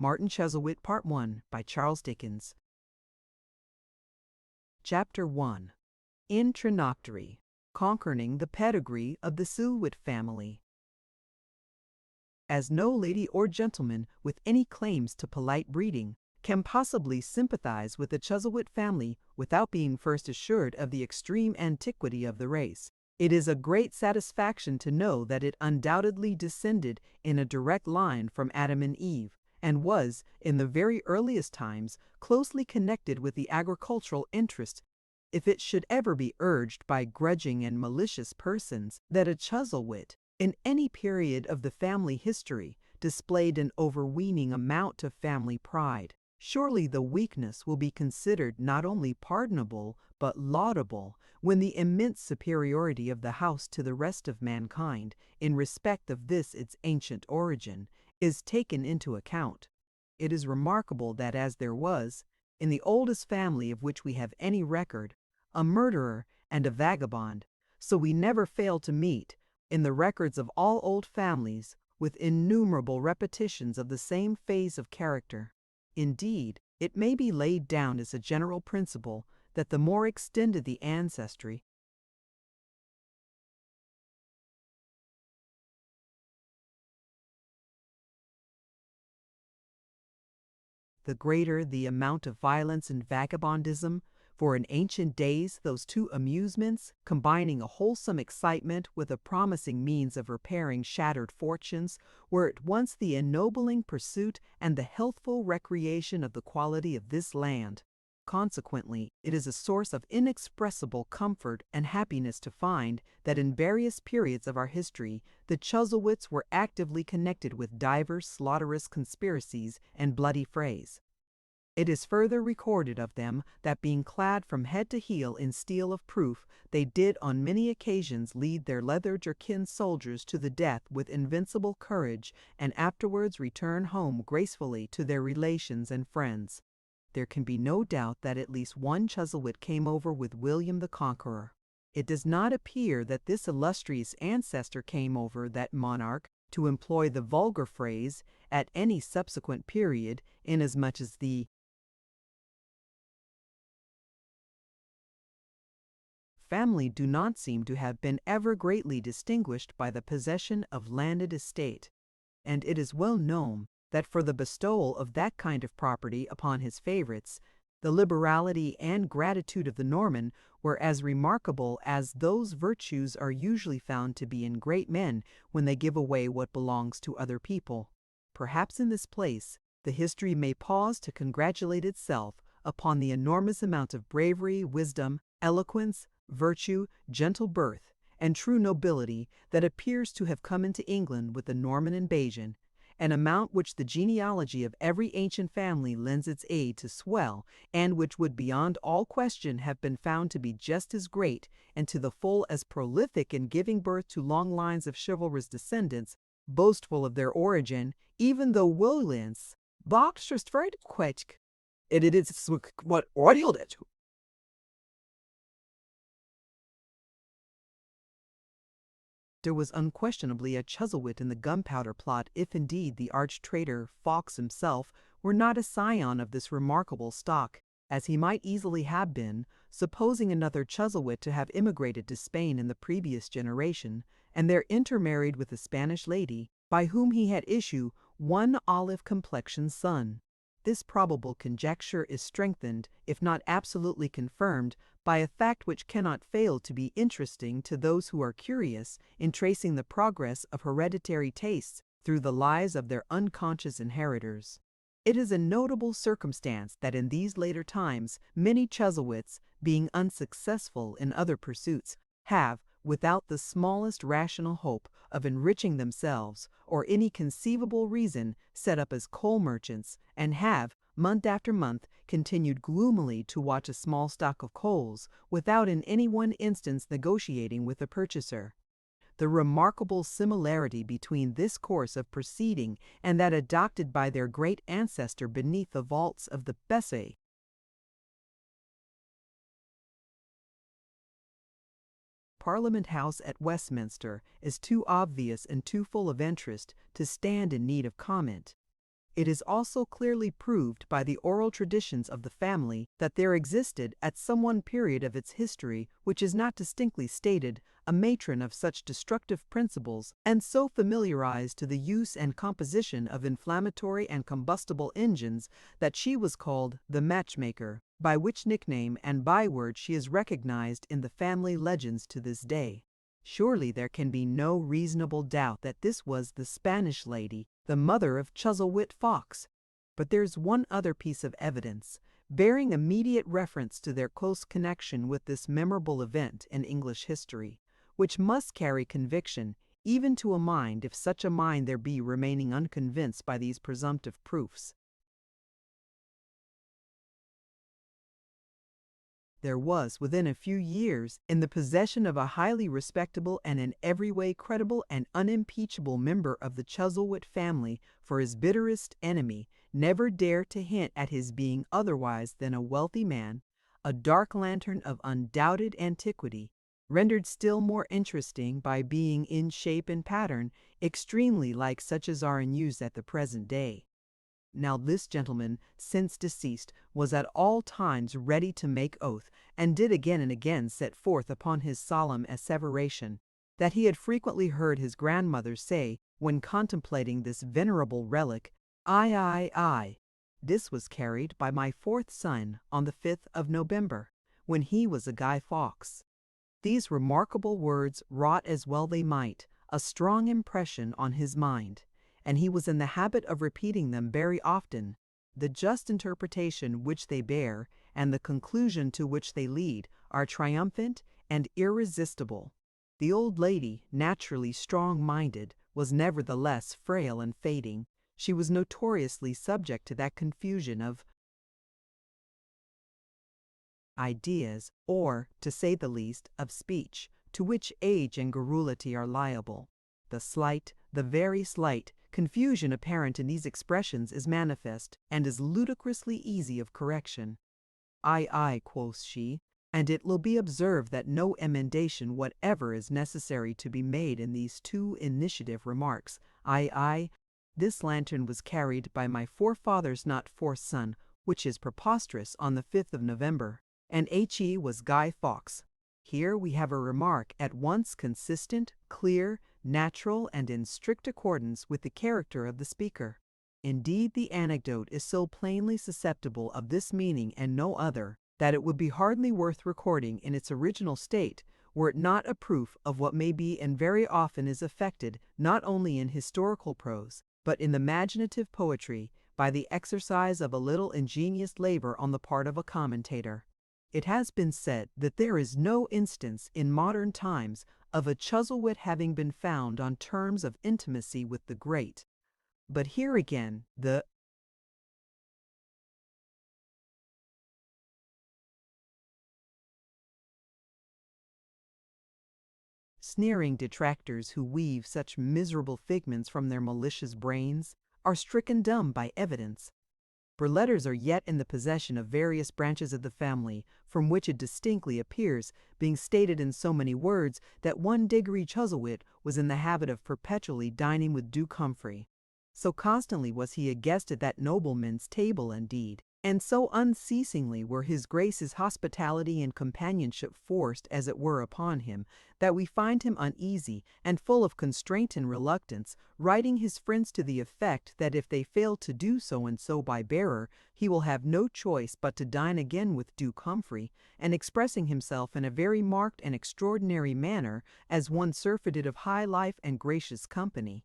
Martin Chuzzlewit, Part 1, by Charles Dickens. Chapter 1. Introductory. Concerning the pedigree of the Chuzzlewit family. As no lady or gentleman with any claims to polite breeding can possibly sympathize with the Chuzzlewit family without being first assured of the extreme antiquity of the race, it is a great satisfaction to know that it undoubtedly descended in a direct line from Adam and Eve, and was, in the very earliest times, closely connected with the agricultural interest. If it should ever be urged by grudging and malicious persons that a Chuzzlewit, in any period of the family history, displayed an overweening amount of family pride, surely the weakness will be considered not only pardonable but laudable when the immense superiority of the house to the rest of mankind, in respect of this its ancient origin, is taken into account. It is remarkable that as there was, in the oldest family of which we have any record, a murderer and a vagabond, so we never fail to meet, in the records of all old families, with innumerable repetitions of the same phase of character. Indeed, it may be laid down as a general principle that the more extended the ancestry, the greater the amount of violence and vagabondism. For in ancient days those two amusements, combining a wholesome excitement with a promising means of repairing shattered fortunes, were at once the ennobling pursuit and the healthful recreation of the quality of this land. Consequently, it is a source of inexpressible comfort and happiness to find that in various periods of our history the Chuzzlewits were actively connected with divers slaughterous conspiracies and bloody frays. It is further recorded of them that being clad from head to heel in steel of proof, they did on many occasions lead their leather jerkined soldiers to the death with invincible courage, and afterwards return home gracefully to their relations and friends. There can be no doubt that at least one Chuzzlewit came over with William the Conqueror. It does not appear that this illustrious ancestor came over that monarch, to employ the vulgar phrase, at any subsequent period, inasmuch as the family do not seem to have been ever greatly distinguished by the possession of landed estate, and it is well known that for the bestowal of that kind of property upon his favorites, the liberality and gratitude of the Norman were as remarkable as those virtues are usually found to be in great men when they give away what belongs to other people. Perhaps in this place the history may pause to congratulate itself upon the enormous amount of bravery, wisdom, eloquence, virtue, gentle birth, and true nobility that appears to have come into England with the Norman invasion, an amount which the genealogy of every ancient family lends its aid to swell, and which would beyond all question have been found to be just as great and to the full as prolific in giving birth to long lines of chivalrous descendants, boastful of their origin, even though Williams it is what ordealed it. There was unquestionably a Chuzzlewit in the gunpowder plot, if indeed the arch-traitor Fawkes himself were not a scion of this remarkable stock, as he might easily have been, supposing another Chuzzlewit to have immigrated to Spain in the previous generation, and there intermarried with a Spanish lady, by whom he had issue one olive-complexioned son. This probable conjecture is strengthened, if not absolutely confirmed, by a fact which cannot fail to be interesting to those who are curious in tracing the progress of hereditary tastes through the lives of their unconscious inheritors. It is a notable circumstance that in these later times many Chuzzlewits, being unsuccessful in other pursuits, have, without the smallest rational hope of enriching themselves or any conceivable reason, set up as coal merchants, and have, month after month, continued gloomily to watch a small stock of coals, without in any one instance negotiating with the purchaser. The remarkable similarity between this course of proceeding and that adopted by their great ancestor beneath the vaults of the Bessay Parliament House at Westminster is too obvious and too full of interest to stand in need of comment. It is also clearly proved by the oral traditions of the family that there existed, at some one period of its history which is not distinctly stated, a matron of such destructive principles, and so familiarized to the use and composition of inflammatory and combustible engines, that she was called the matchmaker, by which nickname and byword she is recognized in the family legends to this day. Surely there can be no reasonable doubt that this was the Spanish lady, the mother of Chuzzlewit Fox. But there's one other piece of evidence, bearing immediate reference to their close connection with this memorable event in English history, which must carry conviction, even to a mind, if such a mind there be remaining unconvinced by these presumptive proofs. There was, within a few years, in the possession of a highly respectable and in every way credible and unimpeachable member of the Chuzzlewit family, for his bitterest enemy never dared to hint at his being otherwise than a wealthy man, a dark lantern of undoubted antiquity, rendered still more interesting by being in shape and pattern extremely like such as are in use at the present day. Now this gentleman, since deceased, was at all times ready to make oath, and did again and again set forth upon his solemn asseveration, that he had frequently heard his grandmother say, when contemplating this venerable relic, "Ay, ay, ay." This was carried by my fourth son on the 5th of November, when he was a Guy Fawkes. These remarkable words wrought, as well they might, a strong impression on his mind, and he was in the habit of repeating them very often. The just interpretation which they bear, and the conclusion to which they lead, are triumphant and irresistible. The old lady, naturally strong-minded, was nevertheless frail and fading. She was notoriously subject to that confusion of ideas, or, to say the least, of speech, to which age and garrulity are liable. The slight, the very slight, confusion apparent in these expressions is manifest, and is ludicrously easy of correction. "Ay, ay," quoth she, and it will be observed that no emendation whatever is necessary to be made in these two initiative remarks. "Ay, ay." This lantern was carried by my forefather's not fourth son, which is preposterous, on the 5th of November, and H.E. was Guy Fawkes. Here we have a remark at once consistent, clear, natural, and in strict accordance with the character of the speaker. Indeed, the anecdote is so plainly susceptible of this meaning and no other, that it would be hardly worth recording in its original state, were it not a proof of what may be and very often is effected, not only in historical prose, but in imaginative poetry, by the exercise of a little ingenious labor on the part of a commentator. It has been said that there is no instance in modern times of a Chuzzlewit having been found on terms of intimacy with the great. But here again the sneering detractors who weave such miserable figments from their malicious brains are stricken dumb by evidence. For letters are yet in the possession of various branches of the family, from which it distinctly appears, being stated in so many words, that one Diggory Chuzzlewit was in the habit of perpetually dining with Duke Humphrey. So constantly was he a guest at that nobleman's table indeed, and so unceasingly were his Grace's hospitality and companionship forced as it were upon him, that we find him uneasy and full of constraint and reluctance, writing his friends to the effect that if they fail to do so and so by bearer, he will have no choice but to dine again with Duke Humphrey, and expressing himself in a very marked and extraordinary manner, as one surfeited of high life and gracious company.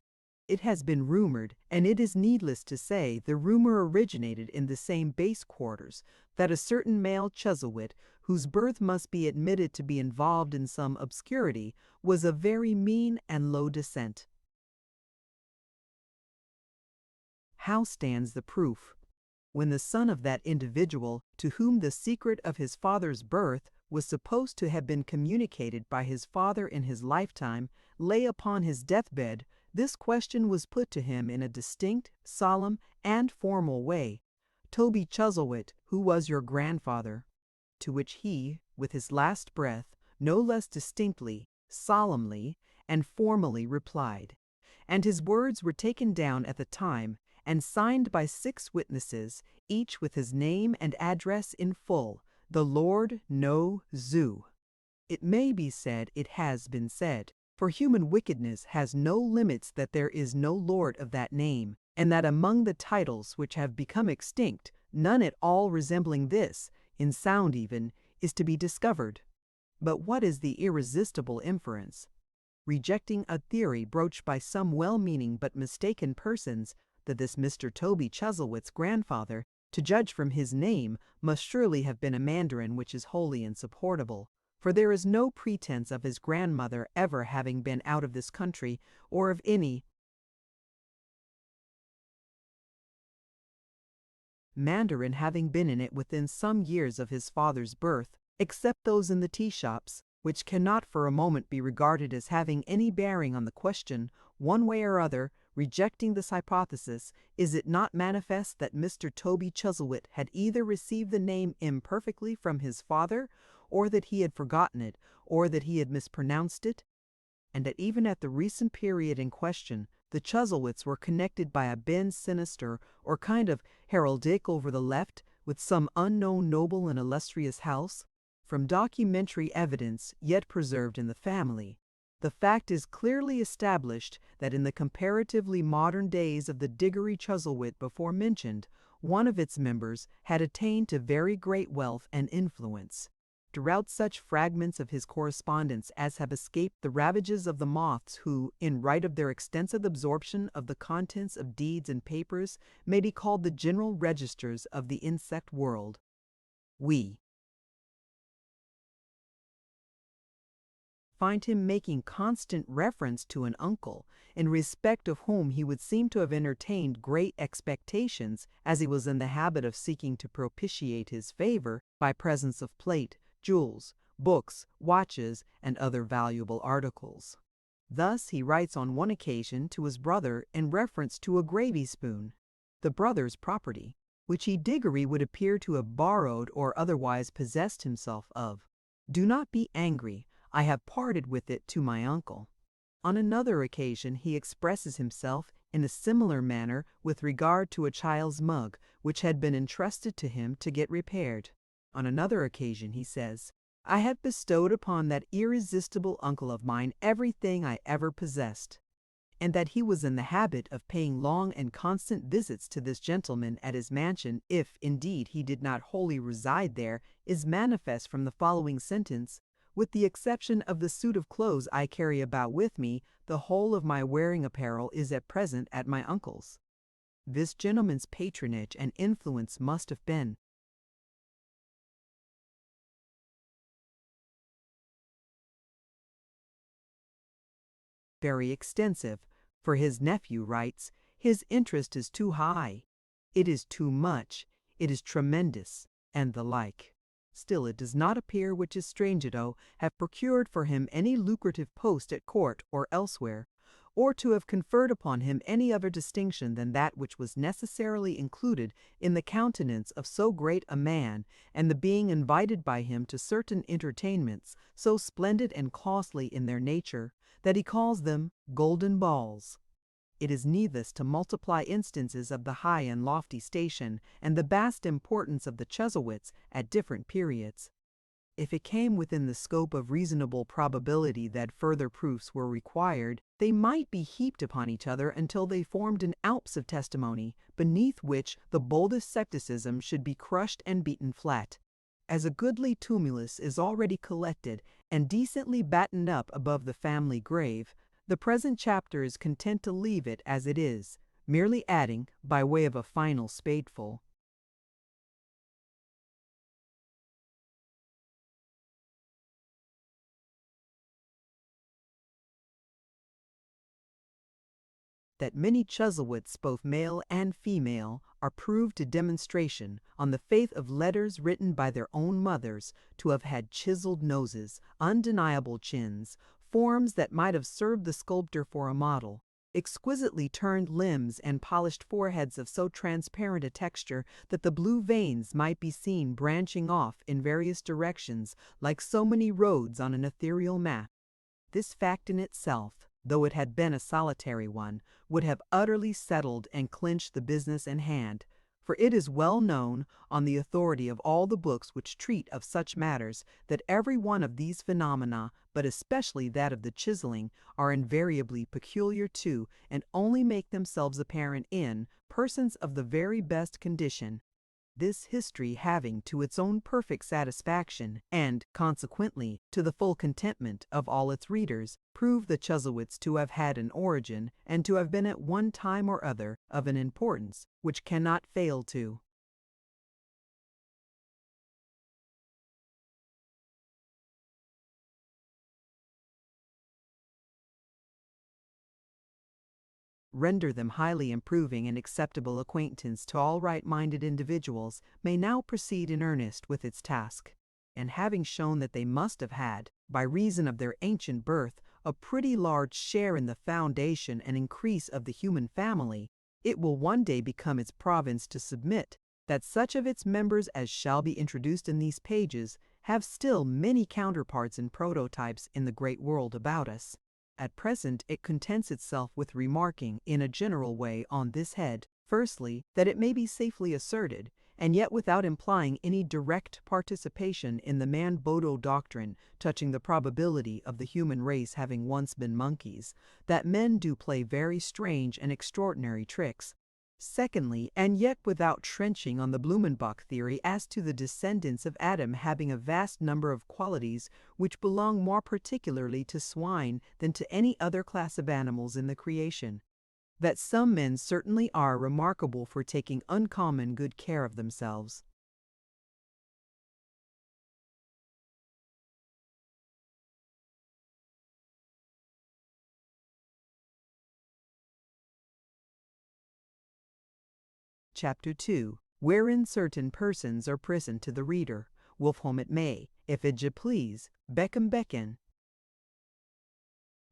It has been rumored, and it is needless to say the rumor originated in the same base quarters, that a certain male Chuzzlewit, whose birth must be admitted to be involved in some obscurity, was of very mean and low descent. How stands the proof? When the son of that individual, to whom the secret of his father's birth was supposed to have been communicated by his father in his lifetime, lay upon his deathbed, this question was put to him in a distinct, solemn, and formal way. "Toby Chuzzlewit, who was your grandfather?" To which he, with his last breath, no less distinctly, solemnly, and formally replied. And his words were taken down at the time, and signed by 6 witnesses, each with his name and address in full, the Lord No Zoo. It may be said, it has been said, for human wickedness has no limits, that there is no lord of that name, and that among the titles which have become extinct, none at all resembling this, in sound even, is to be discovered. But what is the irresistible inference? Rejecting a theory broached by some well-meaning but mistaken persons, that this Mr. Toby Chuzzlewit's grandfather, to judge from his name, must surely have been a mandarin, which is wholly insupportable, for there is no pretense of his grandmother ever having been out of this country, or of any mandarin having been in it within some years of his father's birth, except those in the tea shops, which cannot for a moment be regarded as having any bearing on the question. One way or other, rejecting this hypothesis, is it not manifest that Mr. Toby Chuzzlewit had either received the name imperfectly from his father, or that he had forgotten it, or that he had mispronounced it? And that even at the recent period in question, the Chuzzlewits were connected by a bend sinister, or kind of heraldic over the left, with some unknown noble and illustrious house? From documentary evidence yet preserved in the family, the fact is clearly established that in the comparatively modern days of the Diggory Chuzzlewit before mentioned, one of its members had attained to very great wealth and influence. Throughout such fragments of his correspondence as have escaped the ravages of the moths who, in right of their extensive absorption of the contents of deeds and papers, may be called the general registers of the insect world, we find him making constant reference to an uncle, in respect of whom he would seem to have entertained great expectations, as he was in the habit of seeking to propitiate his favor by presents of plate, jewels, books, watches, and other valuable articles. Thus he writes on one occasion to his brother in reference to a gravy spoon, the brother's property, which he Diggory would appear to have borrowed or otherwise possessed himself of. "Do not be angry, I have parted with it to my uncle." On another occasion he expresses himself in a similar manner with regard to a child's mug, which had been entrusted to him to get repaired. On another occasion he says, "I have bestowed upon that irresistible uncle of mine everything I ever possessed." And that he was in the habit of paying long and constant visits to this gentleman at his mansion, if, indeed, he did not wholly reside there, is manifest from the following sentence: "With the exception of the suit of clothes I carry about with me, the whole of my wearing apparel is at present at my uncle's." This gentleman's patronage and influence must have been very extensive, for his nephew writes, "His interest is too high, it is too much, it is tremendous," and the like. Still it does not appear which is Strangedo have procured for him any lucrative post at court or elsewhere, or to have conferred upon him any other distinction than that which was necessarily included in the countenance of so great a man, and the being invited by him to certain entertainments, so splendid and costly in their nature, that he calls them golden balls. It is needless to multiply instances of the high and lofty station and the vast importance of the Chuzzlewits at different periods. If it came within the scope of reasonable probability that further proofs were required, they might be heaped upon each other until they formed an Alps of testimony, beneath which the boldest scepticism should be crushed and beaten flat. As a goodly tumulus is already collected and decently battened up above the family grave, the present chapter is content to leave it as it is, merely adding, by way of a final spadeful, that many Chuzzlewits, both male and female, are proved to demonstration, on the faith of letters written by their own mothers, to have had chiseled noses, undeniable chins, forms that might have served the sculptor for a model, exquisitely turned limbs, and polished foreheads of so transparent a texture that the blue veins might be seen branching off in various directions like so many roads on an ethereal map. This fact in itself, though it had been a solitary one, would have utterly settled and clinched the business in hand, for it is well known, on the authority of all the books which treat of such matters, that every one of these phenomena, but especially that of the chiseling, are invariably peculiar to, and only make themselves apparent in, persons of the very best condition. This history having, to its own perfect satisfaction, and, consequently, to the full contentment of all its readers, proved the Chuzzlewits to have had an origin, and to have been at one time or other of an importance which cannot fail to render them highly improving and acceptable acquaintance to all right-minded individuals, may now proceed in earnest with its task. And having shown that they must have had, by reason of their ancient birth, a pretty large share in the foundation and increase of the human family, it will one day become its province to submit that such of its members as shall be introduced in these pages have still many counterparts and prototypes in the great world about us. At present it contents itself with remarking, in a general way, on this head, firstly, that it may be safely asserted, and yet without implying any direct participation in the man-bodo doctrine touching the probability of the human race having once been monkeys, that men do play very strange and extraordinary tricks. Secondly, and yet without trenching on the Blumenbach theory as to the descendants of Adam having a vast number of qualities which belong more particularly to swine than to any other class of animals in the creation, that some men certainly are remarkable for taking uncommon good care of themselves. Chapter 2. Wherein certain persons are present to the reader, wolf whom it may, if it je please, becken.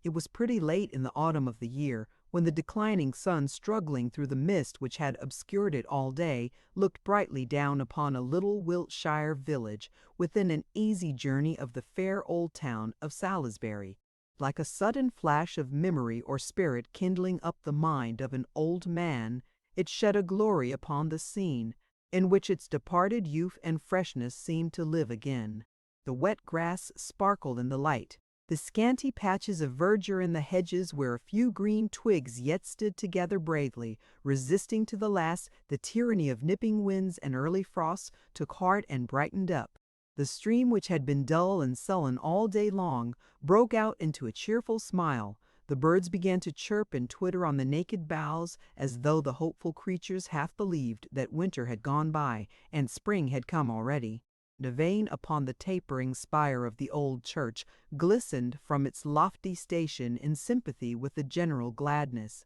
It was pretty late in the autumn of the year, when the declining sun, struggling through the mist which had obscured it all day, looked brightly down upon a little Wiltshire village within an easy journey of the fair old town of Salisbury. Like a sudden flash of memory or spirit kindling up the mind of an old man, it shed a glory upon the scene, in which its departed youth and freshness seemed to live again. The wet grass sparkled in the light. The scanty patches of verdure in the hedges, where a few green twigs yet stood together bravely, resisting to the last the tyranny of nipping winds and early frosts, took heart and brightened up. The stream, which had been dull and sullen all day long, broke out into a cheerful smile. The birds began to chirp and twitter on the naked boughs, as though the hopeful creatures half believed that winter had gone by and spring had come already. The vane upon the tapering spire of the old church glistened from its lofty station in sympathy with the general gladness,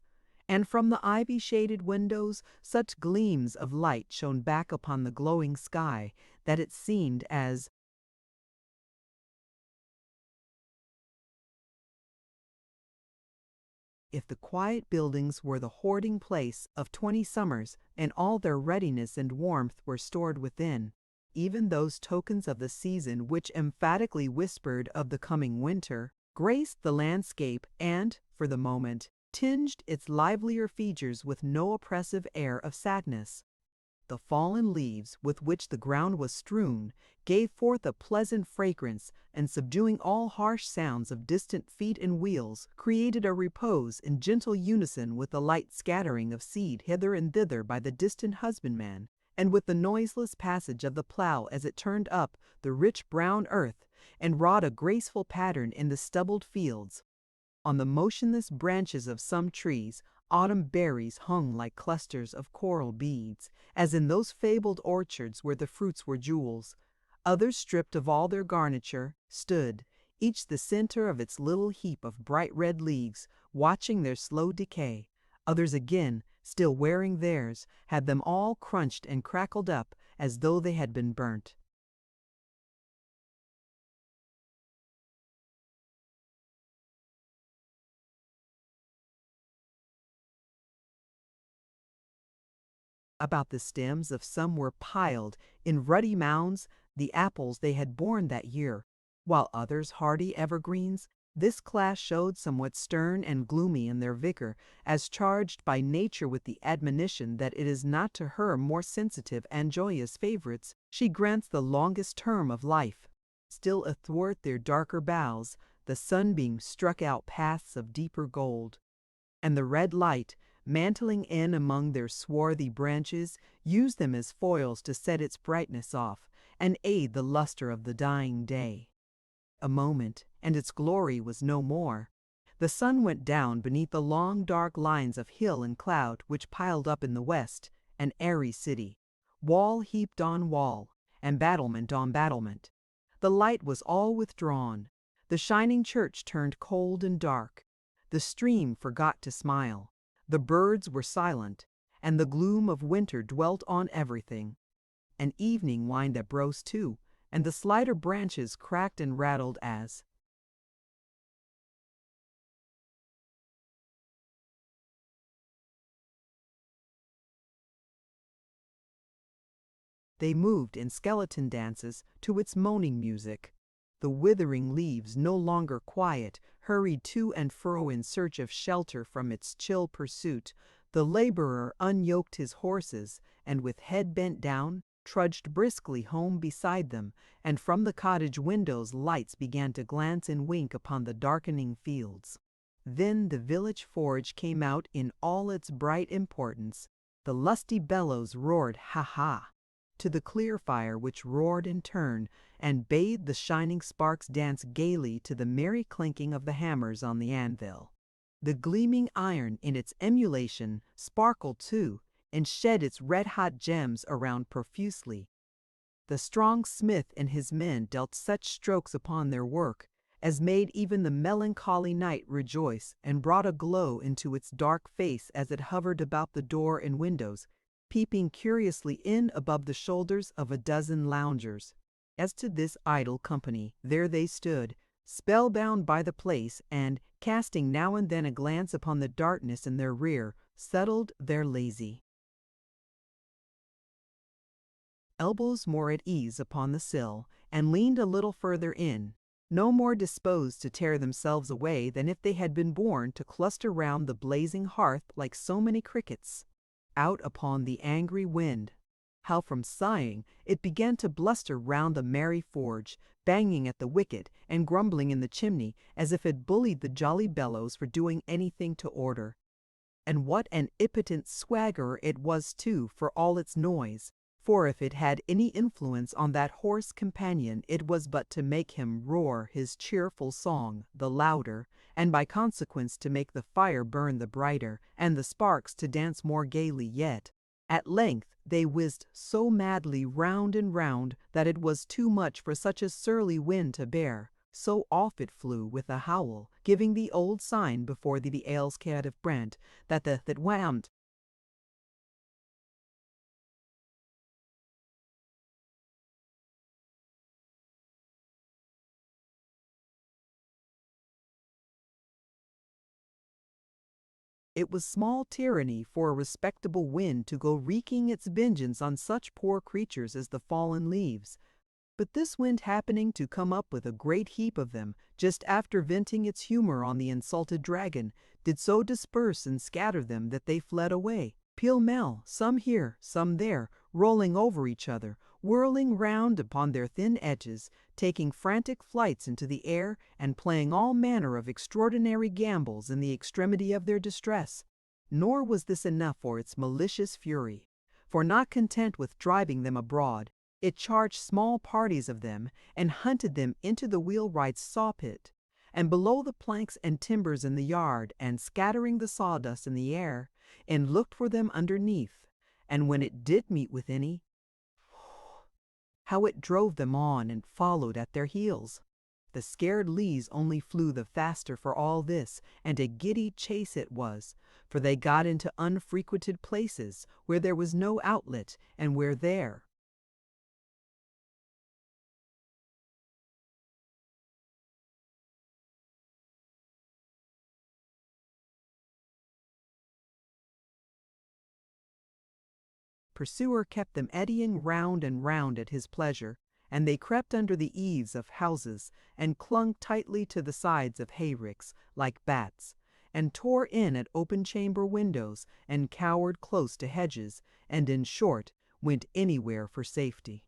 and from the ivy-shaded windows such gleams of light shone back upon the glowing sky that it seemed as if the quiet buildings were the hoarding place of 20 summers, and all their readiness and warmth were stored within. Even those tokens of the season which emphatically whispered of the coming winter graced the landscape and, for the moment, tinged its livelier features with no oppressive air of sadness. The fallen leaves with which the ground was strewn gave forth a pleasant fragrance, and subduing all harsh sounds of distant feet and wheels, created a repose in gentle unison with the light scattering of seed hither and thither by the distant husbandman, and with the noiseless passage of the plough as it turned up the rich brown earth and wrought a graceful pattern in the stubbled fields. On the motionless branches of some trees, autumn berries hung like clusters of coral beads, as in those fabled orchards where the fruits were jewels. Others, stripped of all their garniture, stood, each the center of its little heap of bright red leaves, watching their slow decay. Others again, still wearing theirs, had them all crunched and crackled up as though they had been burnt. About the stems of some were piled, in ruddy mounds, the apples they had borne that year, while others, hardy evergreens, This class showed somewhat stern and gloomy in their vigor, as charged by nature with the admonition that it is not to her more sensitive and joyous favorites she grants the longest term of life. Still athwart their darker boughs, the sunbeam struck out paths of deeper gold, and the red light, mantling in among their swarthy branches, used them as foils to set its brightness off, and aid the luster of the dying day. A moment, and its glory was no more. The sun went down beneath the long dark lines of hill and cloud which piled up in the west, an airy city, wall heaped on wall, and battlement on battlement. The light was all withdrawn. The shining church turned cold and dark. The stream forgot to smile. The birds were silent, and the gloom of winter dwelt on everything. And evening wind up rose too, and the slighter branches cracked and rattled as they moved in skeleton dances to its moaning music. The withering leaves, no longer quiet, hurried to and fro in search of shelter from its chill pursuit. The laborer unyoked his horses, and with head bent down, trudged briskly home beside them, and from the cottage windows lights began to glance and wink upon the darkening fields. Then the village forge came out in all its bright importance. The lusty bellows roared ha-ha to the clear fire, which roared in turn, and bade the shining sparks dance gaily to the merry clinking of the hammers on the anvil. The gleaming iron in its emulation sparkled too, and shed its red-hot gems around profusely. The strong smith and his men dealt such strokes upon their work as made even the melancholy night rejoice, and brought a glow into its dark face as it hovered about the door and windows, peeping curiously in above the shoulders of a dozen loungers. As to this idle company, there they stood, spellbound by the place, and, casting now and then a glance upon the darkness in their rear, settled their lazy elbows more at ease upon the sill, and leaned a little further in, no more disposed to tear themselves away than if they had been born to cluster round the blazing hearth like so many crickets. Out upon the angry wind, how from sighing it began to bluster round the merry forge, banging at the wicket and grumbling in the chimney as if it bullied the jolly bellows for doing anything to order. And what an impotent swagger it was too, for all its noise, for if it had any influence on that hoarse companion it was but to make him roar his cheerful song the louder, and by consequence to make the fire burn the brighter, and the sparks to dance more gaily yet. At length they whizzed so madly round and round that it was too much for such a surly wind to bear. So off it flew with a howl, giving the old sign before the Aylescad of Brent that the that whammed. It was small tyranny for a respectable wind to go wreaking its vengeance on such poor creatures as the fallen leaves. But this wind happening to come up with a great heap of them, just after venting its humor on the insulted dragon, did so disperse and scatter them that they fled away, pell-mell, some here, some there, rolling over each other, whirling round upon their thin edges, taking frantic flights into the air, and playing all manner of extraordinary gambols in the extremity of their distress. Nor was this enough for its malicious fury, for not content with driving them abroad, it charged small parties of them, and hunted them into the wheelwright's saw-pit, and below the planks and timbers in the yard, and scattering the sawdust in the air, and looked for them underneath, and when it did meet with any, how it drove them on and followed at their heels. The scared lees only flew the faster for all this, and a giddy chase it was, for they got into unfrequented places, where there was no outlet, and where there pursuer kept them eddying round and round at his pleasure, and they crept under the eaves of houses, and clung tightly to the sides of hayricks, like bats, and tore in at open chamber windows, and cowered close to hedges, and in short, went anywhere for safety.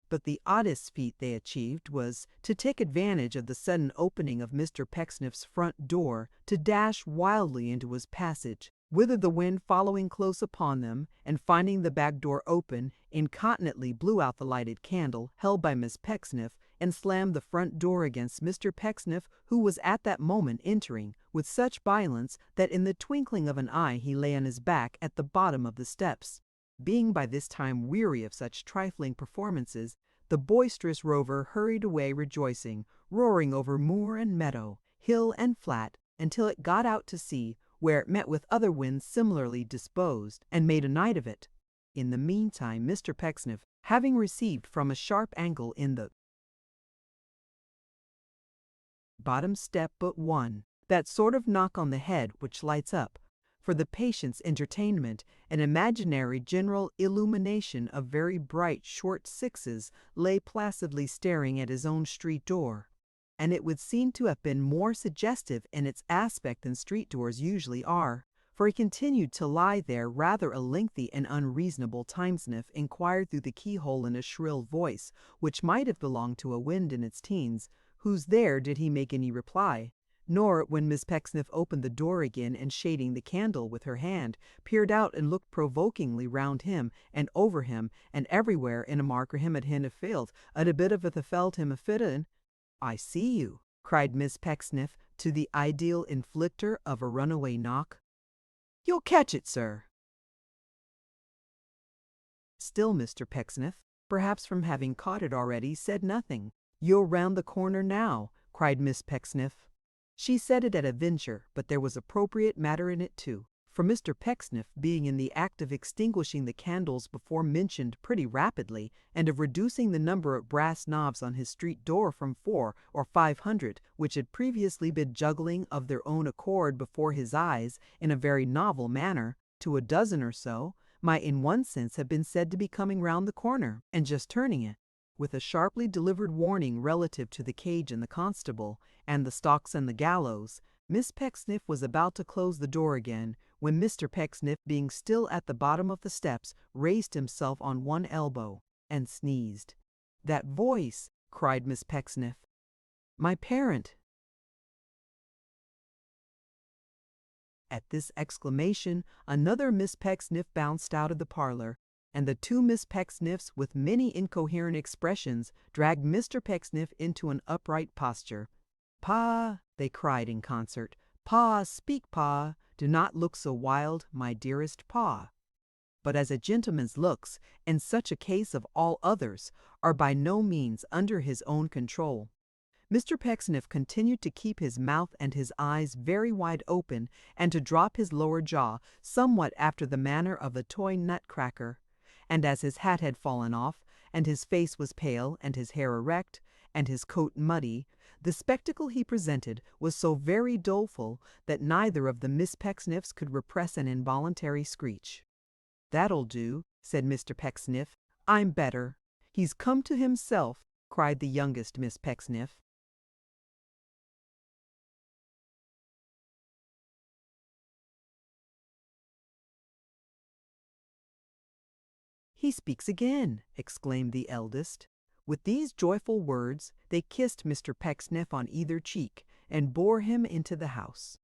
But the oddest feat they achieved was to take advantage of the sudden opening of Mr. Pecksniff's front door to dash wildly into his passage, whither the wind following close upon them, and finding the back door open, incontinently blew out the lighted candle held by Miss Pecksniff, and slammed the front door against Mr. Pecksniff, who was at that moment entering, with such violence that in the twinkling of an eye he lay on his back at the bottom of the steps. Being by this time weary of such trifling performances, the boisterous rover hurried away rejoicing, roaring over moor and meadow, hill and flat, until it got out to sea, where it met with other winds similarly disposed, and made a night of it. In the meantime, Mr. Pecksniff, having received from a sharp angle in the bottom step but one, that sort of knock on the head which lights up, for the patient's entertainment, an imaginary general illumination of very bright short sixes lay placidly staring at his own street door, and it would seem to have been more suggestive in its aspect than street doors usually are, for he continued to lie there. Rather a lengthy and unreasonable timesniff inquired through the keyhole in a shrill voice, which might have belonged to a wind in its teens, whose there did he make any reply. Nor, when Miss Pecksniff opened the door again and shading the candle with her hand, peered out and looked provokingly round him and over him and everywhere in a marker him at hin of failed, at a bit of the felt him a fittin. "I see you," cried Miss Pecksniff to the ideal inflictor of a runaway knock. "You'll catch it, sir." Still Mr. Pecksniff, perhaps from having caught it already, said nothing. "You're round the corner now," cried Miss Pecksniff. She said it at a venture, but there was appropriate matter in it too, for Mr. Pecksniff, being in the act of extinguishing the candles before mentioned pretty rapidly, and of reducing the number of brass knobs on his street door from 400 or 500, which had previously been juggling of their own accord before his eyes in a very novel manner, to a dozen or so, might in one sense have been said to be coming round the corner, and just turning it. With a sharply delivered warning relative to the cage and the constable, and the stocks and the gallows, Miss Pecksniff was about to close the door again, when Mr. Pecksniff, being still at the bottom of the steps, raised himself on one elbow, and sneezed. "That voice!" cried Miss Pecksniff. "My parent!" At this exclamation, another Miss Pecksniff bounced out of the parlor, and the two Miss Pecksniffs, with many incoherent expressions, dragged Mr. Pecksniff into an upright posture. "Pa!" they cried in concert. "Pa! Speak, Pa! Do not look so wild, my dearest Pa!" But as a gentleman's looks, in such a case of all others, are by no means under his own control, Mr. Pecksniff continued to keep his mouth and his eyes very wide open, and to drop his lower jaw somewhat after the manner of a toy nutcracker. And as his hat had fallen off, and his face was pale, and his hair erect, and his coat muddy, the spectacle he presented was so very doleful that neither of the Miss Pecksniffs could repress an involuntary screech. "That'll do," said Mr. Pecksniff. "I'm better." "He's come to himself," cried the youngest Miss Pecksniff. "He speaks again," exclaimed the eldest. With these joyful words, they kissed Mr. Pecksniff on either cheek, and bore him into the house.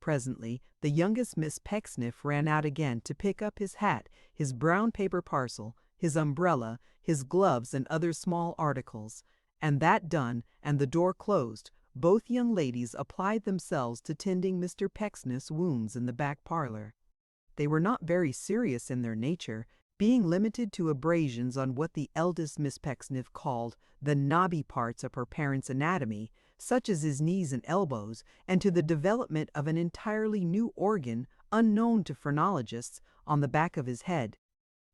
Presently, the youngest Miss Pecksniff ran out again to pick up his hat, his brown paper parcel, his umbrella, his gloves, and other small articles, and that done, and the door closed, both young ladies applied themselves to tending Mr. Pecksniff's wounds in the back parlor. They were not very serious in their nature, being limited to abrasions on what the eldest Miss Pecksniff called the knobby parts of her parent's anatomy, such as his knees and elbows, and to the development of an entirely new organ, unknown to phrenologists, on the back of his head.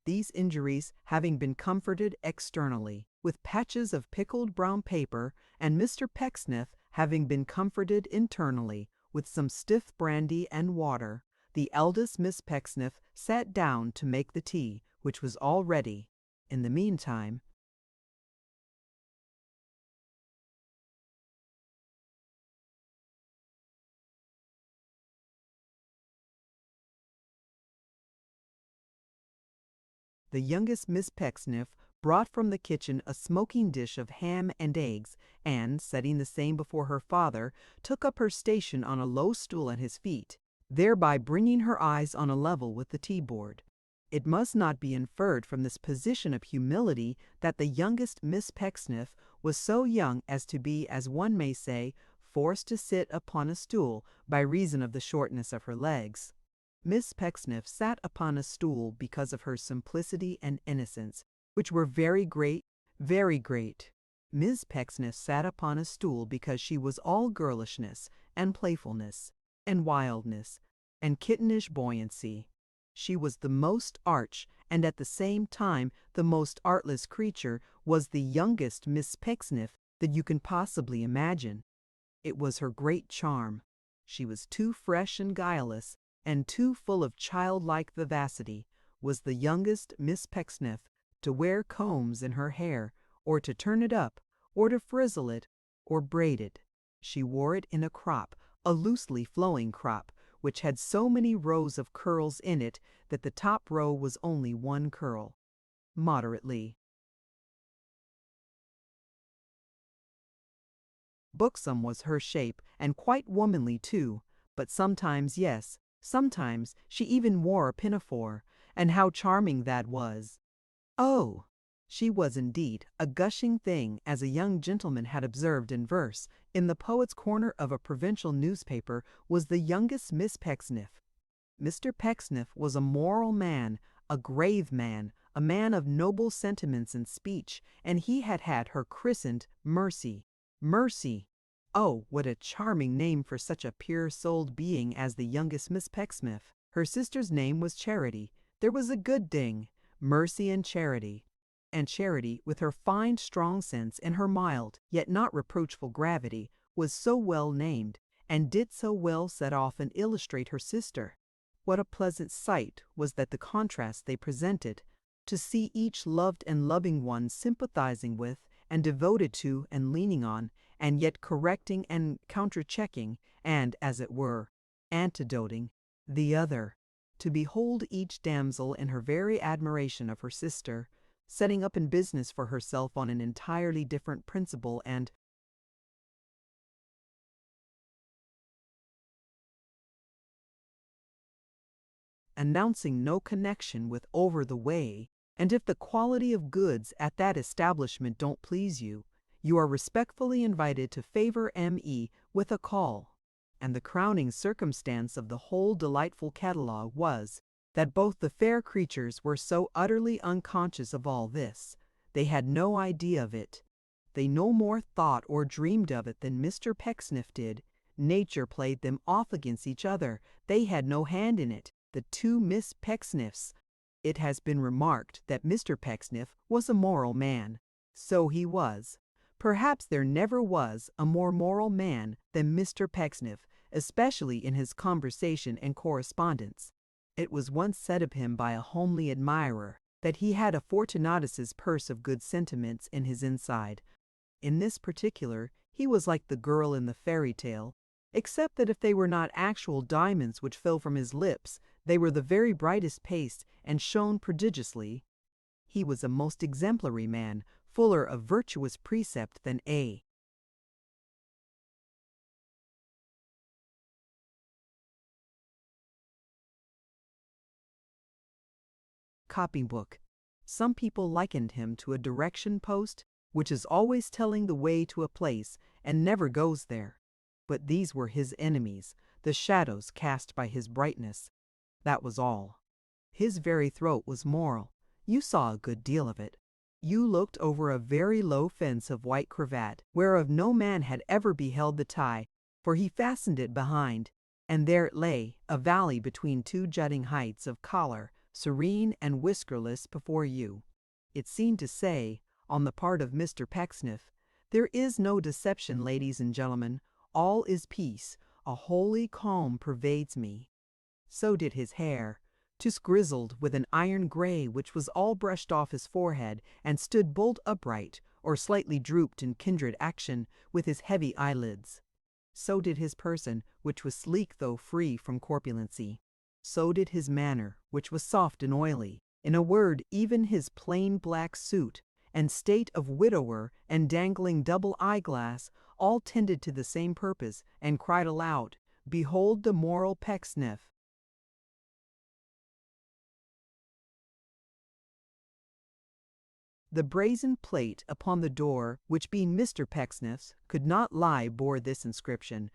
These injuries having been comforted externally with patches of pickled brown paper, and Mr. Pecksniff having been comforted internally with some stiff brandy and water, the eldest Miss Pecksniff sat down to make the tea, which was all ready. In the meantime, the youngest Miss Pecksniff brought from the kitchen a smoking dish of ham and eggs, and, setting the same before her father, took up her station on a low stool at his feet, thereby bringing her eyes on a level with the tea-board. It must not be inferred from this position of humility that the youngest Miss Pecksniff was so young as to be, as one may say, forced to sit upon a stool by reason of the shortness of her legs. Miss Pecksniff sat upon a stool because of her simplicity and innocence, which were very great, very great. Miss Pecksniff sat upon a stool because she was all girlishness, and playfulness, and wildness, and kittenish buoyancy. She was the most arch, and at the same time the most artless creature was the youngest Miss Pecksniff that you can possibly imagine. It was her great charm. She was too fresh and guileless, and too full of childlike vivacity, was the youngest Miss Pecksniff, to wear combs in her hair, or to turn it up, or to frizzle it, or braid it. She wore it in a crop, a loosely flowing crop, which had so many rows of curls in it that the top row was only one curl. Moderately buxom was her shape, and quite womanly too, but sometimes, yes, sometimes she even wore a pinafore, and how charming that was! Oh! She was indeed a gushing thing, as a young gentleman had observed in verse, in the Poet's Corner of a provincial newspaper, was the youngest Miss Pecksniff. Mr. Pecksniff was a moral man, a grave man, a man of noble sentiments and speech, and he had had her christened Mercy. Mercy! Oh, what a charming name for such a pure-souled being as the youngest Miss Pecksniff. Her sister's name was Charity. There was a good thing, Mercy and Charity. And Charity, with her fine strong sense and her mild, yet not reproachful gravity, was so well named, and did so well set off and illustrate her sister. What a pleasant sight was that the contrast they presented, to see each loved and loving one sympathizing with, and devoted to, and leaning on, and yet correcting and counterchecking, and, as it were, antidoting, the other. To behold each damsel in her very admiration of her sister, setting up in business for herself on an entirely different principle, and announcing no connection with over the way, and if the quality of goods at that establishment don't please you, you are respectfully invited to favor M.E. with a call. And the crowning circumstance of the whole delightful catalogue was, that both the fair creatures were so utterly unconscious of all this. They had no idea of it. They no more thought or dreamed of it than Mr. Pecksniff did. Nature played them off against each other. They had no hand in it, the two Miss Pecksniffs. It has been remarked that Mr. Pecksniff was a moral man. So he was. Perhaps there never was a more moral man than Mr. Pecksniff, especially in his conversation and correspondence. It was once said of him by a homely admirer that he had a Fortunatus's purse of good sentiments in his inside. In this particular, he was like the girl in the fairy tale, except that if they were not actual diamonds which fell from his lips, they were the very brightest paste and shone prodigiously. He was a most exemplary man, fuller of virtuous precept than a copybook. Some people likened him to a direction post, which is always telling the way to a place and never goes there. But these were his enemies, the shadows cast by his brightness. That was all. His very throat was moral. You saw a good deal of it. You looked over a very low fence of white cravat, whereof no man had ever beheld the tie, for he fastened it behind, and there it lay, a valley between two jutting heights of collar, serene and whiskerless before you. It seemed to say, on the part of Mr. Pecksniff, "There is no deception, ladies and gentlemen. All is peace. A holy calm pervades me." So did his hair, just grizzled with an iron gray which was all brushed off his forehead and stood bolt upright, or slightly drooped in kindred action with his heavy eyelids. So did his person, which was sleek though free from corpulency. So did his manner, which was soft and oily, In a word, even his plain black suit and state of widower and dangling double eyeglass all tended to the same purpose, and cried aloud, "Behold the moral Pecksniff!" The brazen plate upon the door, which being Mr. Pecksniff's, could not lie, bore this inscription,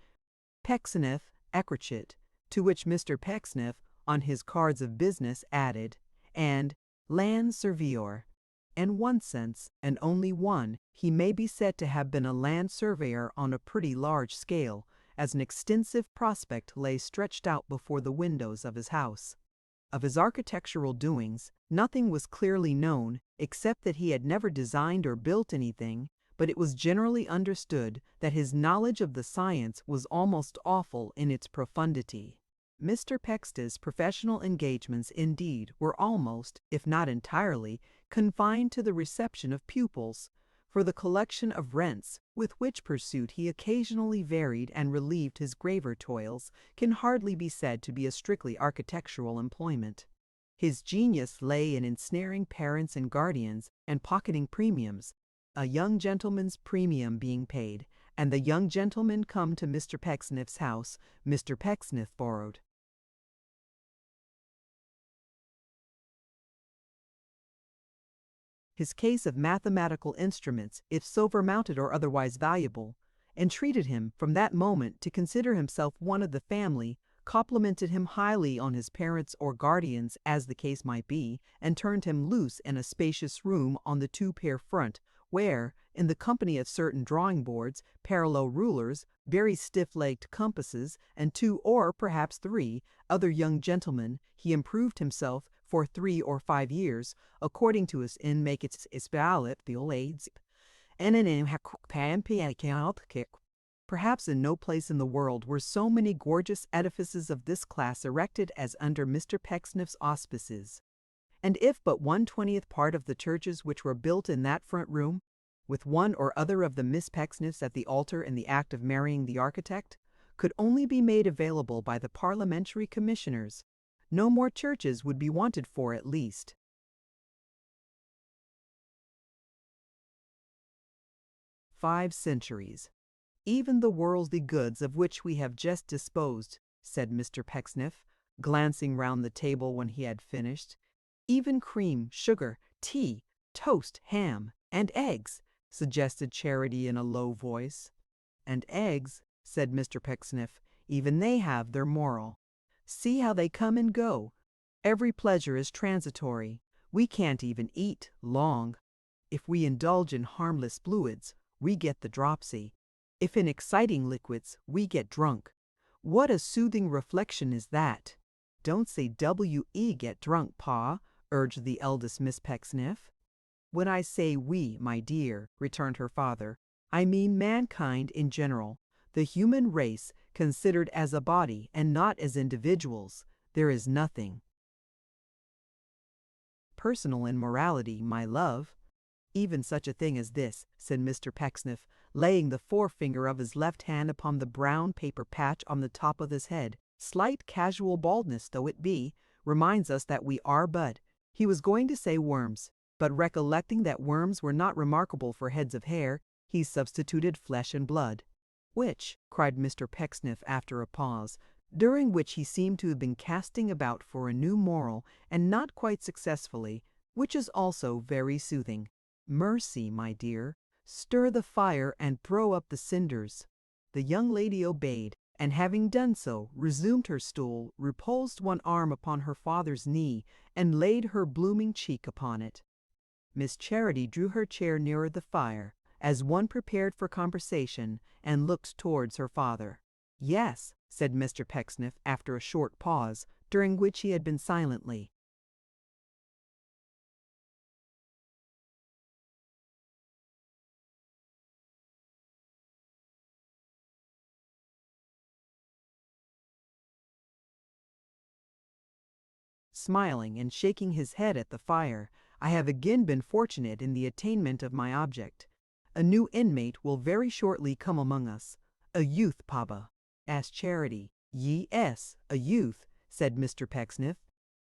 "Pecksniff, Eccentricit," to which Mr. Pecksniff, on his cards of business, added, and "Land Surveyor." In one sense, and only one, he may be said to have been a land surveyor on a pretty large scale, as an extensive prospect lay stretched out before the windows of his house. Of his architectural doings, nothing was clearly known, except that he had never designed or built anything, but it was generally understood that his knowledge of the science was almost awful in its profundity. Mr. Pecksniff's professional engagements, indeed, were almost, if not entirely, confined to the reception of pupils, for the collection of rents, with which pursuit he occasionally varied and relieved his graver toils, can hardly be said to be a strictly architectural employment. His genius lay in ensnaring parents and guardians and pocketing premiums, a young gentleman's premium being paid, and the young gentleman come to Mr. Pecksniff's house, Mr. Pecksniff borrowed. His case of mathematical instruments, if silver-mounted or otherwise valuable, entreated him from that moment to consider himself one of the family, complimented him highly on his parents or guardians as the case might be, and turned him loose in a spacious room on the two-pair front, where, in the company of certain drawing-boards, parallel rulers, very stiff-legged compasses, and 2 or perhaps 3 other young gentlemen, he improved himself for 3 or 5 years, according to his inmates aids, Perhaps in no place in the world were so many gorgeous edifices of this class erected as under Mr. Pecksniff's auspices. And if but 1/20th part of the churches which were built in that front room, with one or other of the Miss Pecksniffs at the altar in the act of marrying the architect, could only be made available by the parliamentary commissioners, no more churches would be wanted for at least. "5 centuries. Even the worldly goods of which we have just disposed," said Mr. Pecksniff, glancing round the table when he had finished. "Even cream, sugar, tea, toast, ham, and eggs," suggested Charity in a low voice. "And eggs," said Mr. Pecksniff, "even they have their moral. See how they come and go. Every pleasure is transitory. We can't even eat long. If we indulge in harmless fluids, we get the dropsy. If in exciting liquids, we get drunk. What a soothing reflection is that!" "Don't say W.E. get drunk, Pa," urged the eldest Miss Pecksniff. "When I say we, my dear," returned her father, "I mean mankind in general, the human race, considered as a body and not as individuals. There is nothing personal in morality, my love." "Even such a thing as this," said Mr. Pecksniff, laying the forefinger of his left hand upon the brown paper patch on the top of his head. "Slight casual baldness though it be, reminds us that we are but—" He was going to say worms, but recollecting that worms were not remarkable for heads of hair, he substituted flesh and blood. "Which," cried Mr. Pecksniff after a pause, during which he seemed to have been casting about for a new moral, and not quite successfully, "which is also very soothing. Mercy, my dear, stir the fire and throw up the cinders." The young lady obeyed, and having done so, resumed her stool, reposed one arm upon her father's knee, and laid her blooming cheek upon it. Miss Charity drew her chair nearer the fire, as one prepared for conversation, and looked towards her father. "Yes," said Mr. Pecksniff after a short pause, during which he had been silently. Smiling and shaking his head at the fire, "I have again been fortunate in the attainment of my object. A new inmate will very shortly come among us. A youth, Papa," asked Charity. "Yes, a youth," said Mr. Pecksniff.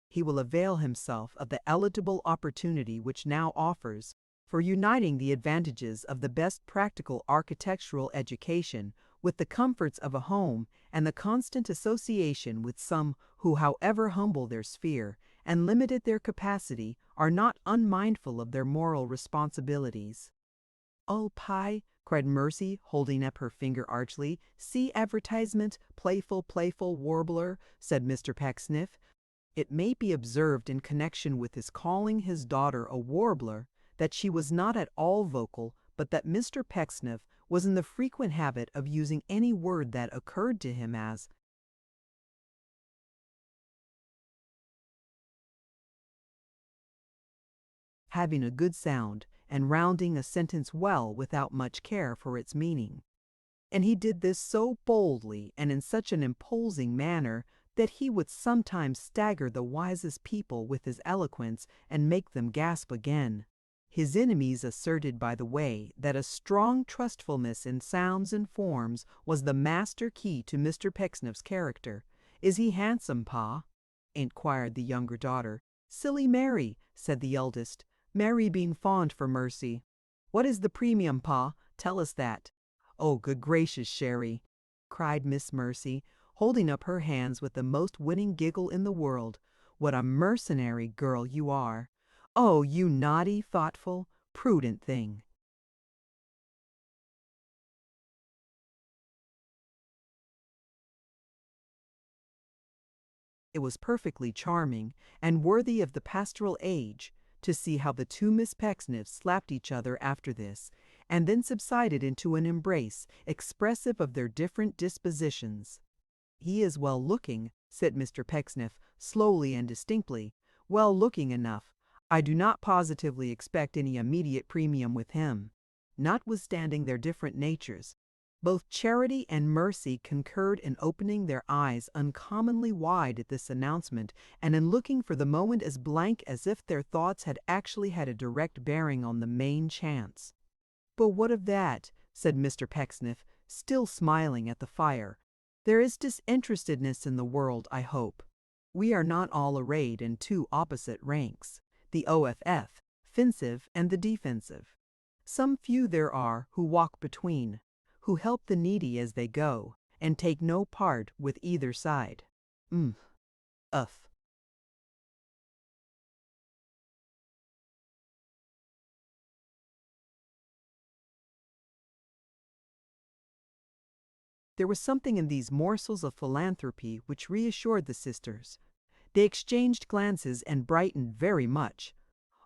he will avail himself of the eligible opportunity which now offers for uniting the advantages of the best practical architectural education with the comforts of a home and the constant association with some who, however humble their sphere and limited their capacity, are not unmindful of their moral responsibilities. "Oh, Pye," cried Mercy, holding up her finger archly. "See advertisement, playful warbler," said Mr. Pecksniff. It may be observed in connection with his calling his daughter a warbler that she was not at all vocal, but that Mr. Pecksniff was in the frequent habit of using any word that occurred to him as having a good sound and rounding a sentence well without much care for its meaning. And he did this so boldly and in such an imposing manner that he would sometimes stagger the wisest people with his eloquence and make them gasp again. His enemies asserted, by the way, that a strong trustfulness in sounds and forms was the master key to Mr. Pecksniff's character. "Is he handsome, Pa?" inquired the younger daughter. "Silly Mary," said the eldest, Mary being fond for Mercy. "What is the premium, Pa? Tell us that." "Oh, good gracious, Sherry," cried Miss Mercy, holding up her hands with the most winning giggle in the world. "What a mercenary girl you are! Oh, you naughty, thoughtful, prudent thing!" It was perfectly charming and worthy of the pastoral age to see how the two Miss Pecksniffs slapped each other after this, and then subsided into an embrace expressive of their different dispositions. "He is well looking," said Mr. Pecksniff, slowly and distinctly, "well looking enough. I do not positively expect any immediate premium with him." Notwithstanding their different natures, both Charity and Mercy concurred in opening their eyes uncommonly wide at this announcement, and in looking for the moment as blank as if their thoughts had actually had a direct bearing on the main chance. "But what of that?" said Mr. Pecksniff, still smiling at the fire. "There is disinterestedness in the world, I hope. We are not all arrayed in two opposite ranks, the OFF, offensive, and the defensive. Some few there are who walk between, who help the needy as they go, and take no part with either side. Uff." There was something in these morsels of philanthropy which reassured the sisters. They exchanged glances and brightened very much.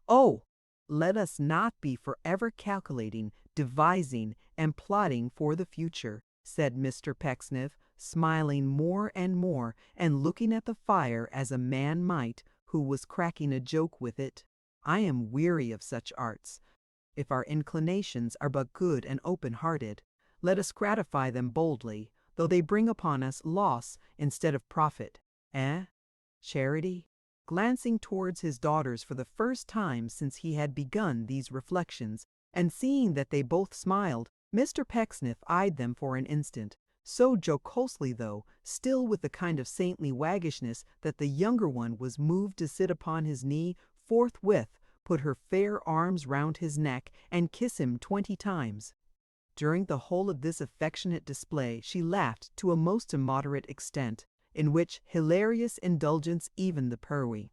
"Oh, let us not be forever calculating, devising, and plotting for the future," said Mr. Pecksniff, smiling more and more, and looking at the fire as a man might who was cracking a joke with it. "I am weary of such arts. If our inclinations are but good and open-hearted, let us gratify them boldly, though they bring upon us loss instead of profit. Eh, Charity?" Glancing towards his daughters for the first time since he had begun these reflections, and seeing that they both smiled, Mr. Pecksniff eyed them for an instant, so jocosely though, still with a kind of saintly waggishness, that the younger one was moved to sit upon his knee, forthwith put her fair arms round his neck, and kiss him 20 times. During the whole of this affectionate display she laughed to a most immoderate extent, in which hilarious indulgence even the Perwy.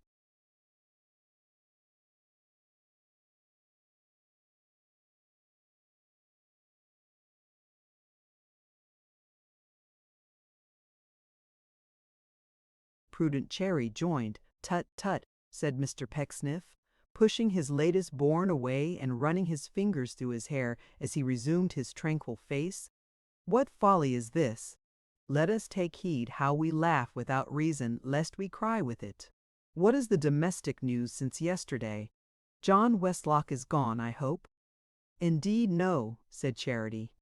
Prudent Cherry joined. "Tut, tut," said Mr. Pecksniff, pushing his latest born away and running his fingers through his hair as he resumed his tranquil face. "What folly is this? Let us take heed how we laugh without reason, lest we cry with it. What is the domestic news since yesterday? John Westlock is gone, I hope?" "Indeed, no," said Charity.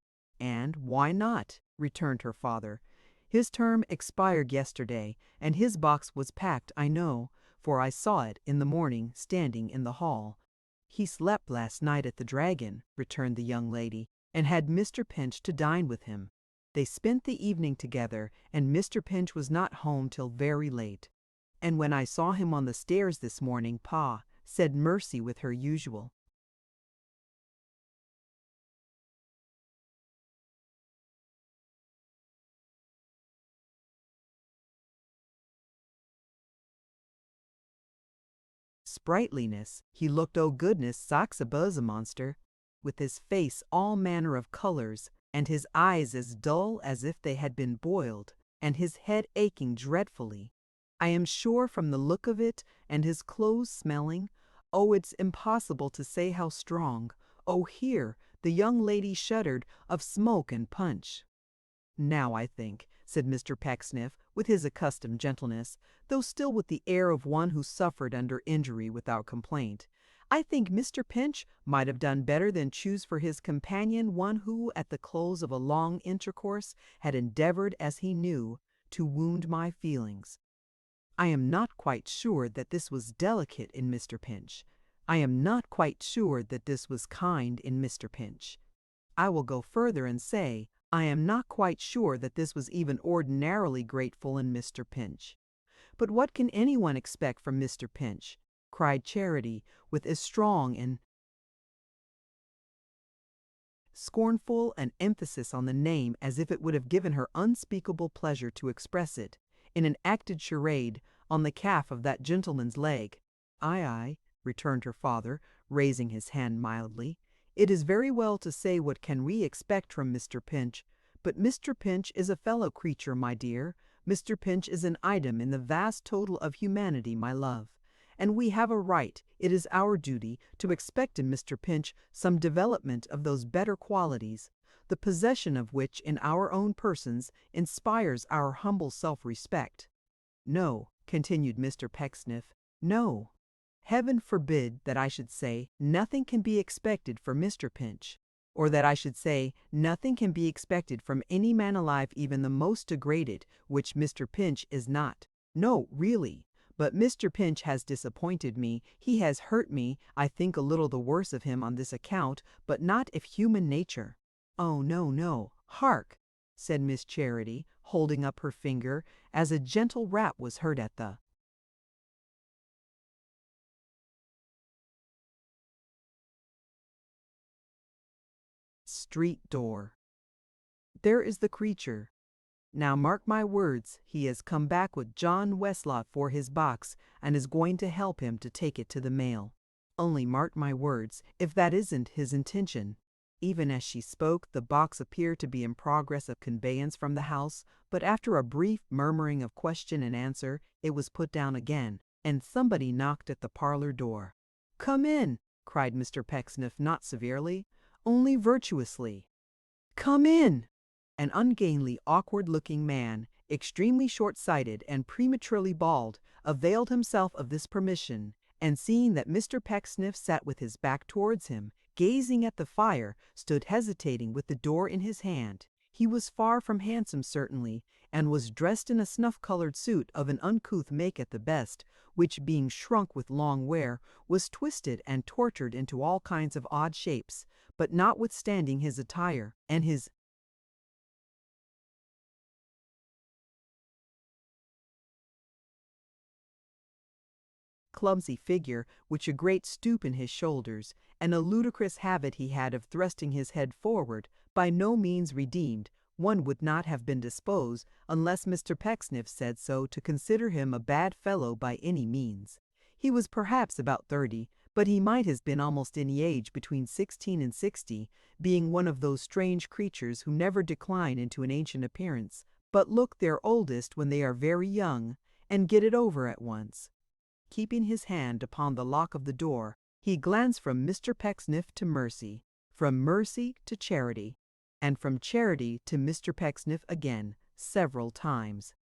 "And why not?" returned her father. "His term expired yesterday, and his box was packed, I know, for I saw it in the morning standing in the hall." "He slept last night at the Dragon," returned the young lady, "and had Mr. Pinch to dine with him. They spent the evening together, and Mr. Pinch was not home till very late." And when I saw him on the stairs this morning, Pa, said Mercy with her usual sprightliness, he looked, oh goodness sakes a monster, with his face all manner of colors, and his eyes as dull as if they had been boiled, and his head aching dreadfully. I am sure from the look of it, and his clothes smelling, oh, it's impossible to say how strong. Oh, here, the young lady shuddered, of smoke and punch. Now I think, said Mr. Pecksniff, with his accustomed gentleness, though still with the air of one who suffered under injury without complaint, I think Mr. Pinch might have done better than choose for his companion one who, at the close of a long intercourse, had endeavored, as he knew, to wound my feelings. I am not quite sure that this was delicate in Mr. Pinch. I am not quite sure that this was kind in Mr. Pinch. I will go further and say, I am not quite sure that this was even ordinarily grateful in Mr. Pinch. But what can anyone expect from Mr. Pinch? Cried Charity, with as strong and scornful an emphasis on the name as if it would have given her unspeakable pleasure to express it, in an acted charade, on the calf of that gentleman's leg. Aye, returned her father, raising his hand mildly. It is very well to say what can we expect from Mr. Pinch, but Mr. Pinch is a fellow creature, my dear. Mr. Pinch is an item in the vast total of humanity, my love. And we have a right, it is our duty, to expect in Mr. Pinch some development of those better qualities, the possession of which in our own persons inspires our humble self-respect. No, continued Mr. Pecksniff, no. Heaven forbid that I should say nothing can be expected from Mr. Pinch, or that I should say nothing can be expected from any man alive, even the most degraded, which Mr. Pinch is not. No, really. But Mr. Pinch has disappointed me, he has hurt me, I think a little the worse of him on this account, but not if human nature. Oh, no, no, hark, said Miss Charity, holding up her finger, as a gentle rap was heard at the street door. There is the creature. Now mark my words, he has come back with John Westlock for his box, and is going to help him to take it to the mail. Only mark my words, if that isn't his intention. Even as she spoke, the box appeared to be in progress of conveyance from the house, but after a brief murmuring of question and answer, it was put down again, and somebody knocked at the parlor door. "Come in," cried Mr. Pecksniff, not severely, only virtuously. "Come in!" An ungainly, awkward-looking man, extremely short-sighted and prematurely bald, availed himself of this permission, and seeing that Mr. Pecksniff sat with his back towards him, gazing at the fire, stood hesitating with the door in his hand. He was far from handsome, certainly, and was dressed in a snuff-colored suit of an uncouth make at the best, which, being shrunk with long wear, was twisted and tortured into all kinds of odd shapes, but notwithstanding his attire, and his clumsy figure, which a great stoop in his shoulders, and a ludicrous habit he had of thrusting his head forward, by no means redeemed, one would not have been disposed, unless Mr. Pecksniff said so, to consider him a bad fellow by any means. He was perhaps about 30, but he might have been almost any age between 16 and 60, being one of those strange creatures who never decline into an ancient appearance, but look their oldest when they are very young, and get it over at once. Keeping his hand upon the lock of the door, he glanced from Mr. Pecksniff to Mercy, from Mercy to Charity, and from Charity to Mr. Pecksniff again, several times.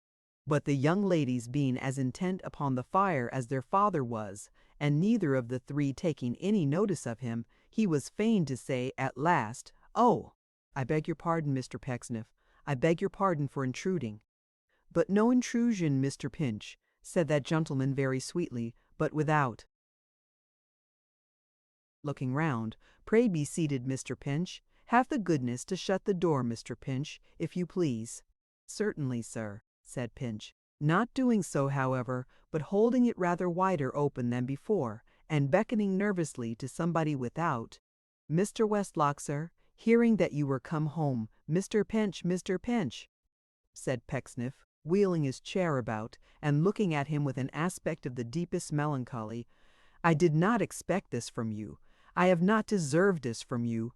But the young ladies being as intent upon the fire as their father was, and neither of the three taking any notice of him, he was fain to say at last, "Oh, I beg your pardon, Mr. Pecksniff. I beg your pardon for intruding." "But no intrusion, Mr. Pinch," said that gentleman very sweetly, but without looking round. "Pray be seated, Mr. Pinch. Have the goodness to shut the door, Mr. Pinch, if you please." "Certainly, sir," said Pinch. Not doing so, however, but holding it rather wider open than before, and beckoning nervously to somebody without. "Mr. Westlock, sir, hearing that you were come home, Mr. Pinch, said Pecksniff, wheeling his chair about, and looking at him with an aspect of the deepest melancholy. "I did not expect this from you. I have not deserved this from you."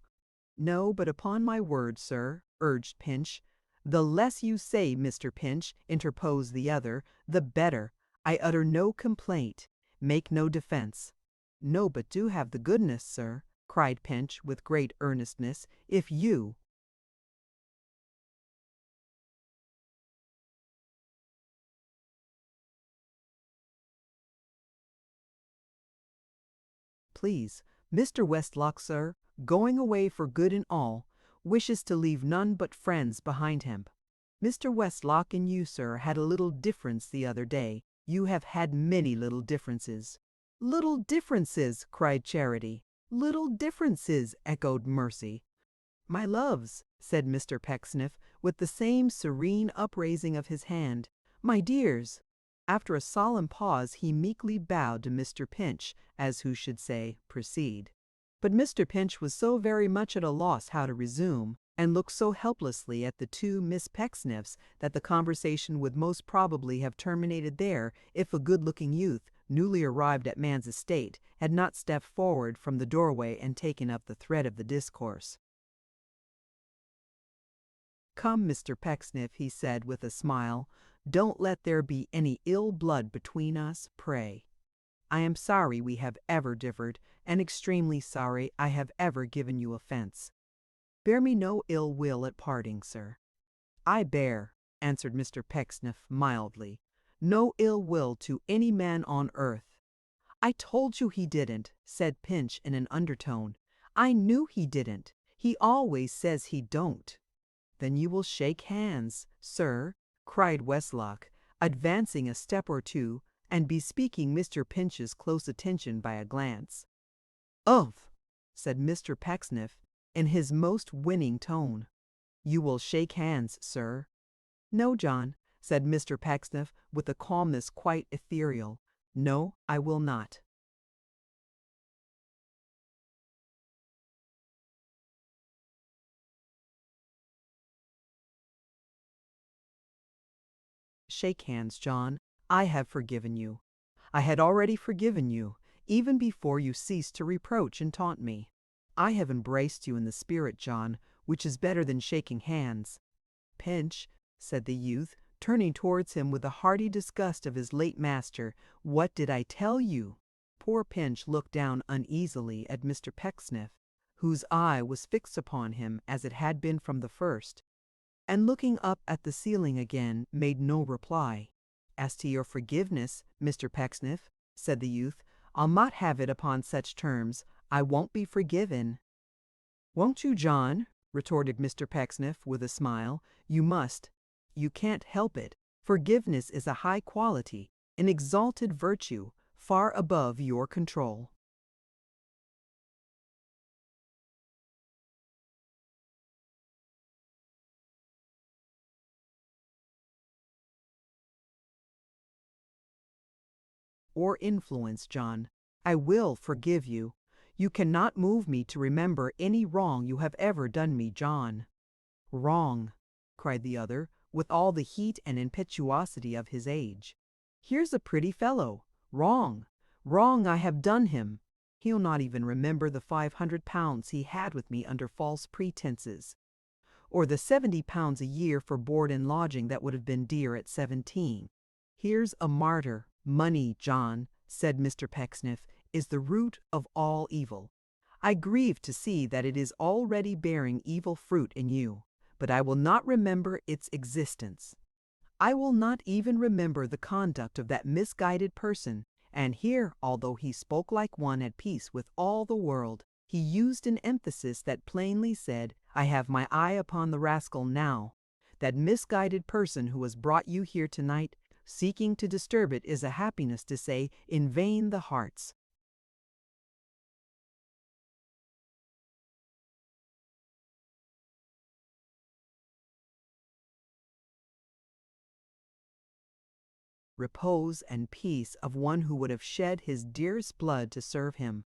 "No, but upon my word, sir," urged Pinch. "The less you say, Mr. Pinch," interposed the other, "the better. I utter no complaint, make no defense." "No, but do have the goodness, sir," cried Pinch with great earnestness, "if you—" "Please, Mr. Westlock, sir, going away for good and all, wishes to leave none but friends behind him. Mr. Westlock and you, sir, had a little difference the other day. You have had many little differences." "Little differences!" cried Charity. "Little differences!" echoed Mercy. "My loves," said Mr. Pecksniff, with the same serene upraising of his hand, "my dears." After a solemn pause he meekly bowed to Mr. Pinch, as who should say, "Proceed." But Mr. Pinch was so very much at a loss how to resume, and looked so helplessly at the two Miss Pecksniffs, that the conversation would most probably have terminated there if a good-looking youth, newly arrived at man's estate, had not stepped forward from the doorway and taken up the thread of the discourse. "Come, Mr. Pecksniff," he said with a smile, "don't let there be any ill blood between us, pray. I am sorry we have ever differed, and extremely sorry I have ever given you offence. Bear me no ill will at parting, sir." "I bear," answered Mr. Pecksniff mildly, "no ill will to any man on earth." "I told you he didn't," said Pinch in an undertone. "I knew he didn't. He always says he don't." "Then you will shake hands, sir," cried Westlock, advancing a step or two, and bespeaking Mr. Pinch's close attention by a glance. "Umph!" said Mr. Pecksniff, in his most winning tone. "You will shake hands, sir." "No, John," said Mr. Pecksniff, with a calmness quite ethereal. "No, I will not." "Shake hands, John. I have forgiven you. I had already forgiven you, even before you ceased to reproach and taunt me. I have embraced you in the spirit, John, which is better than shaking hands." "Pinch," said the youth, turning towards him with a hearty disgust of his late master, "what did I tell you?" Poor Pinch looked down uneasily at Mr. Pecksniff, whose eye was fixed upon him as it had been from the first, and looking up at the ceiling again, made no reply. "As to your forgiveness, Mr. Pecksniff," said the youth, "I'll not have it upon such terms. I won't be forgiven." "Won't you, John?" retorted Mr. Pecksniff with a smile. "You must. You can't help it. Forgiveness is a high quality, an exalted virtue, far above your control." "Or influence, John. I will forgive you. You cannot move me to remember any wrong you have ever done me, John." "Wrong!" cried the other, with all the heat and impetuosity of his age. "Here's a pretty fellow! Wrong! Wrong I have done him! He'll not even remember the £500 he had with me under false pretences, or the £70 a year for board and lodging that would have been dear at 17. Here's a martyr. Money, John," said Mr. Pecksniff, "is the root of all evil. I grieve to see that it is already bearing evil fruit in you, but I will not remember its existence. I will not even remember the conduct of that misguided person." And here, although he spoke like one at peace with all the world, he used an emphasis that plainly said, "I have my eye upon the rascal now. That misguided person who has brought you here tonight, seeking to disturb it is a happiness to say, in vain the hearts." repose and peace of one who would have shed his dearest blood to serve him.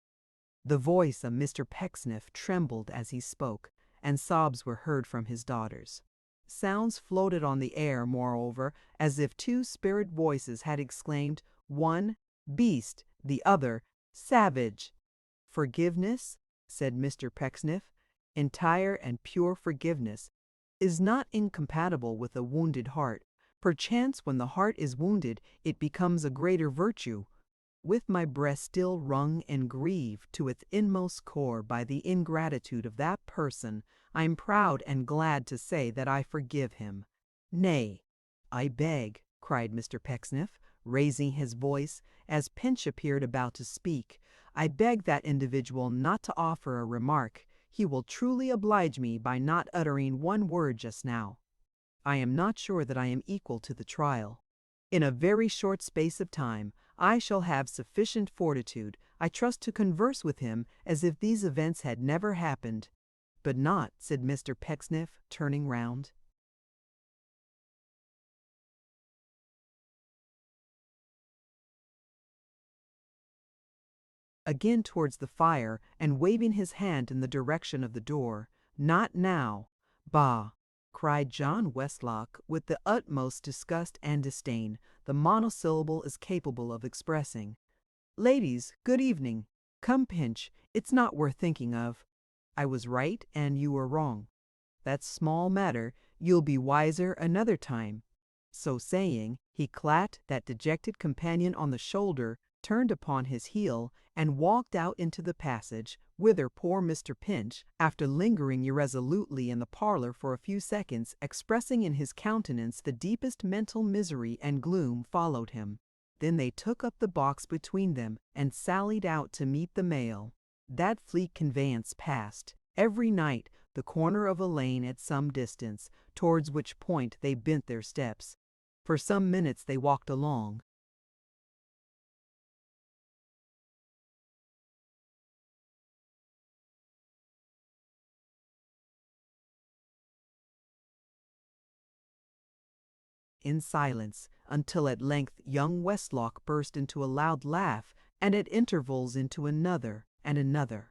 The voice of Mr. Pecksniff trembled as he spoke, and sobs were heard from his daughters. Sounds floated on the air, moreover, as if two spirit voices had exclaimed, one, beast, the other, savage. Forgiveness, said Mr. Pecksniff, entire and pure forgiveness, is not incompatible with a wounded heart. Perchance when the heart is wounded, it becomes a greater virtue. With my breast still wrung and grieved to its inmost core by the ingratitude of that person, I am proud and glad to say that I forgive him. Nay, I beg, cried Mr. Pecksniff, raising his voice, as Pinch appeared about to speak, I beg that individual not to offer a remark. He will truly oblige me by not uttering one word just now. I am not sure that I am equal to the trial. In a very short space of time, I shall have sufficient fortitude, I trust, to converse with him as if these events had never happened. But not, said Mr. Pecksniff, turning round. Again towards the fire, and waving his hand in the direction of the door. Not now. Bah! Cried John Westlock with the utmost disgust and disdain the monosyllable is capable of expressing. Ladies, good evening. Come, Pinch, it's not worth thinking of. I was right and you were wrong. That's small matter, you'll be wiser another time. So saying, he clapped that dejected companion on the shoulder, turned upon his heel, and walked out into the passage, whither poor Mr. Pinch, after lingering irresolutely in the parlor for a few seconds, expressing in his countenance the deepest mental misery and gloom, followed him. Then they took up the box between them, and sallied out to meet the mail. That fleet conveyance passed, every night, the corner of a lane at some distance, towards which point they bent their steps. For some minutes they walked along. In silence, until at length young Westlock burst into a loud laugh, and at intervals into another and another.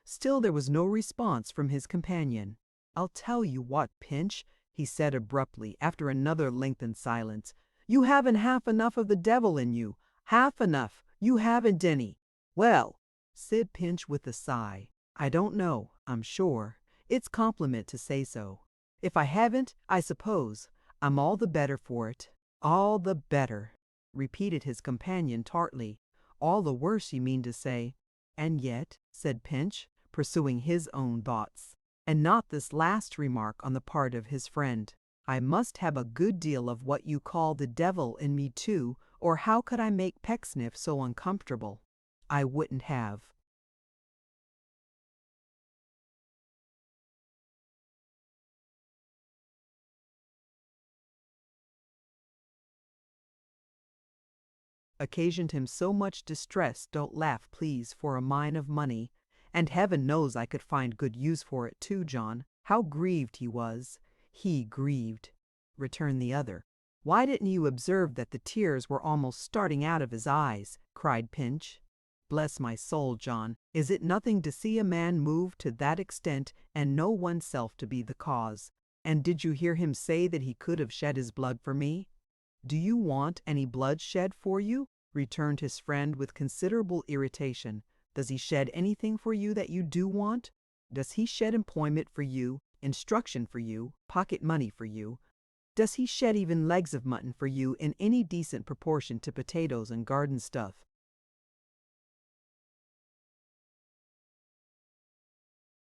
Still there was no response from his companion. I'll tell you what, Pinch, he said abruptly, after another lengthened silence. You haven't half enough of the devil in you. Half enough. You haven't any. Well, said Pinch with a sigh, I don't know, I'm sure. It's compliment to say so. If I haven't, I suppose I'm all the better for it. All the better, repeated his companion tartly. All the worse, you mean to say. And yet, said Pinch, pursuing his own thoughts, and not this last remark on the part of his friend, I must have a good deal of what you call the devil in me too, or how could I make Pecksniff so uncomfortable? I wouldn't have. Occasioned him so much distress, don't laugh, please, for a mine of money, and heaven knows I could find good use for it too, John. How grieved he was. He grieved, returned the other. Why didn't you observe that the tears were almost starting out of his eyes? Cried Pinch. Bless my soul, John, is it nothing to see a man moved to that extent and know oneself to be the cause? And did you hear him say that he could have shed his blood for me? Do you want any blood shed for you? Returned his friend with considerable irritation. Does he shed anything for you that you do want? Does he shed employment for you, instruction for you, pocket money for you? Does he shed even legs of mutton for you in any decent proportion to potatoes and garden stuff?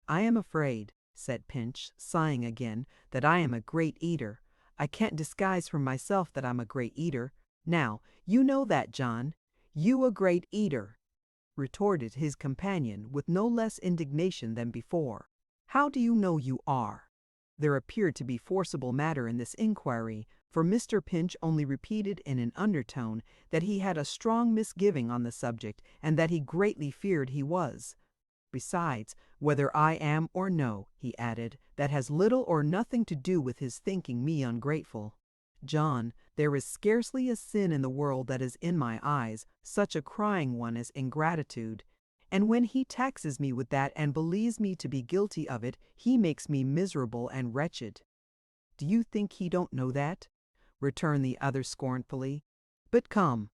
I am afraid, said Pinch, sighing again, that I am a great eater. I can't disguise from myself that I'm a great eater. Now, you know that, John. You a great eater, retorted his companion with no less indignation than before. How do you know you are? There appeared to be forcible matter in this inquiry, for Mr. Pinch only repeated in an undertone that he had a strong misgiving on the subject, and that he greatly feared he was. Besides, whether I am or no, he added, that has little or nothing to do with his thinking me ungrateful. John, there is scarcely a sin in the world that is in my eyes such a crying one as ingratitude. And when he taxes me with that and believes me to be guilty of it, he makes me miserable and wretched. Do you think he don't know that? Returned the other scornfully. But come,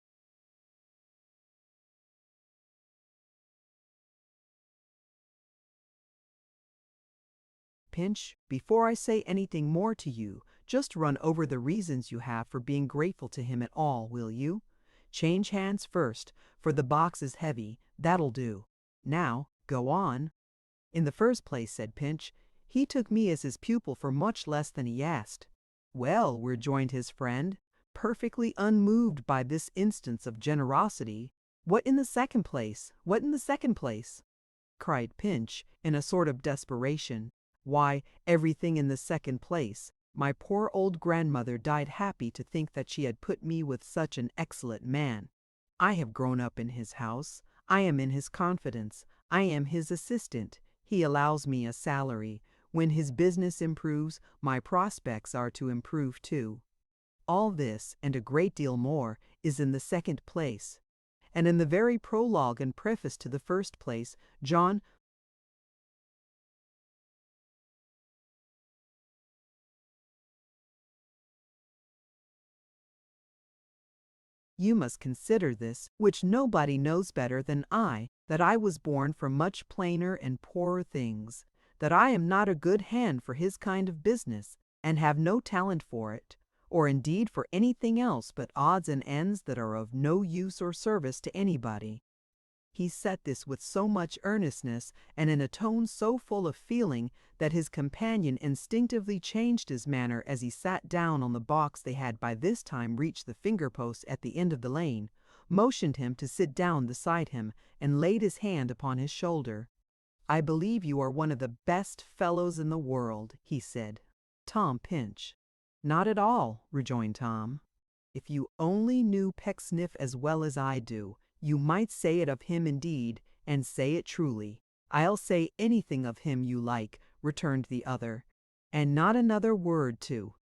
Pinch, before I say anything more to you, just run over the reasons you have for being grateful to him at all, will you? Change hands first, for the box is heavy. That'll do. Now, go on. In the first place, said Pinch, he took me as his pupil for much less than he asked. Well, rejoined his friend, perfectly unmoved by this instance of generosity. What in the second place? What in the second place? Cried Pinch, in a sort of desperation. Why, everything in the second place. My poor old grandmother died happy to think that she had put me with such an excellent man. I have grown up in his house. I am in his confidence. I am his assistant. He allows me a salary. When his business improves, my prospects are to improve too. All this, and a great deal more, is in the second place. And in the very prologue and preface to the first place, John You must consider this, which nobody knows better than I, that I was born for much plainer and poorer things, that I am not a good hand for his kind of business, and have no talent for it, or indeed for anything else but odds and ends that are of no use or service to anybody. He said this with so much earnestness and in a tone so full of feeling that his companion instinctively changed his manner as he sat down on the box. They had by this time reached the finger-post at the end of the lane, motioned him to sit down beside him, and laid his hand upon his shoulder. "I believe you are one of the best fellows in the world," he said. Tom Pinch. "Not at all," rejoined Tom. "If you only knew Pecksniff as well as I do, you might say it of him indeed, and say it truly." "I'll say anything of him you like," returned the other, "and not another word too."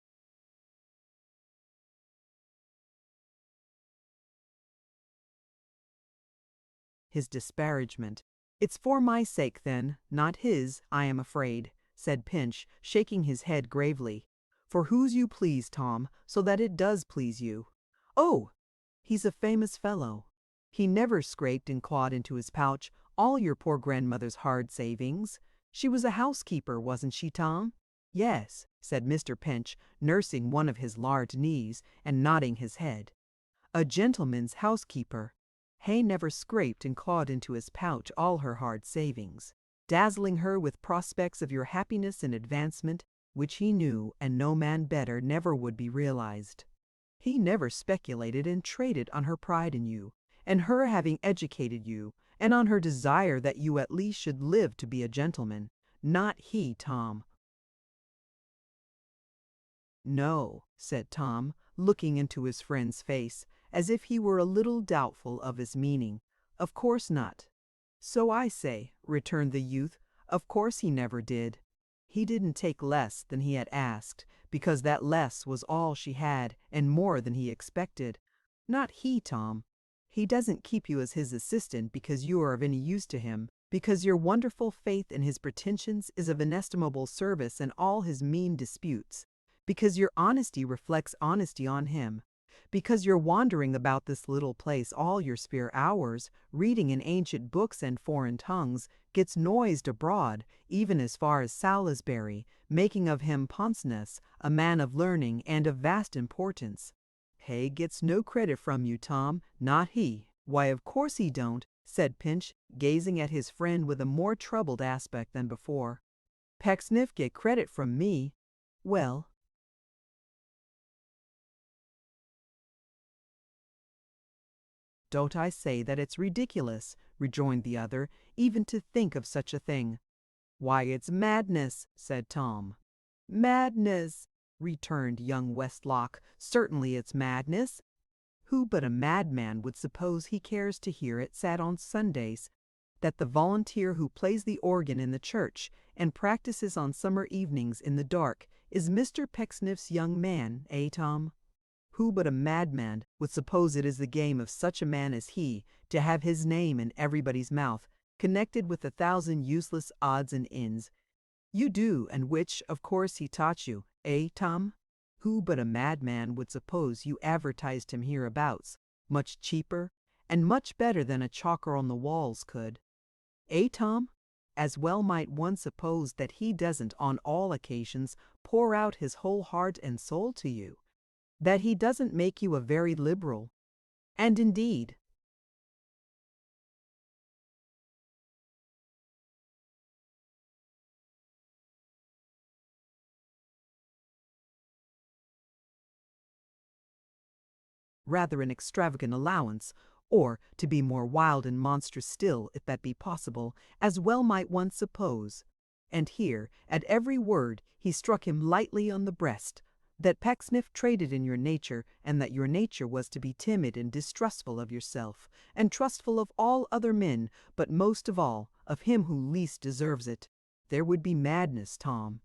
His disparagement. "It's for my sake then, not his, I am afraid," said Pinch, shaking his head gravely. "For whose you please, Tom, so that it does please you. Oh! He's a famous fellow. He never scraped and clawed into his pouch all your poor grandmother's hard savings. She was a housekeeper, wasn't she, Tom?" "Yes," said Mr. Pinch, nursing one of his large knees and nodding his head. "A gentleman's housekeeper. Hay never scraped and clawed into his pouch all her hard savings, dazzling her with prospects of your happiness and advancement, which he knew, and no man better, never would be realized. He never speculated and traded on her pride in you, and her having educated you, and on her desire that you at least should live to be a gentleman. Not he, Tom." "No," said Tom, looking into his friend's face, as if he were a little doubtful of his meaning. "Of course not." "So I say," returned the youth, "of course he never did. He didn't take less than he had asked, because that less was all she had, and more than he expected. Not he, Tom. He doesn't keep you as his assistant because you are of any use to him, because your wonderful faith in his pretensions is of inestimable service in all his mean disputes, because your honesty reflects honesty on him, because your wandering about this little place all your spare hours, reading in ancient books and foreign tongues, gets noised abroad, even as far as Salisbury, making of him Ponsonus, a man of learning and of vast importance. Hay gets no credit from you, Tom, not he." "Why, of course he don't," said Pinch, gazing at his friend with a more troubled aspect than before. "Pecksniff get credit from me. Well, don't I say that it's ridiculous," rejoined the other, "even to think of such a thing." "Why, it's madness," said Tom. "Madness," returned young Westlock. "Certainly it's madness. Who but a madman would suppose he cares to hear it said on Sundays that the volunteer who plays the organ in the church and practices on summer evenings in the dark is Mr. Pecksniff's young man, eh, Tom?" Who but a madman would suppose it is the game of such a man as he to have his name in everybody's mouth, connected with 1,000 useless odds and ends? You do, and which, of course, he taught you, eh, Tom? Who but a madman would suppose you advertised him hereabouts, much cheaper and much better than a chalker on the walls could? Eh, Tom? As well might one suppose that he doesn't on all occasions pour out his whole heart and soul to you, that he doesn't make you a very liberal, and indeed, rather an extravagant allowance, or, to be more wild and monstrous still, if that be possible, as well might one suppose. And here, at every word, he struck him lightly on the breast, that Pecksniff traded in your nature, and that your nature was to be timid and distrustful of yourself, and trustful of all other men, but most of all of him who least deserves it. There would be madness, Tom.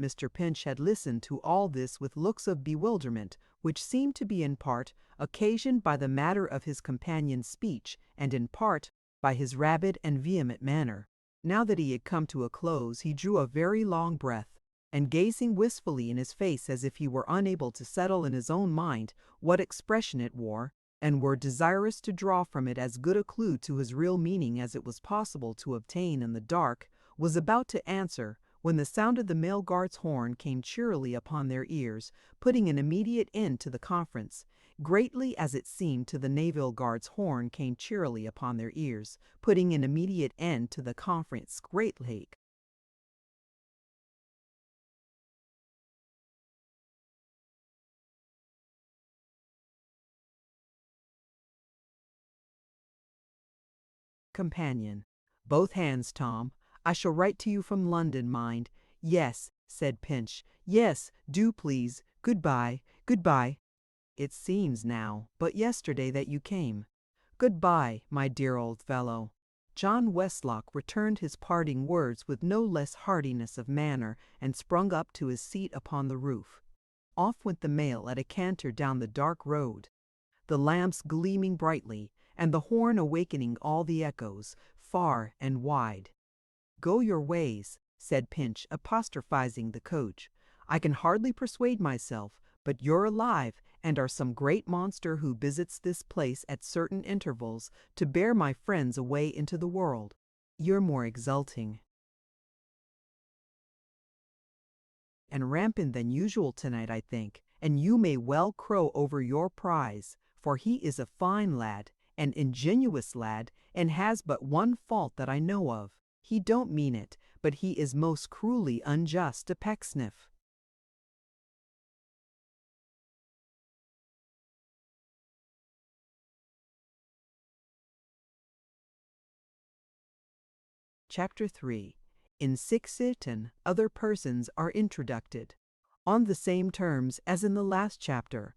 Mr. Pinch had listened to all this with looks of bewilderment, which seemed to be in part occasioned by the matter of his companion's speech, and in part by his rapid and vehement manner. Now that he had come to a close, he drew a very long breath, and gazing wistfully in his face as if he were unable to settle in his own mind what expression it wore, and were desirous to draw from it as good a clue to his real meaning as it was possible to obtain in the dark, was about to answer, when the sound of the mail guard's horn came cheerily upon their ears, putting an immediate end to the conference, greatly as it seemed to the naval guard's horn came cheerily upon their ears, putting an immediate end to the conference greatly. Companion. Both hands, Tom. I shall write to you from London, mind. Yes, said Pinch. Yes, do please. Goodbye, goodbye. It seems now but yesterday that you came. Goodbye, my dear old fellow. John Westlock returned his parting words with no less heartiness of manner, and sprung up to his seat upon the roof. Off went the mail at a canter down the dark road, the lamps gleaming brightly, and the horn awakening all the echoes, far and wide. Go your ways, said Pinch, apostrophizing the coach. I can hardly persuade myself, but you're alive, and are some great monster who visits this place at certain intervals to bear my friends away into the world. You're more exulting and rampant than usual tonight, I think, and you may well crow over your prize, for he is a fine lad, an ingenuous lad, and has but one fault that I know of. He don't mean it, but he is most cruelly unjust to Pecksniff. Chapter 3. Insixit and other persons are introducted, on the same terms as in the last chapter.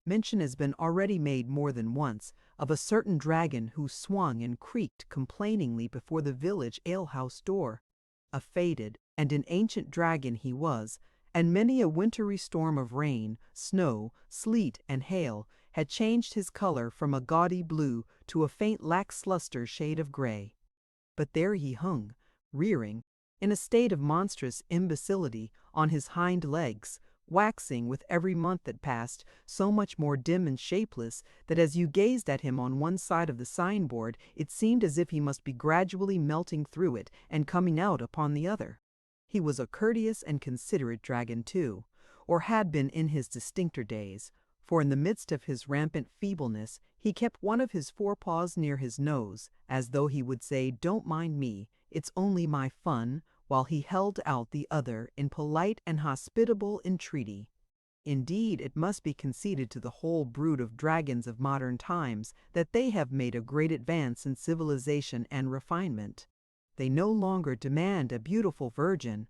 Mention has been already made more than once of a certain dragon who swung and creaked complainingly before the village alehouse door. A faded and an ancient dragon he was, and many a wintry storm of rain, snow, sleet, and hail had changed his color from a gaudy blue to a faint lackluster shade of gray. But there he hung, rearing, in a state of monstrous imbecility, on his hind legs, waxing with every month that passed so much more dim and shapeless that as you gazed at him on one side of the signboard it seemed as if he must be gradually melting through it and coming out upon the other. He was a courteous and considerate dragon too, or had been in his distincter days, for in the midst of his rampant feebleness he kept one of his forepaws near his nose, as though he would say, "Don't mind me, it's only my fun," while he held out the other in polite and hospitable entreaty. Indeed, it must be conceded to the whole brood of dragons of modern times that they have made a great advance in civilization and refinement. They no longer demand a beautiful virgin,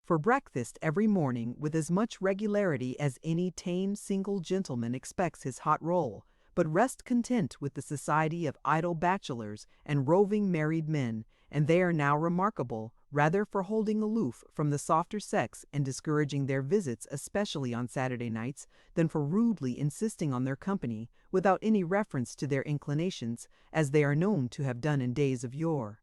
for breakfast every morning with as much regularity as any tame single gentleman expects his hot roll, but rest content with the society of idle bachelors and roving married men, and they are now remarkable, rather for holding aloof from the softer sex and discouraging their visits, especially on Saturday nights, than for rudely insisting on their company without any reference to their inclinations, as they are known to have done in days of yore.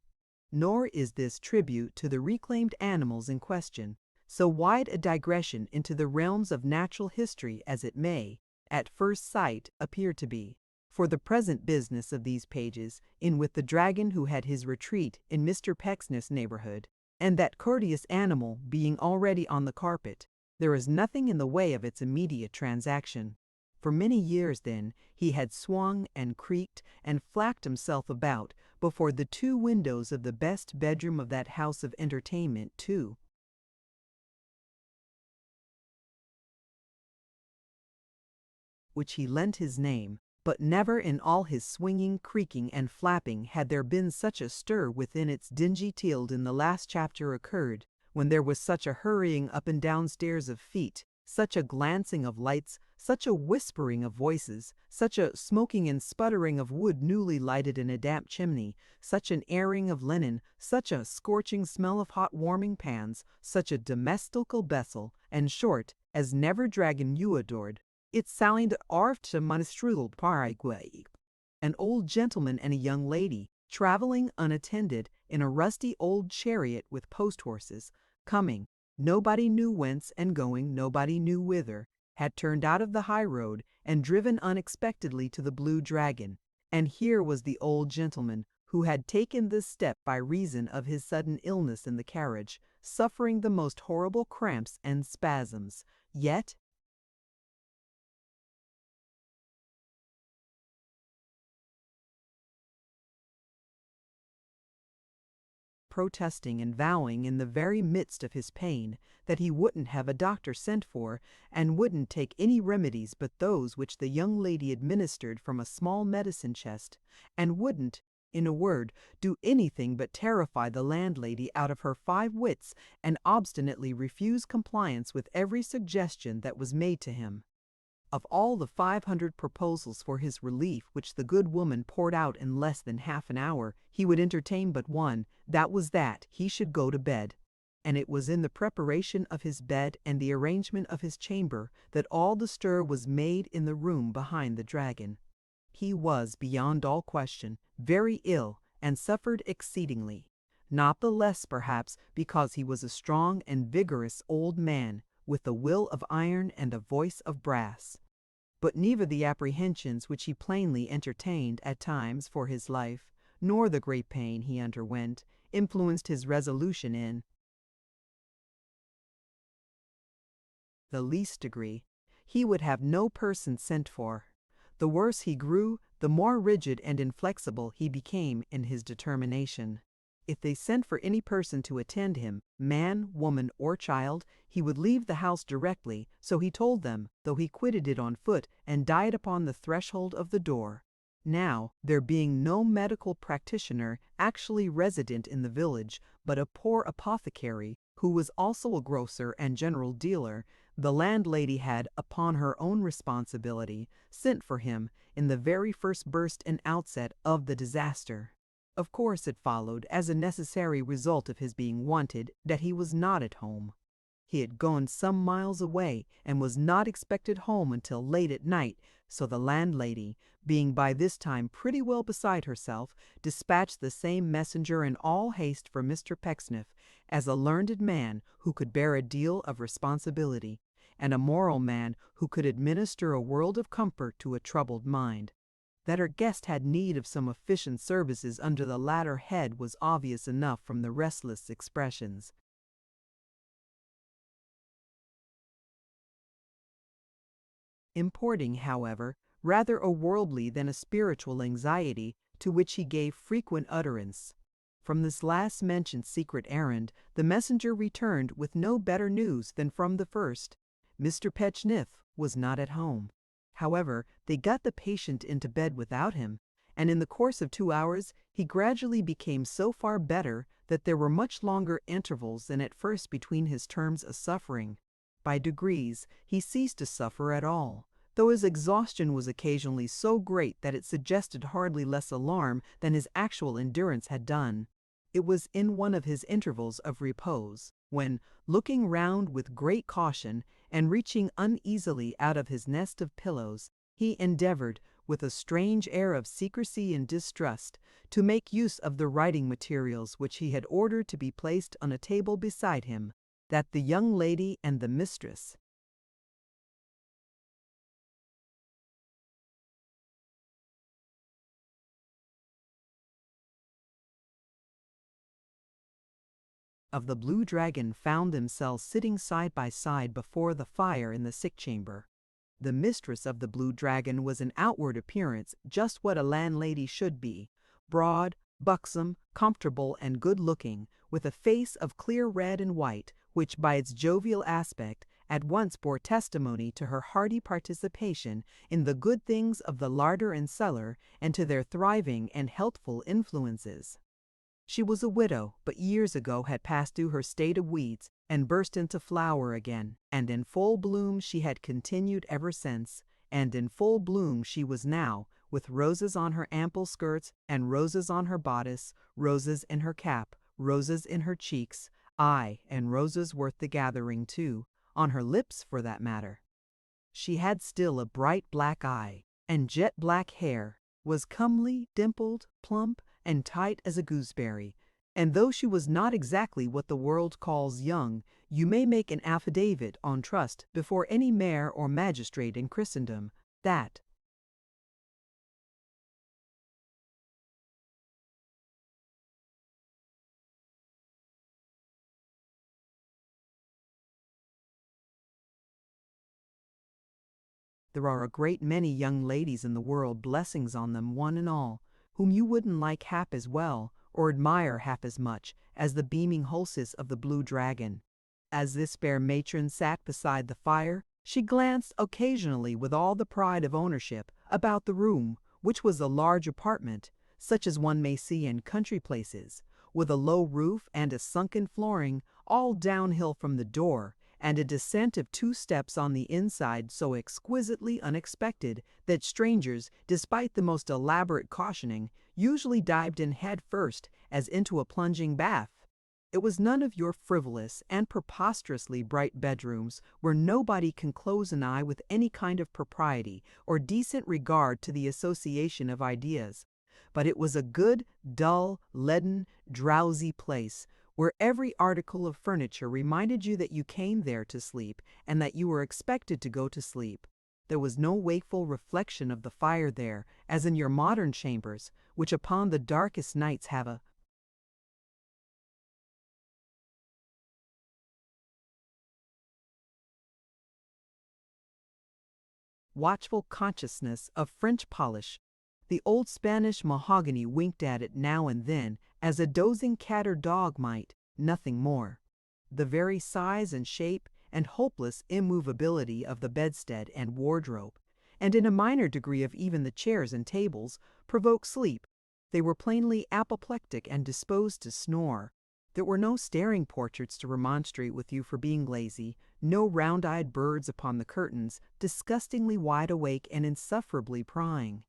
Nor is this tribute to the reclaimed animals in question so wide a digression into the realms of natural history as it may, at first sight, appear to be. For the present business of these pages, in with the dragon who had his retreat in Mr. Pecksniff's neighborhood, and that courteous animal being already on the carpet, there is nothing in the way of its immediate transaction. For many years, then, he had swung and creaked and flacked himself about before the 2 windows of the best bedroom of that house of entertainment, to which he lent his name. But never in all his swinging, creaking, and flapping had there been such a stir within its dingy tiled in the last chapter occurred, when there was such a hurrying up and down stairs of feet, such a glancing of lights, such a whispering of voices, such a smoking and sputtering of wood newly lighted in a damp chimney, such an airing of linen, such a scorching smell of hot warming pans, such a domestical bustle, and short, as never dragon you adored. It sounded to monastrudel paraguay. An old gentleman and a young lady, traveling unattended in a rusty old chariot with post horses, coming, nobody knew whence, and going nobody knew whither, had turned out of the high road and driven unexpectedly to the Blue Dragon. And here was the old gentleman, who had taken this step by reason of his sudden illness in the carriage, suffering the most horrible cramps and spasms, yet protesting and vowing in the very midst of his pain that he wouldn't have a doctor sent for, and wouldn't take any remedies but those which the young lady administered from a small medicine chest, and wouldn't, in a word, do anything but terrify the landlady out of her 5 wits, and obstinately refuse compliance with every suggestion that was made to him. Of all the 500 proposals for his relief which the good woman poured out in less than half an hour, he would entertain but one, that was that he should go to bed. And it was in the preparation of his bed and the arrangement of his chamber that all the stir was made in the room behind the dragon. He was, beyond all question, very ill, and suffered exceedingly, not the less perhaps because he was a strong and vigorous old man, with a will of iron and a voice of brass. But neither the apprehensions which he plainly entertained at times for his life, nor the great pain he underwent, influenced his resolution in the least degree. He would have no person sent for. The worse he grew, the more rigid and inflexible he became in his determination. If they sent for any person to attend him, man, woman, or child, he would leave the house directly, so he told them, though he quitted it on foot and died upon the threshold of the door. Now, there being no medical practitioner actually resident in the village, but a poor apothecary, who was also a grocer and general dealer, the landlady had, upon her own responsibility, sent for him in the very first burst and outset of the disaster. Of course it followed, as a necessary result of his being wanted, that he was not at home. He had gone some miles away, and was not expected home until late at night, so the landlady, being by this time pretty well beside herself, dispatched the same messenger in all haste for Mr. Pecksniff, as a learned man who could bear a deal of responsibility, and a moral man who could administer a world of comfort to a troubled mind. That her guest had need of some efficient services under the latter head was obvious enough from the restless expressions, importing, however, rather a worldly than a spiritual anxiety, to which he gave frequent utterance. From this last mentioned secret errand, the messenger returned with no better news than from the first. Mr. Pecksniff was not at home. However, they got the patient into bed without him, and in the course of 2 hours he gradually became so far better that there were much longer intervals than at first between his terms of suffering. By degrees he ceased to suffer at all, though his exhaustion was occasionally so great that it suggested hardly less alarm than his actual endurance had done. It was in one of his intervals of repose, when, looking round with great caution and reaching uneasily out of his nest of pillows, he endeavored, with a strange air of secrecy and distrust, to make use of the writing materials which he had ordered to be placed on a table beside him, that the young lady and the mistress of the Blue Dragon found themselves sitting side by side before the fire in the sick chamber. The mistress of the Blue Dragon was in outward appearance just what a landlady should be, broad, buxom, comfortable, and good-looking, with a face of clear red and white, which by its jovial aspect at once bore testimony to her hearty participation in the good things of the larder and cellar, and to their thriving and healthful influences. She was a widow, but years ago had passed through her state of weeds and burst into flower again, and in full bloom she had continued ever since, and in full bloom she was now, with roses on her ample skirts, and roses on her bodice, roses in her cap, roses in her cheeks, aye, and roses worth the gathering too, on her lips for that matter. She had still a bright black eye, and jet black hair, was comely, dimpled, plump, and tight as a gooseberry, and though she was not exactly what the world calls young, you may make an affidavit on trust before any mayor or magistrate in Christendom, that there are a great many young ladies in the world, blessings on them one and all, whom you wouldn't like half as well, or admire half as much, as the beaming hostess of the Blue Dragon. As this fair matron sat beside the fire, she glanced occasionally with all the pride of ownership about the room, which was a large apartment, such as one may see in country places, with a low roof and a sunken flooring, all downhill from the door, and a descent of 2 steps on the inside so exquisitely unexpected that strangers, despite the most elaborate cautioning, usually dived in head first as into a plunging bath. It was none of your frivolous and preposterously bright bedrooms where nobody can close an eye with any kind of propriety or decent regard to the association of ideas, but it was a good, dull, leaden, drowsy place, where every article of furniture reminded you that you came there to sleep and that you were expected to go to sleep. There was no wakeful reflection of the fire there, as in your modern chambers, which upon the darkest nights have a watchful consciousness of French polish. The old Spanish mahogany winked at it now and then, as a dozing cat or dog might, nothing more. The very size and shape and hopeless immovability of the bedstead and wardrobe, and in a minor degree of even the chairs and tables, provoked sleep. They were plainly apoplectic and disposed to snore. There were no staring portraits to remonstrate with you for being lazy, no round-eyed birds upon the curtains, disgustingly wide awake and insufferably prying.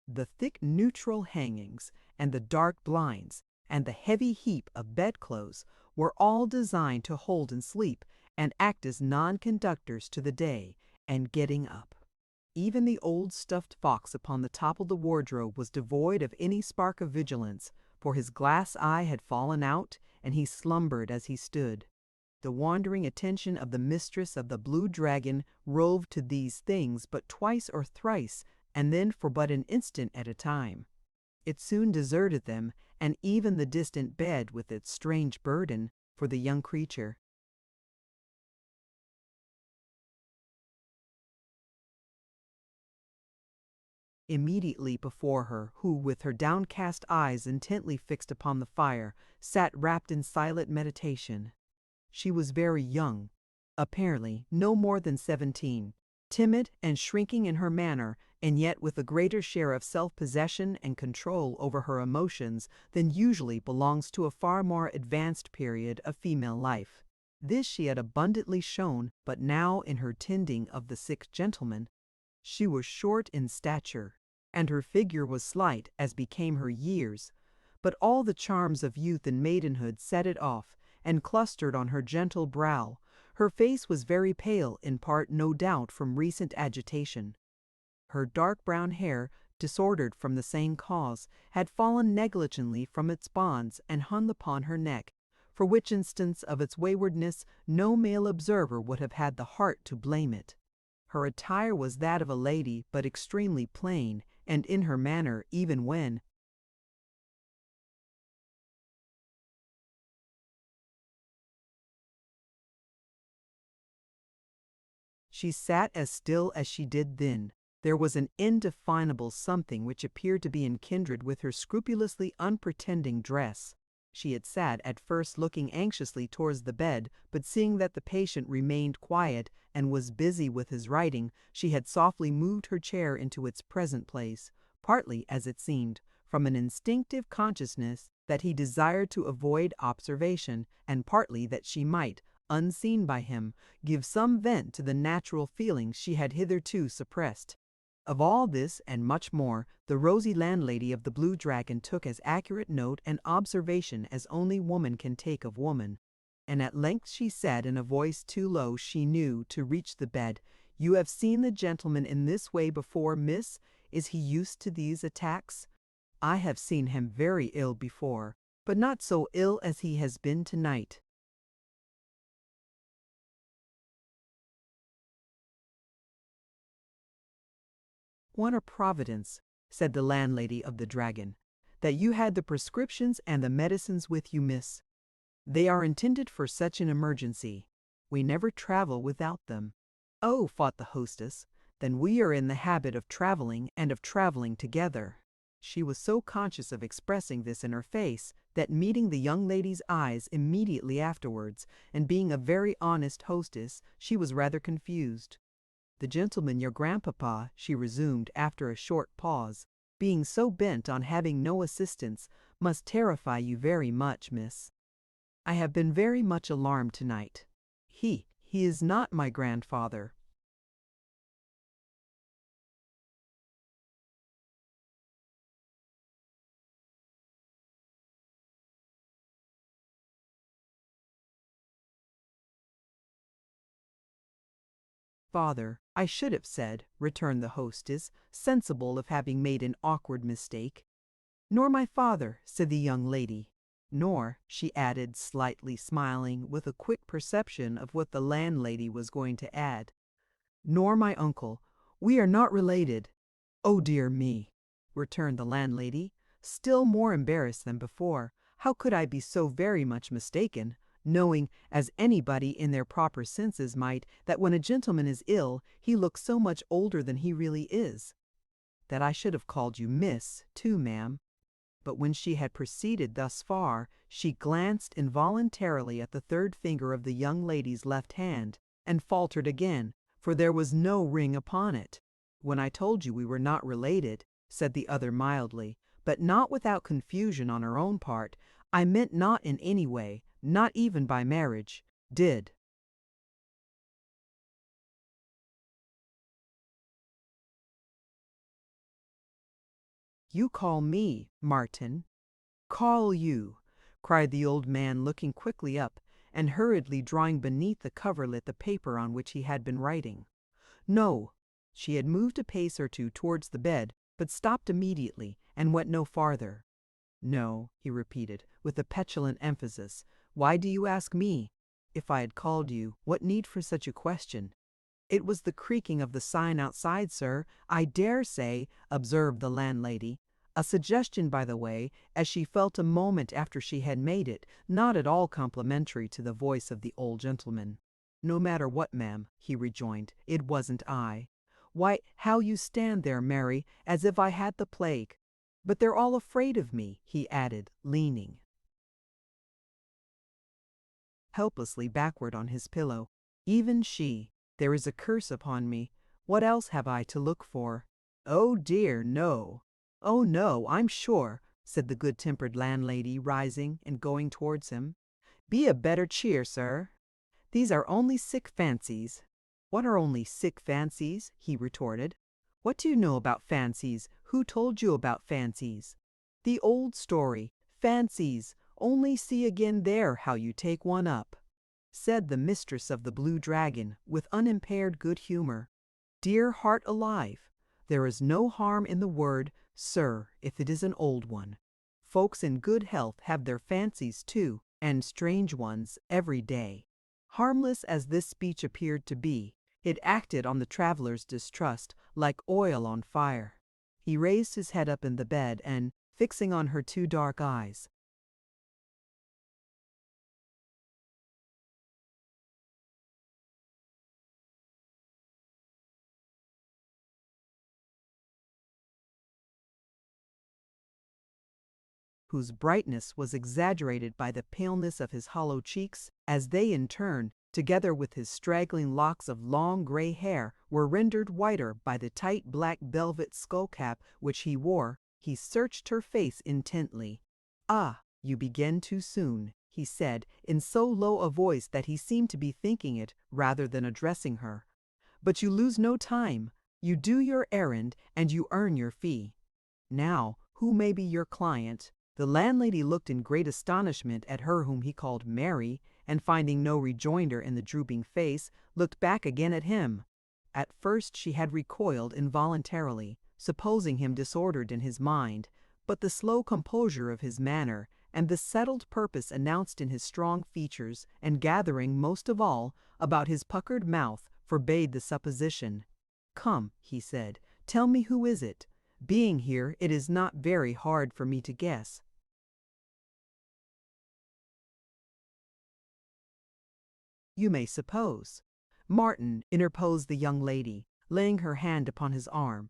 The thick neutral hangings, and the dark blinds, and the heavy heap of bedclothes were all designed to hold in sleep and act as non-conductors to the day and getting up. Even the old stuffed fox upon the top of the wardrobe was devoid of any spark of vigilance, for his glass eye had fallen out, and he slumbered as he stood. The wandering attention of the mistress of the Blue Dragon roved to these things but twice or thrice, and then for but an instant at a time. It soon deserted them, and even the distant bed with its strange burden for the young creature. Immediately before her, who, with her downcast eyes intently fixed upon the fire, sat wrapped in silent meditation. She was very young, apparently no more than 17, timid and shrinking in her manner, and yet with a greater share of self-possession and control over her emotions than usually belongs to a far more advanced period of female life. This she had abundantly shown, but now in her tending of the sick gentleman. She was short in stature, and her figure was slight as became her years, but all the charms of youth and maidenhood set it off, and clustered on her gentle brow. Her face was very pale, in part, no doubt, from recent agitation. Her dark brown hair, disordered from the same cause, had fallen negligently from its bonds and hung upon her neck, for which instance of its waywardness no male observer would have had the heart to blame it. Her attire was that of a lady, but extremely plain, and in her manner, even when she sat as still as she did then, there was an indefinable something which appeared to be in kindred with her scrupulously unpretending dress. She had sat at first looking anxiously towards the bed, but seeing that the patient remained quiet and was busy with his writing, she had softly moved her chair into its present place, partly, as it seemed, from an instinctive consciousness that he desired to avoid observation, and partly that she might, unseen by him, give some vent to the natural feelings she had hitherto suppressed. Of all this and much more, the rosy landlady of the Blue Dragon took as accurate note and observation as only woman can take of woman. And at length she said in a voice too low, she knew, to reach the bed, "You have seen the gentleman in this way before, miss? Is he used to these attacks?" "I have seen him very ill before, but not so ill as he has been tonight." "What a providence," said the landlady of the Dragon, "that you had the prescriptions and the medicines with you, miss. They are intended for such an emergency. We never travel without them." "Oh," thought the hostess, "then we are in the habit of traveling and of traveling together." She was so conscious of expressing this in her face that, meeting the young lady's eyes immediately afterwards, and being a very honest hostess, she was rather confused. "The gentleman, your grandpapa," she resumed after a short pause, "being so bent on having no assistance, must terrify you very much, miss. I have been very much alarmed tonight. He is not my grandfather." "Father, I should have said," returned the hostess, sensible of having made an awkward mistake. "Nor my father," said the young lady. "Nor," she added, slightly smiling, with a quick perception of what the landlady was going to add, "nor my uncle. We are not related." "Oh dear me," returned the landlady, still more embarrassed than before. "How could I be so very much mistaken, knowing, as anybody in their proper senses might, that when a gentleman is ill, he looks so much older than he really is. That I should have called you Miss, too, ma'am." But when she had proceeded thus far, she glanced involuntarily at the third finger of the young lady's left hand, and faltered again, for there was no ring upon it. "When I told you we were not related," said the other mildly, but not without confusion on her own part, "I meant not in any way, not even by marriage, did." "You call me, Martin?" "Call you!" cried the old man, looking quickly up, and hurriedly drawing beneath the coverlet the paper on which he had been writing. "No." She had moved a pace or two towards the bed, but stopped immediately, and went no farther. "No," he repeated, with a petulant emphasis. "Why do you ask me? If I had called you, what need for such a question?" "It was the creaking of the sign outside, sir, I dare say," observed the landlady. A suggestion, by the way, as she felt a moment after she had made it, not at all complimentary to the voice of the old gentleman. "No matter what, ma'am," he rejoined, "it wasn't I. Why, how you stand there, Mary, as if I had the plague. But they're all afraid of me," he added, leaning helplessly backward on his pillow. "Even she. There is a curse upon me. What else have I to look for?" "Oh dear, no. Oh no, I'm sure," said the good-tempered landlady, rising and going towards him. "Be a better cheer, sir. These are only sick fancies." "What are only sick fancies?" he retorted. "What do you know about fancies? Who told you about fancies?" "The old story. Fancies, only see again there how you take one up," said the mistress of the Blue Dragon with unimpaired good humor. "Dear heart alive, there is no harm in the word, sir, if it is an old one. Folks in good health have their fancies too, and strange ones, every day." Harmless as this speech appeared to be, it acted on the traveler's distrust like oil on fire. He raised his head up in the bed and, fixing on her two dark eyes, whose brightness was exaggerated by the paleness of his hollow cheeks, as they in turn, together with his straggling locks of long gray hair, were rendered whiter by the tight black velvet skullcap which he wore, he searched her face intently. "Ah, you begin too soon," he said, in so low a voice that he seemed to be thinking it rather than addressing her. "But you lose no time. You do your errand, and you earn your fee. Now, who may be your client?" The landlady looked in great astonishment at her whom he called Mary, and finding no rejoinder in the drooping face, looked back again at him. At first she had recoiled involuntarily, supposing him disordered in his mind, but the slow composure of his manner, and the settled purpose announced in his strong features, and gathering, most of all, about his puckered mouth, forbade the supposition. "Come," he said, "tell me who is it? Being here, it is not very hard for me to guess." "You may suppose." "Martin," interposed the young lady, laying her hand upon his arm,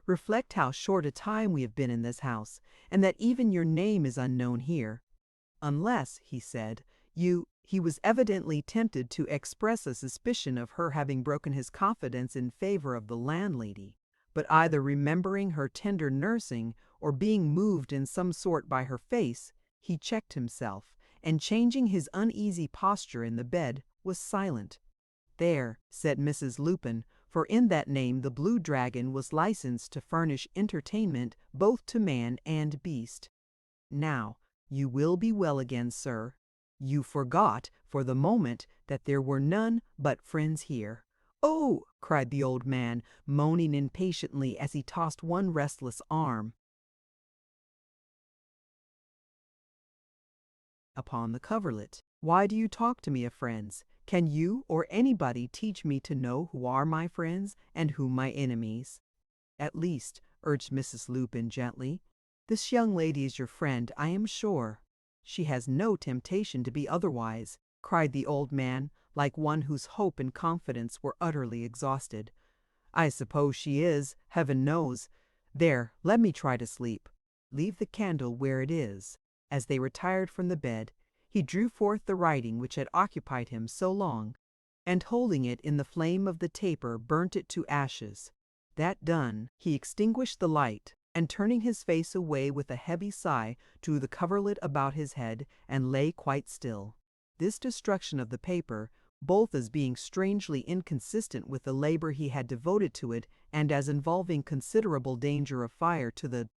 "reflect how short a time we have been in this house, and that even your name is unknown here. Unless," he said, he was evidently tempted to express a suspicion of her having broken his confidence in favor of the landlady, but either remembering her tender nursing, or being moved in some sort by her face, he checked himself, and changing his uneasy posture in the bed, was silent. "There," said Mrs. Lupin, for in that name the Blue Dragon was licensed to furnish entertainment both to man and beast. "Now, you will be well again, sir. You forgot, for the moment, that there were none but friends here." "Oh!" cried the old man, moaning impatiently as he tossed one restless arm upon the coverlet. "Why do you talk to me of friends? Can you or anybody teach me to know who are my friends and who my enemies?" "At least," urged Mrs. Lupin gently, "this young lady is your friend, I am sure." "She has no temptation to be otherwise," cried the old man, like one whose hope and confidence were utterly exhausted. "I suppose she is, heaven knows. There, let me try to sleep. Leave the candle where it is." As they retired from the bed, he drew forth the writing which had occupied him so long, and holding it in the flame of the taper burnt it to ashes. That done, he extinguished the light, and turning his face away with a heavy sigh, drew the coverlet about his head, and lay quite still. This destruction of the paper, both as being strangely inconsistent with the labor he had devoted to it, and as involving considerable danger of fire to the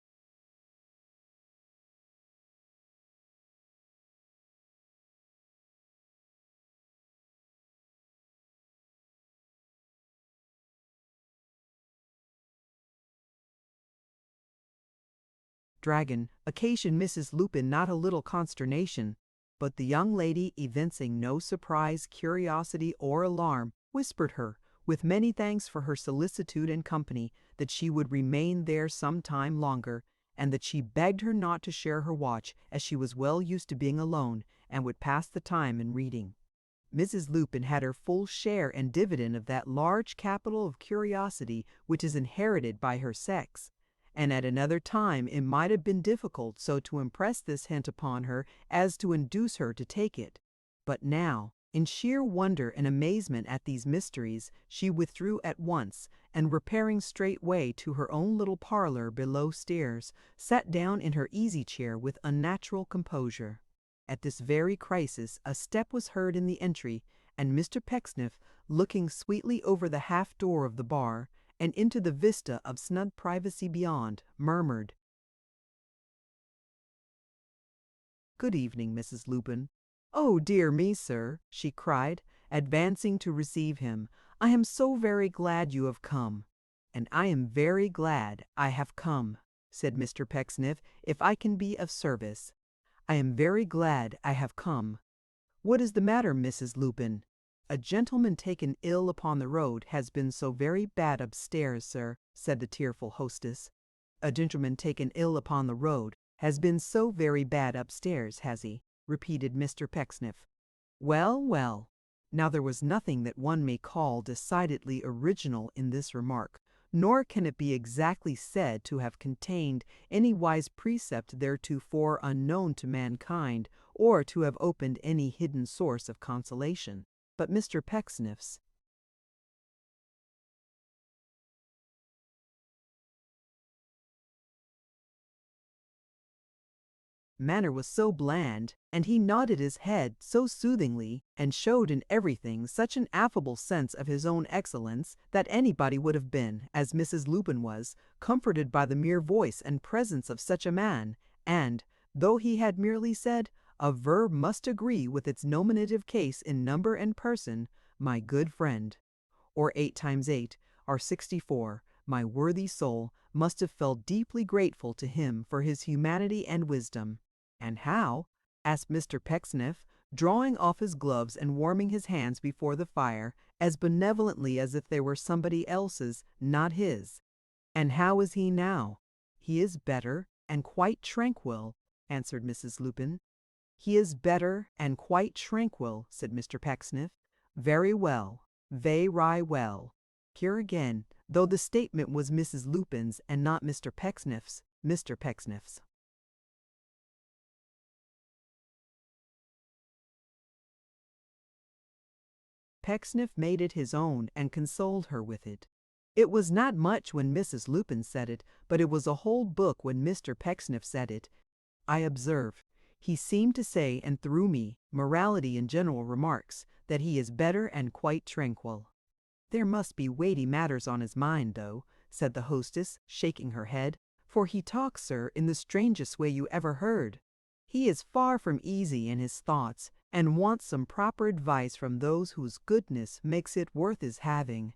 dragon, occasioned Mrs. Lupin not a little consternation, but the young lady, evincing no surprise, curiosity, or alarm, whispered her, with many thanks for her solicitude and company, that she would remain there some time longer, and that she begged her not to share her watch, as she was well used to being alone, and would pass the time in reading. Mrs. Lupin had her full share and dividend of that large capital of curiosity which is inherited by her sex, and at another time it might have been difficult so to impress this hint upon her as to induce her to take it. But now, in sheer wonder and amazement at these mysteries, she withdrew at once, and repairing straightway to her own little parlor below stairs, sat down in her easy-chair with unnatural composure. At this very crisis a step was heard in the entry, and Mr. Pecksniff, looking sweetly over the half-door of the bar, and into the vista of snug privacy beyond, murmured, "Good evening, Mrs. Lupin." "Oh, dear me, sir," she cried, advancing to receive him. "I am so very glad you have come." "And I am very glad I have come," said Mr. Pecksniff, "if I can be of service. I am very glad I have come. What is the matter, Mrs. Lupin?" "A gentleman taken ill upon the road has been so very bad upstairs, sir," said the tearful hostess. "A gentleman taken ill upon the road has been so very bad upstairs, has he?" repeated Mr. Pecksniff. Well, well. Now there was nothing that one may call decidedly original in this remark, nor can it be exactly said to have contained any wise precept theretofore unknown to mankind, or to have opened any hidden source of consolation. But Mr. Pecksniff's manner was so bland, and he nodded his head so soothingly, and showed in everything such an affable sense of his own excellence, that anybody would have been, as Mrs. Lupin was, comforted by the mere voice and presence of such a man, and, though he had merely said, "A verb must agree with its nominative case in number and person, my good friend," or 8 times 8 are 64, my worthy soul must have felt deeply grateful to him for his humanity and wisdom. "And how?" asked Mr. Pecksniff, drawing off his gloves and warming his hands before the fire, as benevolently as if they were somebody else's, not his. "And how is he now?" "He is better, and quite tranquil," answered Mrs. Lupin. "He is better, and quite tranquil," said Mr. Pecksniff. "Very well, very well." Here again, though the statement was Mrs. Lupin's and not Mr. Pecksniff's, Mr. Pecksniff's. Pecksniff made it his own and consoled her with it. It was not much when Mrs. Lupin said it, but it was a whole book when Mr. Pecksniff said it. I observe, he seemed to say, and through me, morality in general remarks, that he is better and quite tranquil. "There must be weighty matters on his mind, though," said the hostess, shaking her head, "for he talks, sir, in the strangest way you ever heard. He is far from easy in his thoughts, and wants some proper advice from those whose goodness makes it worth his having."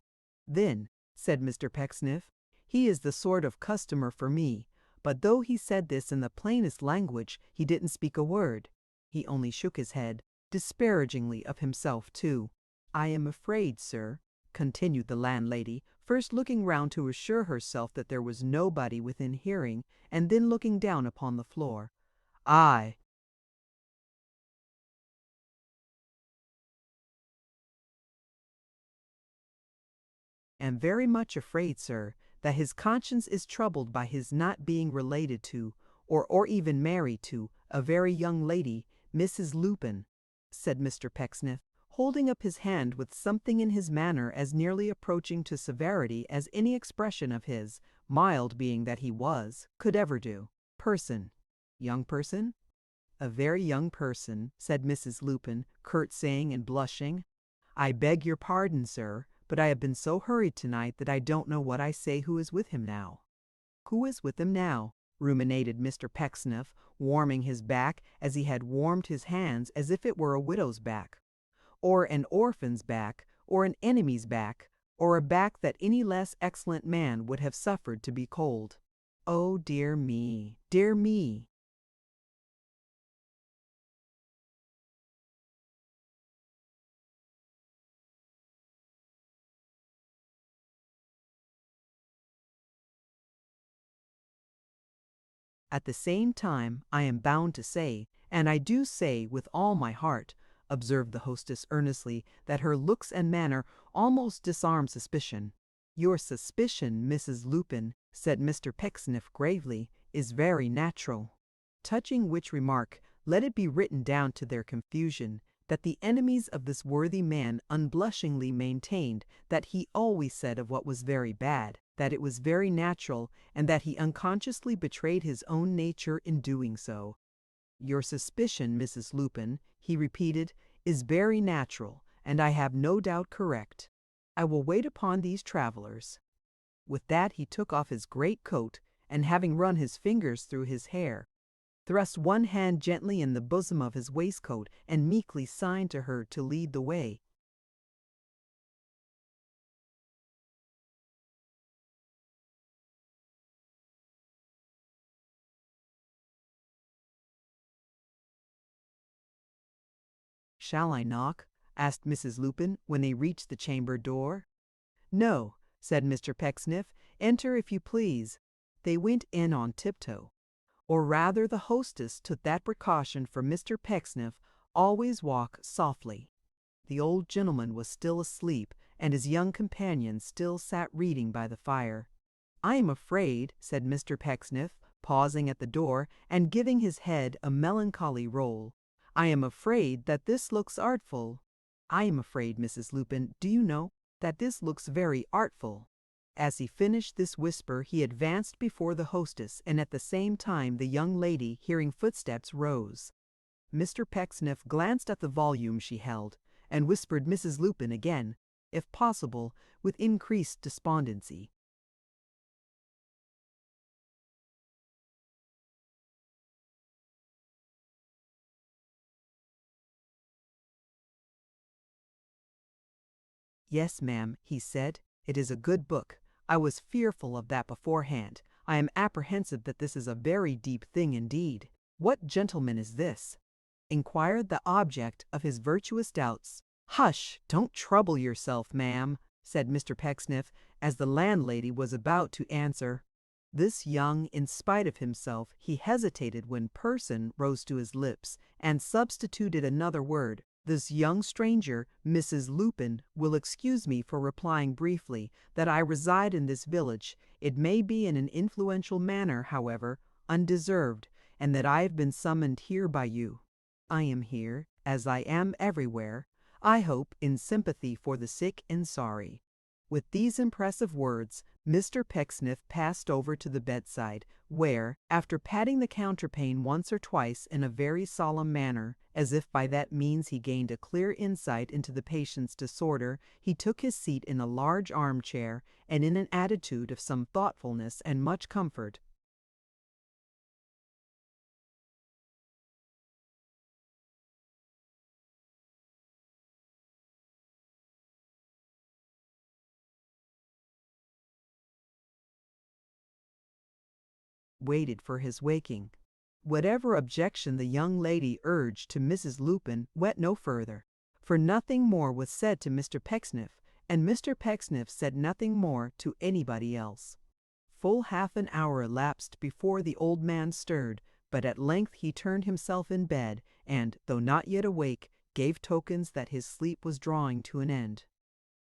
"Then," said Mr. Pecksniff, "he is the sort of customer for me." But though he said this in the plainest language, he didn't speak a word. He only shook his head, disparagingly of himself too. "I am afraid, sir," continued the landlady, first looking round to assure herself that there was nobody within hearing, and then looking down upon the floor. "I am very much afraid, sir, that his conscience is troubled by his not being related to, or even married to, a very young lady, Mrs. Lupin," said Mr. Pecksniff, holding up his hand with something in his manner as nearly approaching to severity as any expression of his, mild being that he was, could ever do. "Person. Young person?" "A very young person," said Mrs. Lupin, curtseying and blushing. "I beg your pardon, sir, but I have been so hurried tonight that I don't know what I say. Who is with him now?" "Who is with him now?" ruminated Mr. Pecksniff, warming his back as he had warmed his hands as if it were a widow's back, or an orphan's back, or an enemy's back, or a back that any less excellent man would have suffered to be cold. "Oh, dear me, dear me!" At the same time, I am bound to say, and I do say with all my heart, observed the hostess earnestly, that her looks and manner almost disarm suspicion. "Your suspicion, Mrs. Lupin," said Mr. Pecksniff gravely, "is very natural." Touching which remark, let it be written down to their confusion, that the enemies of this worthy man unblushingly maintained that he always said of what was very bad, that it was very natural, and that he unconsciously betrayed his own nature in doing so. "Your suspicion, Mrs. Lupin," he repeated, "is very natural, and I have no doubt correct. I will wait upon these travelers." With that he took off his great coat, and having run his fingers through his hair, thrust one hand gently in the bosom of his waistcoat, and meekly signed to her to lead the way. "Shall I knock?" asked Mrs. Lupin when they reached the chamber door. "No," said Mr. Pecksniff. "Enter if you please." They went in on tiptoe. Or rather the hostess took that precaution, for Mr. Pecksniff always walked softly. The old gentleman was still asleep, and his young companion still sat reading by the fire. "I am afraid," said Mr. Pecksniff, pausing at the door, and giving his head a melancholy roll, "I am afraid that this looks artful. I am afraid, Mrs. Lupin, do you know, that this looks very artful." As he finished this whisper he advanced before the hostess, and at the same time the young lady, hearing footsteps, rose. Mr. Pecksniff glanced at the volume she held, and whispered Mrs. Lupin again, if possible, with increased despondency. "Yes, ma'am," he said, "it is a good book. I was fearful of that beforehand. I am apprehensive that this is a very deep thing indeed." "What gentleman is this?" inquired the object of his virtuous doubts. "Hush! Don't trouble yourself, ma'am," said Mr. Pecksniff, as the landlady was about to answer. This young, in spite of himself, he hesitated when "person" rose to his lips, and substituted another word. This young stranger, Mrs. Lupin, will excuse me for replying briefly that I reside in this village. It may be in an influential manner, however, undeserved, and that I have been summoned here by you. I am here, as I am everywhere, I hope, in sympathy for the sick and sorry." With these impressive words, Mr. Pecksniff passed over to the bedside, where, after patting the counterpane once or twice in a very solemn manner, as if by that means he gained a clear insight into the patient's disorder, he took his seat in a large armchair, and in an attitude of some thoughtfulness and much comfort. Waited for his waking. Whatever objection the young lady urged to Mrs. Lupin went no further, for nothing more was said to Mr. Pecksniff, and Mr. Pecksniff said nothing more to anybody else. Full half an hour elapsed before the old man stirred, but at length he turned himself in bed, and, though not yet awake, gave tokens that his sleep was drawing to an end.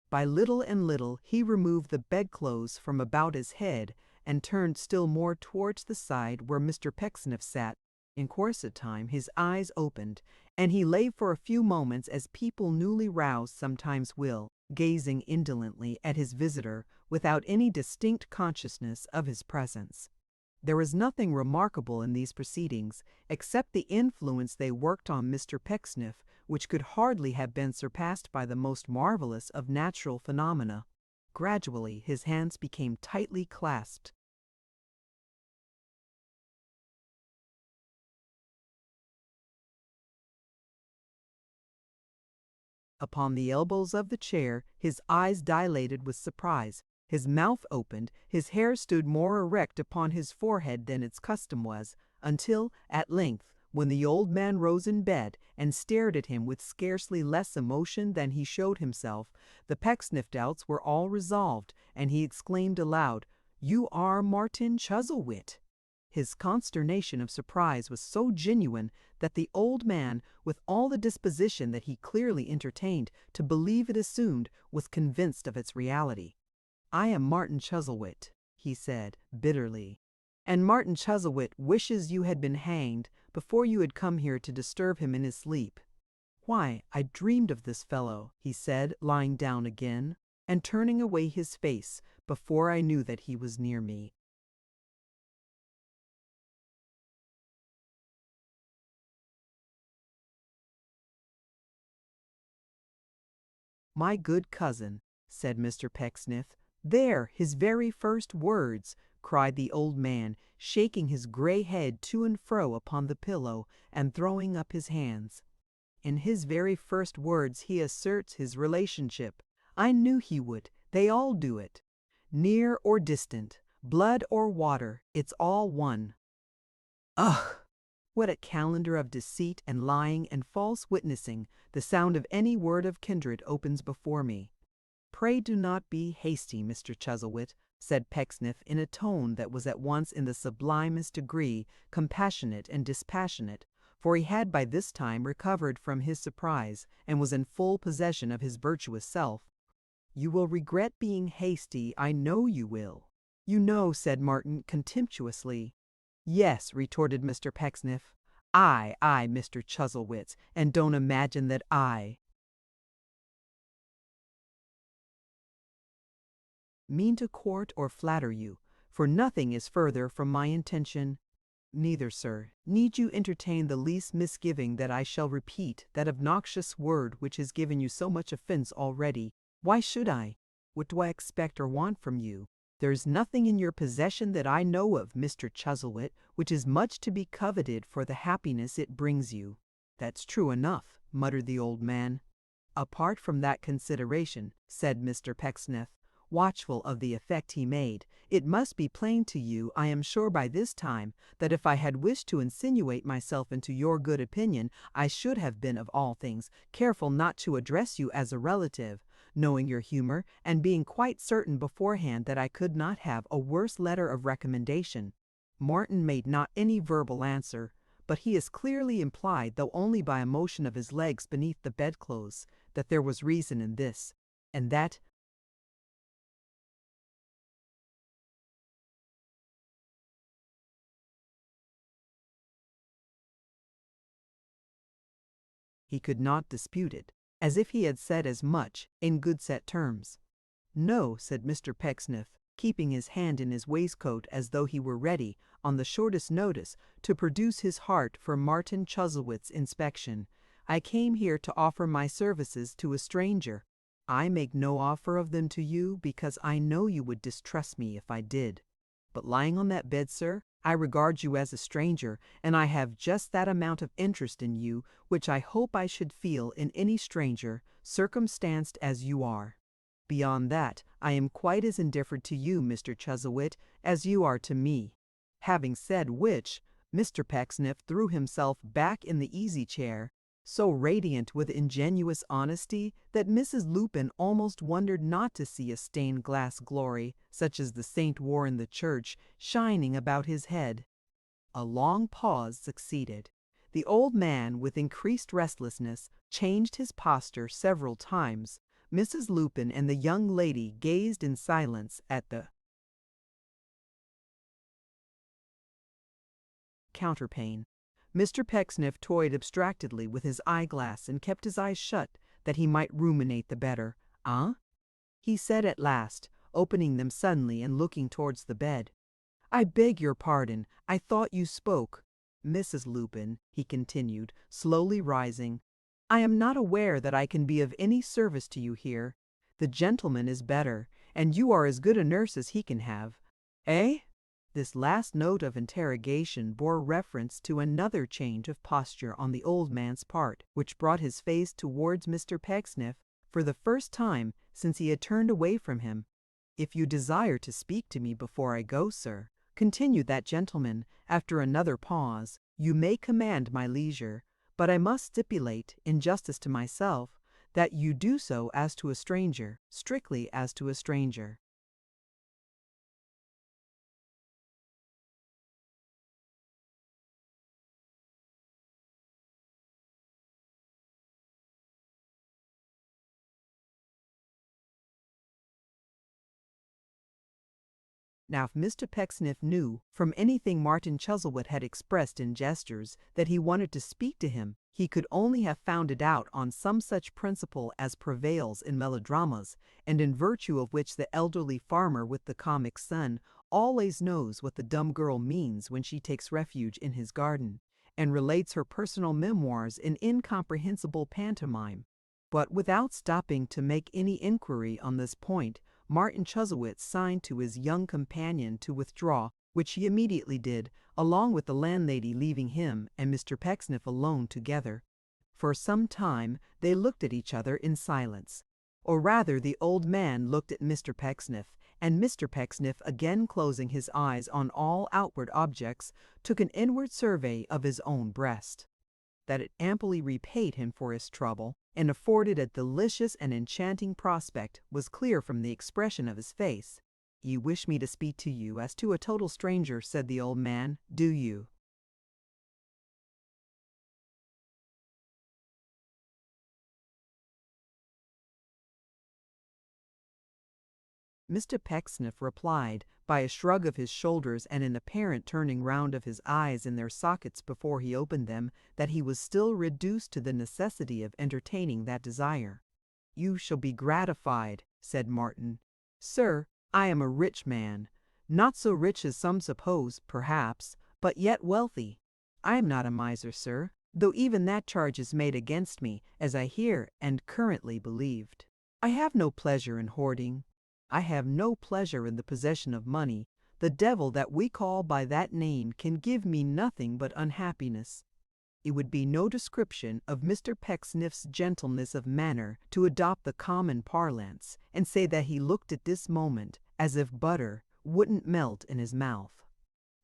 By little and little he removed the bedclothes from about his head, and turned still more towards the side where Mr. Pecksniff sat. In course of time his eyes opened, and he lay for a few moments as people newly roused sometimes will, gazing indolently at his visitor without any distinct consciousness of his presence. There was nothing remarkable in these proceedings, except the influence they worked on Mr. Pecksniff, which could hardly have been surpassed by the most marvelous of natural phenomena. Gradually his hands became tightly clasped. Upon the elbows of the chair, his eyes dilated with surprise, his mouth opened, his hair stood more erect upon his forehead than its custom was, until, at length, when the old man rose in bed and stared at him with scarcely less emotion than he showed himself, the Pecksniff doubts were all resolved, and he exclaimed aloud, "You are Martin Chuzzlewit!" His consternation of surprise was so genuine that the old man, with all the disposition that he clearly entertained to believe it assumed, was convinced of its reality. "I am Martin Chuzzlewit," he said, bitterly, "and Martin Chuzzlewit wishes you had been hanged before you had come here to disturb him in his sleep." "Why, I dreamed of this fellow," he said, lying down again, and turning away his face, "before I knew that he was near me." "My good cousin," said Mr. Pecksniff, There, his very first words, cried the old man, shaking his gray head to and fro upon the pillow and throwing up his hands. In his very first words he asserts his relationship. I knew he would. They all do it. Near or distant, blood or water, it's all one. Ugh! What a calendar of deceit and lying and false witnessing the sound of any word of kindred opens before me. Pray do not be hasty, Mr. Chuzzlewit, said Pecksniff in a tone that was at once in the sublimest degree compassionate and dispassionate, for he had by this time recovered from his surprise and was in full possession of his virtuous self. You will regret being hasty, I know you will. You know, said Martin contemptuously. Yes, retorted Mr. Pecksniff. I, Mr. Chuzzlewit, and don't imagine that I mean to court or flatter you, for nothing is further from my intention. Neither, sir, need you entertain the least misgiving that I shall repeat that obnoxious word which has given you so much offense already. Why should I? What do I expect or want from you? There is nothing in your possession that I know of, Mr. Chuzzlewit, which is much to be coveted for the happiness it brings you. That's true enough, muttered the old man. Apart from that consideration, said Mr. Pecksniff, watchful of the effect he made, it must be plain to you, I am sure by this time, that if I had wished to insinuate myself into your good opinion, I should have been of all things careful not to address you as a relative, knowing your humor, and being quite certain beforehand that I could not have a worse letter of recommendation. Martin made not any verbal answer, but he has clearly implied, though only by a motion of his legs beneath the bedclothes, that there was reason in this, and that he could not dispute it, as if he had said as much in good set terms. No, said Mr. Pecksniff, keeping his hand in his waistcoat as though he were ready, on the shortest notice, to produce his heart for Martin Chuzzlewit's inspection. I came here to offer my services to a stranger. I make no offer of them to you because I know you would distrust me if I did. But lying on that bed, sir, I regard you as a stranger, and I have just that amount of interest in you which I hope I should feel in any stranger, circumstanced as you are. Beyond that, I am quite as indifferent to you, Mr. Chuzzlewit, as you are to me. Having said which, Mr. Pecksniff threw himself back in the easy-chair, so radiant with ingenuous honesty that Mrs. Lupin almost wondered not to see a stained-glass glory, such as the saint wore in the church, shining about his head. A long pause succeeded. The old man, with increased restlessness, changed his posture several times. Mrs. Lupin and the young lady gazed in silence at the counterpane. Mr. Pecksniff toyed abstractedly with his eyeglass and kept his eyes shut, that he might ruminate the better. He said at last, opening them suddenly and looking towards the bed. I beg your pardon, I thought you spoke. Mrs. Lupin, he continued, slowly rising, I am not aware that I can be of any service to you here. The gentleman is better, and you are as good a nurse as he can have. Eh? This last note of interrogation bore reference to another change of posture on the old man's part, which brought his face towards Mr. Pecksniff for the first time since he had turned away from him. If you desire to speak to me before I go, sir, continued that gentleman, after another pause, you may command my leisure, but I must stipulate, in justice to myself, that you do so as to a stranger, strictly as to a stranger. Now, if Mr. Pecksniff knew, from anything Martin Chuzzlewit had expressed in gestures, that he wanted to speak to him, he could only have found it out on some such principle as prevails in melodramas, and in virtue of which the elderly farmer with the comic son always knows what the dumb girl means when she takes refuge in his garden, and relates her personal memoirs in incomprehensible pantomime. But without stopping to make any inquiry on this point, Martin Chuzzlewit signed to his young companion to withdraw, which he immediately did, along with the landlady, leaving him and Mr. Pecksniff alone together. For some time they looked at each other in silence. Or rather, the old man looked at Mr. Pecksniff, and Mr. Pecksniff, again closing his eyes on all outward objects, took an inward survey of his own breast. That it amply repaid him for his trouble, and afforded a delicious and enchanting prospect, was clear from the expression of his face. "You wish me to speak to you as to a total stranger," said the old man, "do you?" Mr. Pecksniff replied by a shrug of his shoulders and an apparent turning round of his eyes in their sockets before he opened them, that he was still reduced to the necessity of entertaining that desire. "You shall be gratified," said Martin. "Sir, I am a rich man. Not so rich as some suppose, perhaps, but yet wealthy. I am not a miser, sir, though even that charge is made against me, as I hear and currently believed. I have no pleasure in hoarding. I have no pleasure in the possession of money. The devil that we call by that name can give me nothing but unhappiness." It would be no description of Mr. Pecksniff's gentleness of manner to adopt the common parlance, and say that he looked at this moment as if butter wouldn't melt in his mouth.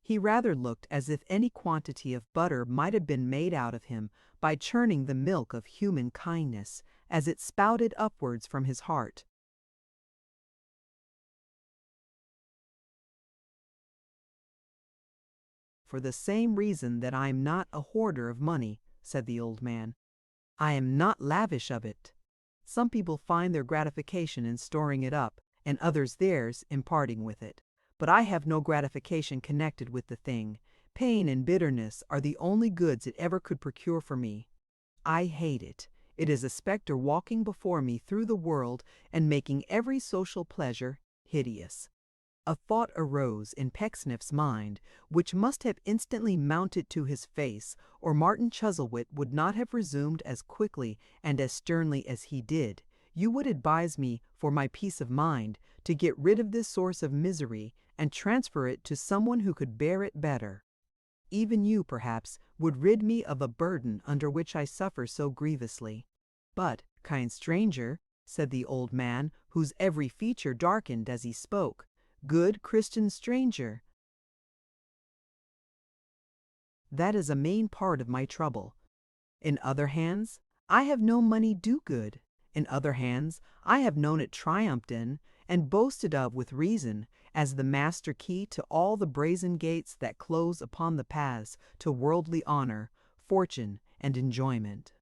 He rather looked as if any quantity of butter might have been made out of him by churning the milk of human kindness as it spouted upwards from his heart. "For the same reason that I am not a hoarder of money," said the old man. "I am not lavish of it. Some people find their gratification in storing it up, and others theirs in parting with it. But I have no gratification connected with the thing. Pain and bitterness are the only goods it ever could procure for me. I hate it. It is a spectre walking before me through the world and making every social pleasure hideous." A thought arose in Pecksniff's mind which must have instantly mounted to his face, or Martin Chuzzlewit would not have resumed as quickly and as sternly as he did. "You would advise me, for my peace of mind, to get rid of this source of misery and transfer it to someone who could bear it better. Even you, perhaps, would rid me of a burden under which I suffer so grievously." "But, kind stranger," said the old man, whose every feature darkened as he spoke, "good Christian stranger, that is a main part of my trouble. In other hands, I have known money do good. In other hands, I have known it triumphed in, and boasted of with reason, as the master key to all the brazen gates that close upon the paths to worldly honor, fortune, and enjoyment.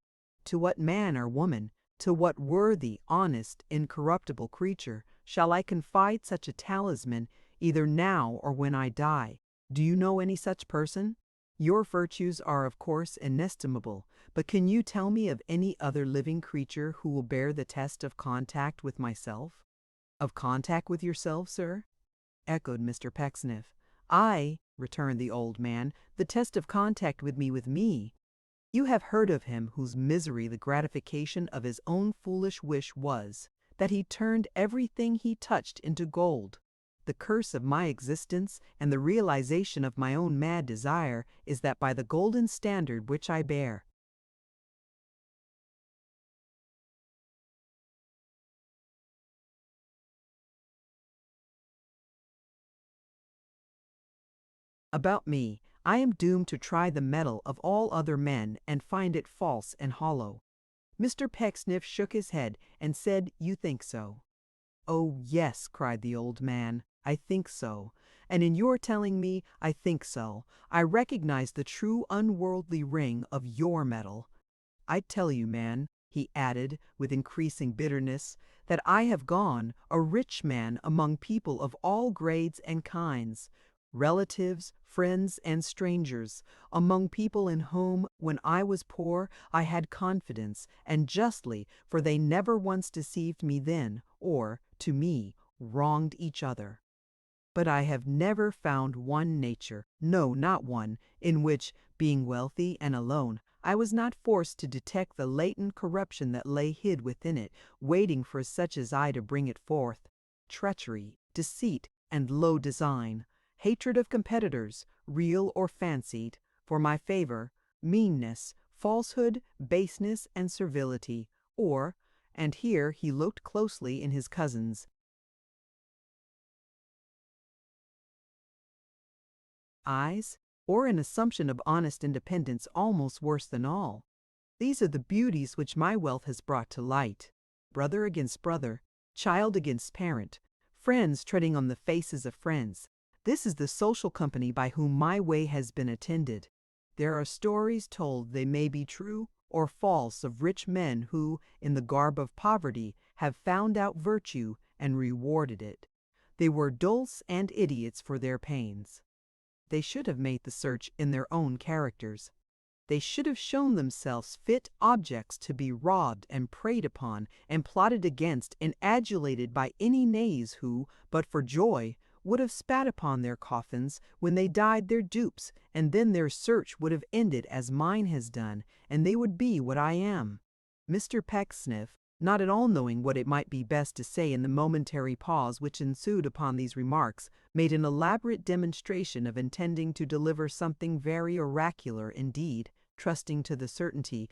To what man or woman, to what worthy, honest, incorruptible creature shall I confide such a talisman, either now or when I die? Do you know any such person? Your virtues are of course inestimable, but can you tell me of any other living creature who will bear the test of contact with myself?" "Of contact with yourself, sir?" echoed Mr. Pecksniff. "Aye," returned the old man, "the test of contact with me. You have heard of him whose misery the gratification of his own foolish wish was, that he turned everything he touched into gold. The curse of my existence and the realization of my own mad desire is that by the golden standard which I bear, about me, I am doomed to try the metal of all other men and find it false and hollow." Mr. Pecksniff shook his head and said, "You think so?" "Oh, yes," cried the old man, "I think so. And in your telling me I think so, I recognize the true unworldly ring of your metal. I tell you, man," he added with increasing bitterness, "that I have gone, a rich man, among people of all grades and kinds, relatives, friends, and strangers, among people in whom, when I was poor, I had confidence, and justly, for they never once deceived me then, or, to me, wronged each other. But I have never found one nature, no, not one, in which, being wealthy and alone, I was not forced to detect the latent corruption that lay hid within it, waiting for such as I to bring it forth. treachery, deceit, and low design, hatred of competitors, real or fancied, for my favor, meanness, falsehood, baseness, and servility, or, and here he looked closely in his cousin's eyes, or an assumption of honest independence almost worse than all. These are the beauties which my wealth has brought to light. Brother against brother, child against parent, friends treading on the faces of friends. This is the social company by whom my way has been attended. There are stories told, they may be true or false, of rich men who, in the garb of poverty, have found out virtue and rewarded it. They were dolts and idiots for their pains. They should have made the search in their own characters. They should have shown themselves fit objects to be robbed and preyed upon and plotted against and adulated by any knaves who, but for joy, would have spat upon their coffins when they died their dupes, and then their search would have ended as mine has done, and they would be what I am. Mr. Pecksniff, not at all knowing what it might be best to say in the momentary pause which ensued upon these remarks, made an elaborate demonstration of intending to deliver something very oracular indeed, trusting to the certainty.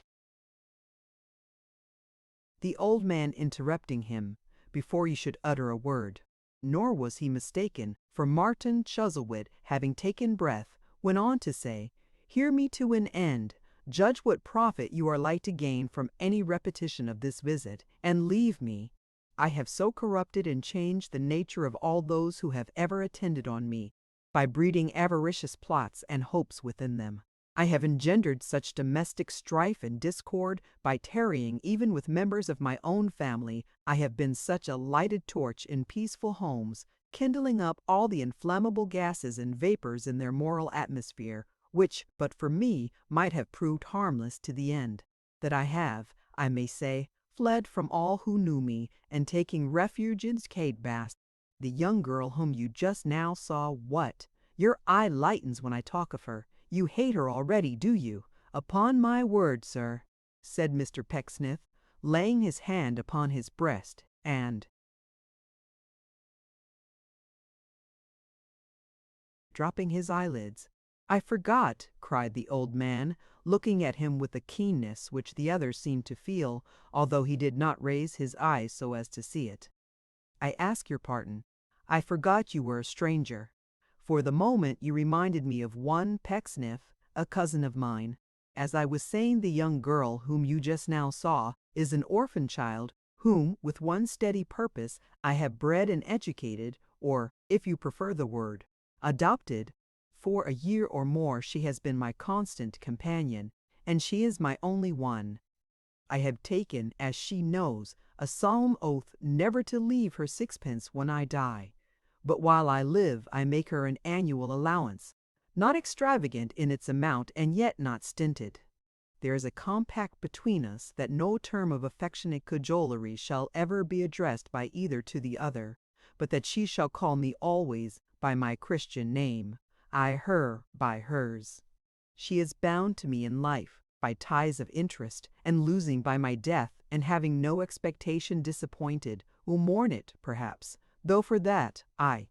The old man interrupting him, before he should utter a word. Nor was he mistaken, for Martin Chuzzlewit, having taken breath, went on to say, "Hear me to an end. Judge what profit you are like to gain from any repetition of this visit, and leave me. I have so corrupted and changed the nature of all those who have ever attended on me, by breeding avaricious plots and hopes within them. I have engendered such domestic strife and discord by tarrying even with members of my own family. I have been such a lighted torch in peaceful homes, kindling up all the inflammable gases and vapors in their moral atmosphere, which, but for me, might have proved harmless to the end, that I have, I may say, fled from all who knew me, and taking refuge in Cadebas, the young girl whom you just now saw. What? Your eye lightens when I talk of her. You hate her already, do you? Upon my word, sir," said Mr. Pecksniff, laying his hand upon his breast, and dropping his eyelids. "I forgot," cried the old man, looking at him with a keenness which the other seemed to feel, although he did not raise his eyes so as to see it. "I ask your pardon. I forgot you were a stranger. For the moment you reminded me of one Pecksniff, a cousin of mine. As I was saying, the young girl whom you just now saw is an orphan child whom, with one steady purpose, I have bred and educated, or, if you prefer the word, adopted. For a year or more she has been my constant companion, and she is my only one. I have taken, as she knows, a solemn oath never to leave her sixpence when I die. But while I live I make her an annual allowance, not extravagant in its amount and yet not stinted. There is a compact between us that no term of affectionate cajolery shall ever be addressed by either to the other, but that she shall call me always by my Christian name, I her by hers. She is bound to me in life by ties of interest, and losing by my death, and having no expectation disappointed, will mourn it, perhaps, though for that I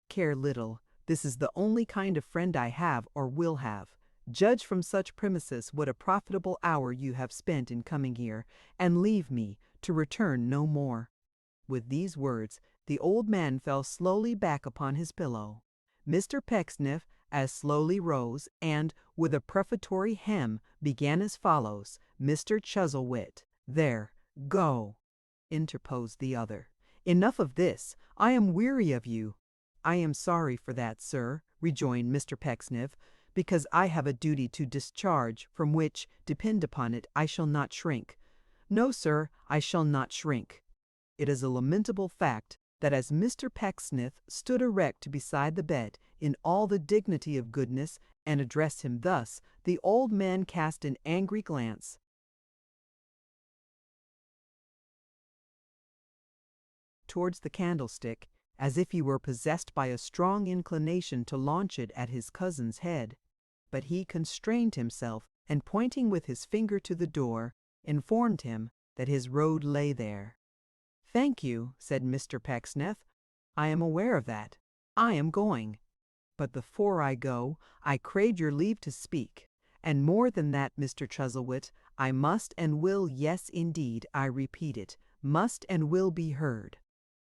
care little. This is the only kind of friend I have or will have. Judge from such premises what a profitable hour you have spent in coming here, and leave me, to return no more." With these words, the old man fell slowly back upon his pillow. Mr. Pecksniff as slowly rose, and, with a prefatory hem, began as follows: "Mr. Chuzzlewit—" "There, go," interposed the other. "Enough of this. I am weary of you." "I am sorry for that, sir," rejoined Mr. Pecksniff, "because I have a duty to discharge, from which, depend upon it, I shall not shrink. No, sir, I shall not shrink." It is a lamentable fact that as Mr. Pecksniff stood erect beside the bed, in all the dignity of goodness, and addressed him thus, the old man cast an angry glance towards the candlestick, as if he were possessed by a strong inclination to launch it at his cousin's head. But he constrained himself, and pointing with his finger to the door, informed him that his road lay there. "Thank you," said Mr. Pecksniff. "I am aware of that. I am going. But before I go, I crave your leave to speak. And more than that, Mr. Chuzzlewit, I must and will, yes indeed, I repeat it, must and will be heard.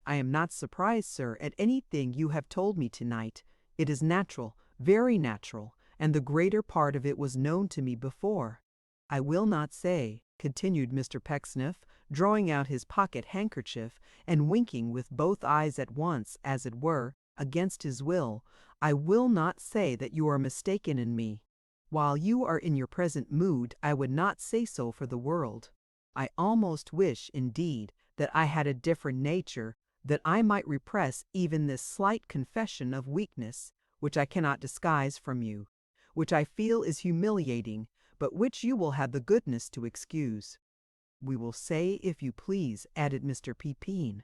I am not surprised, sir, at anything you have told me tonight. It is natural, very natural, and the greater part of it was known to me before. I will not say," continued Mr. Pecksniff, drawing out his pocket handkerchief and winking with both eyes at once, as it were, against his will, "I will not say that you are mistaken in me. While you are in your present mood, I would not say so for the world. I almost wish, indeed, that I had a different nature, that I might repress even this slight confession of weakness, which I cannot disguise from you, which I feel is humiliating, but which you will have the goodness to excuse. We will say, if you please," added Mr. Pepin.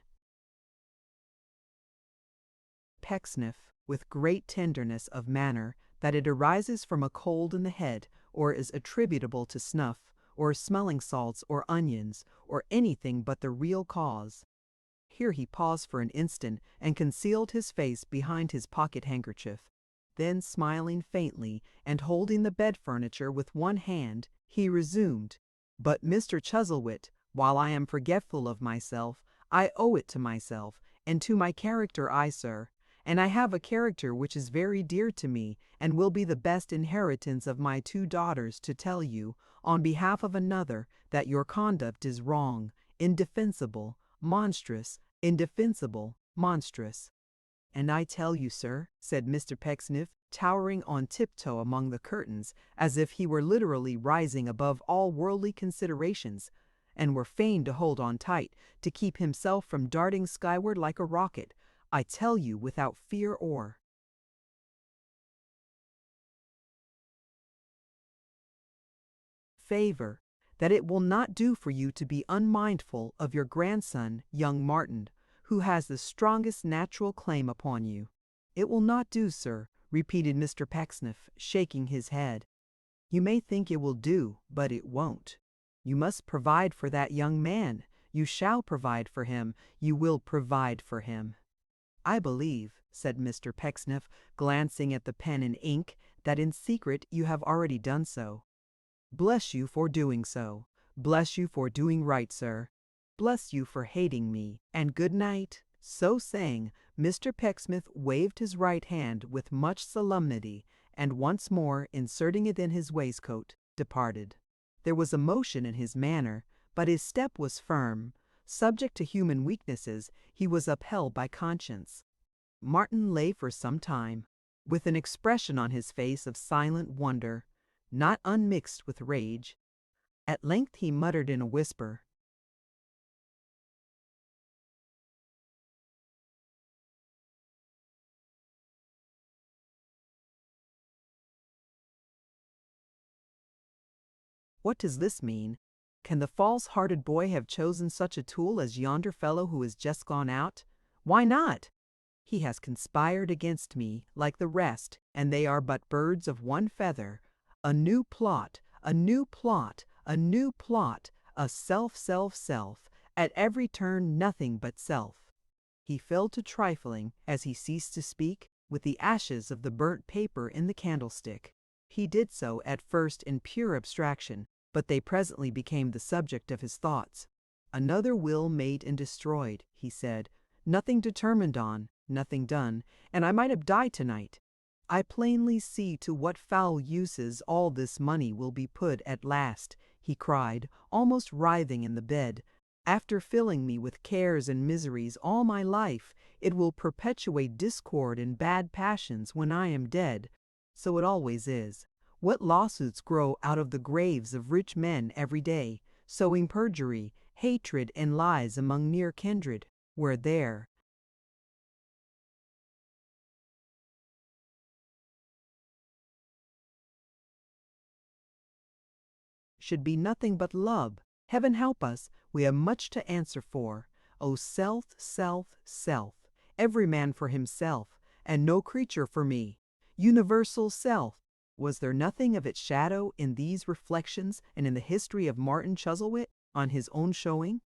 Pecksniff, with great tenderness of manner, that it arises from a cold in the head, or is attributable to snuff, or smelling salts, or onions, or anything but the real cause. Here he paused for an instant, and concealed his face behind his pocket handkerchief. Then, smiling faintly, and holding the bed furniture with one hand, he resumed, "But, Mr. Chuzzlewit, while I am forgetful of myself, I owe it to myself, and to my character, sir, and I have a character which is very dear to me, and will be the best inheritance of my 2 daughters, to tell you, on behalf of another, that your conduct is wrong, indefensible, monstrous, indefensible, monstrous." "And I tell you, sir," said Mr. Pecksniff, towering on tiptoe among the curtains, as if he were literally rising above all worldly considerations, and were fain to hold on tight, to keep himself from darting skyward like a rocket, "I tell you without fear or favor, that it will not do for you to be unmindful of your grandson, young Martin, who has the strongest natural claim upon you." "It will not do, sir," repeated Mr. Pecksniff, shaking his head. "You may think it will do, but it won't. You must provide for that young man. You shall provide for him. You will provide for him." "I believe," said Mr. Pecksniff, glancing at the pen and ink, "that in secret you have already done so." "Bless you for doing so. Bless you for doing right, sir. Bless you for hating me, and good night." So saying, Mr. Pecksniff waved his right hand with much solemnity, and once more inserting it in his waistcoat, departed. There was emotion in his manner, but his step was firm. Subject to human weaknesses, he was upheld by conscience. Martin lay for some time, with an expression on his face of silent wonder, not unmixed with rage. At length he muttered in a whisper, "What does this mean? Can the false-hearted boy have chosen such a tool as yonder fellow who has just gone out? Why not? He has conspired against me, like the rest, and they are but birds of one feather. A new plot, a new plot, a new plot, a self, at every turn nothing but self." He fell to trifling, as he ceased to speak, with the ashes of the burnt paper in the candlestick. He did so at first in pure abstraction, but they presently became the subject of his thoughts. "Another will made and destroyed," he said, "nothing determined on, nothing done, and I might have died tonight. I plainly see to what foul uses all this money will be put at last," he cried, almost writhing in the bed. "After filling me with cares and miseries all my life, it will perpetuate discord and bad passions when I am dead. So it always is. What lawsuits grow out of the graves of rich men every day, sowing perjury, hatred, and lies among near kindred, where there should be nothing but love. Heaven help us, we have much to answer for. Oh, self, every man for himself, and no creature for me. Universal self, Was there nothing of its shadow in these reflections and in the history of Martin Chuzzlewit on his own showing?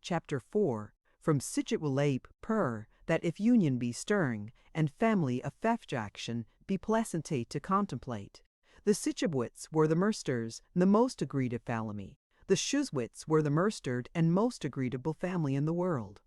Chapter 4. From Situate per, that if union be stirring, and family affection be pleasantate to contemplate. The Situates were the mersters, the most agreed of family. The Chuzzlewits were the merstered and most agreeable family in the world.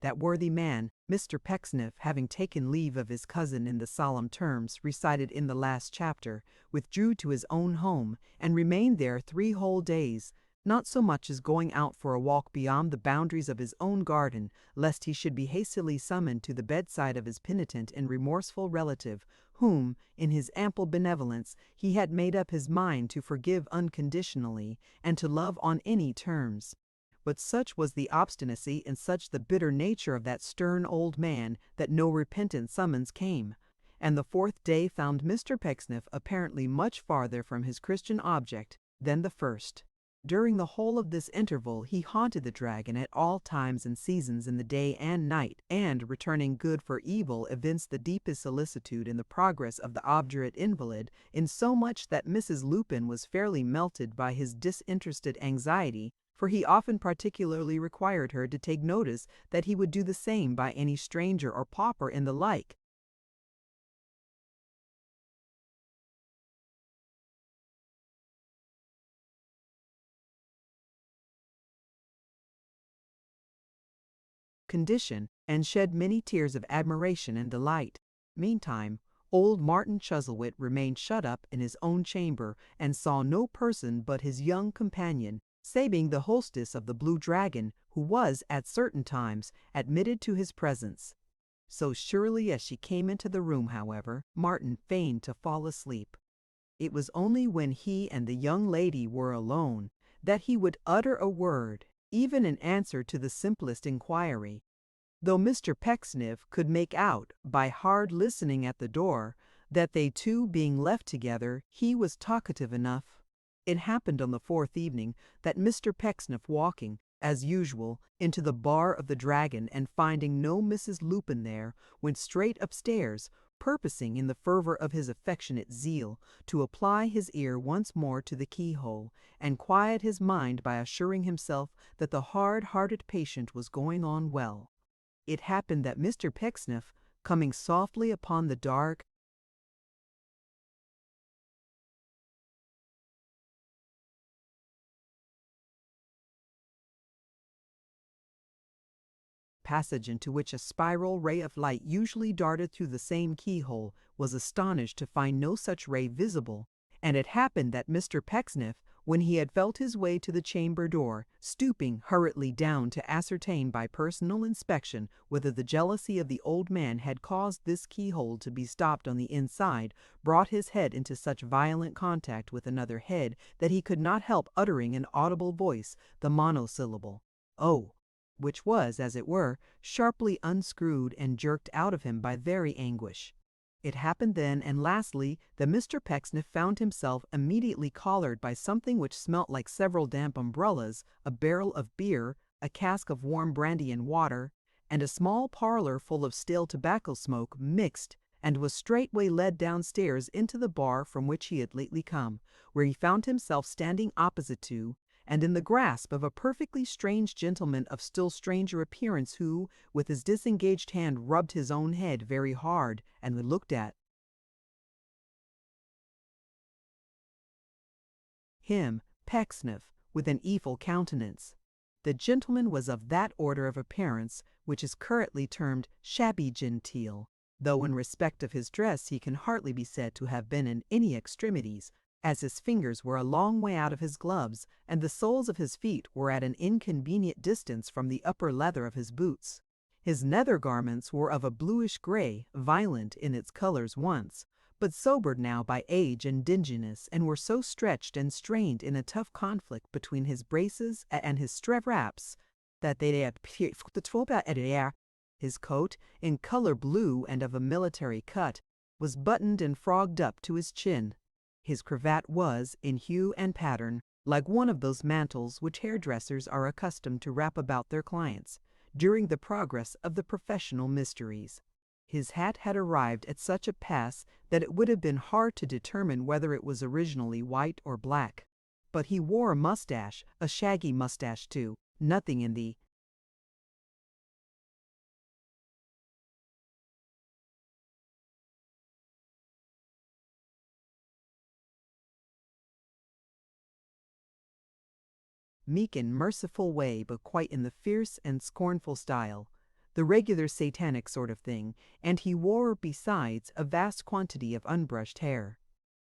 That worthy man, Mr. Pecksniff, having taken leave of his cousin in the solemn terms recited in the last chapter, withdrew to his own home, and remained there 3 whole days, not so much as going out for a walk beyond the boundaries of his own garden, lest he should be hastily summoned to the bedside of his penitent and remorseful relative, whom, in his ample benevolence, he had made up his mind to forgive unconditionally, and to love on any terms. But such was the obstinacy and such the bitter nature of that stern old man that no repentant summons came, and the 4th day found Mr. Pecksniff apparently much farther from his Christian object than the first. During the whole of this interval he haunted the dragon at all times and seasons in the day and night, and, returning good for evil, evinced the deepest solicitude in the progress of the obdurate invalid, insomuch that Mrs. Lupin was fairly melted by his disinterested anxiety, for he often particularly required her to take notice that he would do the same by any stranger or pauper and the like. Condition, and shed many tears of admiration and delight. Meantime, old Martin Chuzzlewit remained shut up in his own chamber, and saw no person but his young companion, saving the hostess of the Blue Dragon, who was, at certain times, admitted to his presence. So surely as she came into the room, however, Martin feigned to fall asleep. It was only when he and the young lady were alone that he would utter a word, even in answer to the simplest inquiry. Though Mr. Pecksniff could make out, by hard listening at the door, that they two being left together, he was talkative enough. It happened on the 4th evening that Mr. Pecksniff, walking, as usual, into the bar of the Dragon, and finding no Mrs. Lupin there, went straight upstairs, purposing, in the fervor of his affectionate zeal, to apply his ear once more to the keyhole, and quiet his mind by assuring himself that the hard-hearted patient was going on well. It happened that Mr. Pecksniff, coming softly upon the dark passage into which a spiral ray of light usually darted through the same keyhole, was astonished to find no such ray visible, and it happened that Mr. Pecksniff, when he had felt his way to the chamber door, stooping hurriedly down to ascertain by personal inspection whether the jealousy of the old man had caused this keyhole to be stopped on the inside, brought his head into such violent contact with another head that he could not help uttering in audible voice the monosyllable, "Oh," which was, as it were, sharply unscrewed and jerked out of him by very anguish. It happened then and lastly that Mr. Pecksniff found himself immediately collared by something which smelt like several damp umbrellas, a barrel of beer, a cask of warm brandy and water, and a small parlor full of stale tobacco smoke mixed, and was straightway led downstairs into the bar from which he had lately come, where he found himself standing opposite to, and in the grasp of, a perfectly strange gentleman of still stranger appearance, who, with his disengaged hand, rubbed his own head very hard, and looked at him, Pecksniff, with an evil countenance. The gentleman was of that order of appearance which is currently termed shabby genteel, though in respect of his dress he can hardly be said to have been in any extremities, as his fingers were a long way out of his gloves, and the soles of his feet were at an inconvenient distance from the upper leather of his boots. His nether garments were of a bluish gray, violent in its colors once, but sobered now by age and dinginess, and were so stretched and strained in a tough conflict between his braces and his straps that they had his coat, in color blue and of a military cut, was buttoned and frogged up to his chin. His cravat was, in hue and pattern, like one of those mantles which hairdressers are accustomed to wrap about their clients during the progress of the professional mysteries. His hat had arrived at such a pass that it would have been hard to determine whether it was originally white or black. But he wore a mustache, a shaggy mustache too, nothing in the meek and merciful way, but quite in the fierce and scornful style, the regular satanic sort of thing, and he wore, besides, a vast quantity of unbrushed hair.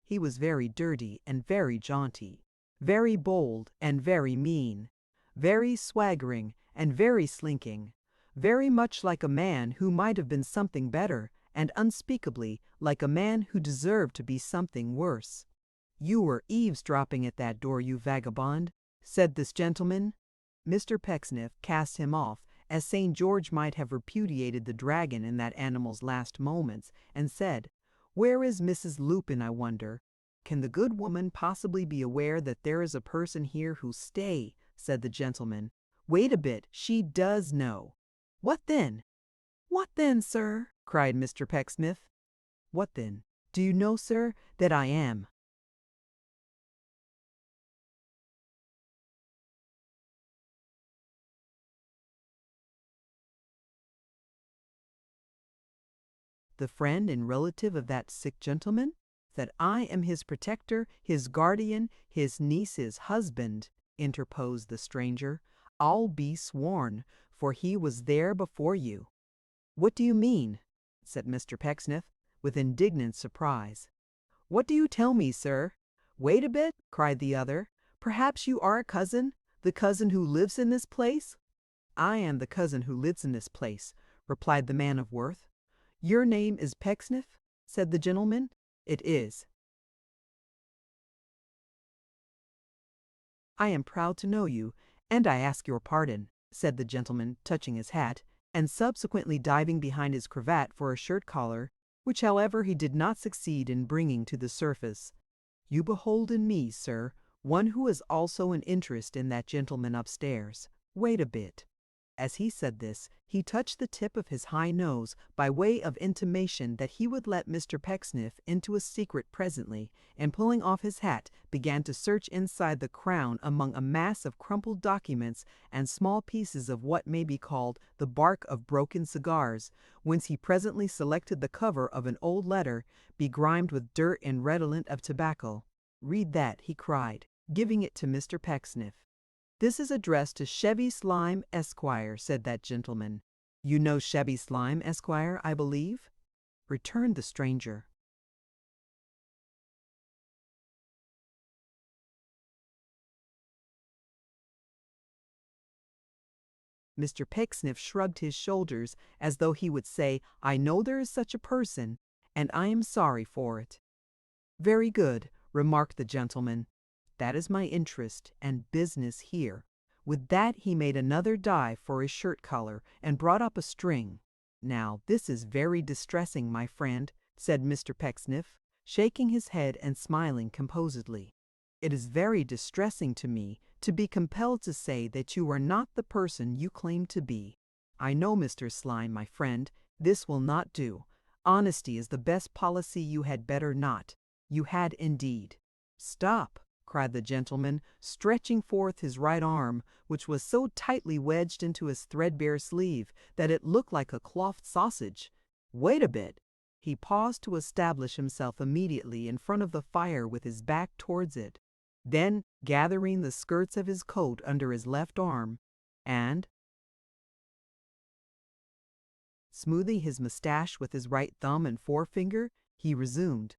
He was very dirty and very jaunty, very bold and very mean, very swaggering and very slinking, very much like a man who might have been something better, and unspeakably like a man who deserved to be something worse. "You were eavesdropping at that door, you vagabond," said this gentleman. Mr. Pecksniff cast him off, as St. George might have repudiated the dragon in that animal's last moments, and said, "Where is Mrs. Lupin, I wonder? Can the good woman possibly be aware that there is a person here who—" "Stay," said the gentleman. "Wait a bit, she does know." "What then?" "What then, sir?" cried Mr. Pecksniff. "What then? Do you know, sir, that I am?" "The friend and relative of that sick gentleman? That I am his protector, his guardian, his niece's husband," interposed the stranger. "I'll be sworn, for he was there before you." "What do you mean?" said Mr. Pecksniff, with indignant surprise. "What do you tell me, sir?" "Wait a bit," cried the other. "Perhaps you are a cousin, the cousin who lives in this place?" "I am the cousin who lives in this place," replied the man of worth. "Your name is Pecksniff?" said the gentleman. "It is." "I am proud to know you, and I ask your pardon," said the gentleman, touching his hat, and subsequently diving behind his cravat for a shirt collar, which however he did not succeed in bringing to the surface. "You behold in me, sir, one who has also an interest in that gentleman upstairs. Wait a bit." As he said this, he touched the tip of his high nose by way of intimation that he would let Mr. Pecksniff into a secret presently, and pulling off his hat, began to search inside the crown among a mass of crumpled documents and small pieces of what may be called the bark of broken cigars, whence he presently selected the cover of an old letter, begrimed with dirt and redolent of tobacco. "Read that," he cried, giving it to Mr. Pecksniff. "This is addressed to Chevy Slime, Esquire," said that gentleman. "You know Chevy Slime, Esquire, I believe?" returned the stranger. Mr. Pecksniff shrugged his shoulders as though he would say, "I know there is such a person, and I am sorry for it." "Very good," remarked the gentleman. "That is my interest and business here." With that he made another dive for his shirt collar and brought up a string. "Now this is very distressing, my friend," said Mr. Pecksniff, shaking his head and smiling composedly. "It is very distressing to me to be compelled to say that you are not the person you claim to be. I know, Mr. Slime, my friend, this will not do. Honesty is the best policy. You had better not. You had indeed." "Stop!" cried the gentleman, stretching forth his right arm, which was so tightly wedged into his threadbare sleeve that it looked like a cloth sausage. "Wait a bit." He paused to establish himself immediately in front of the fire with his back towards it. Then, gathering the skirts of his coat under his left arm, and smoothing his mustache with his right thumb and forefinger, he resumed,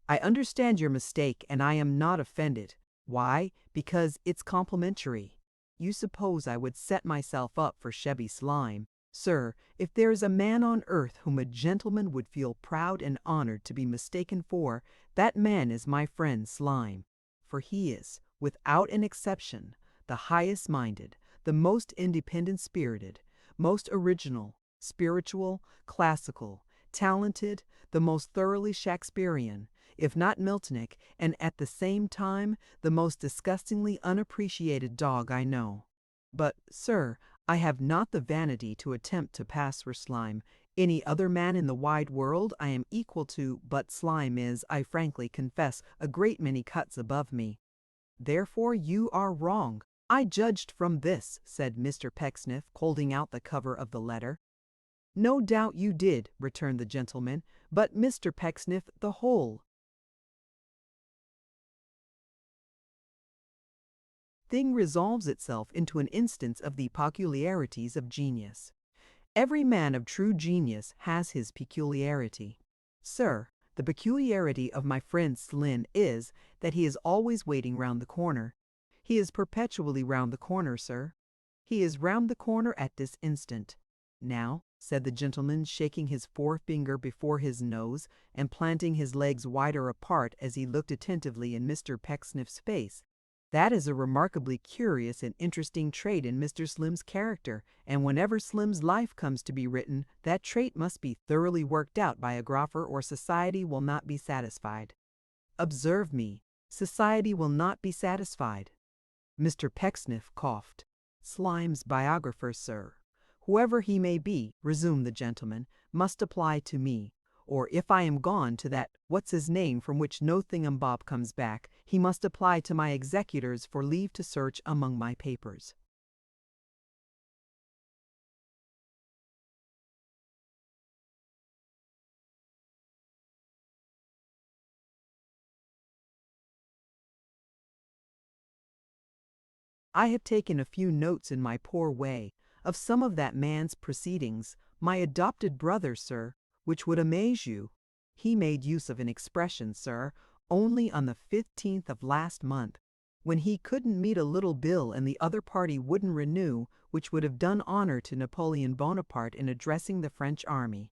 "I understand your mistake, and I am not offended. Why? Because it's complimentary. You suppose I would set myself up for Chevy Slime. Sir, if there is a man on earth whom a gentleman would feel proud and honored to be mistaken for, that man is my friend Slime. For he is, without an exception, the highest minded, the most independent spirited, most original, spiritual, classical, talented, the most thoroughly Shakespearean, if not Miltonic, and at the same time the most disgustingly unappreciated dog I know. But, sir, I have not the vanity to attempt to pass for Slime. Any other man in the wide world I am equal to, but Slime is, I frankly confess, a great many cuts above me. Therefore you are wrong. I judged from this, said Mr. Pecksniff, holding out the cover of the letter. No doubt you did, returned the gentleman, but Mr. Pecksniff, the whole thing resolves itself into an instance of the peculiarities of genius. Every man of true genius has his peculiarity. Sir, the peculiarity of my friend Slym is that he is always waiting round the corner. He is perpetually round the corner, sir. He is round the corner at this instant. Now, said the gentleman, shaking his forefinger before his nose and planting his legs wider apart as he looked attentively in Mr. Pecksniff's face, that is a remarkably curious and interesting trait in Mr. Slym's character, and whenever Slym's life comes to be written, that trait must be thoroughly worked out by a grapher, or society will not be satisfied. Observe me, society will not be satisfied. Mr. Pecksniff coughed. Slime's biographer, sir, whoever he may be, resumed the gentleman, must apply to me, or if I am gone to that what's-his-name from which no thingumbob comes back, he must apply to my executors for leave to search among my papers. I have taken a few notes in my poor way of some of that man's proceedings, my adopted brother, sir, which would amaze you. He made use of an expression, sir, only on the 15th of last month, when he couldn't meet a little bill and the other party wouldn't renew, which would have done honor to Napoleon Bonaparte in addressing the French army.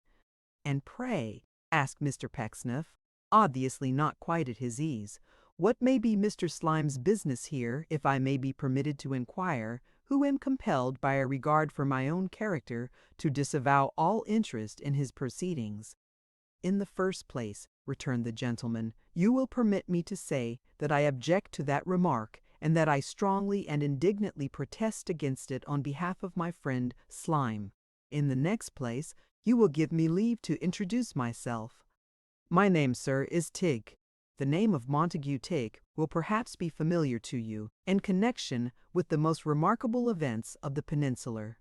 And pray, asked Mr. Pecksniff, obviously not quite at his ease, what may be Mr. Slime's business here, if I may be permitted to inquire, who am compelled by a regard for my own character to disavow all interest in his proceedings? In the first place, returned the gentleman, you will permit me to say that I object to that remark, and that I strongly and indignantly protest against it on behalf of my friend Slime. In the next place, you will give me leave to introduce myself. My name, sir, is Tigg. The name of Montague Tigg will perhaps be familiar to you, in connection with the most remarkable events of the Peninsular.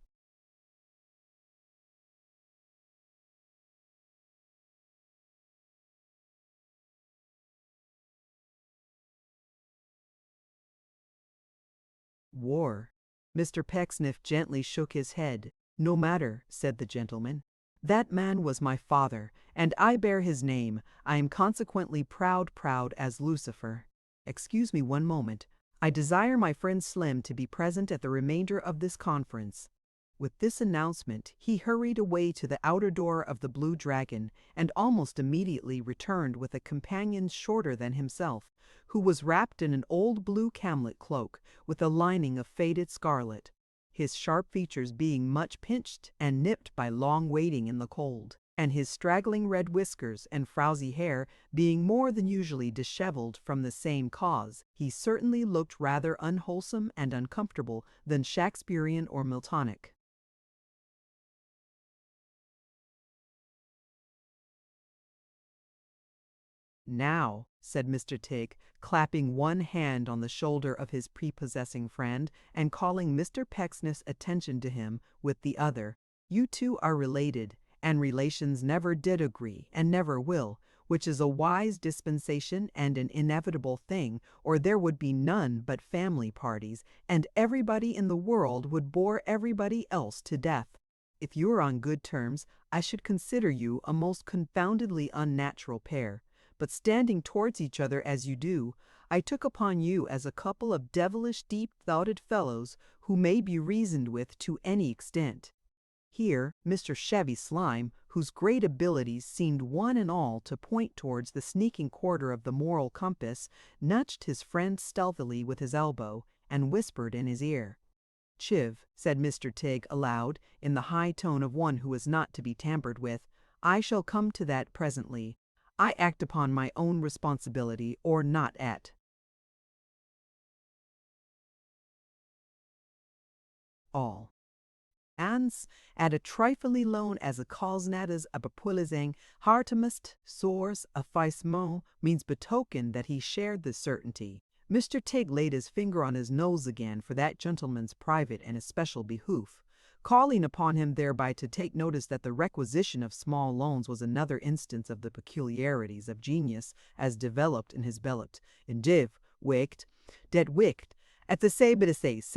War. Mr. Pecksniff gently shook his head. No matter, said the gentleman. That man was my father, and I bear his name. I am consequently proud as Lucifer. Excuse me one moment. I desire my friend Slym to be present at the remainder of this conference. With this announcement, he hurried away to the outer door of the Blue Dragon, and almost immediately returned with a companion shorter than himself, who was wrapped in an old blue camlet cloak, with a lining of faded scarlet, his sharp features being much pinched and nipped by long waiting in the cold, and his straggling red whiskers and frowsy hair being more than usually dishevelled from the same cause. He certainly looked rather unwholesome and uncomfortable than Shakespearean or Miltonic. Now, said Mr. Tigg, clapping one hand on the shoulder of his prepossessing friend, and calling Mr. Pecksniff's attention to him with the other, you two are related, and relations never did agree, and never will, which is a wise dispensation and an inevitable thing, or there would be none but family parties, and everybody in the world would bore everybody else to death. If you are on good terms, I should consider you a most confoundedly unnatural pair. But standing towards each other as you do, I took upon you as a couple of devilish deep-thoughted fellows who may be reasoned with to any extent. Here Mr. Chevy Slime, whose great abilities seemed one and all to point towards the sneaking quarter of the moral compass, nudged his friend stealthily with his elbow, and whispered in his ear. "Chiv," said Mr. Tigg aloud, in the high tone of one who is not to be tampered with, I shall come to that presently. I act upon my own responsibility or not at all. Ans, at a trifly loan as a cosnadas a bapulizing, hartemust, source, a faismo, means betoken that he shared this certainty. Mr. Tigg laid his finger on his nose again for that gentleman's private and especial behoof, calling upon him thereby to take notice that the requisition of small loans was another instance of the peculiarities of genius as developed in his bellet, in div, wicked, dead wicked, at the say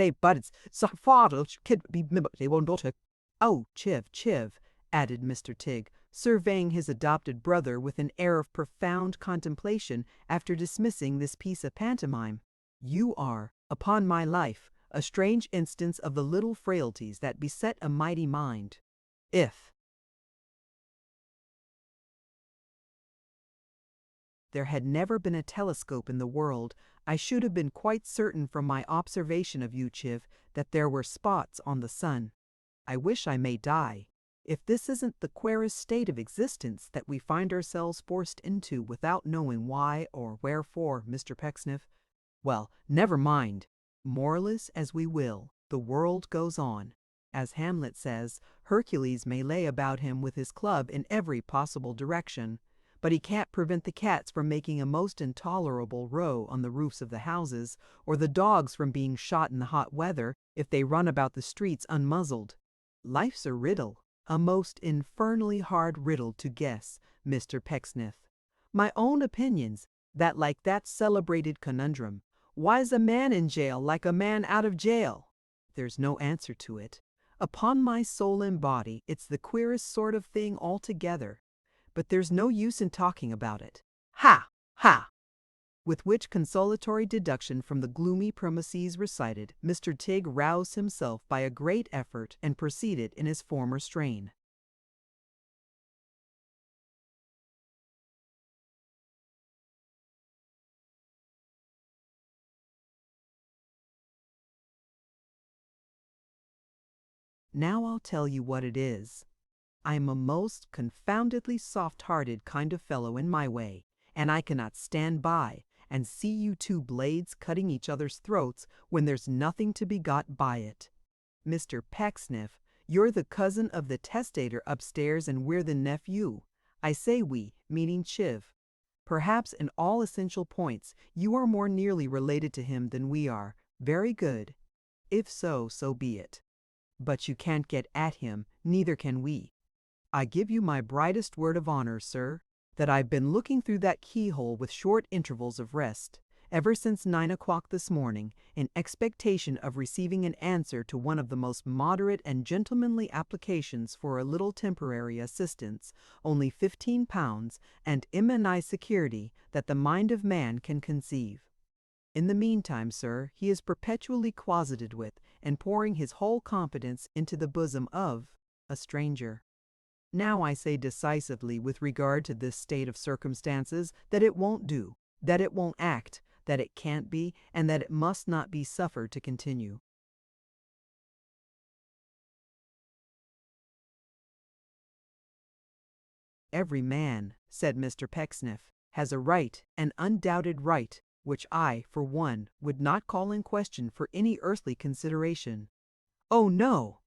buds, so father kid be they won't daughter. Oh, chiv, added Mr. Tigg, surveying his adopted brother with an air of profound contemplation after dismissing this piece of pantomime. You are, upon my life, a strange instance of the little frailties that beset a mighty mind. If there had never been a telescope in the world, I should have been quite certain from my observation of you, Chiv, that there were spots on the sun. I wish I may die, if this isn't the queerest state of existence that we find ourselves forced into without knowing why or wherefore, Mr. Pecksniff. Well, never mind. Moralize as we will, the world goes on. As Hamlet says, Hercules may lay about him with his club in every possible direction, but he can't prevent the cats from making a most intolerable row on the roofs of the houses, or the dogs from being shot in the hot weather if they run about the streets unmuzzled. Life's a riddle, a most infernally hard riddle to guess, Mr. Pecksniff. My own opinion's that, like that celebrated conundrum, why's a man in jail like a man out of jail? There's no answer to it. Upon my soul and body, it's the queerest sort of thing altogether. But there's no use in talking about it. Ha! Ha! With which consolatory deduction from the gloomy premises recited, Mr. Tigg roused himself by a great effort and proceeded in his former strain. Now I'll tell you what it is. I'm a most confoundedly soft-hearted kind of fellow in my way, and I cannot stand by and see you two blades cutting each other's throats when there's nothing to be got by it. Mr. Pecksniff, you're the cousin of the testator upstairs and we're the nephew. I say we, meaning Chiv. Perhaps in all essential points you are more nearly related to him than we are. Very good. If so, so be it. But you can't get at him, neither can we. I give you my brightest word of honor, sir, that I've been looking through that keyhole with short intervals of rest, ever since 9 o'clock this morning, in expectation of receiving an answer to one of the most moderate and gentlemanly applications for a little temporary assistance, only £15, and immense security that the mind of man can conceive. In the meantime, sir, he is perpetually closeted with, and pouring his whole confidence into the bosom of, a stranger. Now I say decisively with regard to this state of circumstances that it won't do, that it won't act, that it can't be, and that it must not be suffered to continue. Every man, said Mr. Pecksniff, has a right, an undoubted right, which I, for one, would not call in question for any earthly consideration. Oh, no!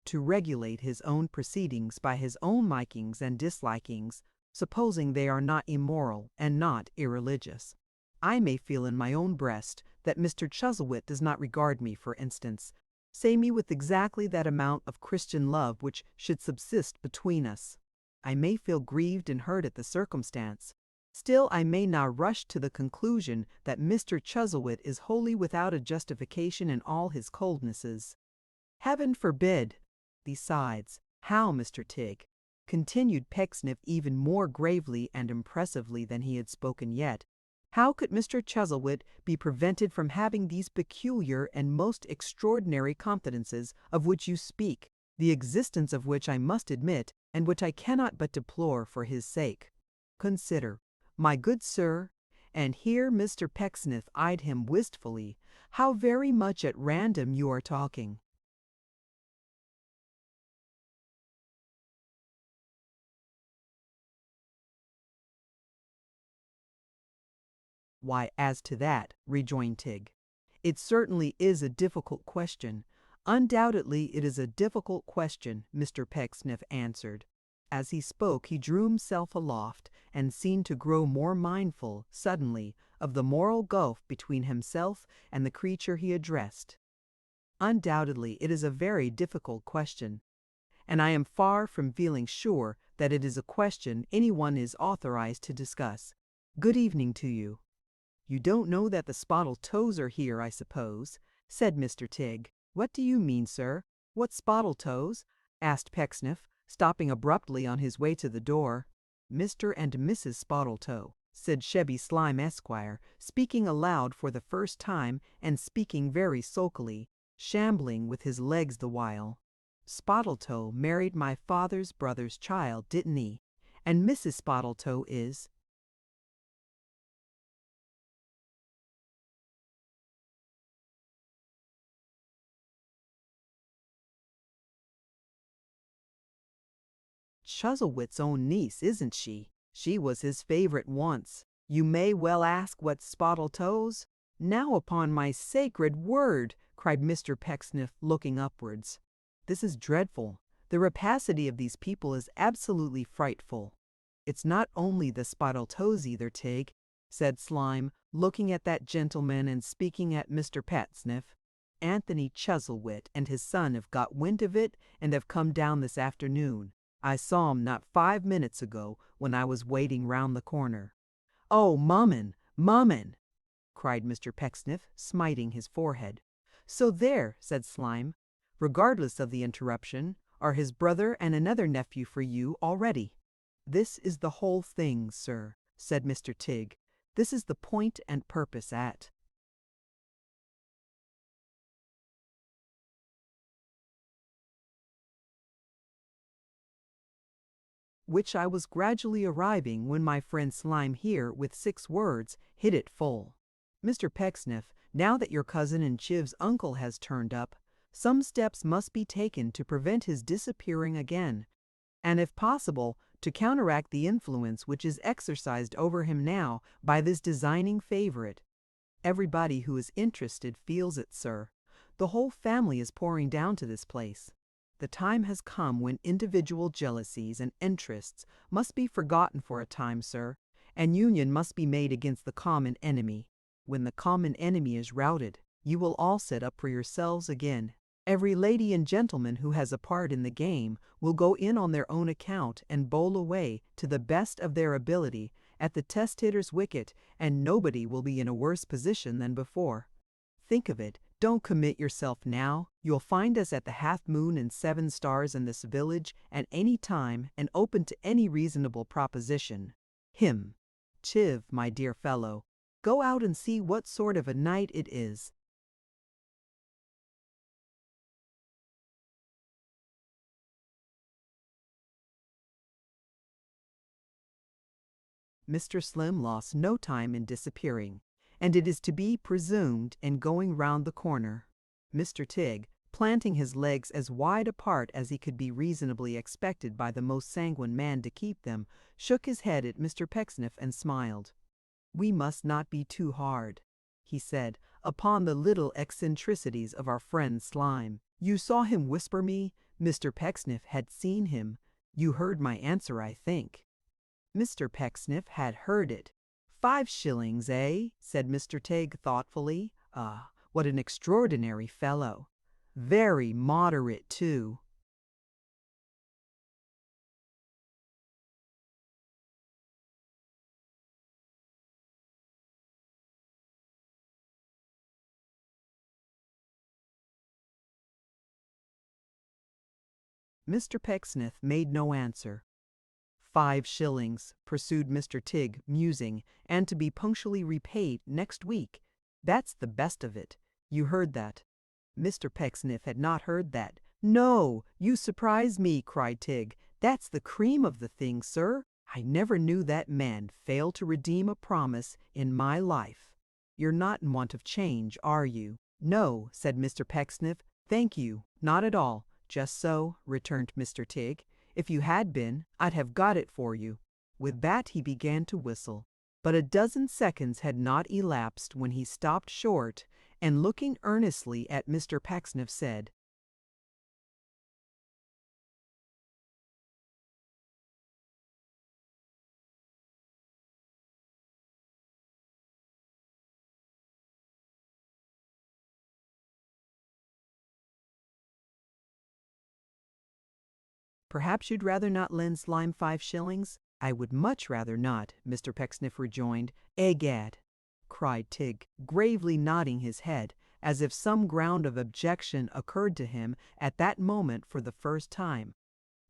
To regulate his own proceedings by his own likings and dislikings, supposing they are not immoral and not irreligious. I may feel in my own breast that Mr. Chuzzlewit does not regard me, for instance, say me with exactly that amount of Christian love which should subsist between us. I may feel grieved and hurt at the circumstance. Still I may now rush to the conclusion that Mr. Chuzzlewit is wholly without a justification in all his coldnesses. Heaven forbid! Besides, how, Mr. Tigg, continued Pecksniff even more gravely and impressively than he had spoken yet, how could Mr. Chuzzlewit be prevented from having these peculiar and most extraordinary confidences of which you speak, the existence of which I must admit, and which I cannot but deplore for his sake? Consider, my good sir, and here Mr. Pecksniff eyed him wistfully, how very much at random you are talking. "Why, as to that," rejoined Tig, "it certainly is a difficult question. Undoubtedly it is a difficult question," Mr. Pecksniff answered. As he spoke he drew himself aloft and seemed to grow more mindful, suddenly, of the moral gulf between himself and the creature he addressed. "Undoubtedly it is a very difficult question, and I am far from feeling sure that it is a question anyone is authorized to discuss. Good evening to you." "You don't know that the spottled toes are here, I suppose," said Mr. Tig. "What do you mean, sir? What spottled toes?" asked Pecksniff, stopping abruptly on his way to the door. "Mr. and Mrs. Spottletoe," said Chevy Slime, Esquire, speaking aloud for the first time and speaking very sulkily, shambling with his legs the while. "Spottletoe married my father's brother's child, didn't he? And Mrs. Spottletoe is—" "Chuzzlewit's own niece, isn't she? She was his favorite once. You may well ask what Spottletoe's—" "Now, upon my sacred word!" cried Mr. Pecksniff, looking upwards. "This is dreadful. The rapacity of these people is absolutely frightful." "It's not only the Spottletoes either, Tig," said Slime, looking at that gentleman and speaking at Mr. Pecksniff. "Anthony Chuzzlewit and his son have got wind of it and have come down this afternoon. I saw 'em not 5 minutes ago when I was waiting round the corner." "Oh, mummin, mummin!" cried Mr. Pecksniff, smiting his forehead. "So there," said Slime, regardless of the interruption, "are his brother and another nephew for you already." "This is the whole thing, sir," said Mr. Tig. "This is the point and purpose at which I was gradually arriving when my friend Slime here, with 6 words, hit it full. Mr. Pecksniff, now that your cousin and Chiv's uncle has turned up, some steps must be taken to prevent his disappearing again, and if possible, to counteract the influence which is exercised over him now by this designing favorite. Everybody who is interested feels it, sir. The whole family is pouring down to this place. The time has come when individual jealousies and interests must be forgotten for a time, sir, and union must be made against the common enemy. When the common enemy is routed, you will all set up for yourselves again. Every lady and gentleman who has a part in the game will go in on their own account and bowl away, to the best of their ability, at the testator's wicket, and nobody will be in a worse position than before. Think of it. Don't commit yourself now. You'll find us at the Half Moon and 7 Stars in this village at any time and open to any reasonable proposition. Chiv, my dear fellow, go out and see what sort of a night it is." Mr. Slim lost no time in disappearing, and it is to be presumed in going round the corner. Mr. Tig, planting his legs as wide apart as he could be reasonably expected by the most sanguine man to keep them, shook his head at Mr. Pecksniff and smiled. "We must not be too hard," he said, "upon the little eccentricities of our friend Slime. You saw him whisper me Mr. Pecksniff had seen him. You heard my answer, I think." Mr. Pecksniff had heard it. "5 shillings, eh?" said Mr. Tig thoughtfully. "Ah, what an extraordinary fellow. Very moderate, too." Mr. Pecksniff made no answer. 5 shillings, pursued Mr. Tig, musing, and to be punctually repaid next week. That's the best of it. You heard that. Mr. Pecksniff had not heard that. "No, you surprise me," cried Tig. "That's the cream of the thing, sir. I never knew that man fail to redeem a promise in my life. You're not in want of change, are you?" "No," said Mr. Pecksniff. "Thank you, not at all." "Just so," returned Mr. Tig. "If you had been, I'd have got it for you." With that he began to whistle. But a dozen seconds had not elapsed when he stopped short, and looking earnestly at Mr. Pecksniff said, "Perhaps you'd rather not lend Slime 5 shillings? I would much rather not," Mr. Pecksniff rejoined. "Egad!" cried Tigg, gravely nodding his head, as if some ground of objection occurred to him at that moment for the first time.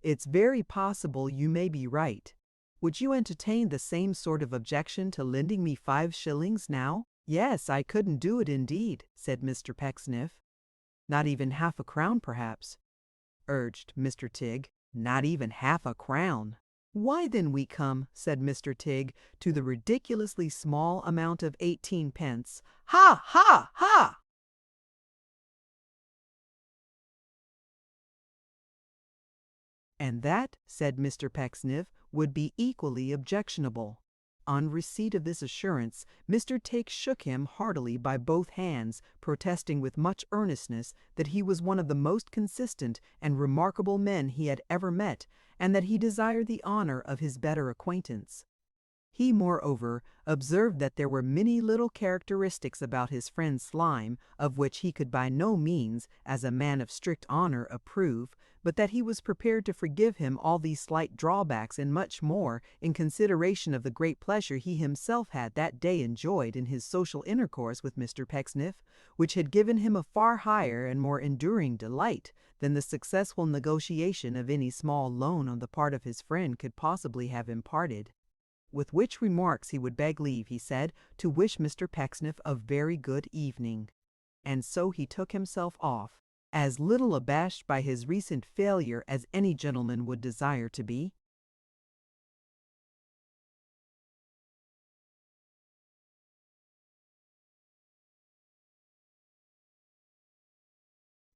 "It's very possible you may be right. Would you entertain the same sort of objection to lending me 5 shillings now?" "Yes, I couldn't do it indeed," said Mr. Pecksniff. "Not even half a crown, perhaps?" urged Mr. Tigg. "Not even half a crown." "Why then we come," said Mr. Tigg, "to the ridiculously small amount of 18 pence. Ha! ha! ha!" "And that," said Mr. Pecksniff, "would be equally objectionable." On receipt of this assurance, Mr. Tigg shook him heartily by both hands, protesting with much earnestness that he was one of the most consistent and remarkable men he had ever met, and that he desired the honor of his better acquaintance. He, moreover, observed that there were many little characteristics about his friend Slime of which he could by no means, as a man of strict honor, approve, but that he was prepared to forgive him all these slight drawbacks and much more in consideration of the great pleasure he himself had that day enjoyed in his social intercourse with Mr. Pecksniff, which had given him a far higher and more enduring delight than the successful negotiation of any small loan on the part of his friend could possibly have imparted. With which remarks he would beg leave, he said, to wish Mr. Pecksniff a very good evening. And so he took himself off, as little abashed by his recent failure as any gentleman would desire to be.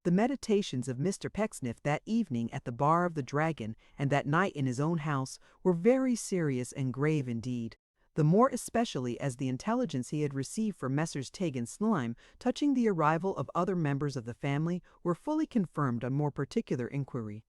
The meditations of Mr. Pecksniff that evening at the bar of the Dragon, and that night in his own house, were very serious and grave indeed, the more especially as the intelligence he had received from Messrs. Tigg and Slime touching the arrival of other members of the family were fully confirmed on more particular inquiry.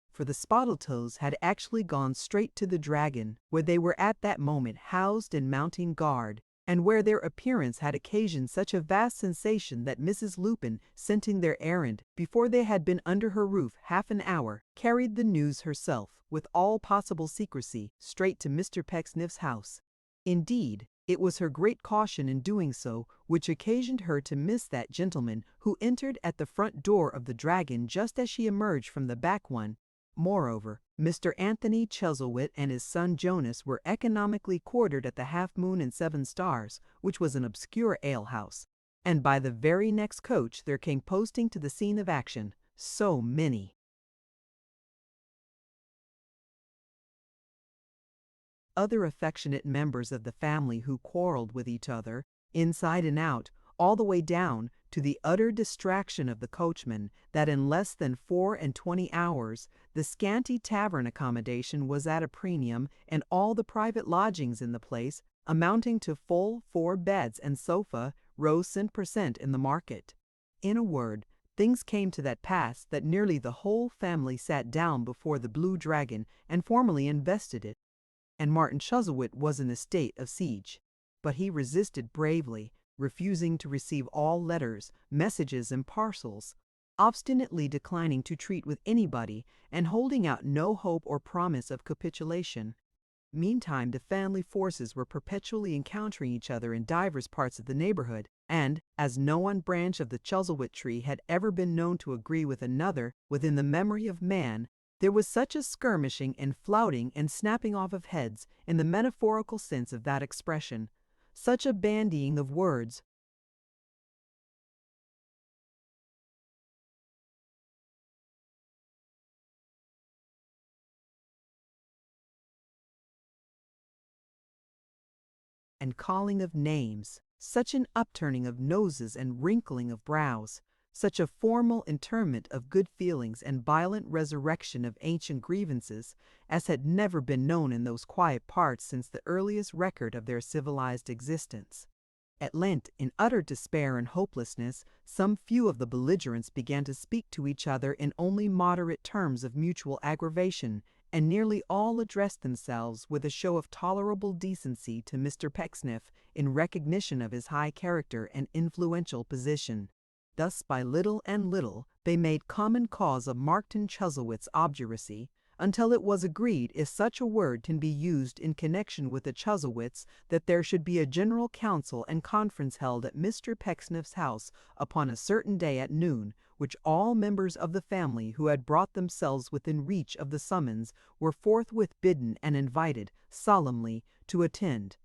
For the Spottletoes had actually gone straight to the Dragon, where they were at that moment housed and mounting guard, and where their appearance had occasioned such a vast sensation that Mrs. Lupin, scenting their errand, before they had been under her roof half an hour, carried the news herself, with all possible secrecy, straight to Mr. Pecksniff's house. Indeed, it was her great caution in doing so which occasioned her to miss that gentleman, who entered at the front door of the Dragon just as she emerged from the back one. Moreover, Mr. Anthony Chuzzlewit and his son Jonas were economically quartered at the Half Moon and Seven Stars, which was an obscure alehouse, and by the very next coach there came posting to the scene of action so many other affectionate members of the family who quarreled with each other, inside and out, all the way down, to the utter distraction of the coachman, that in less than 24 hours the scanty tavern accommodation was at a premium, and all the private lodgings in the place, amounting to full 4 beds and sofa, rose cent per cent in the market. In a word, things came to that pass that nearly the whole family sat down before the Blue Dragon and formally invested it, and Martin Chuzzlewit was in a state of siege. But he resisted bravely, refusing to receive all letters, messages, and parcels, obstinately declining to treat with anybody, and holding out no hope or promise of capitulation. Meantime the family forces were perpetually encountering each other in divers parts of the neighborhood, and, as no one branch of the Chuzzlewit tree had ever been known to agree with another within the memory of man, there was such a skirmishing and flouting and snapping off of heads, in the metaphorical sense of that expression, such a bandying of words, and calling of names, such an upturning of noses and wrinkling of brows, such a formal interment of good feelings and violent resurrection of ancient grievances as had never been known in those quiet parts since the earliest record of their civilized existence. At length, in utter despair and hopelessness, some few of the belligerents began to speak to each other in only moderate terms of mutual aggravation, and nearly all addressed themselves with a show of tolerable decency to Mr. Pecksniff in recognition of his high character and influential position. Thus, by little and little, they made common cause of Martin Chuzzlewit's obduracy, until it was agreed, if such a word can be used in connection with the Chuzzlewits, that there should be a general council and conference held at Mr. Pecksniff's house upon a certain day at noon, which all members of the family who had brought themselves within reach of the summons were forthwith bidden and invited, solemnly, to attend.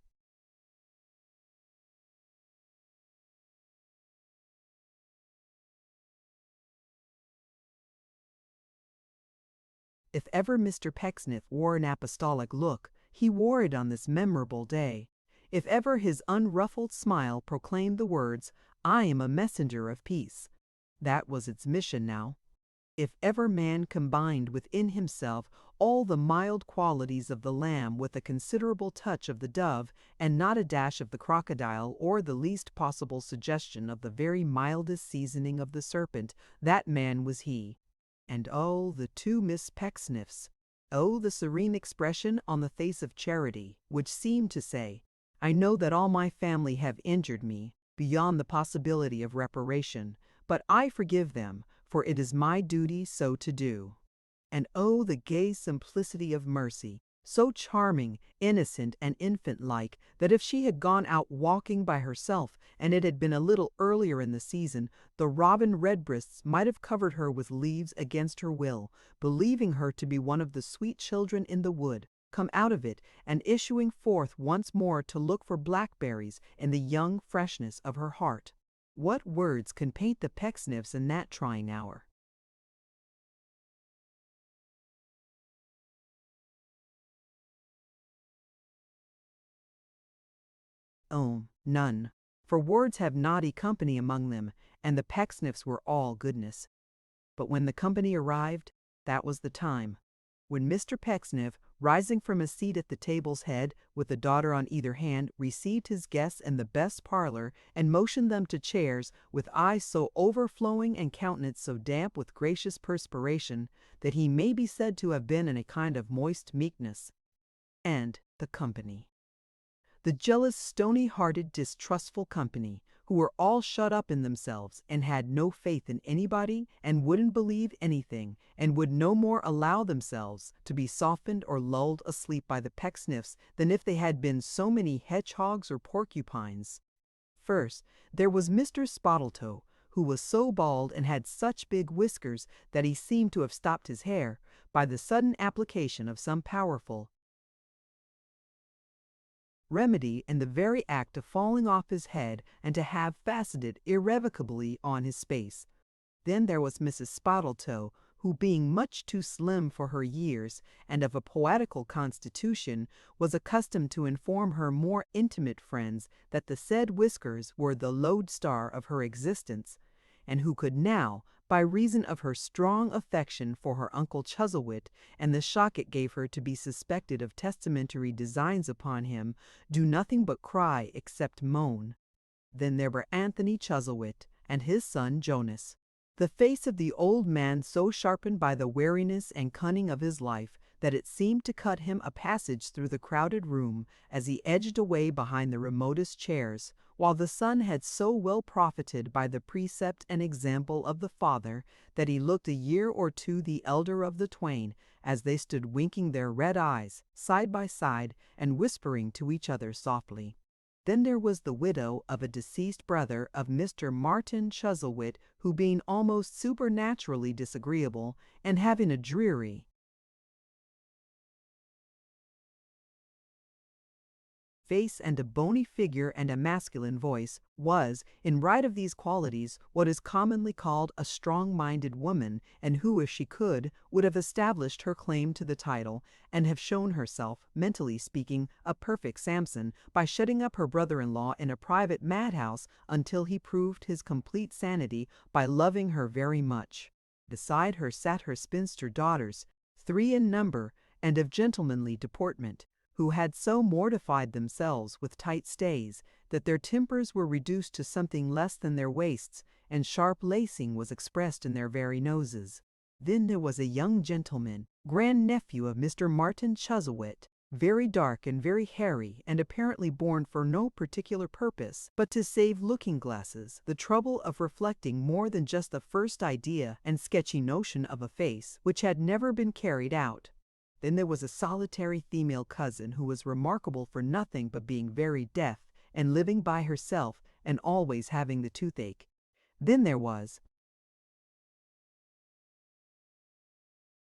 If ever Mr. Pecksniff wore an apostolic look, he wore it on this memorable day. If ever his unruffled smile proclaimed the words, "I am a messenger of peace," that was its mission now. If ever man combined within himself all the mild qualities of the lamb with a considerable touch of the dove, and not a dash of the crocodile or the least possible suggestion of the very mildest seasoning of the serpent, that man was he. And oh, the two Miss Pecksniffs! Oh, the serene expression on the face of Charity, which seemed to say, "I know that all my family have injured me, beyond the possibility of reparation, but I forgive them, for it is my duty so to do." And oh, the gay simplicity of Mercy, so charming, innocent, and infant-like, that if she had gone out walking by herself, and it had been a little earlier in the season, the robin redbreasts might have covered her with leaves against her will, believing her to be one of the sweet children in the wood, come out of it, and issuing forth once more to look for blackberries in the young freshness of her heart. What words can paint the Pecksniffs in that trying hour? Oh, none, for words have naughty company among them, and the Pecksniffs were all goodness. But when the company arrived, that was the time. When Mr. Pecksniff, rising from a seat at the table's head, with a daughter on either hand, received his guests in the best parlor, and motioned them to chairs, with eyes so overflowing and countenance so damp with gracious perspiration, that he may be said to have been in a kind of moist meekness. And the company. The jealous, stony-hearted, distrustful company, who were all shut up in themselves, and had no faith in anybody, and wouldn't believe anything, and would no more allow themselves to be softened or lulled asleep by the Pecksniffs than if they had been so many hedgehogs or porcupines. First, there was Mr. Spottletoe, who was so bald and had such big whiskers that he seemed to have stopped his hair, by the sudden application of some powerful remedy in the very act of falling off his head and to have fastened irrevocably on his space. Then there was Mrs. Spottletoe, who being much too slim for her years, and of a poetical constitution, was accustomed to inform her more intimate friends that the said whiskers were the lodestar of her existence, and who could now, by reason of her strong affection for her uncle Chuzzlewit, and the shock it gave her to be suspected of testamentary designs upon him, do nothing but cry except moan. Then there were Anthony Chuzzlewit and his son Jonas. The face of the old man so sharpened by the wariness and cunning of his life that it seemed to cut him a passage through the crowded room as he edged away behind the remotest chairs, while the son had so well profited by the precept and example of the father that he looked a year or two the elder of the twain as they stood winking their red eyes side by side and whispering to each other softly. Then there was the widow of a deceased brother of Mr. Martin Chuzzlewit, who being almost supernaturally disagreeable, and having a dreary, face and a bony figure and a masculine voice, was, in right of these qualities, what is commonly called a strong-minded woman, and who, if she could, would have established her claim to the title, and have shown herself, mentally speaking, a perfect Samson, by shutting up her brother-in-law in a private madhouse until he proved his complete sanity by loving her very much. Beside her sat her spinster daughters, 3 in number, and of gentlemanly deportment, who had so mortified themselves with tight stays that their tempers were reduced to something less than their waists, and sharp lacing was expressed in their very noses. Then there was a young gentleman, grand-nephew of Mr. Martin Chuzzlewit, very dark and very hairy, and apparently born for no particular purpose but to save looking-glasses the trouble of reflecting more than just the first idea and sketchy notion of a face which had never been carried out. Then there was a solitary female cousin who was remarkable for nothing but being very deaf and living by herself and always having the toothache. Then there was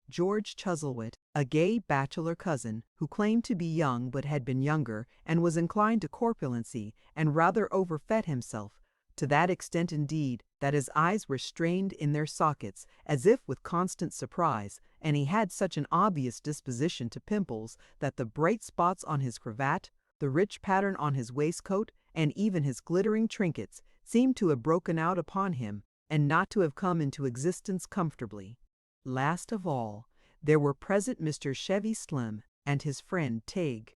George Chuzzlewit, a gay bachelor cousin, who claimed to be young but had been younger, and was inclined to corpulency, and rather overfed himself, to that extent indeed that his eyes were strained in their sockets, as if with constant surprise, and he had such an obvious disposition to pimples that the bright spots on his cravat, the rich pattern on his waistcoat, and even his glittering trinkets, seemed to have broken out upon him, and not to have come into existence comfortably. Last of all, there were present Mr. Chevy Slim and his friend Tig.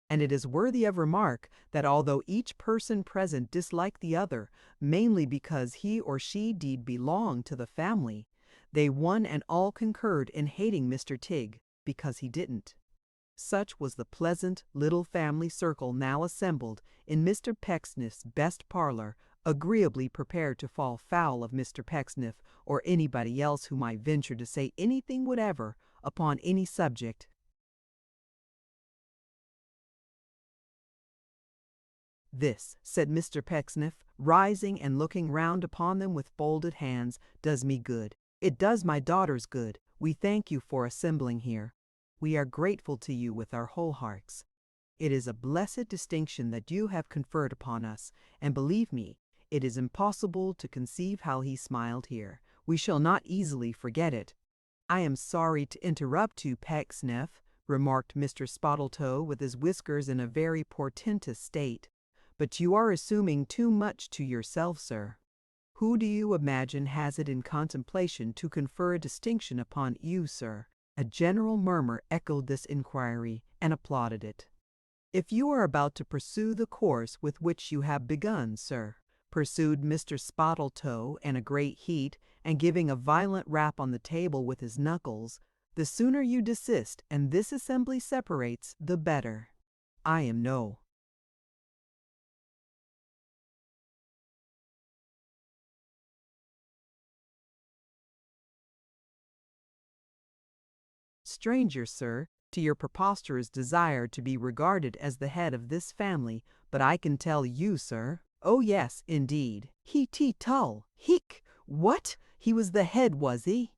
And it is worthy of remark that although each person present disliked the other, mainly because he or she did belong to the family, they one and all concurred in hating Mr. Tig because he didn't. Such was the pleasant little family circle now assembled in Mr. Pecksniff's best parlor, agreeably prepared to fall foul of Mr. Pecksniff or anybody else who might venture to say anything whatever upon any subject. "This," said Mr. Pecksniff, rising and looking round upon them with folded hands, "does me good. It does my daughters good. We thank you for assembling here. We are grateful to you with our whole hearts. It is a blessed distinction that you have conferred upon us, and believe me, it is impossible to conceive how he smiled here. We shall not easily forget it." "I am sorry to interrupt you, Pecksniff," remarked Mr. Spottletoe with his whiskers in a very portentous state, "but you are assuming too much to yourself, sir. Who do you imagine has it in contemplation to confer a distinction upon you, sir?" A general murmur echoed this inquiry, and applauded it. "If you are about to pursue the course with which you have begun, sir," pursued Mr. Spottletoe in a great heat, and giving a violent rap on the table with his knuckles, "the sooner you desist and this assembly separates, the better. I am no stranger, sir, to your preposterous desire to be regarded as the head of this family, but I can tell you, sir—" "Oh yes, indeed. He-tee-tull! Heek! What? He was the head, was he?"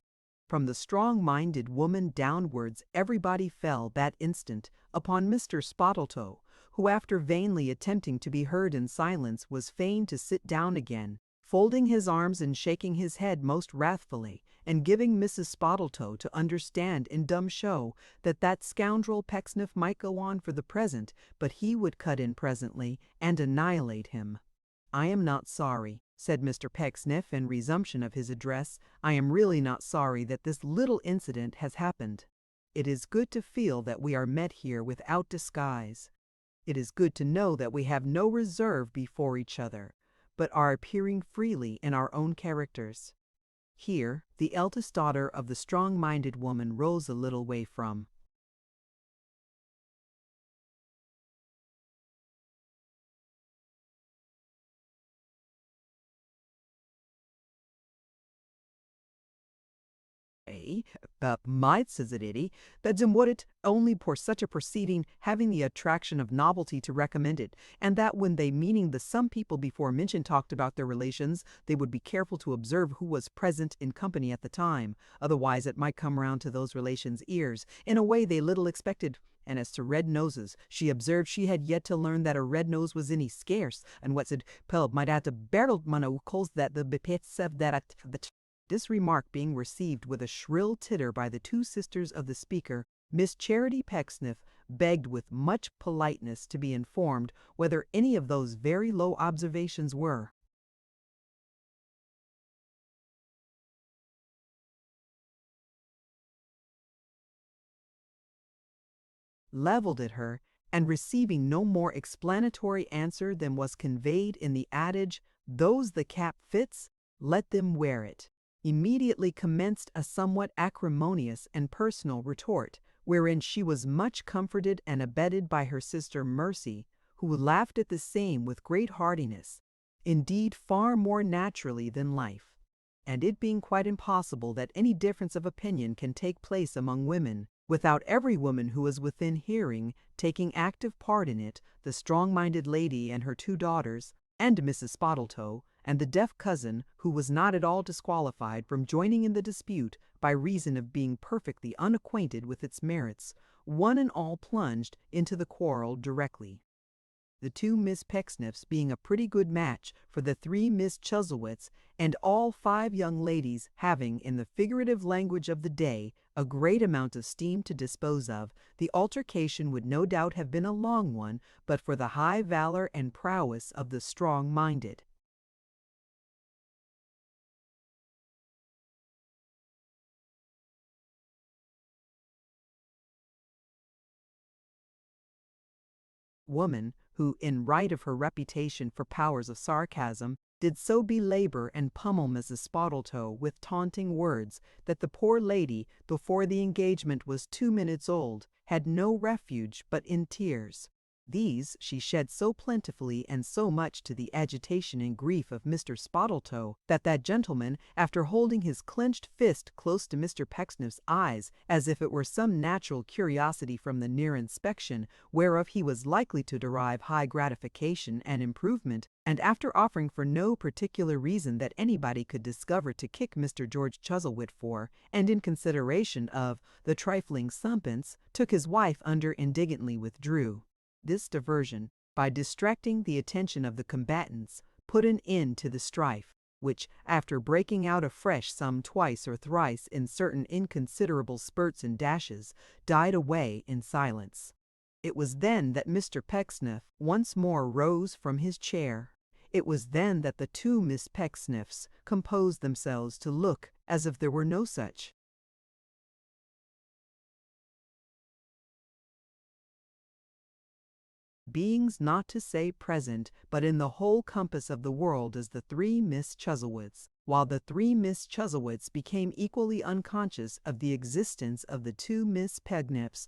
From the strong-minded woman downwards everybody fell that instant upon Mr. Spottletoe, who, after vainly attempting to be heard in silence, was fain to sit down again, folding his arms and shaking his head most wrathfully, and giving Mrs. Spottletoe to understand in dumb show that that scoundrel Pecksniff might go on for the present, but he would cut in presently and annihilate him. "I am not sorry," said Mr. Pecksniff in resumption of his address, "I am really not sorry that this little incident has happened. It is good to feel that we are met here without disguise. It is good to know that we have no reserve before each other, but are appearing freely in our own characters." Here the eldest daughter of the strong-minded woman rose a little way from "But might," says it iddy, "that would it only for such a proceeding having the attraction of novelty to recommend it, and that when they meaning the some people before mentioned talked about their relations, they would be careful to observe who was present in company at the time, otherwise it might come round to those relations' ears in a way they little expected, and as to red noses, she observed she had yet to learn that a red nose was any scarce, and what said Pelb might have to barrel mana calls that the bepits of that. This remark being received with a shrill titter by the two sisters of the speaker, Miss Charity Pecksniff begged with much politeness to be informed whether any of those very low observations were leveled at her, and receiving no more explanatory answer than was conveyed in the adage, "Those the cap fits, let them wear it," immediately commenced a somewhat acrimonious and personal retort, wherein she was much comforted and abetted by her sister Mercy, who laughed at the same with great heartiness, indeed far more naturally than life. And it being quite impossible that any difference of opinion can take place among women, without every woman who is within hearing taking active part in it, the strong-minded lady and her two daughters, and Mrs. Spottletoe, and the deaf cousin, who was not at all disqualified from joining in the dispute by reason of being perfectly unacquainted with its merits, one and all plunged into the quarrel directly. The two Miss Pecksniffs being a pretty good match for the three Miss Chuzzlewits, and all five young ladies having, in the figurative language of the day, a great amount of steam to dispose of, the altercation would no doubt have been a long one, but for the high valor and prowess of the strong-minded. Woman, who, in right of her reputation for powers of sarcasm, did so belabor and pummel Mrs. Spottletoe with taunting words that the poor lady, before the engagement was 2 minutes old, had no refuge but in tears. These she shed so plentifully and so much to the agitation and grief of Mr. Spottletoe, that gentleman, after holding his clenched fist close to Mr. Pecksniff's eyes, as if it were some natural curiosity from the near inspection, whereof he was likely to derive high gratification and improvement, and after offering for no particular reason that anybody could discover to kick Mr. George Chuzzlewit for, and in consideration of the trifling sumpence, took his wife under indignantly withdrew. This diversion, by distracting the attention of the combatants, put an end to the strife, which, after breaking out afresh some twice or thrice in certain inconsiderable spurts and dashes, died away in silence. It was then that Mr. Pecksniff once more rose from his chair. It was then that the two Miss Pecksniffs composed themselves to look as if there were no such beings, not to say present, but in the whole compass of the world as the three Miss Chuzzlewits, while the three Miss Chuzzlewits became equally unconscious of the existence of the two Miss Pecksniffs.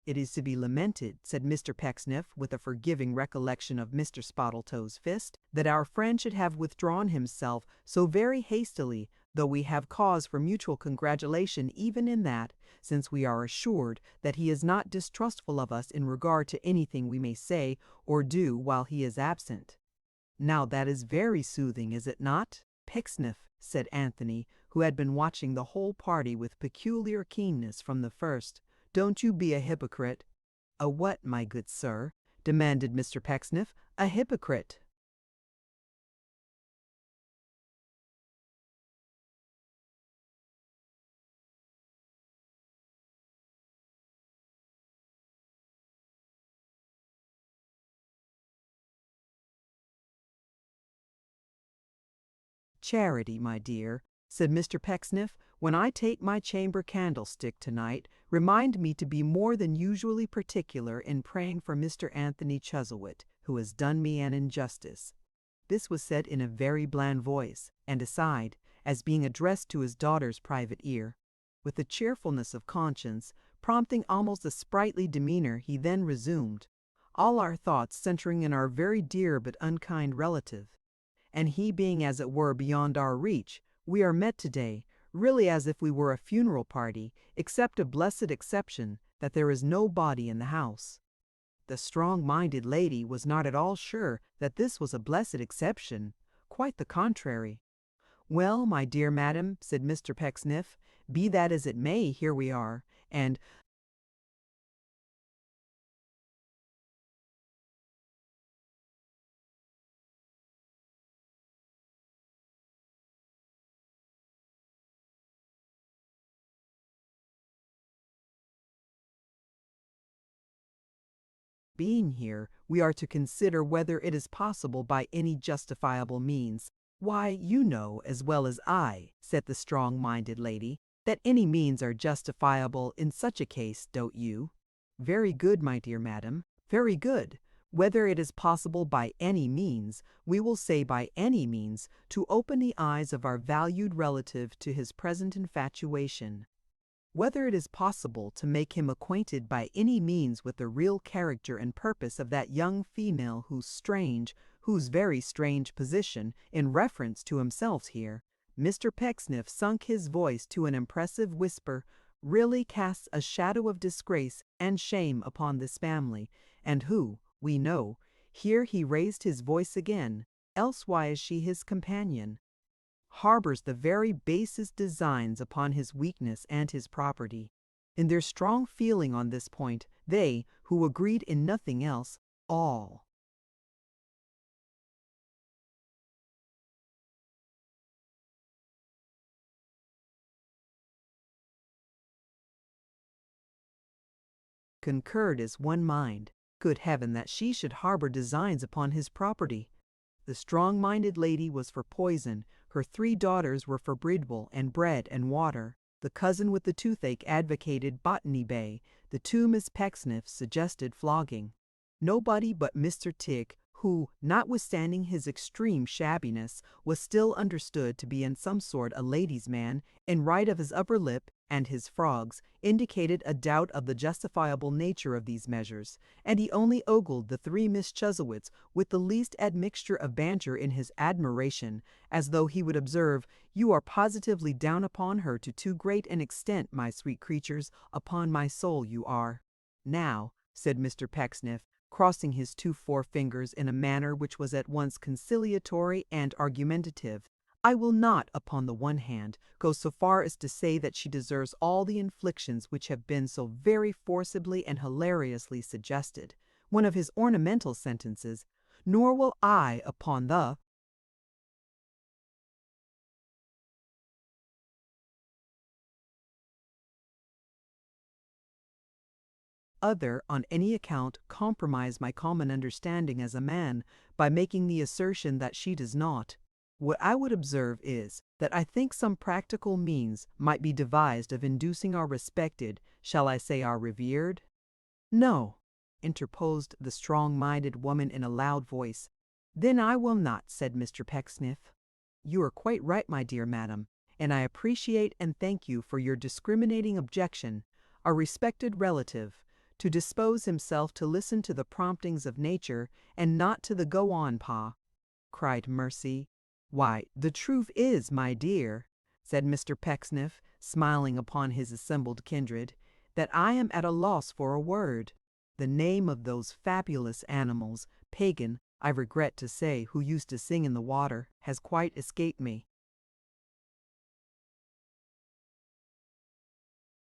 "It is to be lamented," said Mr. Pecksniff, with a forgiving recollection of Mr. Spottletoe's fist, "that our friend should have withdrawn himself so very hastily, though we have cause for mutual congratulation even in that, since we are assured that he is not distrustful of us in regard to anything we may say or do while he is absent." "Now that is very soothing, is it not, Pecksniff?" said Anthony, who had been watching the whole party with peculiar keenness from the first. "Don't you be a hypocrite." "A what, my good sir?" demanded Mr. Pecksniff. "A hypocrite." "Charity, my dear," said Mr. Pecksniff, "when I take my chamber candlestick tonight, remind me to be more than usually particular in praying for Mr. Anthony Chuzzlewit, who has done me an injustice." This was said in a very bland voice, and aside, as being addressed to his daughter's private ear. With the cheerfulness of conscience, prompting almost a sprightly demeanor, he then resumed, "All our thoughts centering in our very dear but unkind relative, and he being as it were beyond our reach, we are met today, really as if we were a funeral party, except a blessed exception, that there is no body in the house." The strong-minded lady was not at all sure that this was a blessed exception, quite the contrary. "Well, my dear madam," said Mr. Pecksniff, "be that as it may, here we are, and being here, we are to consider whether it is possible by any justifiable means. Why, you know as well as I, said the strong-minded lady, that any means are justifiable in such a case, don't you? Very good, my dear madam, very good. Whether it is possible by any means, we will say by any means, to open the eyes of our valued relative to his present infatuation. Whether it is possible to make him acquainted by any means with the real character and purpose of that young female whose very strange position, in reference to himself here, Mr. Pecksniff sunk his voice to an impressive whisper, really casts a shadow of disgrace and shame upon this family, and who, we know, here he raised his voice again, elsewise she his companion, harbors the very basest designs upon his weakness and his property. In their strong feeling on this point, they, who agreed in nothing else, all concurred as one mind. Good heaven, that she should harbor designs upon his property! The strong-minded lady was for poison, her 3 daughters were for bridewell and bread and water. The cousin with the toothache advocated Botany Bay, the 2 Miss Pecksniffs suggested flogging. Nobody but Mr. Tigg, who, notwithstanding his extreme shabbiness, was still understood to be in some sort a lady's man, in right of his upper lip and his frogs, indicated a doubt of the justifiable nature of these measures, and he only ogled the 3 Miss Chuzzlewits with the least admixture of banter in his admiration, as though he would observe, "You are positively down upon her to too great an extent, my sweet creatures, upon my soul you are." "Now," said Mr. Pecksniff, crossing his 2 forefingers in a manner which was at once conciliatory and argumentative, "I will not, upon the one hand, go so far as to say that she deserves all the inflictions which have been so very forcibly and hilariously suggested," one of his ornamental sentences, "nor will I, upon the other on any account compromise my common understanding as a man by making the assertion that she does not. What I would observe is, that I think some practical means might be devised of inducing our respected, shall I say our revered?" "No," interposed the strong-minded woman in a loud voice. "Then I will not," said Mr. Pecksniff. "You are quite right, my dear madam, and I appreciate and thank you for your discriminating objection. A respected relative, to dispose himself to listen to the promptings of nature, and not to the go on, pa," cried Mercy. "Why, the truth is, my dear," said Mr. Pecksniff, smiling upon his assembled kindred, "that I am at a loss for a word. The name of those fabulous animals, pagan, I regret to say, who used to sing in the water, has quite escaped me."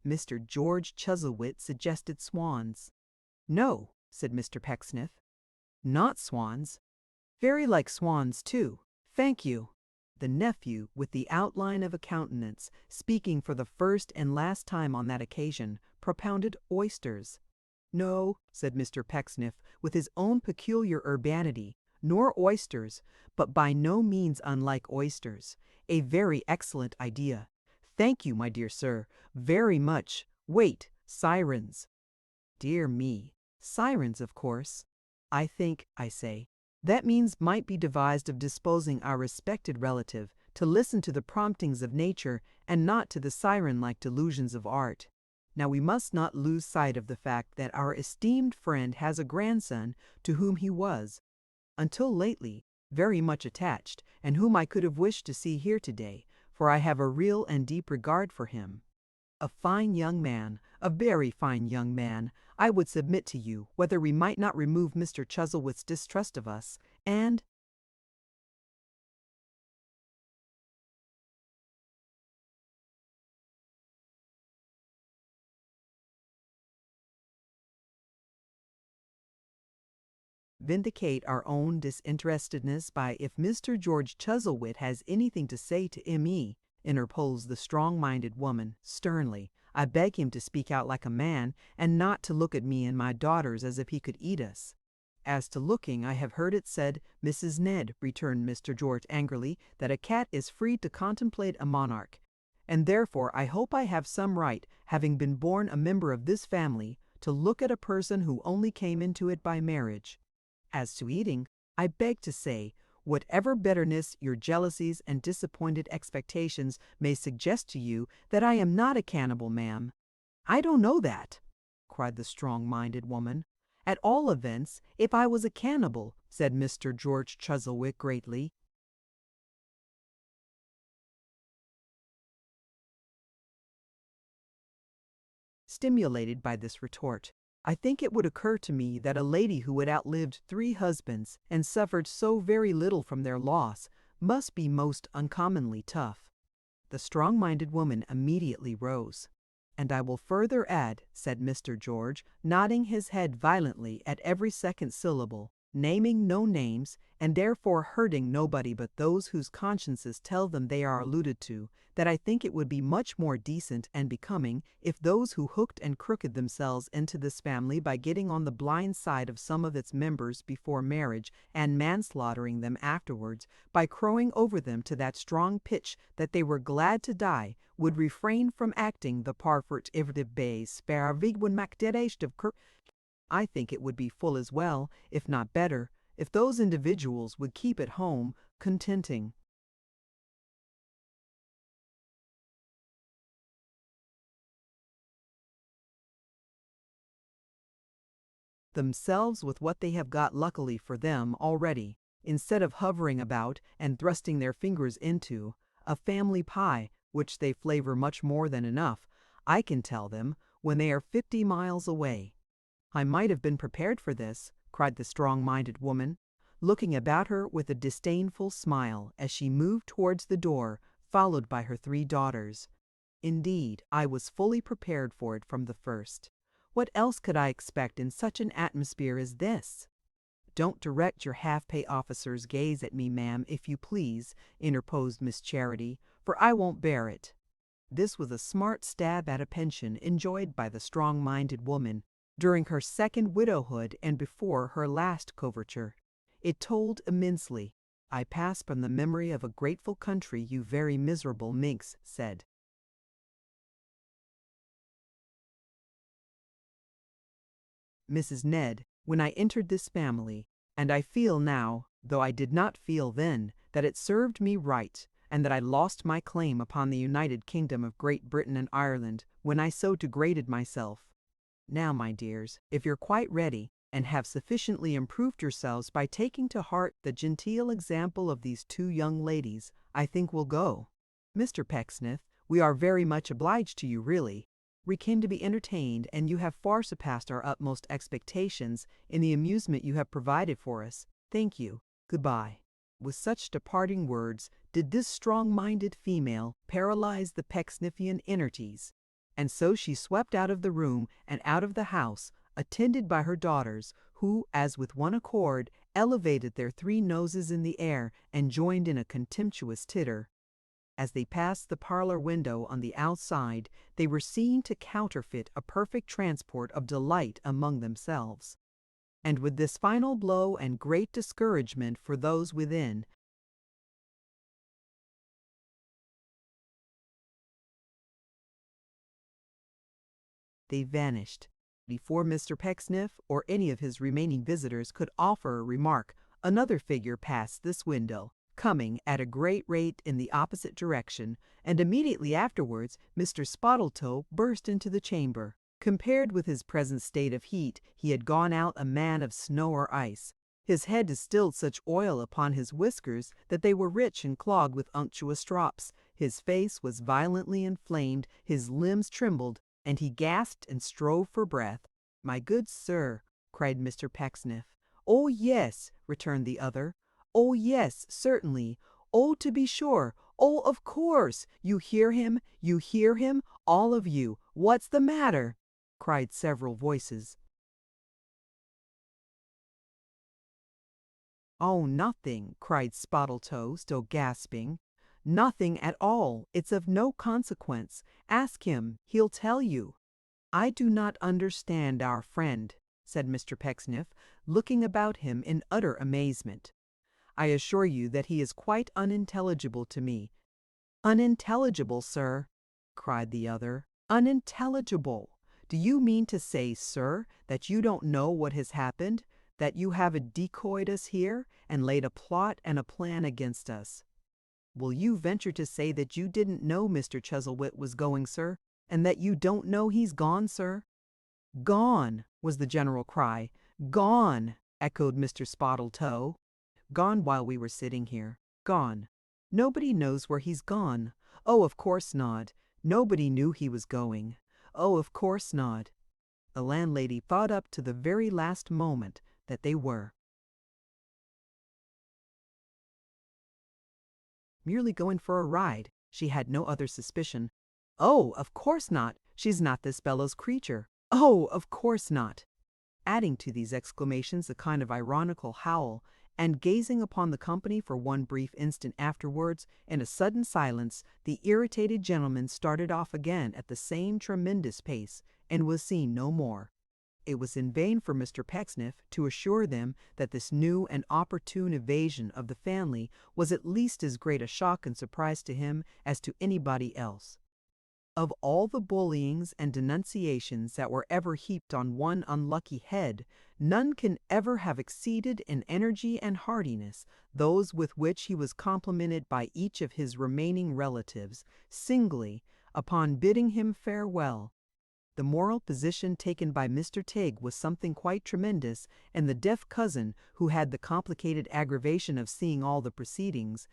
Mr. George Chuzzlewit suggested swans. "No," said Mr. Pecksniff. "Not swans. Very like swans, too. Thank you." The nephew, with the outline of a countenance, speaking for the first and last time on that occasion, propounded oysters. "No," said Mr. Pecksniff, with his own peculiar urbanity, "nor oysters, but by no means unlike oysters. A very excellent idea. Thank you, my dear sir, very much. Wait, sirens." "Dear me, sirens, of course. I think, I say, that means might be devised of disposing our respected relative to listen to the promptings of nature and not to the siren-like delusions of art. Now we must not lose sight of the fact that our esteemed friend has a grandson to whom he was, until lately, very much attached, and whom I could have wished to see here today, for I have a real and deep regard for him. A fine young man, a very fine young man. I would submit to you whether we might not remove Mr. Chuzzlewit's distrust of us, and vindicate our own disinterestedness by if Mr. George Chuzzlewit has anything to say to me," interposed the strong-minded woman, sternly. I beg him to speak out like a man, and not to look at me and my daughters as if he could eat us." "As to looking, I have heard it said, Mrs. Ned," returned Mr. George angrily, "that a cat is free to contemplate a monarch. And therefore I hope I have some right, having been born a member of this family, to look at a person who only came into it by marriage. As to eating, I beg to say, whatever bitterness your jealousies and disappointed expectations may suggest to you, that I am not a cannibal, ma'am." "I don't know that," cried the strong-minded woman. "At all events, if I was a cannibal," said Mr. George Chuzzlewit greatly, stimulated by this retort, "I think it would occur to me that a lady who had outlived 3 husbands and suffered so very little from their loss must be most uncommonly tough." The strong-minded woman immediately rose. "And I will further add," said Mr. George, nodding his head violently at every second syllable, naming no names, and therefore hurting nobody but those whose consciences tell them they are alluded to, "that I think it would be much more decent and becoming if those who hooked and crooked themselves into this family by getting on the blind side of some of its members before marriage and manslaughtering them afterwards, by crowing over them to that strong pitch that they were glad to die, would refrain from acting the parfort ivrative bays spare vigwin macdedash of kirk. I think it would be full as well, if not better, if those individuals would keep at home, contenting themselves with what they have got luckily for them already, instead of hovering about and thrusting their fingers into a family pie, which they flavor much more than enough, I can tell them, when they are 50 miles away." "I might have been prepared for this," cried the strong-minded woman, looking about her with a disdainful smile as she moved towards the door, followed by her 3 daughters. "Indeed, I was fully prepared for it from the first. What else could I expect in such an atmosphere as this?" "Don't direct your half-pay officer's gaze at me, ma'am, if you please," interposed Miss Charity, "for I won't bear it." This was a smart stab at a pension enjoyed by the strong-minded woman during her second widowhood and before her last coverture. It told immensely. "I pass from the memory of a grateful country, you very miserable minx," said Mrs. Ned, "when I entered this family, and I feel now, though I did not feel then, that it served me right, and that I lost my claim upon the United Kingdom of Great Britain and Ireland when I so degraded myself. Now, my dears, if you're quite ready, and have sufficiently improved yourselves by taking to heart the genteel example of these 2 young ladies, I think we'll go. Mr. Pecksniff, we are very much obliged to you, really. We came to be entertained, and you have far surpassed our utmost expectations in the amusement you have provided for us. Thank you. Goodbye." With such departing words did this strong-minded female paralyze the Pecksniffian energies, and so she swept out of the room and out of the house, attended by her daughters, who, as with one accord, elevated their 3 noses in the air and joined in a contemptuous titter. As they passed the parlor window on the outside, they were seen to counterfeit a perfect transport of delight among themselves. And with this final blow and great discouragement for those within, they vanished. Before Mr. Pecksniff or any of his remaining visitors could offer a remark, another figure passed this window, coming at a great rate in the opposite direction, and immediately afterwards Mr. Spottletoe burst into the chamber. Compared with his present state of heat, he had gone out a man of snow or ice. His head distilled such oil upon his whiskers that they were rich and clogged with unctuous drops. His face was violently inflamed, his limbs trembled, and he gasped and strove for breath. "My good sir," cried Mr. Pecksniff. "Oh, yes," returned the other. "Oh, yes, certainly. Oh, to be sure. Oh, of course. You hear him? You hear him? All of you. What's the matter?" cried several voices. "Oh, nothing," cried Spottletoe, still gasping. Nothing at all. It's of no consequence. Ask him. He'll tell you." "I do not understand our friend," said Mr. Pecksniff, looking about him in utter amazement. "I assure you that he is quite unintelligible to me." "Unintelligible, sir!" cried the other. "Unintelligible! Do you mean to say, sir, that you don't know what has happened, that you haven't decoyed us here and laid a plot and a plan against us? Will you venture to say that you didn't know Mr. Chuzzlewit was going, sir, and that you don't know he's gone, sir?" "Gone!" was the general cry. "Gone!" echoed Mr. Spottletoe. "Gone while we were sitting here. Gone. Nobody knows where he's gone. Oh, of course not. Nobody knew he was going. Oh, of course not." The landlady thought up to the very last moment that they were merely going for a ride. She had no other suspicion. "Oh, of course not. She's not this fellow's creature. Oh, of course not." Adding to these exclamations a kind of ironical howl, and gazing upon the company for one brief instant afterwards, in a sudden silence, the irritated gentleman started off again at the same tremendous pace, and was seen no more. It was in vain for Mr. Pecksniff to assure them that this new and opportune evasion of the family was at least as great a shock and surprise to him as to anybody else. Of all the bullyings and denunciations that were ever heaped on one unlucky head, none can ever have exceeded in energy and heartiness those with which he was complimented by each of his remaining relatives, singly, upon bidding him farewell. The moral position taken by Mr. Tigg was something quite tremendous, and the deaf cousin, who had the complicated aggravation of seeing all the proceedings,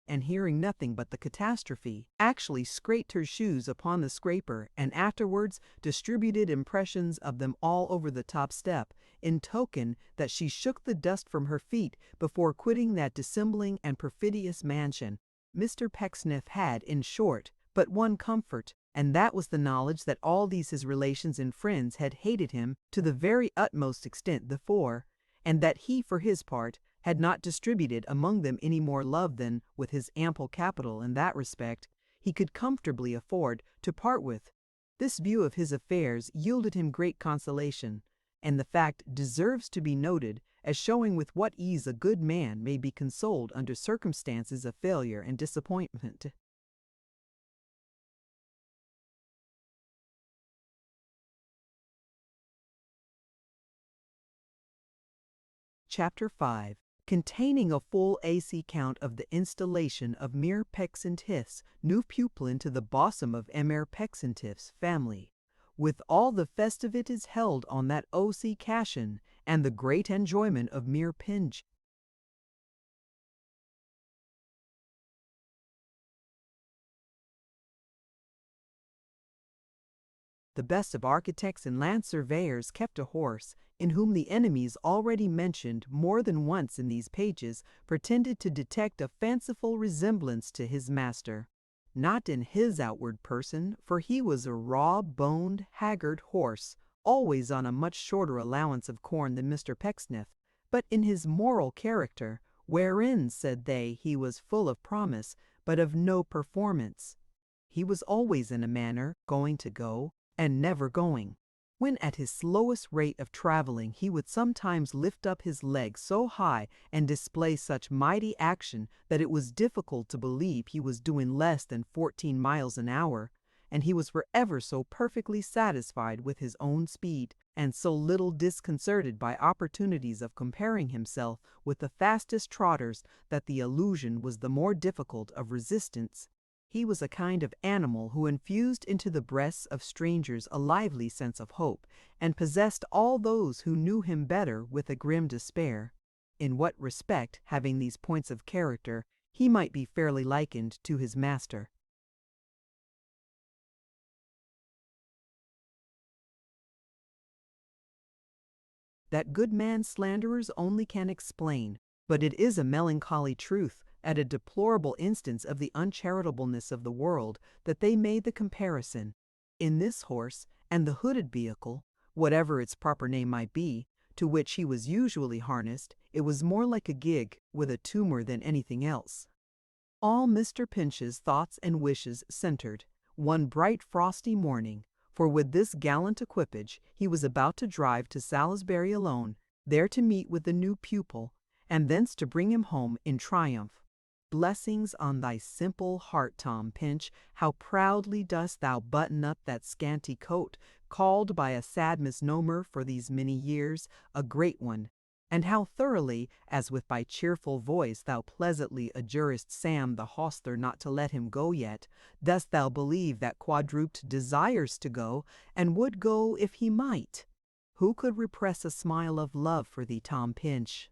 and hearing nothing but the catastrophe, actually scraped her shoes upon the scraper, and afterwards distributed impressions of them all over the top step, in token that she shook the dust from her feet before quitting that dissembling and perfidious mansion. Mr. Pecksniff had, in short, but one comfort, and that was the knowledge that all these his relations and friends had hated him to the very utmost extent before, and that he, for his part, had not distributed among them any more love than, with his ample capital in that respect, he could comfortably afford to part with. This view of his affairs yielded him great consolation, and the fact deserves to be noted as showing with what ease a good man may be consoled under circumstances of failure and disappointment. Chapter 5, containing a full AC count of the installation of Mere Pecksniff's new pupil into the bosom of Emmer Pecksniff's family, with all the festivities held on that O.C. Cashin, and the great enjoyment of Mere Pinge. The best of architects and land surveyors kept a horse, in whom the enemies already mentioned more than once in these pages pretended to detect a fanciful resemblance to his master. Not in his outward person, for he was a raw-boned, haggard horse, always on a much shorter allowance of corn than Mr. Pecksniff, but in his moral character, wherein, said they, he was full of promise, but of no performance. He was always in a manner going to go, and never going. When at his slowest rate of traveling, he would sometimes lift up his legs so high and display such mighty action that it was difficult to believe he was doing less than 14 miles an hour, and he was forever so perfectly satisfied with his own speed, and so little disconcerted by opportunities of comparing himself with the fastest trotters, that the illusion was the more difficult of resistance. He was a kind of animal who infused into the breasts of strangers a lively sense of hope, and possessed all those who knew him better with a grim despair. In what respect, having these points of character, he might be fairly likened to his master. That good man slanderers only can explain, but it is a melancholy truth, at a deplorable instance of the uncharitableness of the world, that they made the comparison. In this horse, and the hooded vehicle, whatever its proper name might be, to which he was usually harnessed, It was more like a gig with a tumor than anything else. All Mr. Pinch's thoughts and wishes centered, one bright frosty morning, for with this gallant equipage he was about to drive to Salisbury alone, there to meet with the new pupil, and thence to bring him home in triumph. Blessings on thy simple heart, Tom Pinch, how proudly dost thou button up that scanty coat, called by a sad misnomer for these many years, a great one, and how thoroughly, as with thy cheerful voice thou pleasantly adjurest Sam the hostler not to let him go yet, dost thou believe that quadruped desires to go, and would go if he might. Who could repress a smile of love for thee, Tom Pinch,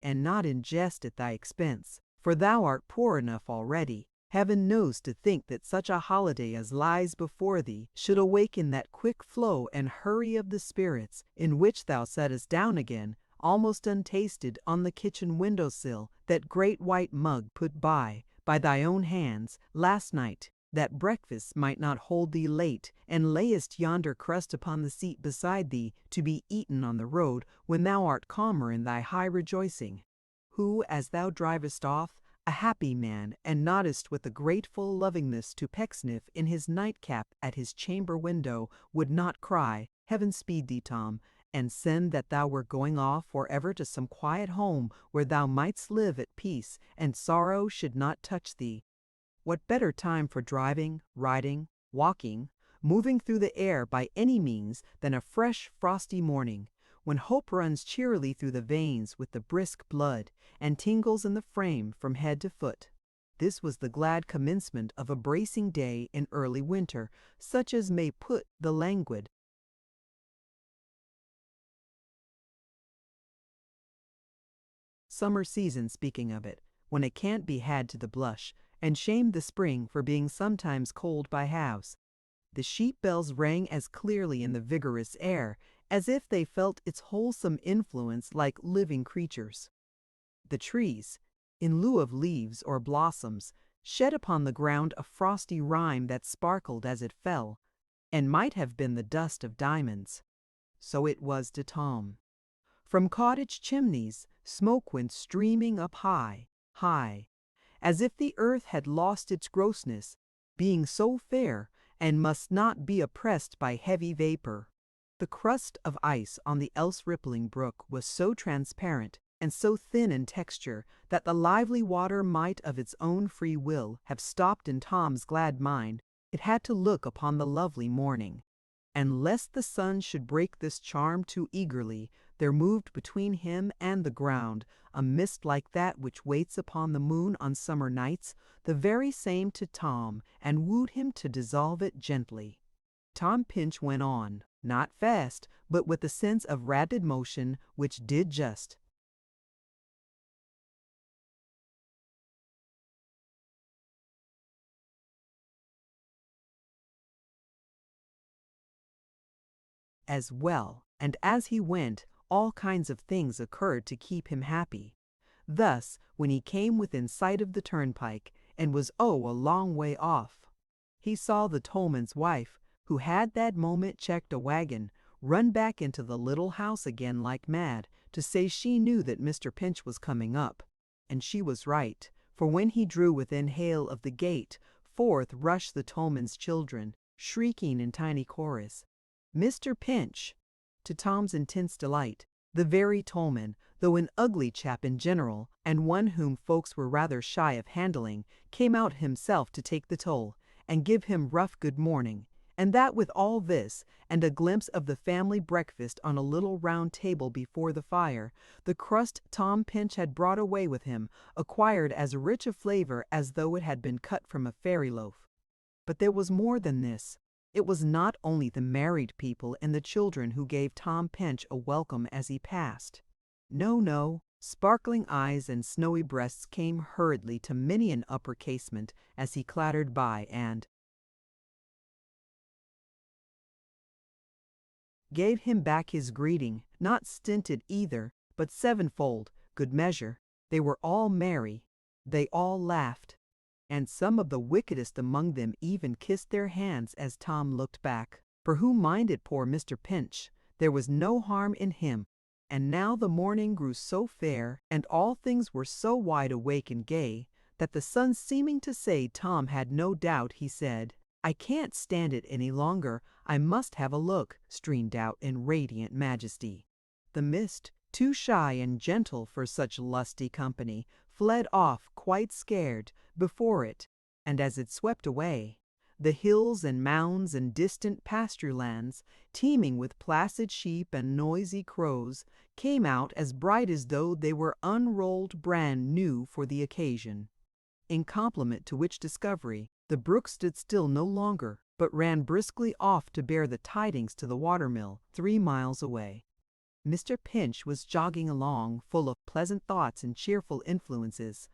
and not in jest at thy expense, for thou art poor enough already. Heaven knows to think that such a holiday as lies before thee should awaken that quick flow and hurry of the spirits in which thou settest down again, almost untasted, on the kitchen window-sill, that great white mug put by thy own hands, last night, that breakfast might not hold thee late, and layest yonder crust upon the seat beside thee, to be eaten on the road, when thou art calmer in thy high rejoicing. Who, as thou drivest off, a happy man, and noddest with a grateful lovingness to Pecksniff in his nightcap at his chamber window, would not cry, Heaven speed thee, Tom, and send that thou were going off for ever to some quiet home where thou mightst live at peace, and sorrow should not touch thee. What better time for driving, riding, walking, moving through the air by any means than a fresh, frosty morning, when hope runs cheerily through the veins with the brisk blood, and tingles in the frame from head to foot. This was the glad commencement of a bracing day in early winter, such as may put the languid summer season, speaking of it, when it can't be had to the blush, and shame the spring for being sometimes cold by halves. The sheep bells rang as clearly in the vigorous air as if they felt its wholesome influence like living creatures. The trees, in lieu of leaves or blossoms, shed upon the ground a frosty rime that sparkled as it fell, and might have been the dust of diamonds. So it was to Tom. From cottage chimneys smoke went streaming up high, high, as if the earth had lost its grossness, being so fair, and must not be oppressed by heavy vapor. The crust of ice on the else rippling brook was so transparent and so thin in texture that the lively water might of its own free will have stopped in Tom's glad mind. It had to look upon the lovely morning. And lest the sun should break this charm too eagerly, there moved between him and the ground a mist like that which waits upon the moon on summer nights, the very same to Tom, and wooed him to dissolve it gently. Tom Pinch went on, not fast, but with a sense of rapid motion which did just as well, and as he went, all kinds of things occurred to keep him happy. Thus, when he came within sight of the turnpike, and was a long way off, he saw the tollman's wife, who had that moment checked a wagon, run back into the little house again like mad, to say she knew that Mr. Pinch was coming up. And she was right, for when he drew within hail of the gate, forth rushed the tollman's children, shrieking in tiny chorus, Mr. Pinch! To Tom's intense delight, the very tollman, though an ugly chap in general, and one whom folks were rather shy of handling, came out himself to take the toll, and give him rough good morning, and that with all this, and a glimpse of the family breakfast on a little round table before the fire, the crust Tom Pinch had brought away with him acquired as rich a flavor as though it had been cut from a fairy loaf. But there was more than this. It was not only the married people and the children who gave Tom Pinch a welcome as he passed. No, sparkling eyes and snowy breasts came hurriedly to many an upper casement as he clattered by, and gave him back his greeting, not stinted either, but sevenfold, good measure. They were all merry. They all laughed. And some of the wickedest among them even kissed their hands as Tom looked back. For who minded poor Mr. Pinch? There was no harm in him. And now the morning grew so fair, and all things were so wide awake and gay, that the sun seeming to say Tom had no doubt, he said, "I can't stand it any longer. I must have a look," streamed out in radiant majesty. The mist, too shy and gentle for such lusty company, fled off quite scared before it, and as it swept away, the hills and mounds and distant pasture lands, teeming with placid sheep and noisy crows, came out as bright as though they were unrolled brand new for the occasion. In compliment to which discovery, the brook stood still no longer, but ran briskly off to bear the tidings to the watermill 3 miles away. Mr. Pinch was jogging along, full of pleasant thoughts and cheerful influences,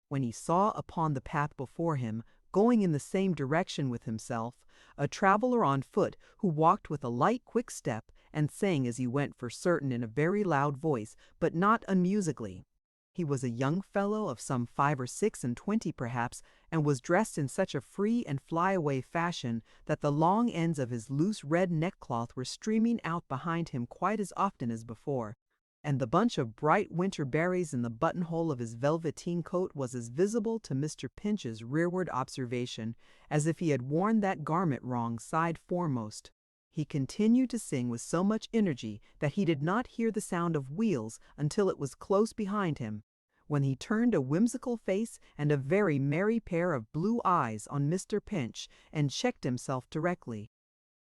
when he saw upon the path before him, going in the same direction with himself, a traveler on foot who walked with a light, quick step, and sang as he went for certain in a very loud voice, but not unmusically. He was a young fellow of some 5 or 6 and 20 perhaps, and was dressed in such a free and fly-away fashion that the long ends of his loose red neckcloth were streaming out behind him quite as often as before, and the bunch of bright winter berries in the buttonhole of his velveteen coat was as visible to Mr. Pinch's rearward observation as if he had worn that garment wrong side foremost. He continued to sing with so much energy that he did not hear the sound of wheels until it was close behind him, when he turned a whimsical face and a very merry pair of blue eyes on Mr. Pinch, and checked himself directly.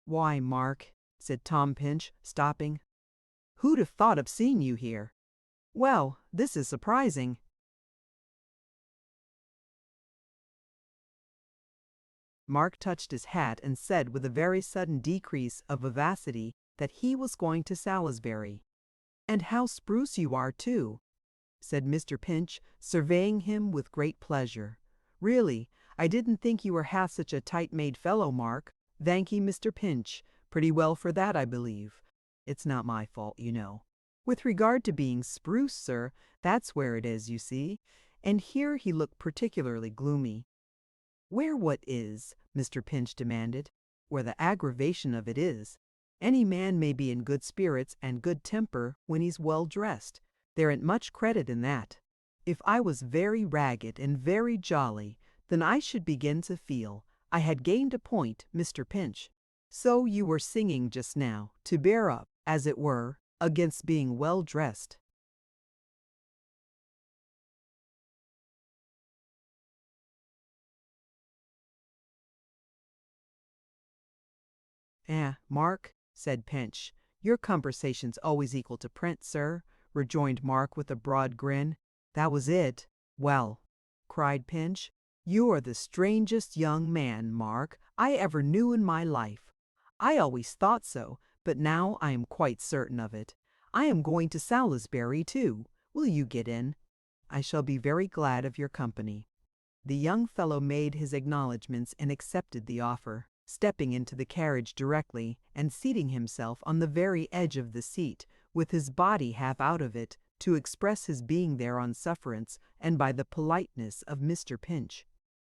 "Why, Mark," said Tom Pinch, stopping, "who'd have thought of seeing you here? Well, this is surprising." Mark touched his hat and said with a very sudden decrease of vivacity that he was going to Salisbury. "And how spruce you are, too," said Mr. Pinch, surveying him with great pleasure. "Really, I didn't think you were half such a tight-made fellow, Mark." "Thankee, Mr. Pinch. Pretty well for that, I believe. It's not my fault, you know. With regard to being spruce, sir, that's where it is, you see." And here he looked particularly gloomy. "Where what is?" Mr. Pinch demanded. "Where the aggravation of it is. Any man may be in good spirits and good temper when he's well dressed. There ain't much credit in that. If I was very ragged and very jolly, then I should begin to feel I had gained a point, Mr. Pinch. So you were singing just now, to bear up, as it were, against being well dressed." Mark," said Pinch. "Your conversation's always equal to print, sir," rejoined Mark with a broad grin. "That was it. Well," cried Pinch, "you're the strangest young man, Mark, I ever knew in my life. I always thought so, but now I am quite certain of it. I am going to Salisbury, too. Will you get in? I shall be very glad of your company." The young fellow made his acknowledgments and accepted the offer, stepping into the carriage directly and seating himself on the very edge of the seat, with his body half out of it, to express his being there on sufferance and by the politeness of Mr. Pinch.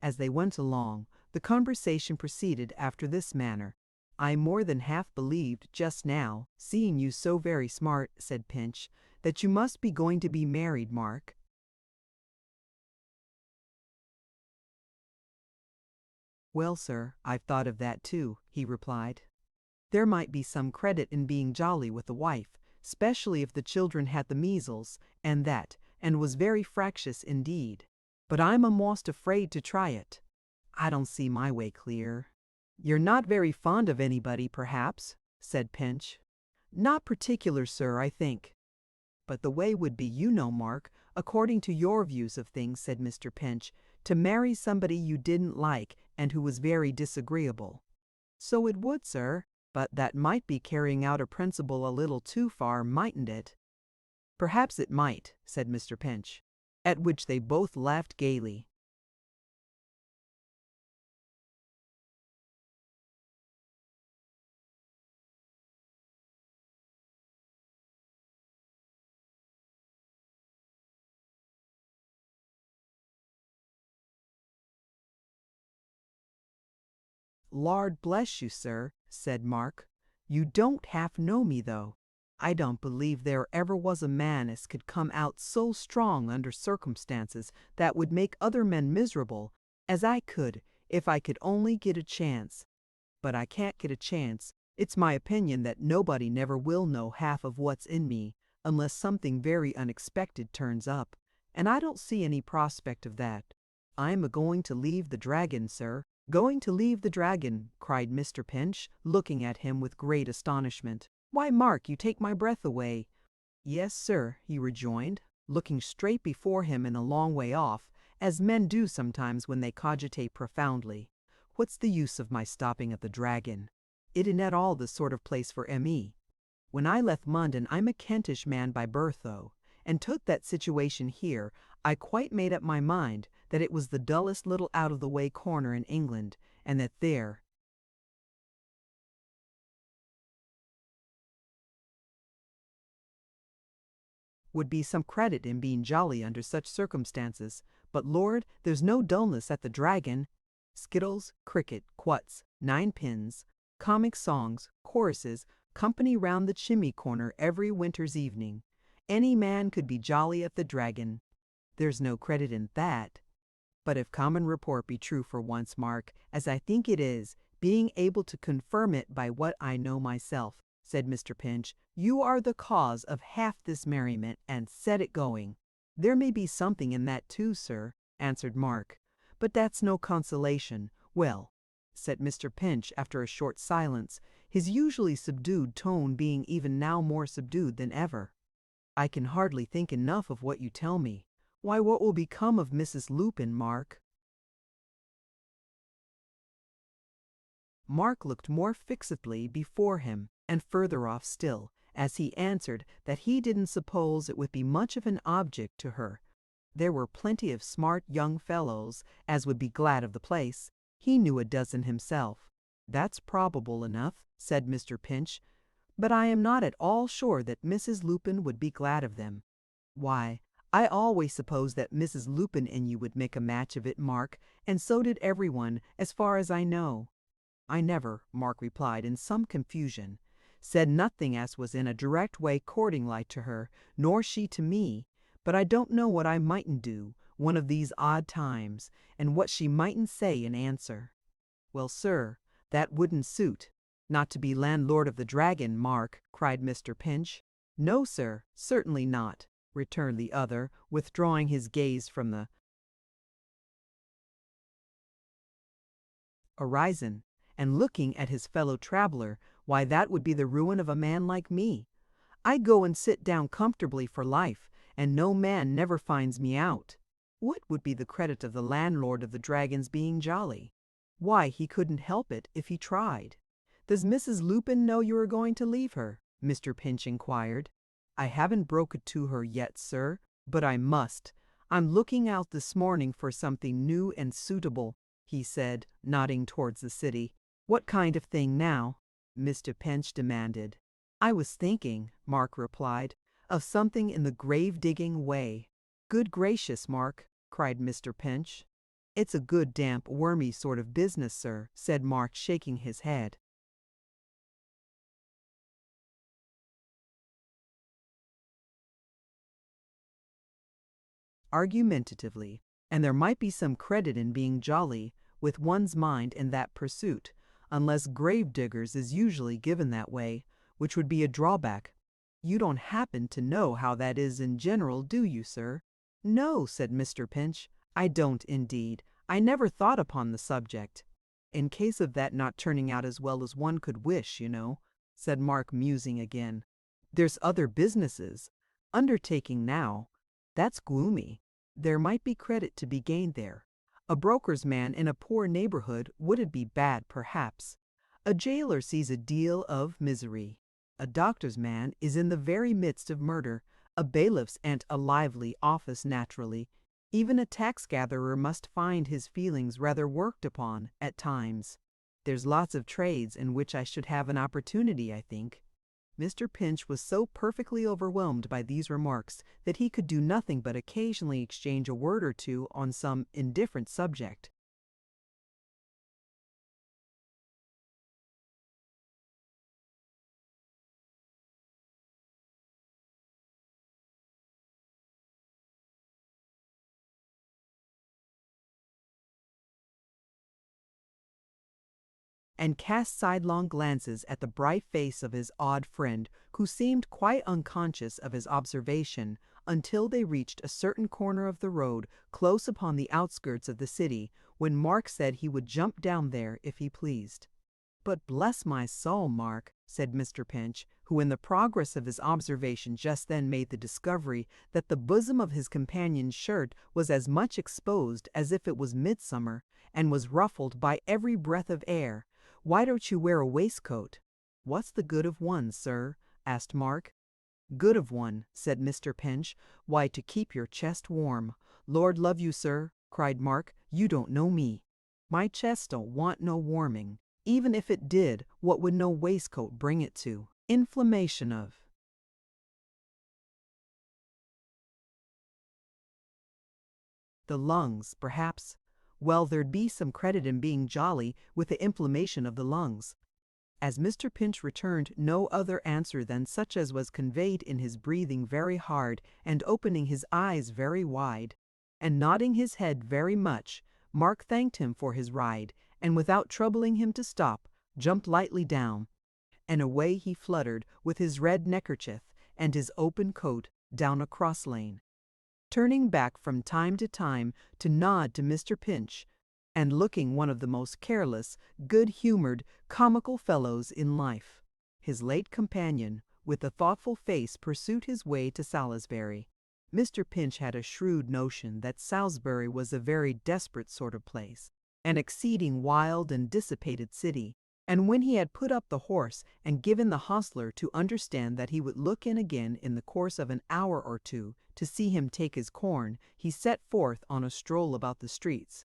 As they went along, the conversation proceeded after this manner. "I more than half believed just now, seeing you so very smart," said Pinch, "that you must be going to be married, Mark." "Well, sir, I've thought of that too," he replied. "There might be some credit in being jolly with a wife, specially if the children had the measles, and that, and was very fractious indeed. But I'm a'most afraid to try it. I don't see my way clear." "You're not very fond of anybody, perhaps?" said Pinch. "Not particular, sir, I think." "But the way would be, you know, Mark, according to your views of things," said Mr. Pinch, "to marry somebody you didn't like and who was very disagreeable." "So it would, sir, but that might be carrying out a principle a little too far, mightn't it?" "Perhaps it might," said Mr. Pinch, at which they both laughed gaily. "Lord bless you, sir," said Mark. "You don't half know me, though. I don't believe there ever was a man as could come out so strong under circumstances that would make other men miserable as I could if I could only get a chance. But I can't get a chance. It's my opinion that nobody never will know half of what's in me unless something very unexpected turns up, and I don't see any prospect of that. I'm a-going to leave the dragon, sir." "Going to leave the dragon," cried Mr. Pinch, looking at him with great astonishment. "Why, Mark, you take my breath away." "Yes, sir," he rejoined, looking straight before him and a long way off, as men do sometimes when they cogitate profoundly. "What's the use of my stopping at the Dragon? It ain't at all the sort of place for me. When I left London, I'm a Kentish man by birth, though, and took that situation here, I quite made up my mind that it was the dullest little out-of-the-way corner in England, and that there would be some credit in being jolly under such circumstances. But Lord, there's no dullness at the Dragon. Skittles, cricket, quoits, ninepins, comic songs, choruses, company round the chimney corner every winter's evening. Any man could be jolly at the Dragon. There's no credit in that. But if common report be true for once, Mark, as I think it is, being able to confirm it by what I know myself," said Mr. Pinch, "you are the cause of half this merriment, and set it going." "There may be something in that too, sir," answered Mark, "but that's no consolation." "Well," said Mr. Pinch after a short silence, his usually subdued tone being even now more subdued than ever, "I can hardly think enough of what you tell me. Why, what will become of Mrs. Lupin, Mark?" Mark looked more fixedly before him, and further off still, as he answered that he didn't suppose it would be much of an object to her. There were plenty of smart young fellows as would be glad of the place. He knew a dozen himself. "That's probable enough," said Mr. Pinch, "but I am not at all sure that Mrs. Lupin would be glad of them." "Why, I always supposed that Mrs. Lupin and you would make a match of it, Mark, and so did everyone, as far as I know." "I never," Mark replied in some confusion, "said nothing as was in a direct way courting-like to her, nor she to me, but I don't know what I mightn't do, one of these odd times, and what she mightn't say in answer." "Well, sir, that wouldn't suit. Not to be landlord of the Dragon, Mark," cried Mr. Pinch. "No, sir, certainly not," returned the other, withdrawing his gaze from the horizon, and looking at his fellow traveler. "Why, that would be the ruin of a man like me. I go and sit down comfortably for life, and no man never finds me out. What would be the credit of the landlord of the Dragon's being jolly? Why, he couldn't help it if he tried." "Does Mrs. Lupin know you are going to leave her?" Mr. Pinch inquired. "I haven't broke it to her yet, sir, but I must. I'm looking out this morning for something new and suitable," he said, nodding towards the city. "What kind of thing now?" Mr. Pinch demanded. "I was thinking," Mark replied, "of something in the grave-digging way." "Good gracious, Mark," cried Mr. Pinch. "It's a good damp, wormy sort of business, sir," said Mark, shaking his head. Argumentatively, and there might be some credit in being jolly with one's mind in that pursuit, unless grave diggers is usually given that way, which would be a drawback. You don't happen to know how that is in general, do you, sir?" "No," said Mr. Pinch, "I don't indeed. I never thought upon the subject." "In case of that not turning out as well as one could wish, you know," said Mark, musing again, "there's other businesses. Undertaking now, that's gloomy. There might be credit to be gained there. A broker's man in a poor neighborhood wouldn't be bad, perhaps. A jailer sees a deal of misery. A doctor's man is in the very midst of murder. A bailiff's ain't a lively office naturally. Even a tax-gatherer must find his feelings rather worked upon at times. There's lots of trades in which I should have an opportunity, I think." Mr. Pinch was so perfectly overwhelmed by these remarks that he could do nothing but occasionally exchange a word or two on some indifferent subject. and cast sidelong glances at the bright face of his odd friend, who seemed quite unconscious of his observation, until they reached a certain corner of the road close upon the outskirts of the city, when Mark said he would jump down there if he pleased. "But bless my soul, Mark," said Mr. Pinch, who in the progress of his observation just then made the discovery that the bosom of his companion's shirt was as much exposed as if it was midsummer, and was ruffled by every breath of air, "why don't you wear a waistcoat?" "What's the good of one, sir?" asked Mark. "Good of one," said Mr. Pinch, "why, to keep your chest warm." "Lord love you, sir," cried Mark, "you don't know me. My chest don't want no warming. Even if it did, what would no waistcoat bring it to? Inflammation of the lungs, perhaps. Well, there'd be some credit in being jolly with the inflammation of the lungs." As Mr. Pinch returned no other answer than such as was conveyed in his breathing very hard and opening his eyes very wide, and nodding his head very much, Mark thanked him for his ride, and without troubling him to stop, jumped lightly down, and away he fluttered with his red neckerchief and his open coat down a cross lane, turning back from time to time to nod to Mr. Pinch, and looking one of the most careless, good-humored, comical fellows in life. His late companion, with a thoughtful face, pursued his way to Salisbury. Mr. Pinch had a shrewd notion that Salisbury was a very desperate sort of place, an exceeding wild and dissipated city, and when he had put up the horse and given the hostler to understand that he would look in again in the course of an hour or two to see him take his corn, he set forth on a stroll about the streets,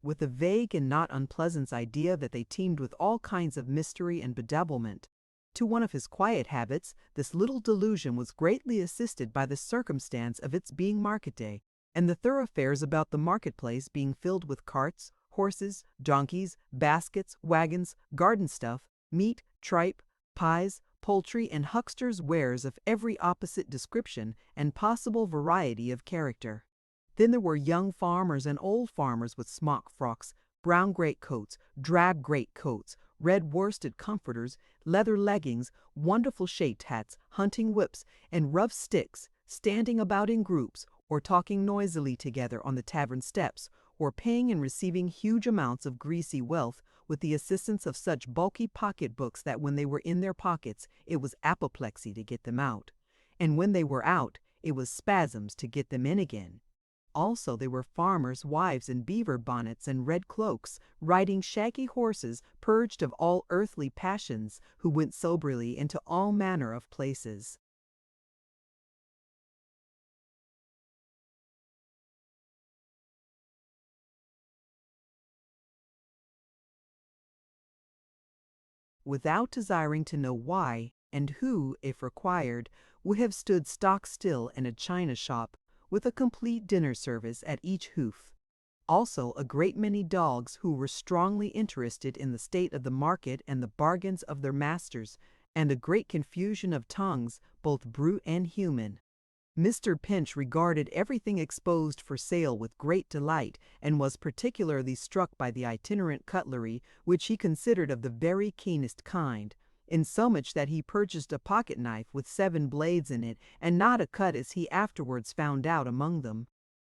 with a vague and not unpleasant idea that they teemed with all kinds of mystery and bedevilment. To one of his quiet habits, this little delusion was greatly assisted by the circumstance of its being market day, and the thoroughfares about the marketplace being filled with carts, horses, donkeys, baskets, wagons, garden stuff, meat, tripe, pies, poultry, and hucksters' wares of every opposite description and possible variety of character. Then there were young farmers and old farmers with smock frocks, brown greatcoats, drab greatcoats, red worsted comforters, leather leggings, wonderful shaped hats, hunting whips, and rough sticks, standing about in groups, or talking noisily together on the tavern steps, or paying and receiving huge amounts of greasy wealth with the assistance of such bulky pocket-books that when they were in their pockets it was apoplexy to get them out, and when they were out it was spasms to get them in again. Also there were farmers' wives in beaver bonnets and red cloaks, riding shaggy horses purged of all earthly passions, who went soberly into all manner of places. Without desiring to know why, and who, if required, would have stood stock still in a china shop, with a complete dinner service at each hoof. Also a great many dogs who were strongly interested in the state of the market and the bargains of their masters, and a great confusion of tongues, both brute and human. Mr. Pinch regarded everything exposed for sale with great delight, and was particularly struck by the itinerant cutlery, which he considered of the very keenest kind, insomuch that he purchased a pocket-knife with 7 blades in it, and not a cut, as he afterwards found out, among them.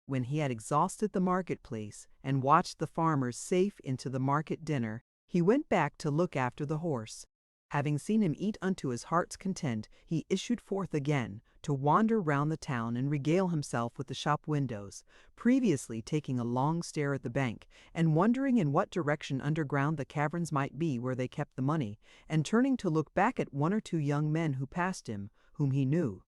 When he had exhausted the market-place, and watched the farmers safe into the market dinner, he went back to look after the horse. Having seen him eat unto his heart's content, he issued forth again, to wander round the town and regale himself with the shop windows, previously taking a long stare at the bank, and wondering in what direction underground the caverns might be where they kept the money, and turning to look back at 1 or 2 young men who passed him, whom he knew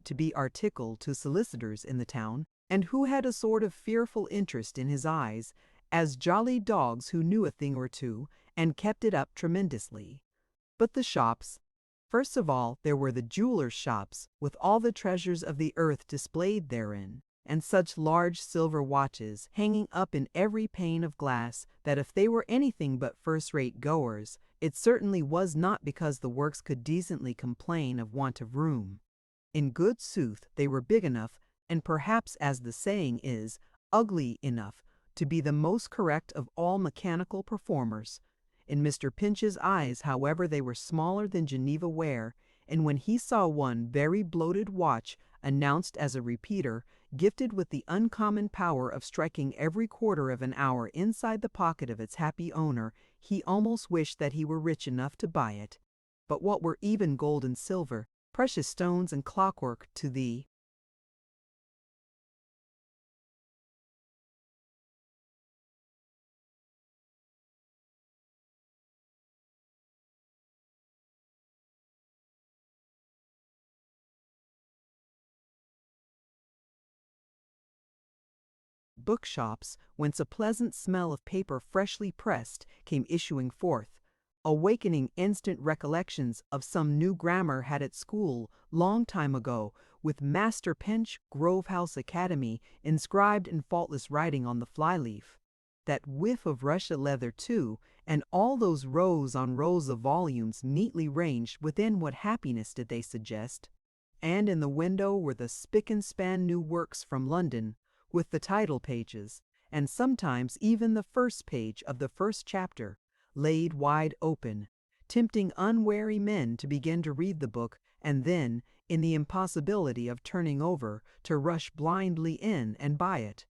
to be articled to solicitors in the town, and who had a sort of fearful interest in his eyes, as jolly dogs who knew a thing or two, and kept it up tremendously. But the shops. First of all there were the jewelers' shops, with all the treasures of the earth displayed therein. and such large silver watches hanging up in every pane of glass that if they were anything but first-rate goers, it certainly was not because the works could decently complain of want of room. In good sooth, they were big enough, and perhaps, as the saying is, ugly enough, to be the most correct of all mechanical performers. In Mr. Pinch's eyes, however, they were smaller than Geneva ware, and when he saw one very bloated watch, announced as a repeater, gifted with the uncommon power of striking every quarter of an hour inside the pocket of its happy owner, he almost wished that he were rich enough to buy it. But what were even gold and silver, precious stones and clockwork to thee? Bookshops, whence a pleasant smell of paper freshly pressed came issuing forth, awakening instant recollections of some new grammar had at school long time ago, with Master Pinch, Grove House Academy, inscribed in faultless writing on the flyleaf. That whiff of Russia leather, too, and all those rows on rows of volumes neatly ranged within, what happiness did they suggest? And in the window were the spick-and-span new works from London, with the title pages, and sometimes even the first page of the first chapter, laid wide open, tempting unwary men to begin to read the book, and then, in the impossibility of turning over, to rush blindly in and buy it.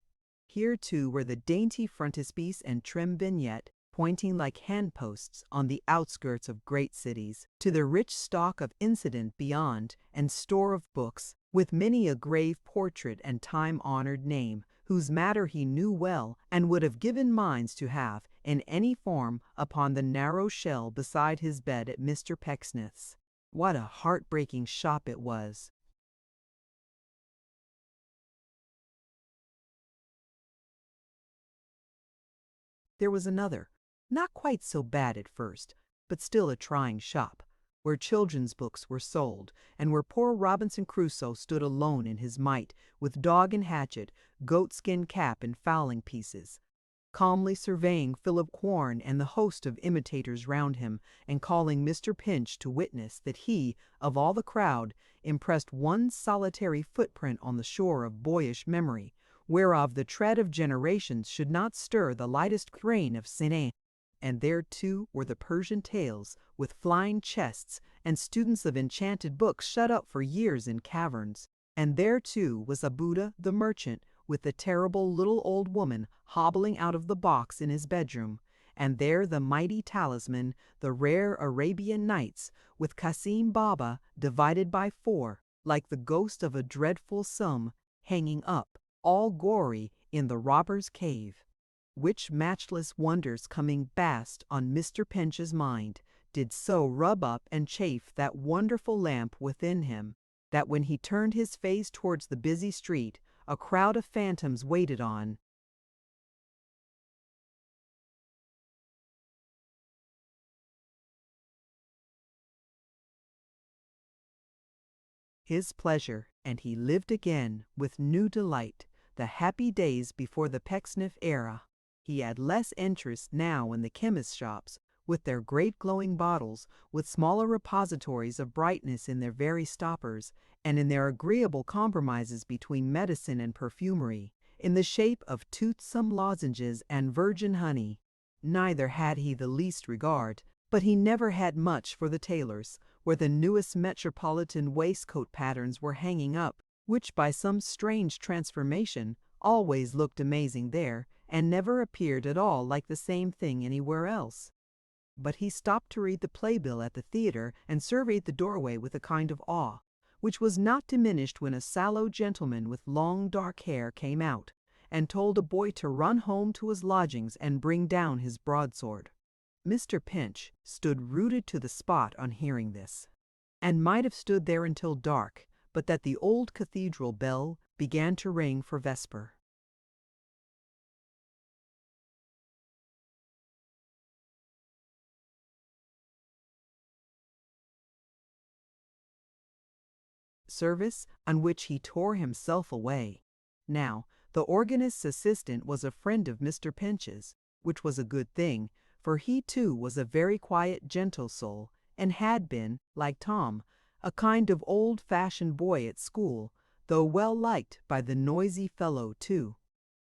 Here, too, were the dainty frontispiece and trim vignette, pointing like handposts on the outskirts of great cities, to the rich stock of incident beyond, and store of books, with many a grave portrait and time-honored name, whose matter he knew well, and would have given minds to have, in any form, upon the narrow shell beside his bed at Mr. Pecksniff's. What a heart-breaking shop it was! There was another, not quite so bad at first, but still a trying shop, where children's books were sold, and where poor Robinson Crusoe stood alone in his might, with dog and hatchet, goatskin cap and fowling pieces, calmly surveying Philip Quarn and the host of imitators round him, and calling Mr. Pinch to witness that he, of all the crowd, impressed one solitary footprint on the shore of boyish memory, whereof the tread of generations should not stir the lightest grain of Siné. And there, too, were the Persian tales, with flying chests, and students of enchanted books shut up for years in caverns. And there, too, was Abuda the merchant, with the terrible little old woman hobbling out of the box in his bedroom. And there the mighty talisman, the rare Arabian Nights, with Cassim Baba divided by four, like the ghost of a dreadful sum, hanging up, all gory, in the robber's cave. Which matchless wonders coming bast on Mr. Pinch's mind, did so rub up and chafe that wonderful lamp within him, that when he turned his face towards the busy street, a crowd of phantoms waited on his pleasure, and he lived again, with new delight, the happy days before the Pecksniff era. He had less interest now in the chemist shops, with their great glowing bottles, with smaller repositories of brightness in their very stoppers, and in their agreeable compromises between medicine and perfumery, in the shape of toothsome lozenges and virgin honey. Neither had he the least regard, but he never had much for the tailors, where the newest metropolitan waistcoat patterns were hanging up, which by some strange transformation always looked amazing there, and never appeared at all like the same thing anywhere else. But he stopped to read the playbill at the theatre and surveyed the doorway with a kind of awe, which was not diminished when a sallow gentleman with long dark hair came out, and told a boy to run home to his lodgings and bring down his broadsword. Mr. Pinch stood rooted to the spot on hearing this, and might have stood there until dark, but that the old cathedral bell began to ring for vesper. Service, on which he tore himself away. Now, the organist's assistant was a friend of Mr. Pinch's, which was a good thing, for he too was a very quiet, gentle soul, and had been, like Tom, a kind of old-fashioned boy at school, though well liked by the noisy fellow too.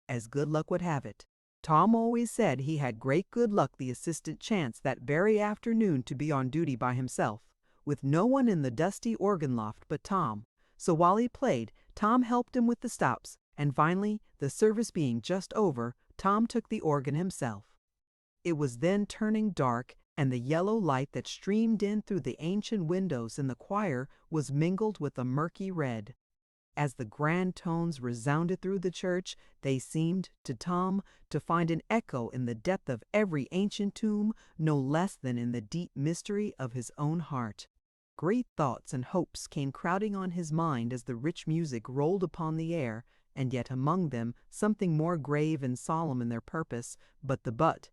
As good luck would have it, Tom always said he had great good luck the assistant chanced that very afternoon to be on duty by himself, with no one in the dusty organ loft but Tom. So while he played, Tom helped him with the stops, and finally, the service being just over, Tom took the organ himself. It was then turning dark, and the yellow light that streamed in through the ancient windows in the choir was mingled with a murky red. As the grand tones resounded through the church, they seemed, to Tom, to find an echo in the depth of every ancient tomb, no less than in the deep mystery of his own heart. Great thoughts and hopes came crowding on his mind as the rich music rolled upon the air, and yet among them something more grave and solemn in their purpose, but the but.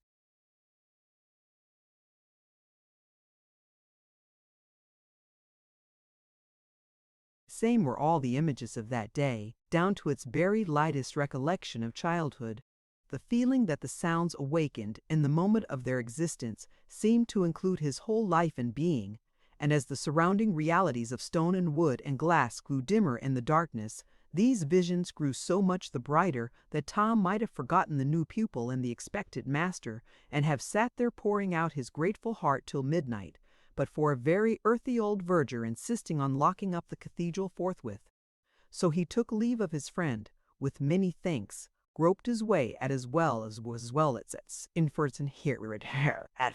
Same were all the images of that day, down to its very lightest recollection of childhood. The feeling that the sounds awakened in the moment of their existence seemed to include his whole life and being, and as the surrounding realities of stone and wood and glass grew dimmer in the darkness, these visions grew so much the brighter that Tom might have forgotten the new pupil and the expected master, and have sat there pouring out his grateful heart till midnight, but for a very earthy old verger insisting on locking up the cathedral forthwith. So he took leave of his friend, with many thanks, groped his way as well as its inferts and here at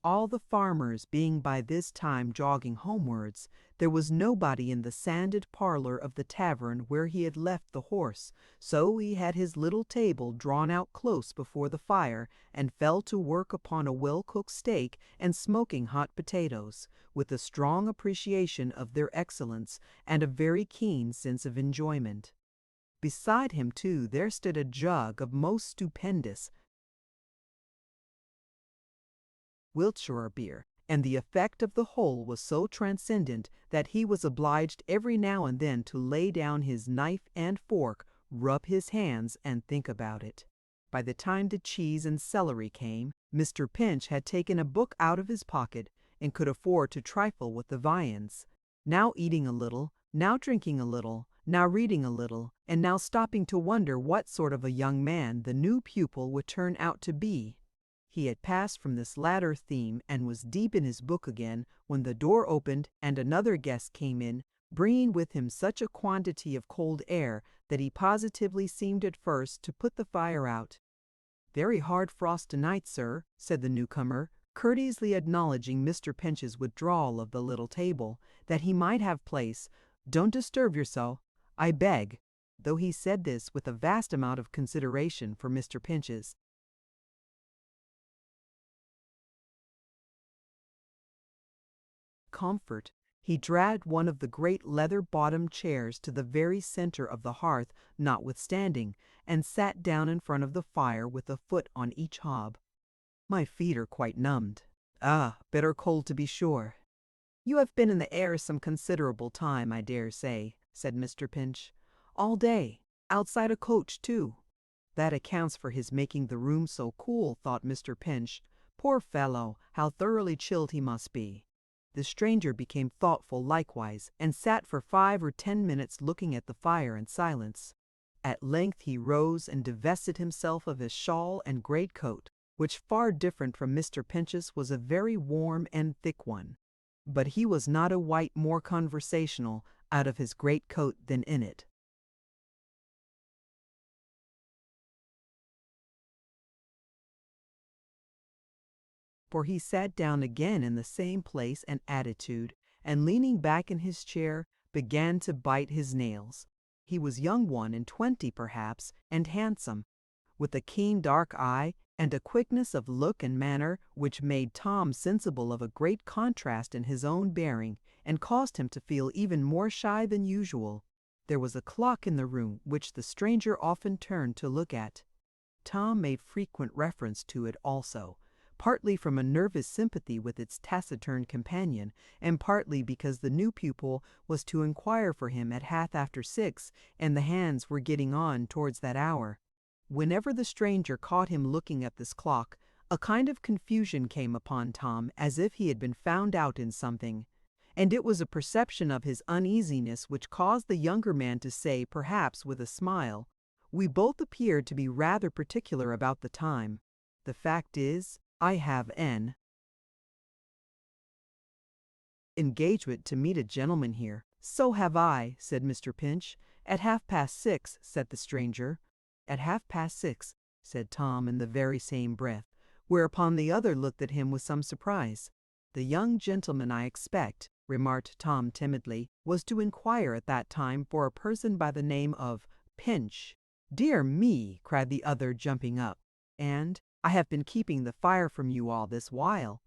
all the farmers being by this time jogging homewards. There was nobody in the sanded parlor of the tavern where he had left the horse, so he had his little table drawn out close before the fire, and fell to work upon a well-cooked steak and smoking hot potatoes, with a strong appreciation of their excellence and a very keen sense of enjoyment. Beside him, too, there stood a jug of most stupendous Wiltshire beer, and the effect of the whole was so transcendent that he was obliged every now and then to lay down his knife and fork, rub his hands, and think about it. By the time the cheese and celery came, Mr. Pinch had taken a book out of his pocket, and could afford to trifle with the viands, now eating a little, now drinking a little, now reading a little, and now stopping to wonder what sort of a young man the new pupil would turn out to be. He had passed from this latter theme and was deep in his book again when the door opened and another guest came in, bringing with him such a quantity of cold air that he positively seemed at first to put the fire out. "Very hard frost tonight, sir," said the newcomer, courteously acknowledging Mr. Pinch's withdrawal of the little table, that he might have place. "Don't disturb yourself, I beg," though he said this with a vast amount of consideration for Mr. Pinch's comfort. He dragged one of the great leather-bottomed chairs to the very center of the hearth notwithstanding, and sat down in front of the fire with a foot on each hob. "My feet are quite numbed." "Ah, bitter cold to be sure." "You have been in the air some considerable time, I dare say," said Mr. Pinch. "All day. Outside a coach, too." "That accounts for his making the room so cool," thought Mr. Pinch. "Poor fellow, how thoroughly chilled he must be." The stranger became thoughtful likewise, and sat for 5 or 10 minutes looking at the fire in silence. At length he rose and divested himself of his shawl and greatcoat, which, far different from Mr. Pinch's, was a very warm and thick one. But he was not a whit more conversational out of his greatcoat than in it. For he sat down again in the same place and attitude, and leaning back in his chair, began to bite his nails. He was young 21 perhaps, and handsome, with a keen dark eye, and a quickness of look and manner which made Tom sensible of a great contrast in his own bearing, and caused him to feel even more shy than usual. There was a clock in the room which the stranger often turned to look at. Tom made frequent reference to it also, partly from a nervous sympathy with its taciturn companion, and partly because the new pupil was to inquire for him at 6:30, and the hands were getting on towards that hour. Whenever the stranger caught him looking at this clock, a kind of confusion came upon Tom, as if he had been found out in something. And it was a perception of his uneasiness which caused the younger man to say, perhaps with a smile, "We both appeared to be rather particular about the time. The fact is, I have an engagement to meet a gentleman here." "So have I," said Mr. Pinch. "At 6:30, said the stranger. "At 6:30, said Tom in the very same breath, whereupon the other looked at him with some surprise. "The young gentleman, I expect," remarked Tom timidly, "was to inquire at that time for a person by the name of Pinch." "Dear me!" cried the other, jumping up. "And I have been keeping the fire from you all this while.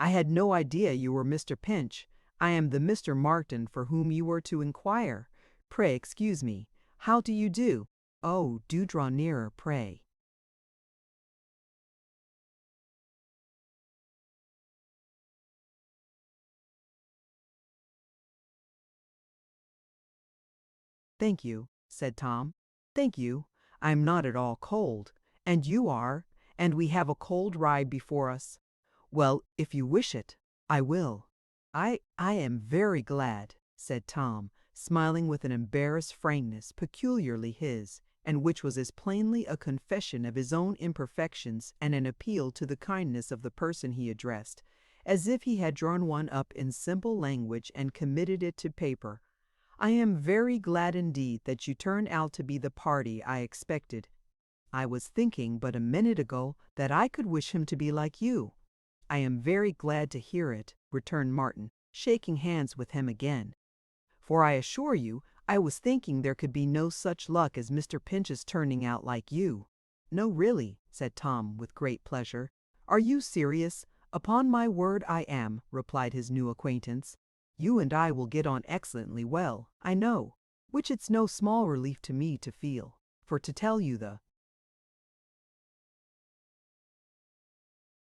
I had no idea you were Mr. Pinch. I am the Mr. Martin for whom you were to inquire. Pray excuse me. How do you do? Oh, do draw nearer, pray." "Thank you," said Tom. "Thank you. I'm not at all cold. And you are, and we have a cold ride before us. Well, if you wish it, I will." I am very glad," said Tom, smiling with an embarrassed frankness peculiarly his, and which was as plainly a confession of his own imperfections and an appeal to the kindness of the person he addressed, as if he had drawn one up in simple language and committed it to paper. "I am very glad indeed that you turned out to be the party I expected. I was thinking but a minute ago that I could wish him to be like you." "I am very glad to hear it," returned Martin, shaking hands with him again. "For I assure you, I was thinking there could be no such luck as Mr. Pinch's turning out like you." "No, really," said Tom with great pleasure. "Are you serious?" "Upon my word I am," replied his new acquaintance. "You and I will get on excellently well, I know, which it's no small relief to me to feel. For to tell you the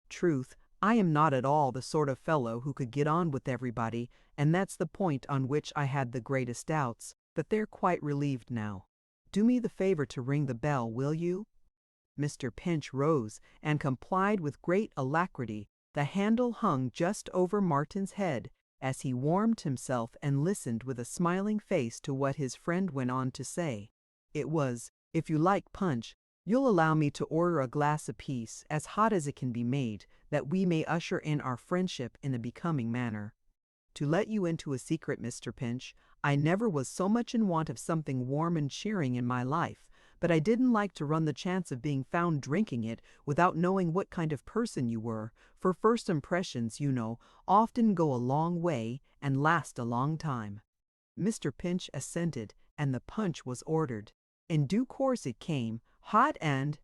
truth, I am not at all the sort of fellow who could get on with everybody, and that's the point on which I had the greatest doubts, but they're quite relieved now. Do me the favor to ring the bell, will you?" Mr. Pinch rose and complied with great alacrity. The handle hung just over Martin's head, as he warmed himself and listened with a smiling face to what his friend went on to say. It was, "If you like punch, you'll allow me to order a glass apiece, as hot as it can be made, that we may usher in our friendship in a becoming manner. To let you into a secret, Mr. Pinch, I never was so much in want of something warm and cheering in my life, but I didn't like to run the chance of being found drinking it without knowing what kind of person you were, for first impressions, you know, often go a long way and last a long time." Mr. Pinch assented, and the punch was ordered. In due course it came, hot and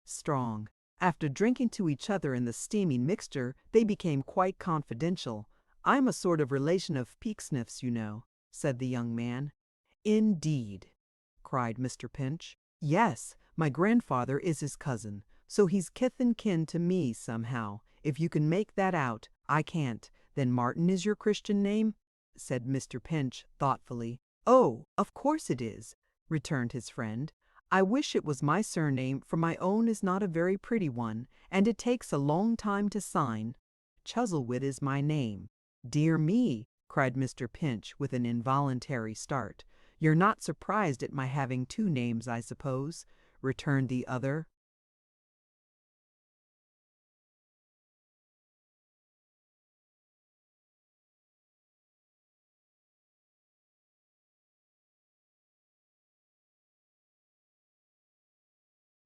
strong. After drinking to each other in the steaming mixture, they became quite confidential. "I'm a sort of relation of Pecksniff's, you know," said the young man. "Indeed!" cried Mr. Pinch. "Yes, my grandfather is his cousin, so he's kith and kin to me somehow. If you can make that out, I can't. Then Martin is your Christian name?" said Mr. Pinch thoughtfully. "Oh, of course it is," returned his friend. "I wish it was my surname, for my own is not a very pretty one, and it takes a long time to sign. Chuzzlewit is my name." "Dear me!" cried Mr. Pinch with an involuntary start. "You're not surprised at my having two names, I suppose?" returned the other.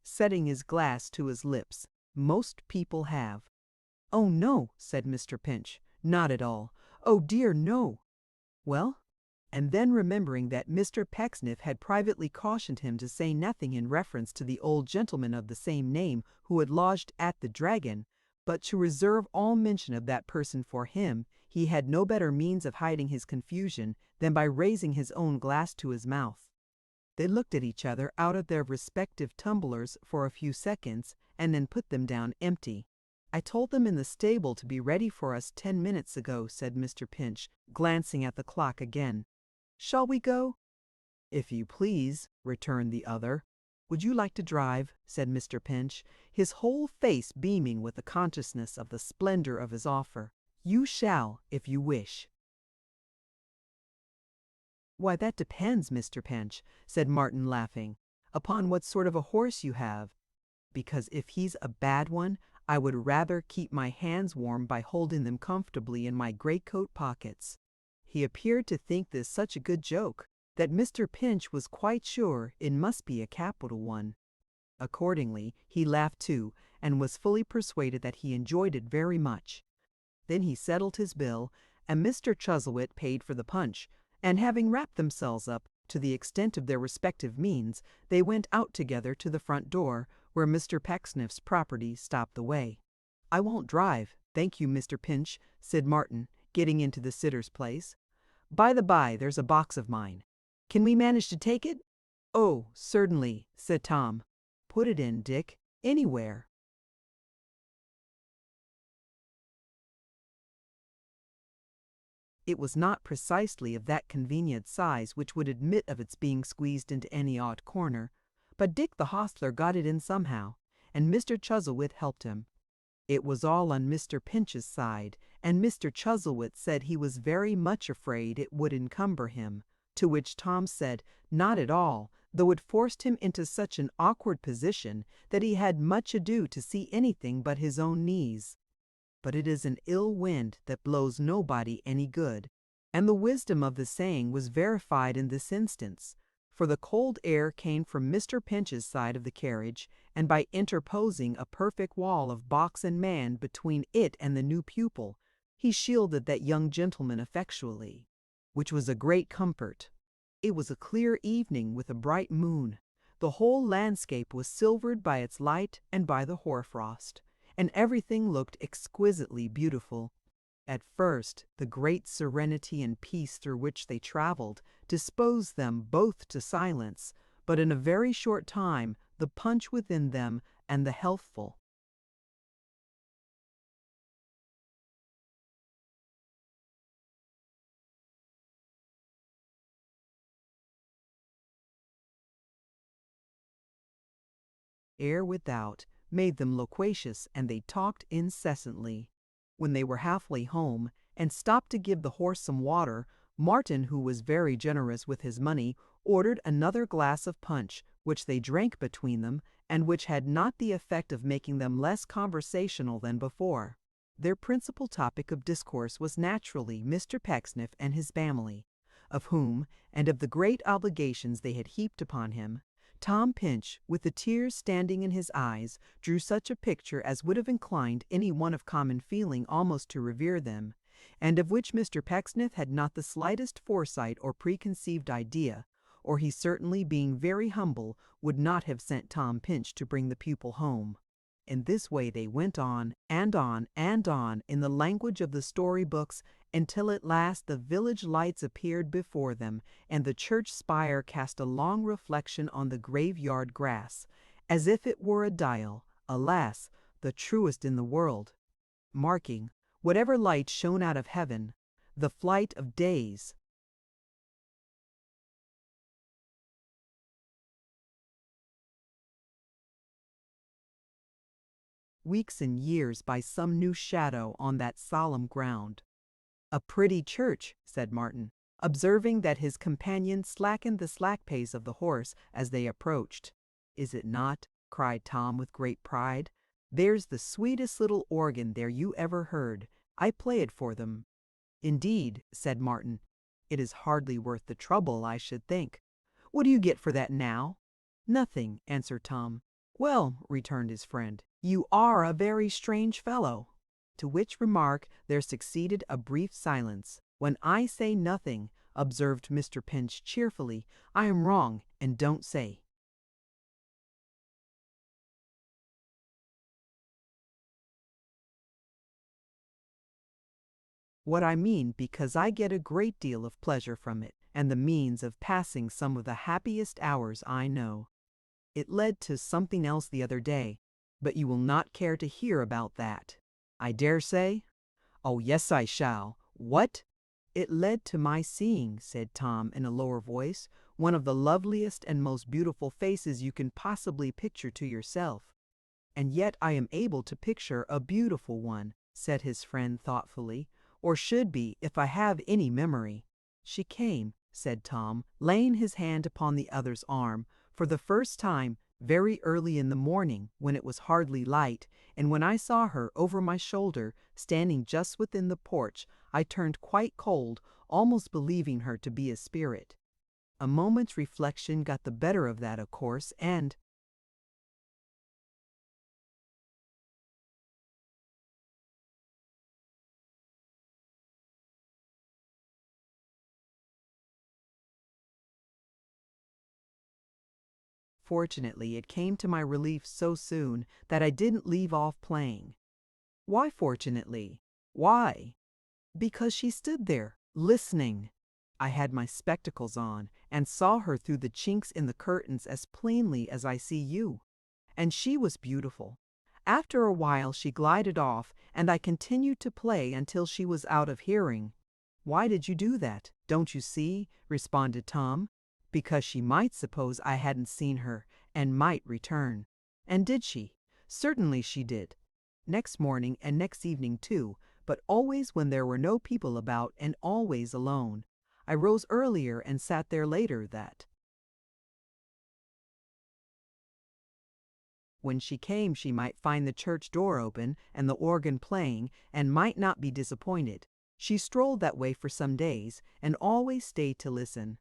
Setting his glass to his lips. "Most people have." "Oh, no," said Mr. Pinch. "Not at all. Oh, dear, no." "Well?" And then remembering that Mr. Pecksniff had privately cautioned him to say nothing in reference to the old gentleman of the same name who had lodged at the Dragon, But to reserve all mention of that person for him, he had no better means of hiding his confusion than by raising his own glass to his mouth. They looked at each other out of their respective tumblers for a few seconds and then put them down empty. "I told them in the stable to be ready for us 10 minutes ago," said Mr. Pinch, glancing at the clock again. "Shall we go?" "If you please," returned the other. "Would you like to drive?" said Mr. Pinch, his whole face beaming with the consciousness of the splendor of his offer. "You shall, if you wish." "Why, that depends, Mr. Pinch," said Martin, laughing, "upon what sort of a horse you have. Because if he's a bad one, I would rather keep my hands warm by holding them comfortably in my greatcoat pockets." He appeared to think this such a good joke that Mr. Pinch was quite sure it must be a capital one. Accordingly, he laughed too, and was fully persuaded that he enjoyed it very much. Then he settled his bill, and Mr. Chuzzlewit paid for the punch, and having wrapped themselves up to the extent of their respective means, they went out together to the front door, where Mr. Pecksniff's property stopped the way. "I won't drive, thank you, Mr. Pinch," said Martin, getting into the sitter's place. "By the by, there's a box of mine. Can we manage to take it?" "Oh, certainly," said Tom. "Put it in, Dick, anywhere." It was not precisely of that convenient size which would admit of its being squeezed into any odd corner, but Dick the hostler got it in somehow, and Mr. Chuzzlewit helped him. It was all on Mr. Pinch's side, and Mr. Chuzzlewit said he was very much afraid it would encumber him, to which Tom said not at all, though it forced him into such an awkward position that he had much ado to see anything but his own knees. But it is an ill wind that blows nobody any good, and the wisdom of the saying was verified in this instance, for the cold air came from Mr. Pinch's side of the carriage, and by interposing a perfect wall of box and man between it and the new pupil, he shielded that young gentleman effectually, which was a great comfort. It was a clear evening with a bright moon. The whole landscape was silvered by its light and by the hoarfrost, and everything looked exquisitely beautiful. At first, the great serenity and peace through which they traveled disposed them both to silence, but in a very short time the punch within them and the healthful air without made them loquacious, and they talked incessantly. When they were halfway home, and stopped to give the horse some water, Martin, who was very generous with his money, ordered another glass of punch, which they drank between them, and which had not the effect of making them less conversational than before. Their principal topic of discourse was naturally Mr. Pecksniff and his family, of whom, and of the great obligations they had heaped upon him. Tom Pinch, with the tears standing in his eyes, drew such a picture as would have inclined any one of common feeling almost to revere them, and of which Mr. Pecksniff had not the slightest foresight or preconceived idea, or he certainly, being very humble, would not have sent Tom Pinch to bring the pupil home. In this way they went on, and on, and on, in the language of the story books, until at last the village lights appeared before them, and the church spire cast a long reflection on the graveyard grass, as if it were a dial, alas, the truest in the world, marking, whatever light shone out of heaven, the flight of days. Weeks and years by some new shadow on that solemn ground. "A pretty church," said Martin, observing that his companion slackened the slack pace of the horse as they approached. "Is it not?" cried Tom with great pride. "There's the sweetest little organ there you ever heard. I play it for them." "Indeed," said Martin. "It is hardly worth the trouble, I should think. What do you get for that now?" "Nothing," answered Tom. "Well," returned his friend, "you are a very strange fellow." To which remark there succeeded a brief silence. "When I say nothing," observed Mr. Pinch cheerfully, "I am wrong, and don't say." What I mean, because I get a great deal of pleasure from it, and the means of passing some of the happiest hours I know. It led to something else the other day, but you will not care to hear about that, I dare say? Oh, yes, I shall. What? It led to my seeing, said Tom in a lower voice, one of the loveliest and most beautiful faces you can possibly picture to yourself. And yet I am able to picture a beautiful one, said his friend thoughtfully, or should be if I have any memory. She came, said Tom, laying his hand upon the other's arm, for the first time, very early in the morning, when it was hardly light, and when I saw her over my shoulder, standing just within the porch, I turned quite cold, almost believing her to be a spirit. A moment's reflection got the better of that, of course, and fortunately it came to my relief so soon that I didn't leave off playing. Why fortunately? Why? Because she stood there, listening. I had my spectacles on, and saw her through the chinks in the curtains as plainly as I see you. And she was beautiful. After a while she glided off, and I continued to play until she was out of hearing. Why did you do that, don't you see? Responded Tom. Because she might suppose I hadn't seen her, and might return. And did she? Certainly she did. Next morning and next evening too, but always when there were no people about and always alone. I rose earlier and sat there later that when she came she might find the church door open and the organ playing and might not be disappointed. She strolled that way for some days and always stayed to listen.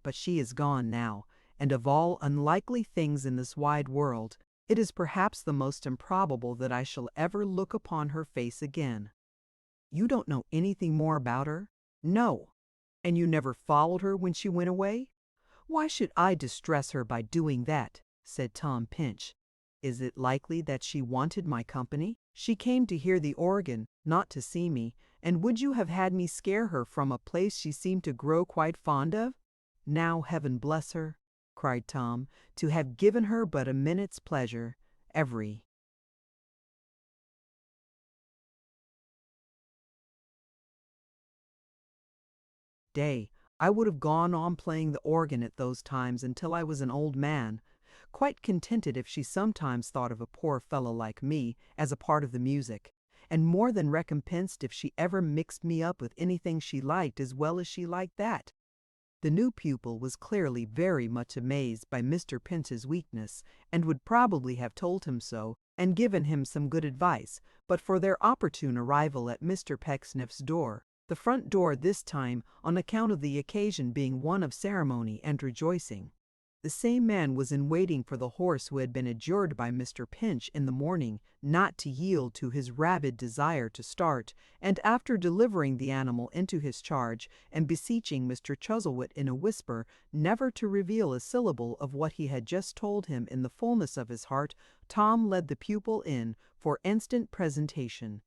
But she is gone now, and of all unlikely things in this wide world, it is perhaps the most improbable that I shall ever look upon her face again. You don't know anything more about her? No. And you never followed her when she went away? Why should I distress her by doing that? Said Tom Pinch. Is it likely that she wanted my company? She came to hear the organ, not to see me, and would you have had me scare her from a place she seemed to grow quite fond of? Now heaven bless her, cried Tom, to have given her but a minute's pleasure, every day. I would have gone on playing the organ at those times until I was an old man, quite contented if she sometimes thought of a poor fellow like me as a part of the music, and more than recompensed if she ever mixed me up with anything she liked as well as she liked that. The new pupil was clearly very much amazed by Mr. Pinch's weakness, and would probably have told him so, and given him some good advice, but for their opportune arrival at Mr. Pecksniff's door, the front door this time on account of the occasion being one of ceremony and rejoicing. The same man was in waiting for the horse who had been adjured by Mr. Pinch in the morning not to yield to his rabid desire to start, and after delivering the animal into his charge, and beseeching Mr. Chuzzlewit in a whisper never to reveal a syllable of what he had just told him in the fullness of his heart, Tom led the pupil in for instant presentation.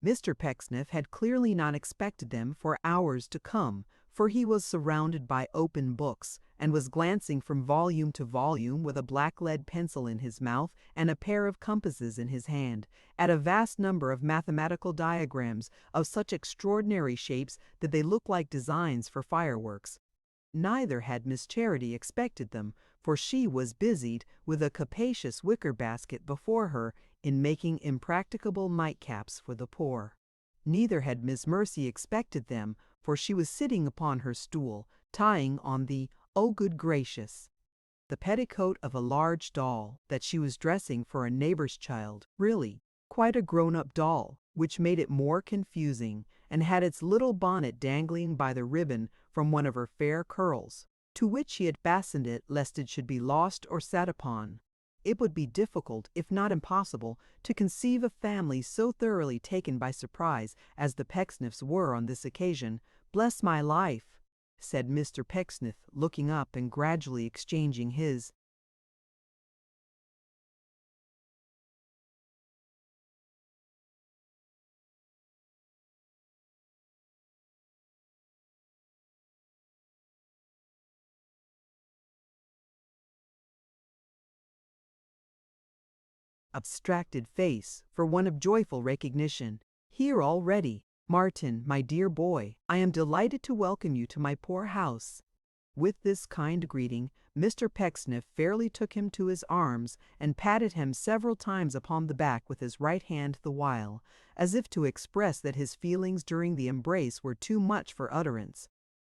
Mr. Pecksniff had clearly not expected them for hours to come, for he was surrounded by open books, and was glancing from volume to volume with a black lead pencil in his mouth and a pair of compasses in his hand, at a vast number of mathematical diagrams of such extraordinary shapes that they looked like designs for fireworks. Neither had Miss Charity expected them, for she was busied with a capacious wicker basket before her in making impracticable nightcaps for the poor. Neither had Miss Mercy expected them, for she was sitting upon her stool, tying on the "oh good gracious," the petticoat of a large doll that she was dressing for a neighbor's child, really quite a grown-up doll, which made it more confusing, and had its little bonnet dangling by the ribbon from one of her fair curls, to which she had fastened it lest it should be lost or sat upon. It would be difficult, if not impossible, to conceive a family so thoroughly taken by surprise as the Pecksniffs were on this occasion. "Bless my life," said Mr. Pecksniff, looking up and gradually exchanging his abstracted face for one of joyful recognition. "Here already! Martin, my dear boy, I am delighted to welcome you to my poor house." With this kind greeting, Mr. Pecksniff fairly took him to his arms and patted him several times upon the back with his right hand the while, as if to express that his feelings during the embrace were too much for utterance.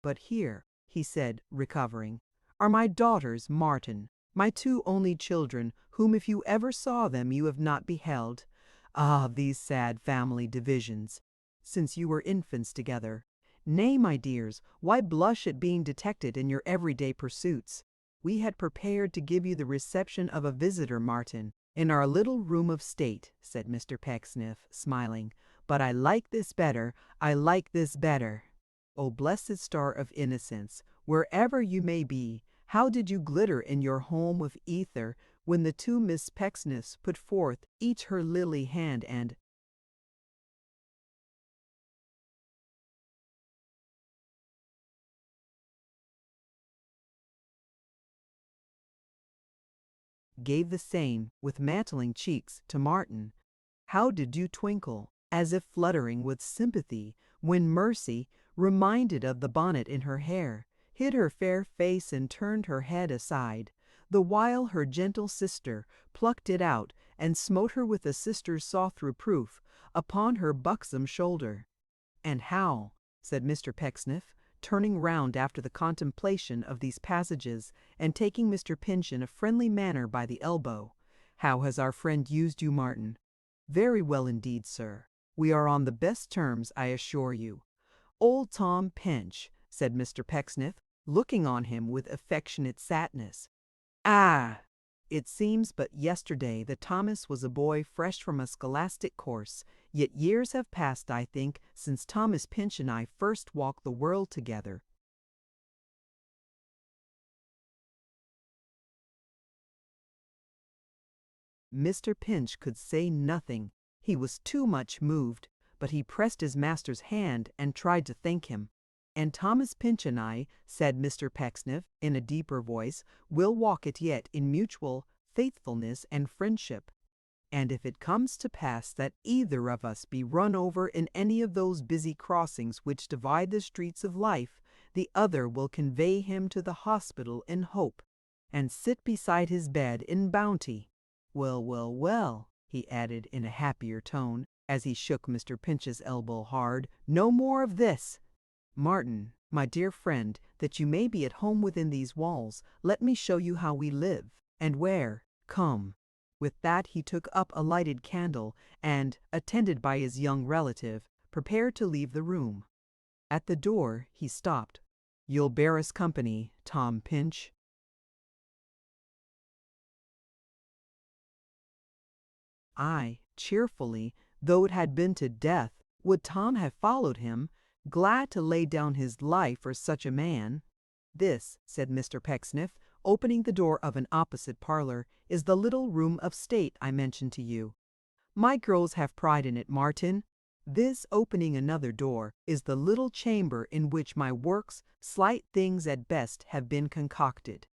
"But here," he said, recovering, "are my daughters, Martin, my two only children, whom if you ever saw them you have not beheld. Ah, these sad family divisions! Since you were infants together. Nay, my dears, why blush at being detected in your everyday pursuits? We had prepared to give you the reception of a visitor, Martin, in our little room of state," said Mr. Pecksniff, smiling. "But I like this better, I like this better. O blessed star of innocence, wherever you may be, how did you glitter in your home of ether when the two Miss Pecksniffs put forth each her lily hand and gave the same, with mantling cheeks, to Martin? How did you twinkle, as if fluttering with sympathy, when Mercy, reminded of the bonnet in her hair, hid her fair face and turned her head aside, the while her gentle sister plucked it out and smote her with a sister's soft reproof upon her buxom shoulder? "And how," said Mr. Pecksniff, turning round after the contemplation of these passages and taking Mr. Pinch in a friendly manner by the elbow, "how has our friend used you, Martin?" "Very well indeed, sir. We are on the best terms, I assure you." "Old Tom Pinch," said Mr. Pecksniff, looking on him with affectionate sadness. "Ah! It seems but yesterday that Thomas was a boy fresh from a scholastic course, yet years have passed, I think, since Thomas Pinch and I first walked the world together." Mr. Pinch could say nothing. He was too much moved, but he pressed his master's hand and tried to thank him. "And Thomas Pinch and I," said Mr. Pecksniff, in a deeper voice, "will walk it yet in mutual faithfulness and friendship. And if it comes to pass that either of us be run over in any of those busy crossings which divide the streets of life, the other will convey him to the hospital in hope, and sit beside his bed in bounty. Well, well, well," he added in a happier tone, as he shook Mr. Pinch's elbow hard, "no more of this. Martin, my dear friend, that you may be at home within these walls, let me show you how we live, and where. Come." With that he took up a lighted candle, and, attended by his young relative, prepared to leave the room. At the door he stopped. "You'll bear us company, Tom Pinch?" Aye, cheerfully, though it had been to death, would Tom have followed him, glad to lay down his life for such a man. "This," said Mr. Pecksniff, opening the door of an opposite parlor, "is the little room of state I mentioned to you. My girls have pride in it, Martin. This," opening another door, "is the little chamber in which my works, slight things at best, have been concocted.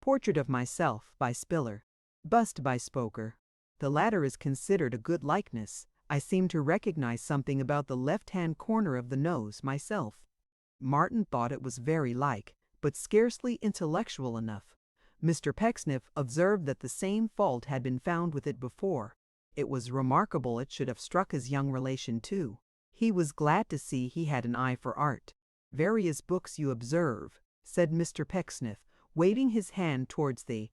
Portrait of myself, by Spiller. Bust by Spoker. The latter is considered a good likeness. I seem to recognize something about the left-hand corner of the nose, myself." Martin thought it was very like, but scarcely intellectual enough. Mr. Pecksniff observed that the same fault had been found with it before. It was remarkable it should have struck his young relation too. He was glad to see he had an eye for art. "Various books, you observe," said Mr. Pecksniff, waving his hand towards the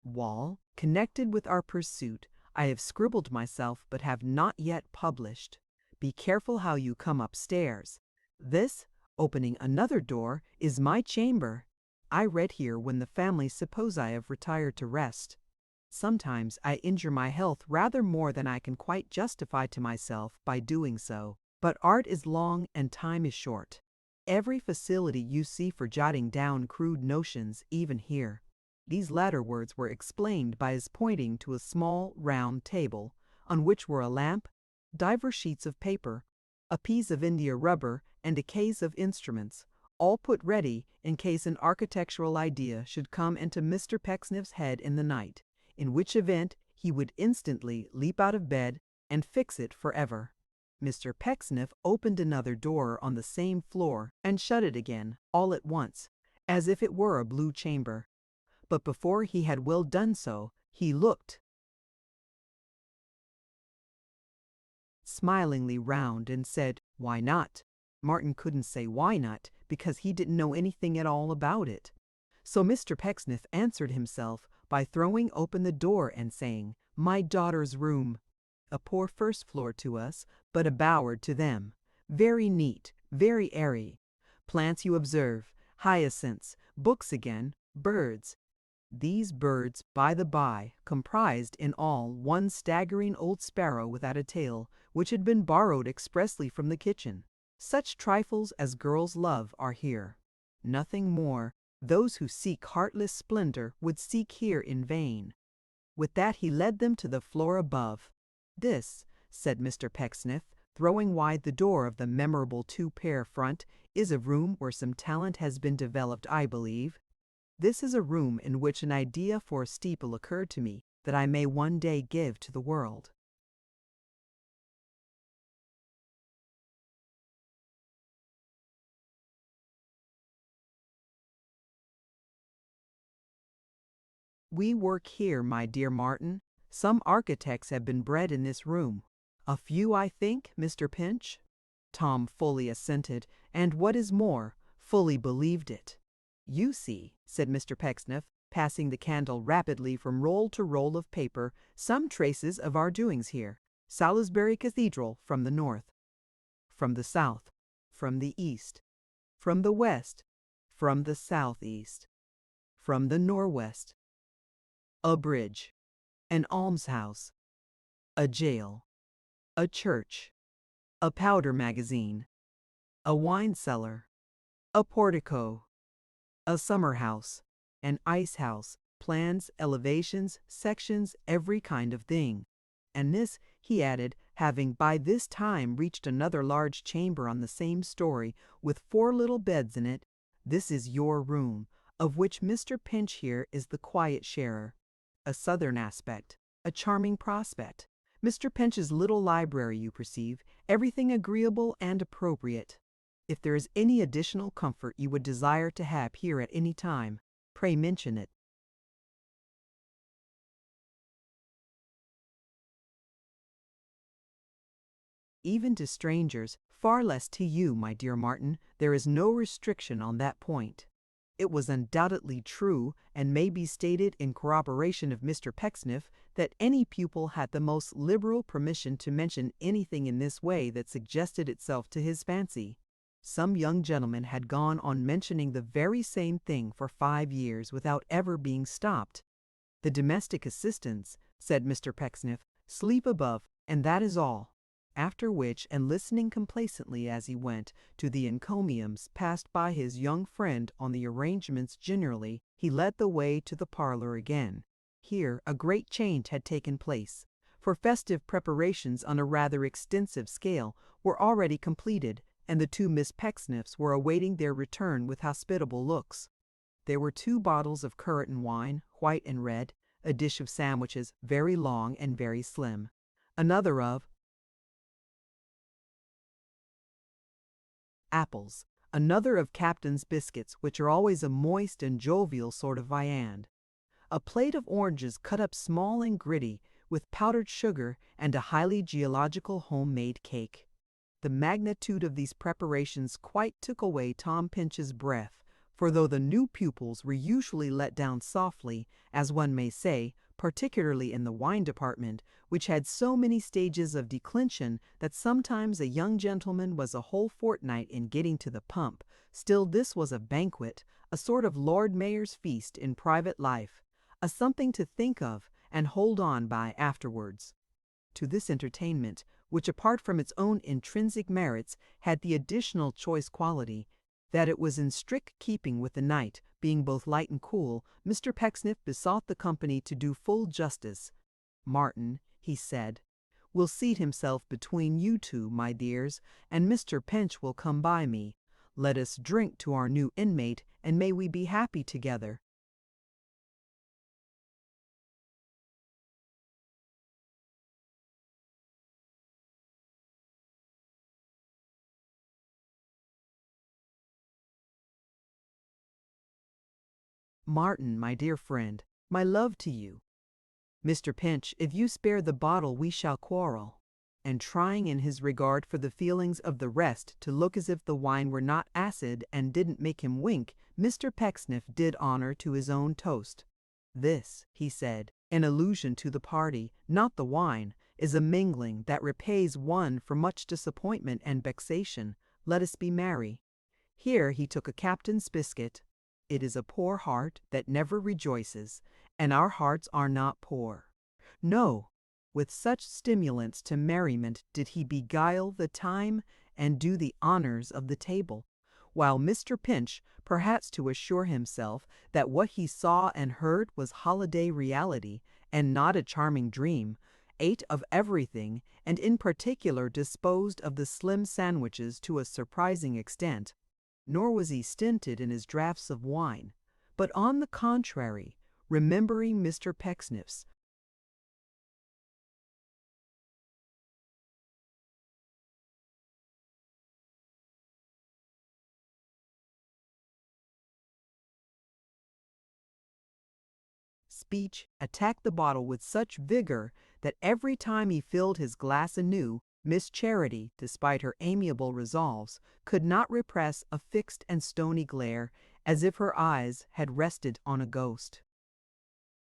wall, "connected with our pursuit. I have scribbled myself, but have not yet published. Be careful how you come upstairs. This," Opening another door is my chamber. I read here when the family suppose I have retired to rest. Sometimes I injure my health rather more than I can quite justify to myself by doing so. But art is long and time is short. Every facility you see for jotting down crude notions, even here. These latter words were explained by his pointing to a small, round table, on which were a lamp, divers sheets of paper, a piece of India rubber, and a case of instruments, all put ready in case an architectural idea should come into Mr. Pecksniff's head in the night, in which event he would instantly leap out of bed and fix it forever. Mr. Pecksniff opened another door on the same floor and shut it again, all at once, as if it were a blue chamber. But before he had well done so, he looked smilingly round and said, "Why not?" Martin couldn't say why not, because he didn't know anything at all about it. So Mr. Pecksniff answered himself by throwing open the door and saying, "My daughter's room. A poor first floor to us, but a bower to them. Very neat, very airy. Plants you observe, hyacinths, books again, birds. These birds, by the by, comprised in all one staggering old sparrow without a tail, which had been borrowed expressly from the kitchen. Such trifles as girls love are here. Nothing more. Those who seek heartless splendor would seek here in vain." With that he led them to the floor above. "This," said Mr. Pecksniff, throwing wide the door of the memorable two-pair front, "is a room where some talent has been developed, I believe. This is a room in which an idea for a steeple occurred to me that I may one day give to the world." "We work here, my dear Martin. Some architects have been bred in this room. A few, I think, Mr. Pinch?" Tom fully assented, and what is more, fully believed it. "You see," said Mr. Pecksniff, passing the candle rapidly from roll to roll of paper, "some traces of our doings here. Salisbury Cathedral from the north, from the south, from the east, from the west, from the southeast, from the northwest. A bridge, an almshouse, a jail, a church, a powder magazine, a wine cellar, a portico, a summer house, an ice house, plans, elevations, sections, every kind of thing. And this," he added, having by this time reached another large chamber on the same story, with 4 little beds in it, "this is your room, of which Mr. Pinch here is the quiet sharer. A southern aspect, a charming prospect. Mr. Pinch's little library, you perceive, everything agreeable and appropriate. If there is any additional comfort you would desire to have here at any time, pray mention it." "Even to strangers, far less to you, my dear Martin, there is no restriction on that point." It was undoubtedly true, and may be stated in corroboration of Mr. Pecksniff, that any pupil had the most liberal permission to mention anything in this way that suggested itself to his fancy. Some young gentlemen had gone on mentioning the very same thing for 5 years without ever being stopped. "The domestic assistants," said Mr. Pecksniff, "sleep above, and that is all." After which, and listening complacently as he went to the encomiums passed by his young friend on the arrangements generally, he led the way to the parlor again. Here a great change had taken place, for festive preparations on a rather extensive scale were already completed, and the 2 Miss Pecksniffs were awaiting their return with hospitable looks. There were 2 bottles of currant wine, white and red, a dish of sandwiches, very long and very slim, another of apples, another of Captain's biscuits, which are always a moist and jovial sort of viand, a plate of oranges cut up small and gritty, with powdered sugar, and a highly geological homemade cake. The magnitude of these preparations quite took away Tom Pinch's breath, for though the new pupils were usually let down softly, as one may say, particularly in the wine department, which had so many stages of declension that sometimes a young gentleman was a whole fortnight in getting to the pump. Still, this was a banquet, a sort of Lord Mayor's feast in private life, a something to think of and hold on by afterwards. To this entertainment, which apart from its own intrinsic merits had the additional choice quality that it was in strict keeping with the night, being both light and cool, Mr. Pecksniff besought the company to do full justice. "Martin," he said, "will seat himself between you two, my dears, and Mr. Pinch will come by me. Let us drink to our new inmate, and may we be happy together." "Martin, my dear friend, my love to you. Mr. Pinch, if you spare the bottle we shall quarrel." And trying in his regard for the feelings of the rest to look as if the wine were not acid and didn't make him wink, Mr. Pecksniff did honor to his own toast. "This," he said, in allusion to the party, not the wine, "is a mingling that repays one for much disappointment and vexation. Let us be merry." Here he took a captain's biscuit. "It is a poor heart that never rejoices, and our hearts are not poor." No, with such stimulants to merriment did he beguile the time and do the honors of the table, while Mr. Pinch, perhaps to assure himself that what he saw and heard was holiday reality, and not a charming dream, ate of everything, and in particular disposed of the slim sandwiches to a surprising extent. Nor was he stinted in his draughts of wine, but on the contrary, remembering Mr. Pecksniff's speech, attacked the bottle with such vigor that every time he filled his glass anew, Miss Charity, despite her amiable resolves, could not repress a fixed and stony glare, as if her eyes had rested on a ghost.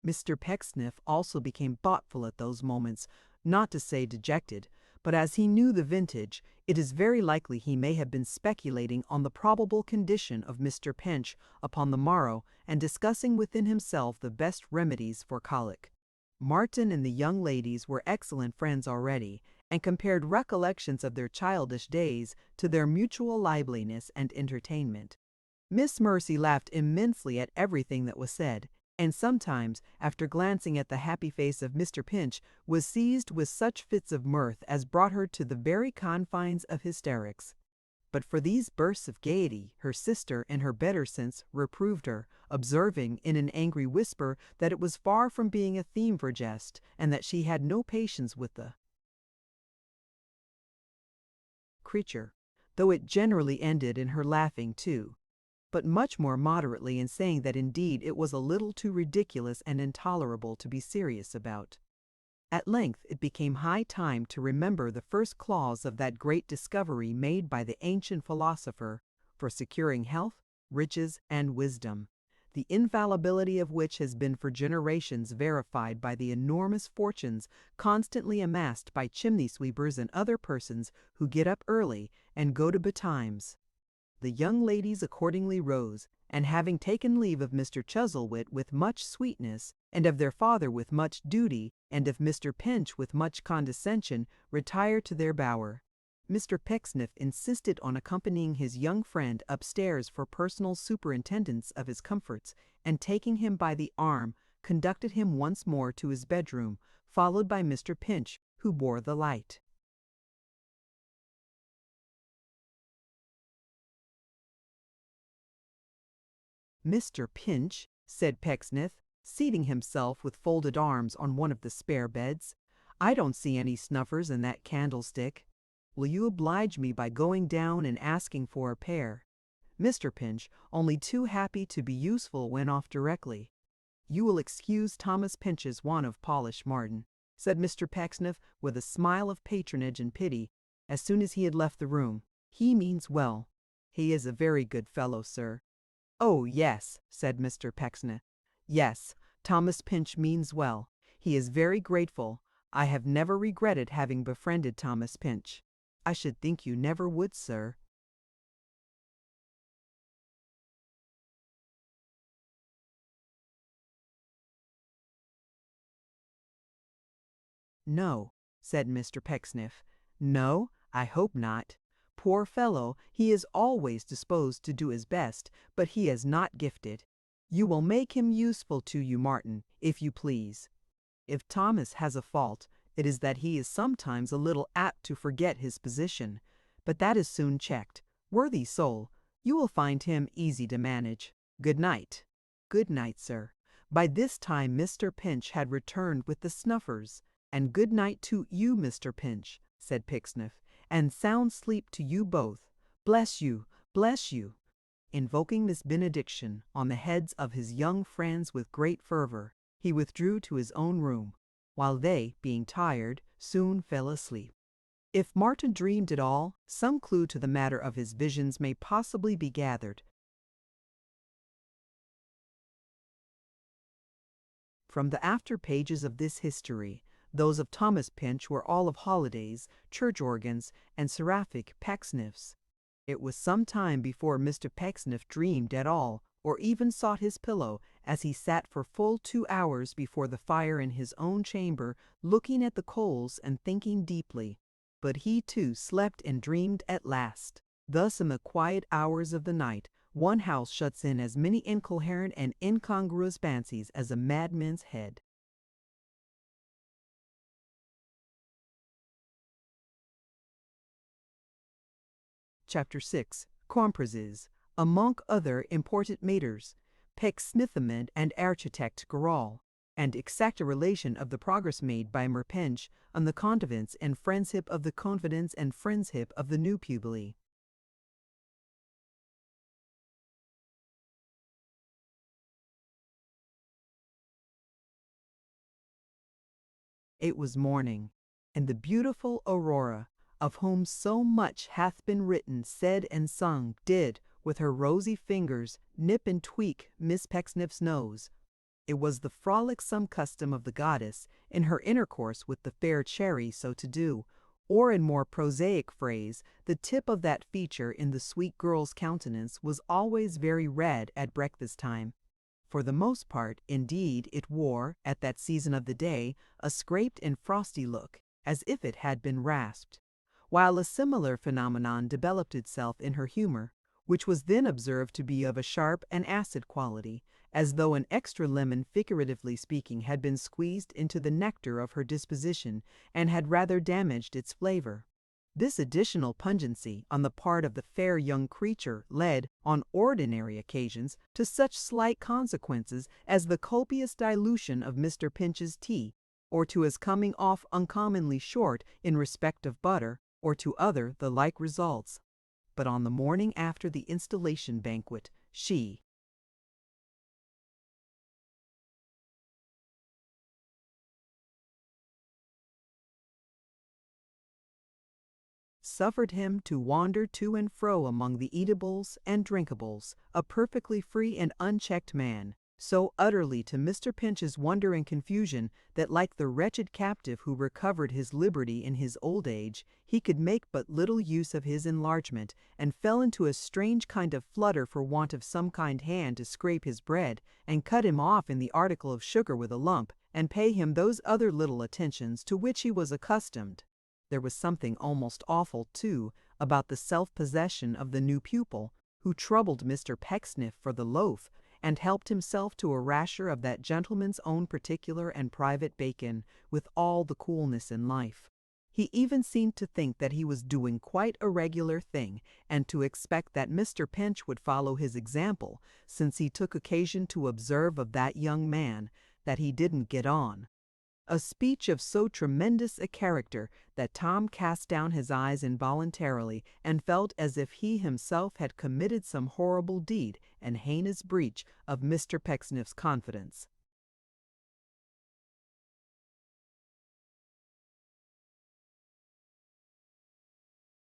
Mr. Pecksniff also became thoughtful at those moments, not to say dejected, but as he knew the vintage, it is very likely he may have been speculating on the probable condition of Mr. Pinch upon the morrow and discussing within himself the best remedies for colic. Martin and the young ladies were excellent friends already, and compared recollections of their childish days to their mutual liveliness and entertainment. Miss Mercy laughed immensely at everything that was said, and sometimes, after glancing at the happy face of Mr. Pinch, was seized with such fits of mirth as brought her to the very confines of hysterics. But for these bursts of gaiety, her sister, in her better sense, reproved her, observing, in an angry whisper, that it was far from being a theme for jest, and that she had no patience with the creature, though it generally ended in her laughing too, but much more moderately in saying that indeed it was a little too ridiculous and intolerable to be serious about. At length it became high time to remember the first clause of that great discovery made by the ancient philosopher for securing health, riches, and wisdom, the infallibility of which has been for generations verified by the enormous fortunes constantly amassed by chimney sweepers and other persons who get up early and go to betimes. The young ladies accordingly rose, and having taken leave of Mr. Chuzzlewit with much sweetness, and of their father with much duty, and of Mr. Pinch with much condescension, retired to their bower. Mr. Pecksniff insisted on accompanying his young friend upstairs for personal superintendence of his comforts, and taking him by the arm, conducted him once more to his bedroom, followed by Mr. Pinch, who bore the light. "Mr. Pinch," said Pecksniff, seating himself with folded arms on one of the spare beds, "I don't see any snuffers in that candlestick. Will you oblige me by going down and asking for a pair?" Mr. Pinch, only too happy to be useful, went off directly. "You will excuse Thomas Pinch's want of polish, Martin," said Mr. Pecksniff, with a smile of patronage and pity, as soon as he had left the room. "He means well. He is a very good fellow, sir." "Oh, yes," said Mr. Pecksniff. "Yes, Thomas Pinch means well. He is very grateful. I have never regretted having befriended Thomas Pinch." "I should think you never would, sir." "No," said Mr. Pecksniff. "No, I hope not. Poor fellow, he is always disposed to do his best, but he is not gifted. You will make him useful to you, Martin, if you please. If Thomas has a fault, it is that he is sometimes a little apt to forget his position, but that is soon checked. Worthy soul, you will find him easy to manage. Good night." "Good night, sir." By this time Mr. Pinch had returned with the snuffers. "And good night to you, Mr. Pinch," said Pecksniff, "and sound sleep to you both. Bless you, bless you," invoking this benediction on the heads of his young friends with great fervor. He withdrew to his own room, while they, being tired, soon fell asleep. If Martin dreamed at all, some clue to the matter of his visions may possibly be gathered from the after pages of this history. Those of Thomas Pinch were all of holidays, church organs, and seraphic Pecksniffs. It was some time before Mr. Pecksniff dreamed at all, or even sought his pillow, as he sat for full 2 hours before the fire in his own chamber, looking at the coals and thinking deeply. But he too slept and dreamed at last. Thus in the quiet hours of the night, one house shuts in as many incoherent and incongruous fancies as a madman's head. Chapter 6. Comprises. Among other important matters, Pecksniffement and architect Garral, and exact relation of the progress made by Merpench on the confidence and friendship of the confidence and friendship of the new pupil. It was morning, and the beautiful Aurora, of whom so much hath been written, said, and sung, did, with her rosy fingers, nip and tweak Miss Pecksniff's nose. It was the frolicsome custom of the goddess, in her intercourse with the fair Cherry, so to do, or in more prosaic phrase, the tip of that feature in the sweet girl's countenance was always very red at breakfast time. For the most part, indeed, it wore, at that season of the day, a scraped and frosty look, as if it had been rasped, while a similar phenomenon developed itself in her humor, which was then observed to be of a sharp and acid quality, as though an extra lemon, figuratively speaking, had been squeezed into the nectar of her disposition, and had rather damaged its flavor. This additional pungency on the part of the fair young creature led, on ordinary occasions, to such slight consequences as the copious dilution of Mr. Pinch's tea, or to his coming off uncommonly short in respect of butter, or to other the like results. But on the morning after the installation banquet, she suffered him to wander to and fro among the eatables and drinkables, a perfectly free and unchecked man, so utterly to Mr. Pinch's wonder and confusion that, like the wretched captive who recovered his liberty in his old age, he could make but little use of his enlargement, and fell into a strange kind of flutter for want of some kind hand to scrape his bread, and cut him off in the article of sugar with a lump, and pay him those other little attentions to which he was accustomed. There was something almost awful, too, about the self-possession of the new pupil, who troubled Mr. Pecksniff for the loaf, and helped himself to a rasher of that gentleman's own particular and private bacon, with all the coolness in life. He even seemed to think that he was doing quite a regular thing, and to expect that Mr. Pinch would follow his example, since he took occasion to observe of that young man that he didn't get on. A speech of so tremendous a character that Tom cast down his eyes involuntarily, and felt as if he himself had committed some horrible deed and heinous breach of Mr. Pecksniff's confidence.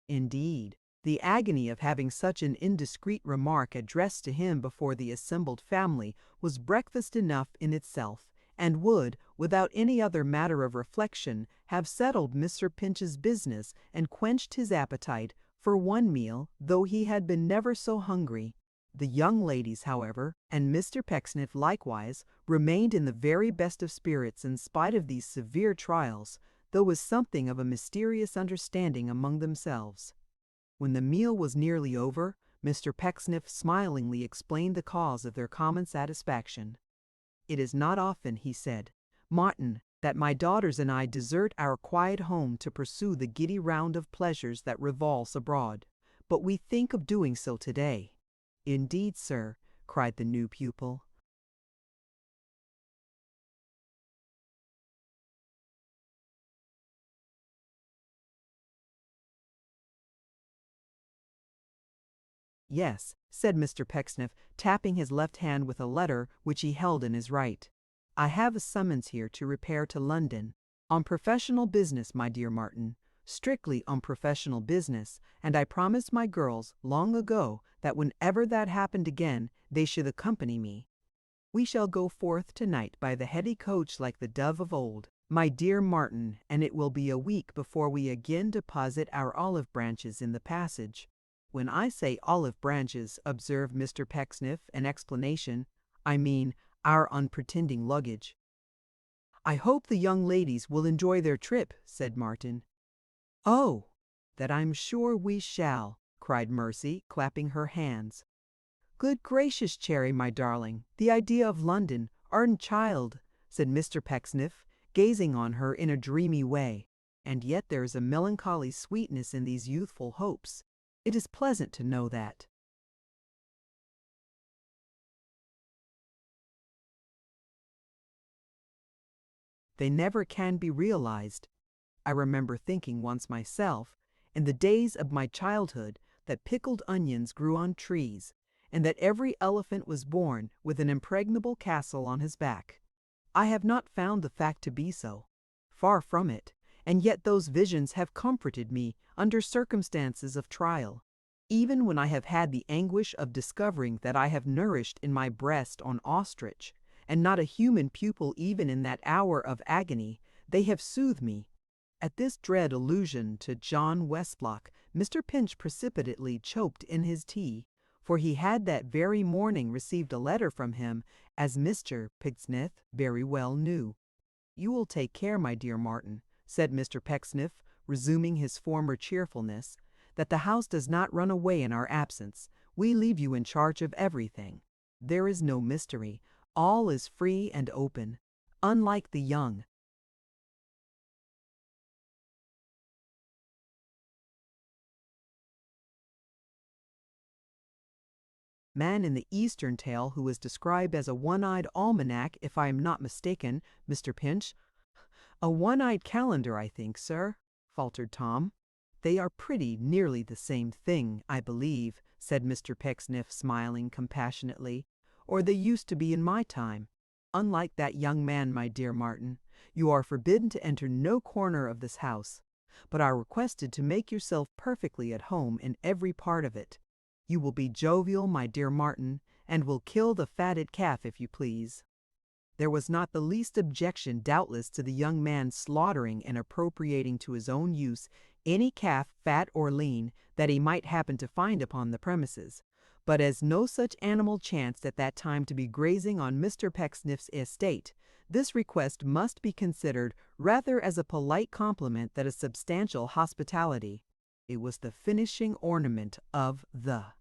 Indeed, the agony of having such an indiscreet remark addressed to him before the assembled family was breakfast enough in itself, and would, without any other matter of reflection, have settled Mr. Pinch's business and quenched his appetite for one meal, though he had been never so hungry. The young ladies, however, and Mr. Pecksniff likewise, remained in the very best of spirits in spite of these severe trials, though with something of a mysterious understanding among themselves. When the meal was nearly over, Mr. Pecksniff smilingly explained the cause of their common satisfaction. "It is not often," he said, "Martin, that my daughters and I desert our quiet home to pursue the giddy round of pleasures that revolves abroad, but we think of doing so today." "Indeed, sir," cried the new pupil. "Yes," said Mr. Pecksniff, tapping his left hand with a letter which he held in his right. "I have a summons here to repair to London. On professional business, my dear Martin, strictly on professional business, and I promised my girls long ago that whenever that happened again they should accompany me. We shall go forth tonight by the heady coach like the dove of old, my dear Martin, and it will be a week before we again deposit our olive branches in the passage." "When I say olive branches," observed Mr. Pecksniff in explanation, "I mean our unpretending luggage." "I hope the young ladies will enjoy their trip," said Martin. "Oh, that I'm sure we shall," cried Mercy, clapping her hands. "Good gracious, Cherry, my darling, the idea of London, ardent child," said Mr. Pecksniff, gazing on her in a dreamy way. "And yet there is a melancholy sweetness in these youthful hopes. It is pleasant to know that." "They never can be realized. I remember thinking once myself, in the days of my childhood, that pickled onions grew on trees, and that every elephant was born with an impregnable castle on his back. I have not found the fact to be so. Far from it, and yet those visions have comforted me under circumstances of trial. Even when I have had the anguish of discovering that I have nourished in my breast an ostrich, and not a human pupil even in that hour of agony, they have soothed me." At this dread allusion to John Westlock, Mr. Pinch precipitately choked in his tea, for he had that very morning received a letter from him, as Mr. Pecksniff very well knew. "You will take care, my dear Martin," said Mr. Pecksniff, resuming his former cheerfulness, "that the house does not run away in our absence. We leave you in charge of everything. There is no mystery. All is free and open. Unlike the young, man in the Eastern tale who is described as a one-eyed almanac, if I am not mistaken, Mr. Pinch." "A one-eyed calendar, I think, sir," faltered Tom. "They are pretty nearly the same thing, I believe," said Mr. Pecksniff, smiling compassionately, "or they used to be in my time. Unlike that young man, my dear Martin, you are forbidden to enter no corner of this house, but are requested to make yourself perfectly at home in every part of it. You will be jovial, my dear Martin, and will kill the fatted calf if you please." There was not the least objection doubtless to the young man slaughtering and appropriating to his own use any calf, fat or lean, that he might happen to find upon the premises. But as no such animal chanced at that time to be grazing on Mr. Pecksniff's estate, this request must be considered rather as a polite compliment than a substantial hospitality. It was the finishing ornament of the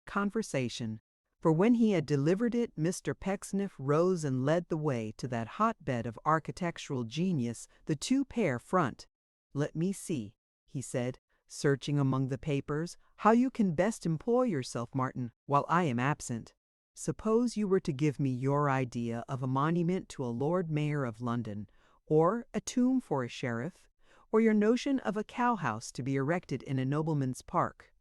conversation, for when he had delivered it, Mr. Pecksniff rose and led the way to that hotbed of architectural genius, the two-pair front. "Let me see," he said, searching among the papers, "how you can best employ yourself, Martin, while I am absent. Suppose you were to give me your idea of a monument to a Lord Mayor of London, or a tomb for a sheriff, or your notion of a cow-house to be erected in a nobleman's park."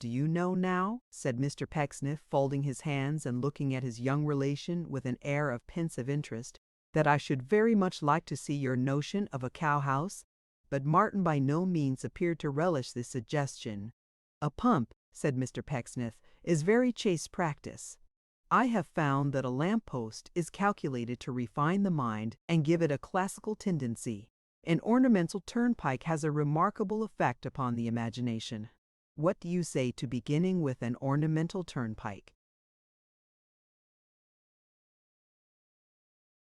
"Do you know now," said Mr. Pecksniff, folding his hands and looking at his young relation with an air of pensive interest, "that I should very much like to see your notion of a cow-house?" But Martin by no means appeared to relish this suggestion. "A pump," said Mr. Pecksniff, "is very chaste practice. I have found that a lamp-post is calculated to refine the mind and give it a classical tendency. An ornamental turnpike has a remarkable effect upon the imagination. What do you say to beginning with an ornamental turnpike?"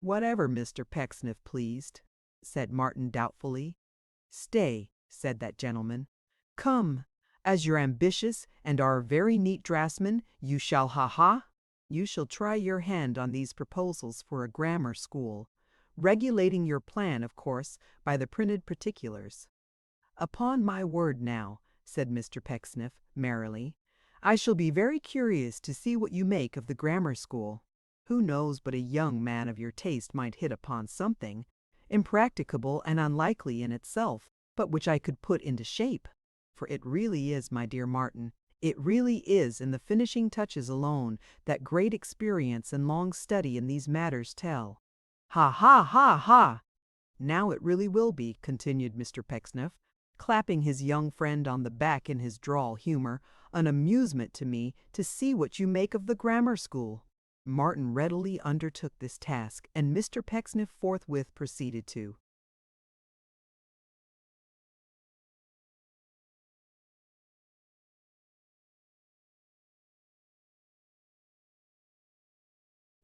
"Whatever Mr. Pecksniff pleased," said Martin doubtfully. "Stay," said that gentleman. "Come, as you're ambitious and are a very neat draftsman, you shall You shall try your hand on these proposals for a grammar school, regulating your plan, of course, by the printed particulars." "Upon my word now," said Mr. Pecksniff merrily, "I shall be very curious to see what you make of the grammar school. Who knows but a young man of your taste might hit upon something, impracticable and unlikely in itself, but which I could put into shape? For it really is, my dear Martin, it really is in the finishing touches alone that great experience and long study in these matters tell." "Ha, ha, ha, ha! Now it really will be," continued Mr. Pecksniff, clapping his young friend on the back in his droll humor, "an amusement to me to see what you make of the grammar school." Martin readily undertook this task, and Mr. Pecksniff forthwith proceeded to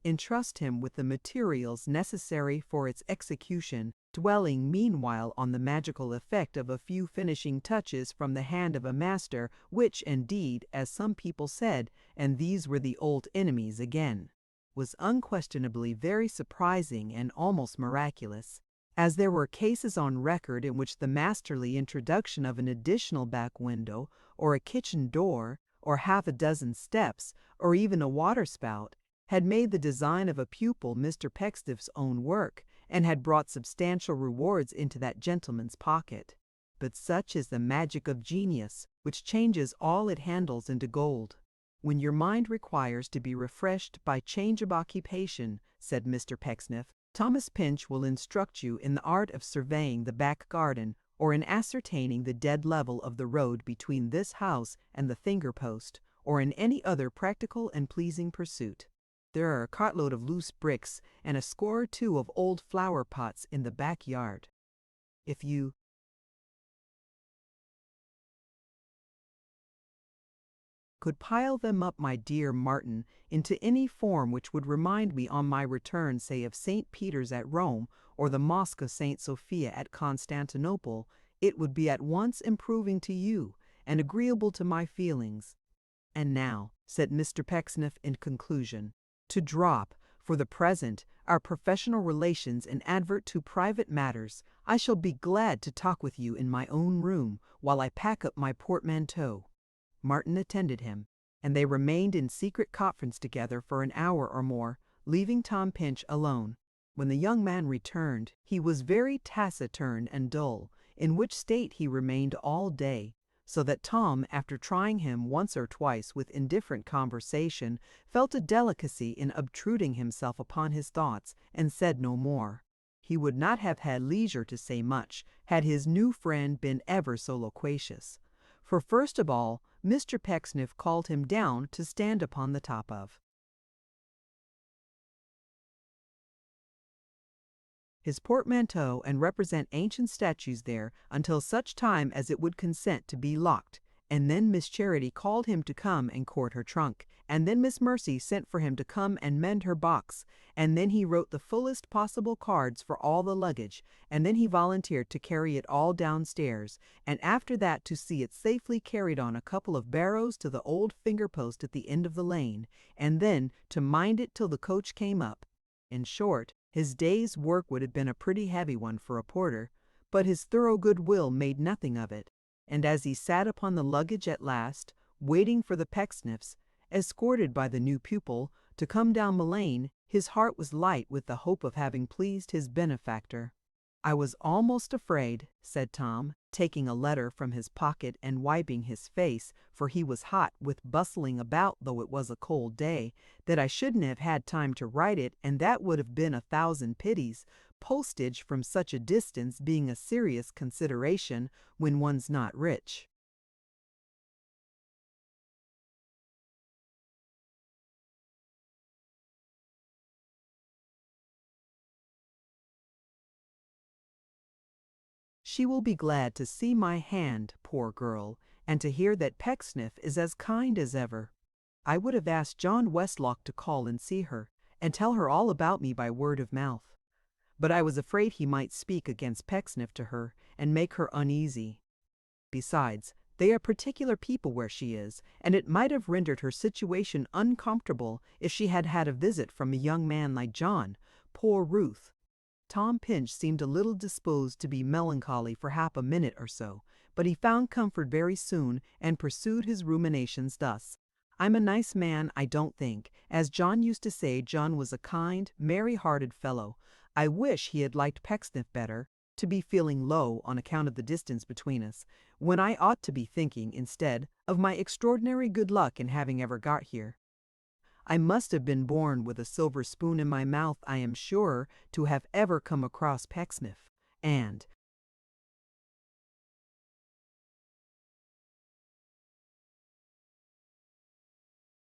entrust him with the materials necessary for its execution, dwelling meanwhile on the magical effect of a few finishing touches from the hand of a master, which, indeed, as some people said, and these were the old enemies again, was unquestionably very surprising and almost miraculous, as there were cases on record in which the masterly introduction of an additional back window, or a kitchen door, or half a dozen steps, or even a waterspout, had made the design of a pupil Mr. Pecksniff's own work, and had brought substantial rewards into that gentleman's pocket. But such is the magic of genius, which changes all it handles into gold. "When your mind requires to be refreshed by change of occupation," said Mr. Pecksniff, "Thomas Pinch will instruct you in the art of surveying the back garden, or in ascertaining the dead level of the road between this house and the finger post, or in any other practical and pleasing pursuit. There are a cartload of loose bricks and a score or two of old flower pots in the back yard. If you could pile them up, my dear Martin, into any form which would remind me on my return, say, of St. Peter's at Rome, or the Mosque of St. Sophia at Constantinople, it would be at once improving to you and agreeable to my feelings. And now," said Mr. Pecksniff in conclusion, "to drop, for the present, our professional relations and advert to private matters, I shall be glad to talk with you in my own room while I pack up my portmanteau." Martin attended him, and they remained in secret conference together for an hour or more, leaving Tom Pinch alone. When the young man returned, he was very taciturn and dull, in which state he remained all day, so that Tom, after trying him once or twice with indifferent conversation, felt a delicacy in obtruding himself upon his thoughts, and said no more. He would not have had leisure to say much, had his new friend been ever so loquacious. For first of all, Mr. Pecksniff called him down to stand upon the top of his portmanteau and represent ancient statues there until such time as it would consent to be locked, and then Miss Charity called him to come and court her trunk, and then Miss Mercy sent for him to come and mend her box, and then he wrote the fullest possible cards for all the luggage, and then he volunteered to carry it all downstairs, and after that to see it safely carried on a couple of barrows to the old finger-post at the end of the lane, and then to mind it till the coach came up. In short, his day's work would have been a pretty heavy one for a porter, but his thorough good will made nothing of it, and as he sat upon the luggage at last, waiting for the Pecksniffs, escorted by the new pupil, to come down the lane, his heart was light with the hope of having pleased his benefactor. "I was almost afraid," said Tom, taking a letter from his pocket and wiping his face, for he was hot with bustling about though it was a cold day, "that I shouldn't have had time to write it, and that would have been a thousand pities, postage from such a distance being a serious consideration when one's not rich." She will be glad to see my hand, poor girl, and to hear that Pecksniff is as kind as ever. I would have asked John Westlock to call and see her, and tell her all about me by word of mouth. But I was afraid he might speak against Pecksniff to her, and make her uneasy. Besides, they are particular people where she is, and it might have rendered her situation uncomfortable if she had had a visit from a young man like John. Poor Ruth! Tom Pinch seemed a little disposed to be melancholy for half a minute or so, but he found comfort very soon and pursued his ruminations thus. I'm a nice man, I don't think. As John used to say, John was a kind, merry-hearted fellow. I wish he had liked Pecksniff better, to be feeling low on account of the distance between us, when I ought to be thinking, instead, of my extraordinary good luck in having ever got here. I must have been born with a silver spoon in my mouth, I am sure, to have ever come across Pecksniff, and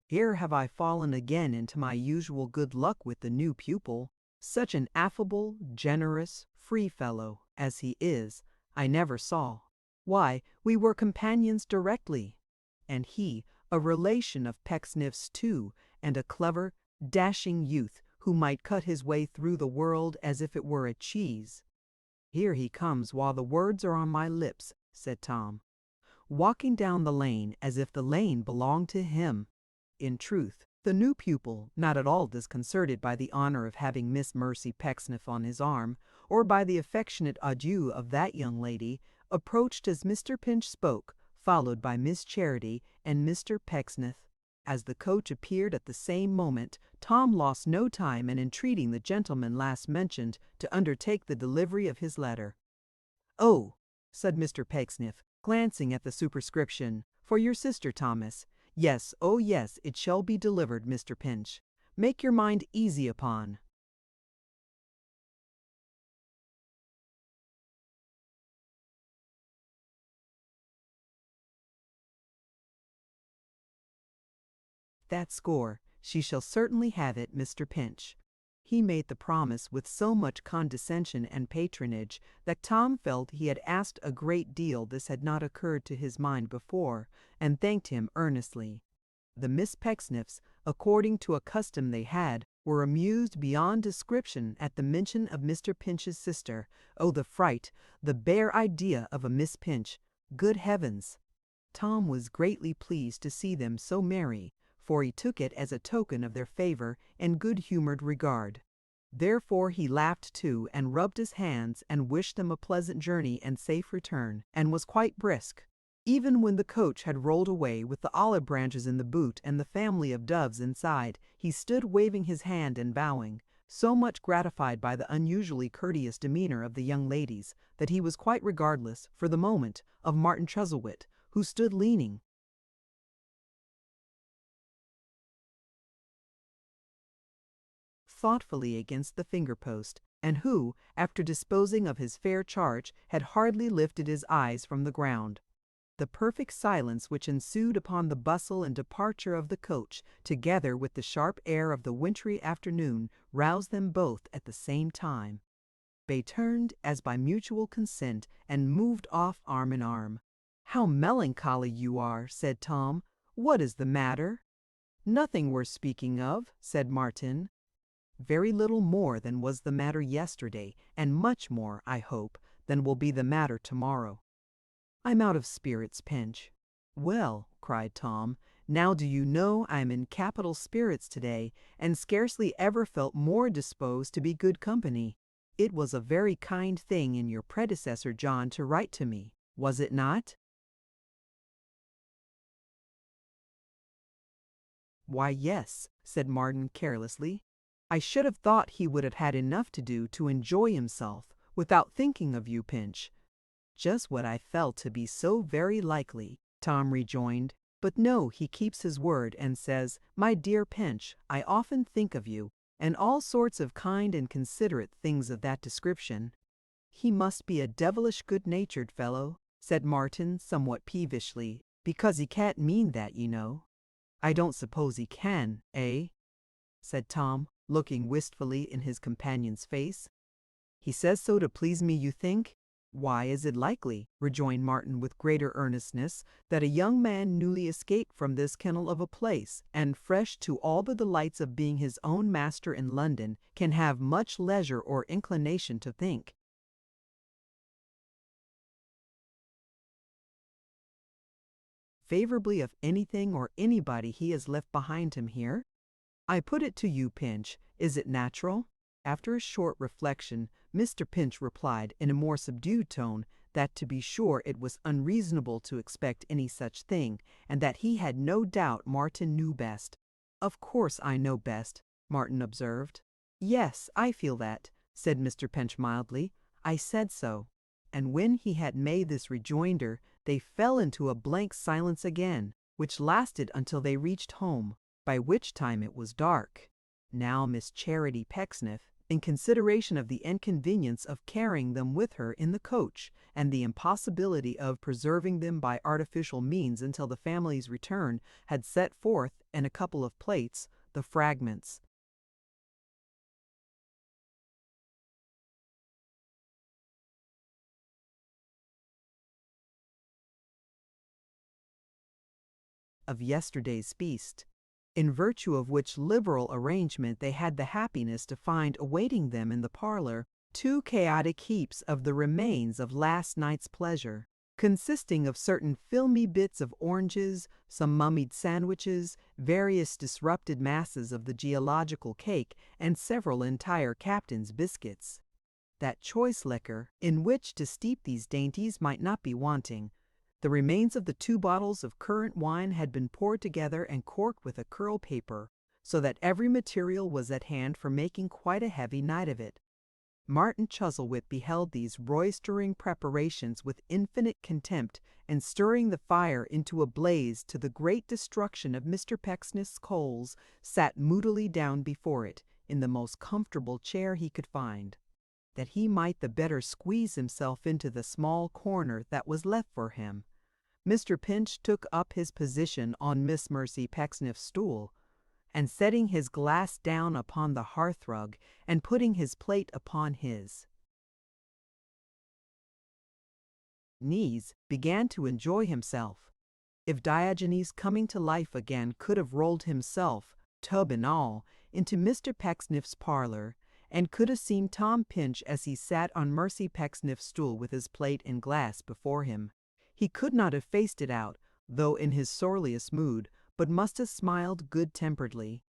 here have I fallen again into my usual good luck with the new pupil. Such an affable, generous, free fellow as he is, I never saw. Why, we were companions directly, and he a relation of Pecksniff's too, and a clever, dashing youth who might cut his way through the world as if it were a cheese. Here he comes while the words are on my lips, said Tom, walking down the lane as if the lane belonged to him. In truth, the new pupil, not at all disconcerted by the honor of having Miss Mercy Pecksniff on his arm, or by the affectionate adieu of that young lady, approached as Mr. Pinch spoke, followed by Miss Charity and Mr. Pecksniff. As the coach appeared at the same moment, Tom lost no time in entreating the gentleman last mentioned to undertake the delivery of his letter. "Oh," said Mr. Pecksniff, glancing at the superscription, "for your sister, Thomas. Yes, oh yes, it shall be delivered, Mr. Pinch. Make your mind easy upon." That score, she shall certainly have it, Mr. Pinch. He made the promise with so much condescension and patronage that Tom felt he had asked a great deal this had not occurred to his mind before, and thanked him earnestly. The Miss Pecksniffs, according to a custom they had, were amused beyond description at the mention of Mr. Pinch's sister. Oh, the fright, the bare idea of a Miss Pinch! Good heavens! Tom was greatly pleased to see them so merry, for he took it as a token of their favor and good-humored regard. Therefore he laughed too, and rubbed his hands, and wished them a pleasant journey and safe return, and was quite brisk. Even when the coach had rolled away with the olive branches in the boot and the family of doves inside, he stood waving his hand and bowing, so much gratified by the unusually courteous demeanor of the young ladies, that he was quite regardless, for the moment, of Martin Chuzzlewit, who stood leaning thoughtfully against the finger-post, and who, after disposing of his fair charge, had hardly lifted his eyes from the ground. The perfect silence which ensued upon the bustle and departure of the coach, together with the sharp air of the wintry afternoon, roused them both at the same time. They turned as by mutual consent, and moved off arm in arm. "How melancholy you are," said Tom. "What is the matter?" "Nothing worth speaking of," said Martin. "Very little more than was the matter yesterday, and much more, I hope, than will be the matter tomorrow." "I'm out of spirits, Pinch." "Well," cried Tom, "now do you know I am in capital spirits today, and scarcely ever felt more disposed to be good company. It was a very kind thing in your predecessor John to write to me, was it not?" "Why, yes," said Martin carelessly. "I should have thought he would have had enough to do to enjoy himself, without thinking of you, Pinch." "Just what I felt to be so very likely," Tom rejoined. "But no, he keeps his word, and says, 'My dear Pinch, I often think of you,' and all sorts of kind and considerate things of that description." "He must be a devilish good-natured fellow," said Martin somewhat peevishly, "because he can't mean that, you know." "I don't suppose he can, eh?" said Tom, looking wistfully in his companion's face. "He says so to please me, you think? "Why is it likely," rejoined Martin with greater earnestness, "that a young man newly escaped from this kennel of a place, and fresh to all the delights of being his own master in London, can have much leisure or inclination to think favorably of anything or anybody he has left behind him here? I put it to you, Pinch, is it natural?" After a short reflection, Mr. Pinch replied in a more subdued tone that to be sure it was unreasonable to expect any such thing, and that he had no doubt Martin knew best. "Of course I know best," Martin observed. "Yes, I feel that," said Mr. Pinch mildly. "I said so." And when he had made this rejoinder, they fell into a blank silence again, which lasted until they reached home, by which time it was dark. Now Miss Charity Pecksniff, in consideration of the inconvenience of carrying them with her in the coach, and the impossibility of preserving them by artificial means until the family's return, had set forth, in a couple of plates, the fragments of yesterday's feast, in virtue of which liberal arrangement they had the happiness to find awaiting them in the parlor 2 chaotic heaps of the remains of last night's pleasure, consisting of certain filmy bits of oranges, some mummied sandwiches, various disrupted masses of the geological cake, and several entire captain's biscuits. That choice liquor in which to steep these dainties might not be wanting. The remains of the 2 bottles of currant wine had been poured together and corked with a curl paper, so that every material was at hand for making quite a heavy night of it. Martin Chuzzlewit beheld these roystering preparations with infinite contempt, and stirring the fire into a blaze to the great destruction of Mr. Pecksniff's coals, sat moodily down before it, in the most comfortable chair he could find, that he might the better squeeze himself into the small corner that was left for him. Mr. Pinch took up his position on Miss Mercy Pecksniff's stool, and setting his glass down upon the hearthrug, and putting his plate upon his knees, began to enjoy himself. If Diogenes coming to life again could have rolled himself, tub and all, into Mr. Pecksniff's parlor, and could have seen Tom Pinch as he sat on Mercy Pecksniff's stool with his plate and glass before him, he could not have faced it out, though in his soreliest mood, but must have smiled good-temperedly.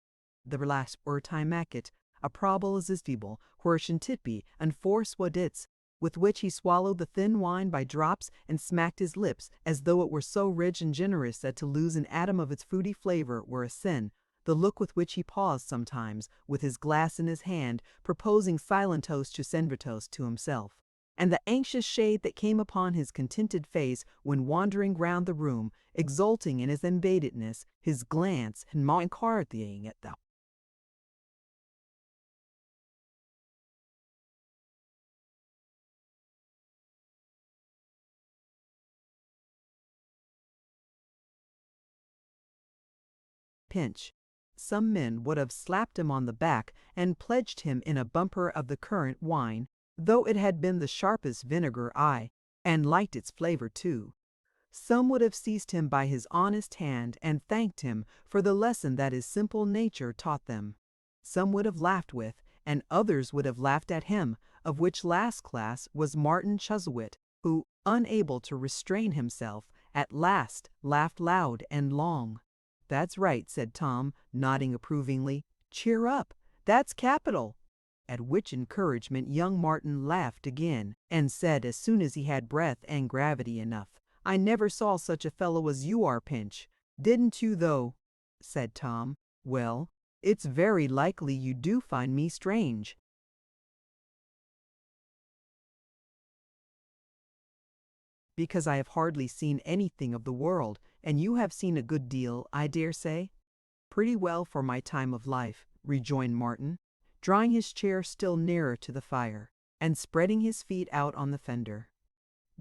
The last urtimacet, a probables is feeble, hortientipi, and force wadits, with which he swallowed the thin wine by drops and smacked his lips as though it were so rich and generous that to lose an atom of its fruity flavor were a sin, the look with which he paused sometimes, with his glass in his hand, proposing silent toast to senver-toast to himself, and the anxious shade that came upon his contented face when wandering round the room, exulting in his invadedness, his glance and McCarthying at the Pinch. Some men would have slapped him on the back and pledged him in a bumper of the currant wine, though it had been the sharpest vinegar, and liked its flavor too. Some would have seized him by his honest hand and thanked him for the lesson that his simple nature taught them. Some would have laughed with, and others would have laughed at him, of which last class was Martin Chuzzlewit, who, unable to restrain himself, at last laughed loud and long. "That's right," said Tom, nodding approvingly. "Cheer up! That's capital!" At which encouragement young Martin laughed again, and said as soon as he had breath and gravity enough, "I never saw such a fellow as you are, Pinch." "Didn't you, though?" said Tom. "Well, it's very likely you do find me strange." "Because I have hardly seen anything of the world, and you have seen a good deal, I dare say." "Pretty well for my time of life," rejoined Martin, drawing his chair still nearer to the fire, and spreading his feet out on the fender.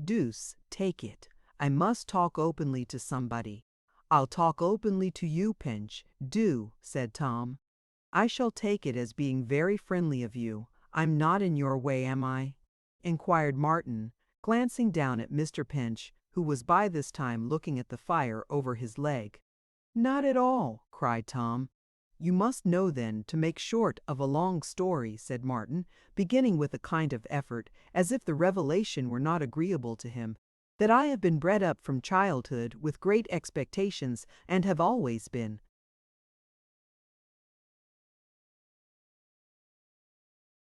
"Deuce take it, I must talk openly to somebody." "I'll talk openly to you, Pinch, do," said Tom. "I shall take it as being very friendly of you. I'm not in your way, am I?" inquired Martin, glancing down at Mr. Pinch, who was by this time looking at the fire over his leg. "Not at all," cried Tom. "You must know then, to make short of a long story," said Martin, beginning with a kind of effort, as if the revelation were not agreeable to him, "that I have been bred up from childhood with great expectations, and have always been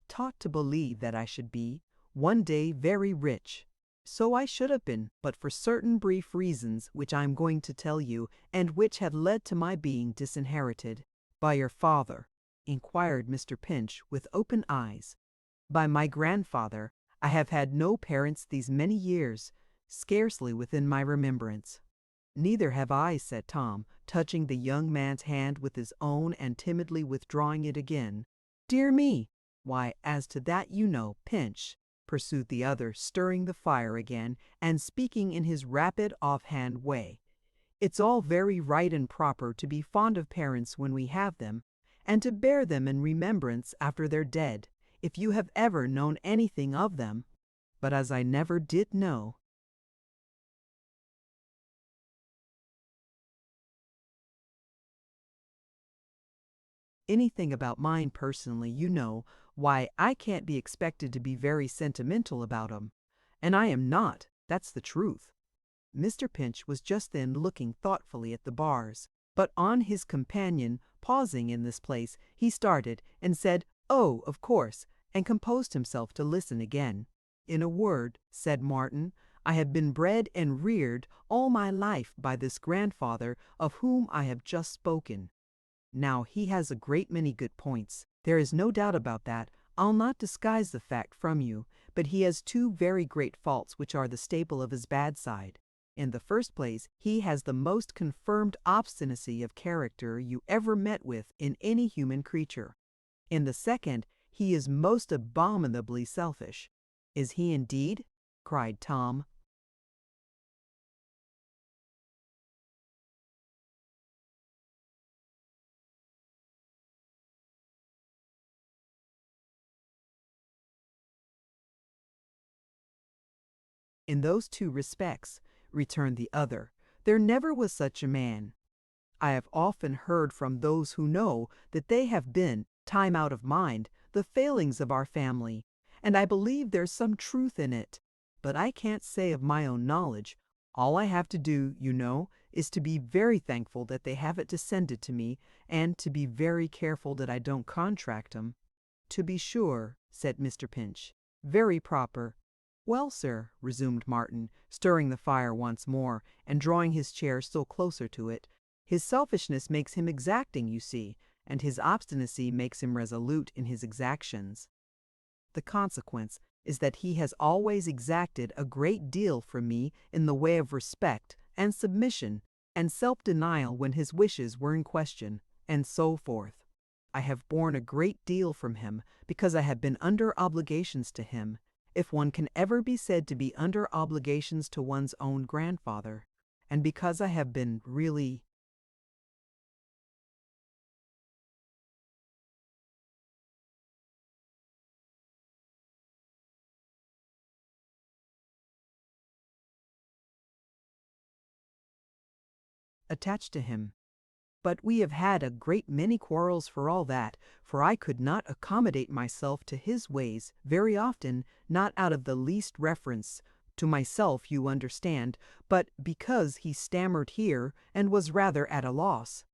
taught to believe that I should be, one day, very rich. So I should have been, but for certain brief reasons which I am going to tell you, and which have led to my being disinherited." "By your father?" inquired Mr. Pinch with open eyes. "By my grandfather. I have had no parents these many years, scarcely within my remembrance." "Neither have I," said Tom, touching the young man's hand with his own and timidly withdrawing it again. "Dear me! Why, as to that, you know, Pinch," pursued the other, stirring the fire again, and speaking in his rapid, off-hand way, "it's all very right and proper to be fond of parents when we have them, and to bear them in remembrance after they're dead, if you have ever known anything of them. But as I never did know anything about mine personally, you know, why, I can't be expected to be very sentimental about 'em. And I am not, that's the truth." Mr. Pinch was just then looking thoughtfully at the bars, but on his companion pausing in this place, he started and said, "Oh, of course," and composed himself to listen again. "In a word," said Martin, "I have been bred and reared all my life by this grandfather of whom I have just spoken. Now, he has a great many good points. There is no doubt about that. I'll not disguise the fact from you, but he has two very great faults which are the staple of his bad side. In the first place, he has the most confirmed obstinacy of character you ever met with in any human creature. In the second, he is most abominably selfish." "Is he indeed?" cried Tom. "In those two respects," returned the other, "there never was such a man. I have often heard from those who know that they have been, time out of mind, the failings of our family, and I believe there's some truth in it. But I can't say of my own knowledge. All I have to do, you know, is to be very thankful that they have it descended to me, and to be very careful that I don't contract 'em." "To be sure," said Mr. Pinch. "Very proper." "Well, sir," resumed Martin, stirring the fire once more, and drawing his chair still closer to it, "his selfishness makes him exacting, you see, and his obstinacy makes him resolute in his exactions. The consequence is that he has always exacted a great deal from me in the way of respect and submission and self-denial when his wishes were in question, and so forth. I have borne a great deal from him because I have been under obligations to him, if one can ever be said to be under obligations to one's own grandfather, and because I have been really attached to him. But we have had a great many quarrels for all that, for I could not accommodate myself to his ways very often, not out of the least reference to myself, you understand, but because he stammered here and was rather at a loss.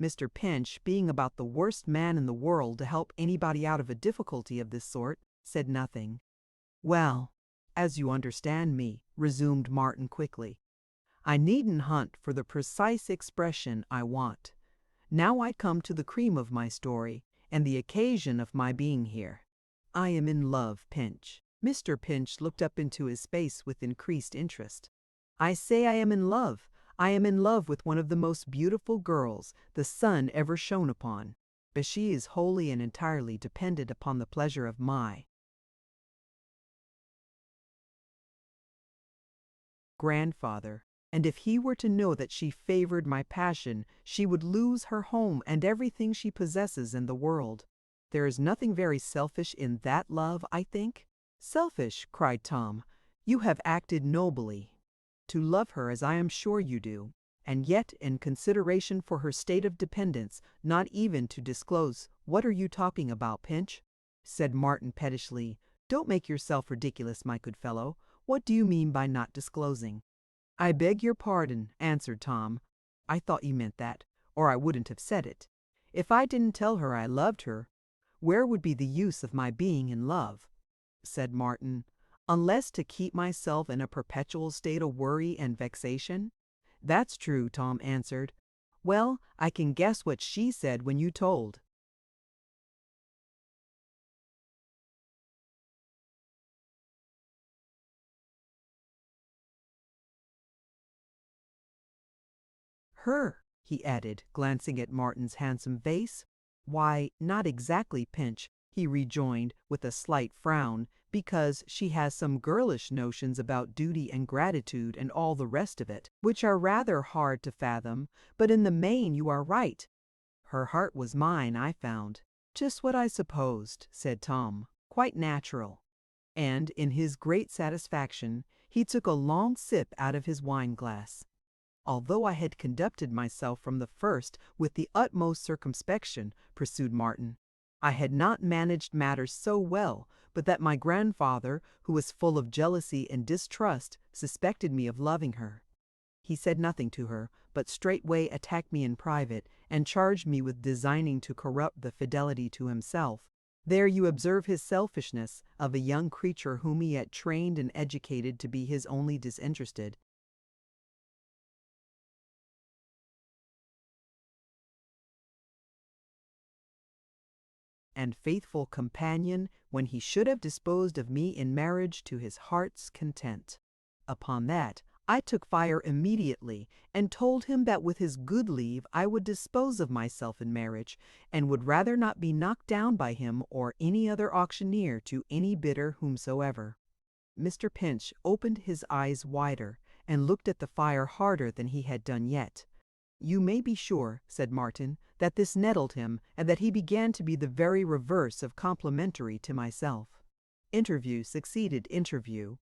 Mr. Pinch, being about the worst man in the world to help anybody out of a difficulty of this sort, said nothing. "Well, as you understand me," resumed Martin quickly, "I needn't hunt for the precise expression I want. Now I come to the cream of my story, and the occasion of my being here. I am in love, Pinch." Mr. Pinch looked up into his face with increased interest. "I say I am in love. I am in love with one of the most beautiful girls the sun ever shone upon, but she is wholly and entirely dependent upon the pleasure of my grandfather, and if he were to know that she favored my passion, she would lose her home and everything she possesses in the world. There is nothing very selfish in that love, I think." "Selfish!" cried Tom. You have acted nobly. To love her as I am sure you do, and yet in consideration for her state of dependence, not even to disclose. What are you talking about, Pinch? Said Martin pettishly. Don't make yourself ridiculous, my good fellow. What do you mean by not disclosing? I beg your pardon, answered Tom. I thought you meant that, or I wouldn't have said it. If I didn't tell her I loved her, where would be the use of my being in love? Said Martin. Unless to keep myself in a perpetual state of worry and vexation? That's true, Tom answered. Well, I can guess what she said when you told. Her, he added, glancing at Martin's handsome face. Why, not exactly, Pinch, he rejoined with a slight frown, because she has some girlish notions about duty and gratitude and all the rest of it, which are rather hard to fathom, but in the main you are right. Her heart was mine, I found. Just what I supposed, said Tom. Quite natural. And, in his great satisfaction, he took a long sip out of his wine-glass. Although I had conducted myself from the first with the utmost circumspection, pursued Martin, I had not managed matters so well but that my grandfather, who was full of jealousy and distrust, suspected me of loving her. He said nothing to her, but straightway attacked me in private, and charged me with designing to corrupt the fidelity to himself. There you observe his selfishness, of a young creature whom he had trained and educated to be his only disinterested and faithful companion, when he should have disposed of me in marriage to his heart's content. Upon that, I took fire immediately, and told him that with his good leave I would dispose of myself in marriage, and would rather not be knocked down by him or any other auctioneer to any bidder whomsoever. Mr. Pinch opened his eyes wider, and looked at the fire harder than he had done yet. You may be sure, said Martin, that this nettled him, and that he began to be the very reverse of complimentary to myself. Interview succeeded interview.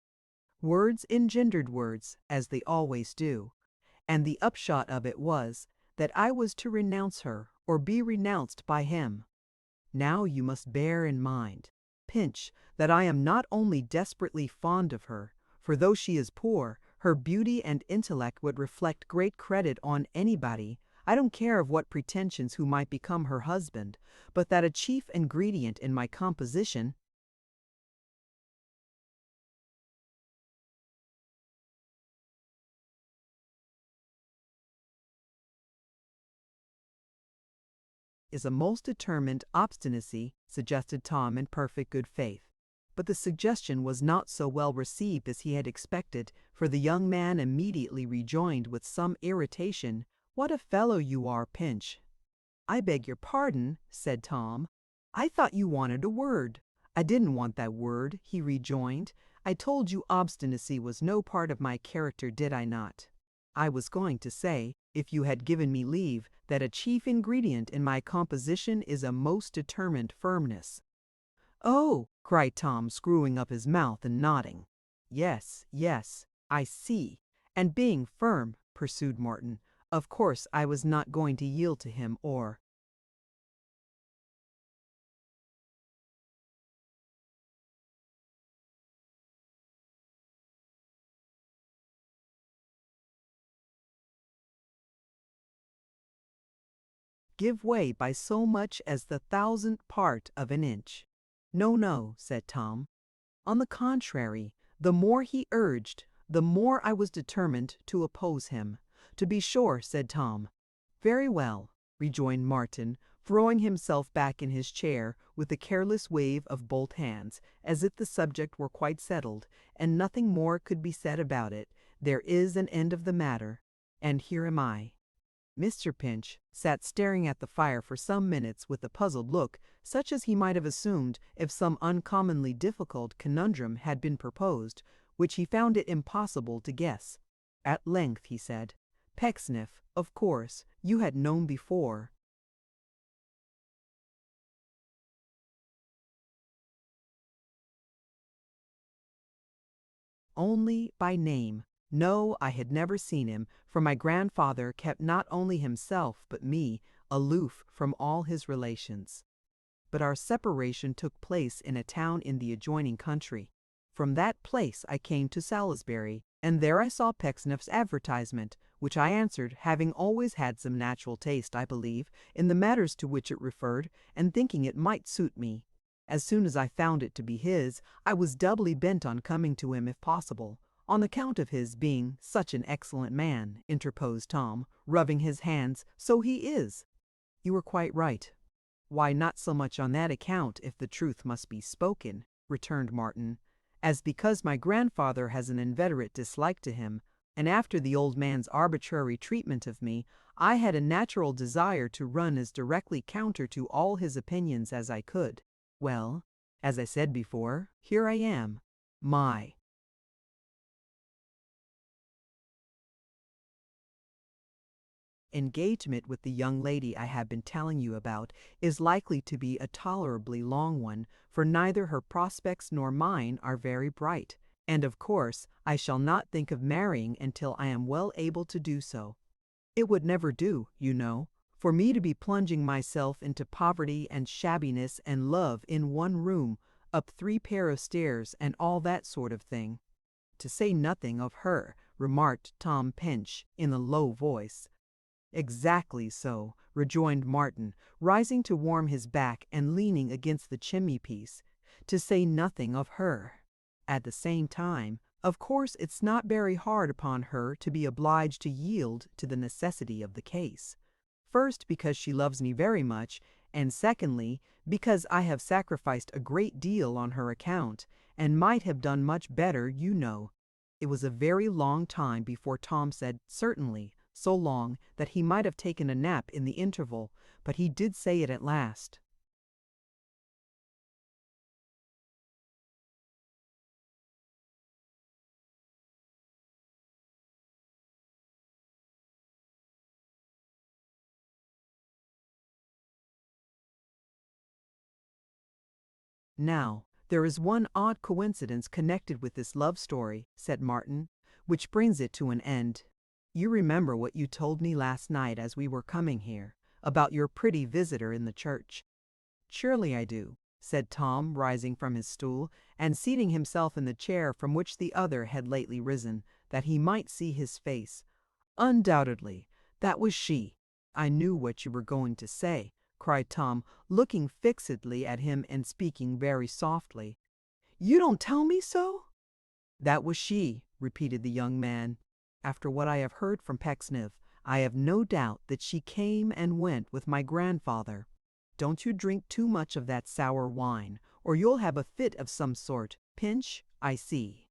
Words engendered words, as they always do, and the upshot of it was that I was to renounce her, or be renounced by him. Now you must bear in mind, Pinch, that I am not only desperately fond of her, for though she is poor, her beauty and intellect would reflect great credit on anybody, I don't care of what pretensions who might become her husband, but that a chief ingredient in my composition is a most determined obstinacy, suggested Tom in perfect good faith. But the suggestion was not so well received as he had expected, for the young man immediately rejoined with some irritation, "What a fellow you are, Pinch!" "I beg your pardon," said Tom. "I thought you wanted a word." "I didn't want that word," he rejoined. "I told you obstinacy was no part of my character, did I not? I was going to say, if you had given me leave, that a chief ingredient in my composition is a most determined firmness." "Oh!" cried Tom, screwing up his mouth and nodding. "Yes, yes, I see. And being firm," pursued Martin, "of course I was not going to yield to him or—" give way by so much as the thousandth part of an inch. "No, no," said Tom. "On the contrary, the more he urged, the more I was determined to oppose him." "To be sure," said Tom. "Very well," rejoined Martin, throwing himself back in his chair with a careless wave of both hands, as if the subject were quite settled, and nothing more could be said about it. "There is an end of the matter, and here am I." Mr. Pinch sat staring at the fire for some minutes with a puzzled look, such as he might have assumed if some uncommonly difficult conundrum had been proposed, which he found it impossible to guess. At length he said, "Pecksniff, of course, you had known before." only by name. No, I had never seen him, for my grandfather kept not only himself but me aloof from all his relations. But our separation took place in a town in the adjoining country. From that place I came to Salisbury, and there I saw Pecksniff's advertisement, which I answered, having always had some natural taste, I believe, in the matters to which it referred, and thinking it might suit me. As soon as I found it to be his, I was doubly bent on coming to him if possible, on account of his being such an excellent man, interposed Tom, rubbing his hands. So he is. You are quite right. Why, not so much on that account, if the truth must be spoken, returned Martin, as because my grandfather has an inveterate dislike to him, and after the old man's arbitrary treatment of me, I had a natural desire to run as directly counter to all his opinions as I could. Well, as I said before, here I am. My engagement with the young lady I have been telling you about is likely to be a tolerably long one, for neither her prospects nor mine are very bright, and of course I shall not think of marrying until I am well able to do so. It would never do, you know, for me to be plunging myself into poverty and shabbiness and love in one room, up 3 pair of stairs, and all that sort of thing. To say nothing of her, remarked Tom Pinch in a low voice. Exactly so, rejoined Martin, rising to warm his back and leaning against the chimney-piece. To say nothing of her. At the same time, of course it's not very hard upon her to be obliged to yield to the necessity of the case. First, because she loves me very much, and secondly, because I have sacrificed a great deal on her account, and might have done much better, you know. It was a very long time before Tom said certainly, so long that he might have taken a nap in the interval, but he did say it at last. Now, there is one odd coincidence connected with this love story, said Martin, which brings it to an end. You remember what you told me last night as we were coming here, about your pretty visitor in the church. Surely I do, said Tom, rising from his stool, and seating himself in the chair from which the other had lately risen, that he might see his face. Undoubtedly, that was she. I knew what you were going to say, cried Tom, looking fixedly at him and speaking very softly. You don't tell me so? That was she, repeated the young man. After what I have heard from Pecksniff, I have no doubt that she came and went with my grandfather. Don't you drink too much of that sour wine, or you'll have a fit of some sort. Pinch, I see.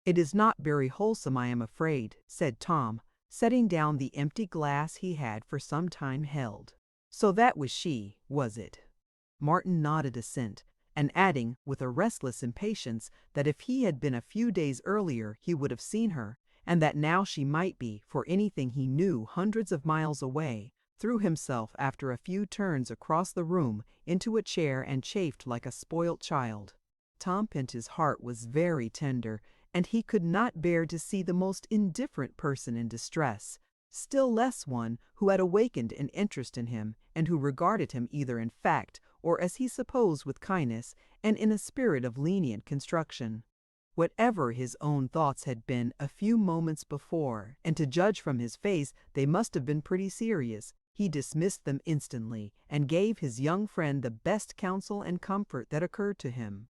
It is not very wholesome, I am afraid, said Tom, setting down the empty glass he had for some time held. So that was she, was it? Martin nodded assent, and adding, with a restless impatience, that if he had been a few days earlier he would have seen her, and that now she might be, for anything he knew, hundreds of miles away, threw himself after a few turns across the room into a chair and chafed like a spoilt child. Tom Pinch's heart was very tender, and he could not bear to see the most indifferent person in distress, still less one who had awakened an interest in him, and who regarded him either in fact, or as he supposed with kindness, and in a spirit of lenient construction. Whatever his own thoughts had been a few moments before, and to judge from his face they must have been pretty serious, he dismissed them instantly, and gave his young friend the best counsel and comfort that occurred to him.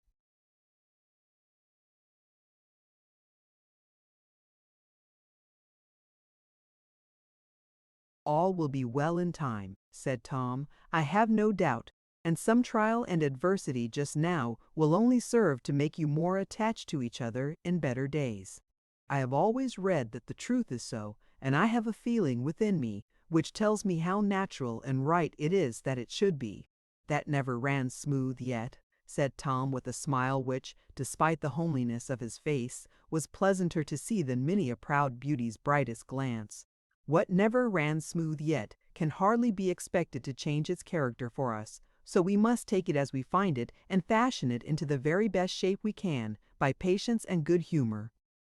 All will be well in time, said Tom, I have no doubt, and some trial and adversity just now will only serve to make you more attached to each other in better days. I have always read that the truth is so, and I have a feeling within me which tells me how natural and right it is that it should be. That never ran smooth yet. said Tom with a smile which, despite the homeliness of his face, was pleasanter to see than many a proud beauty's brightest glance. What never ran smooth yet can hardly be expected to change its character for us, so we must take it as we find it and fashion it into the very best shape we can, by patience and good humor.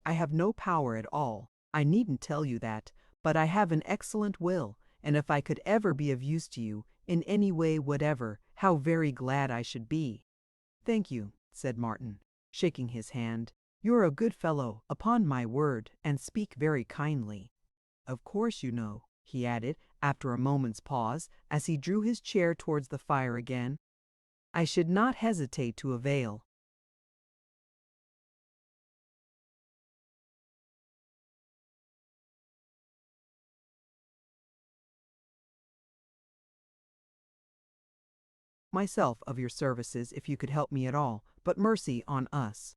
I have no power at all, I needn't tell you that, but I have an excellent will, and if I could ever be of use to you, in any way whatever, how very glad I should be." "Thank you," said Martin, shaking his hand. "You're a good fellow, upon my word, and speak very kindly. Of course you know," he added, after a moment's pause, as he drew his chair towards the fire again, "I should not hesitate to avail myself of your services if you could help me at all, but mercy on us."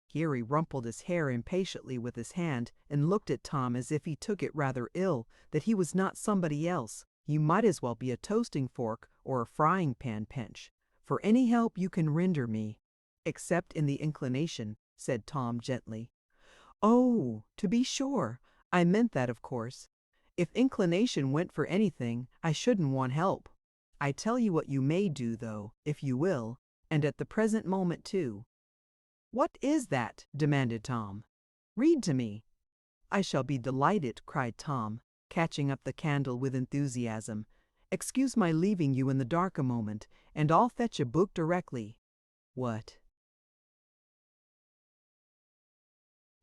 Here he rumpled his hair impatiently with his hand, and looked at Tom as if he took it rather ill that he was not somebody else. "You might as well be a toasting fork or a frying pan, Pinch, for any help you can render me." "Except in the inclination," said Tom gently. "Oh, to be sure, I meant that of course. If inclination went for anything, I shouldn't want help. I tell you what you may do, though, if you will, and at the present moment too." "What is that?" demanded Tom. "Read to me." "I shall be delighted," cried Tom, catching up the candle with enthusiasm. "Excuse my leaving you in the dark a moment, and I'll fetch a book directly." "What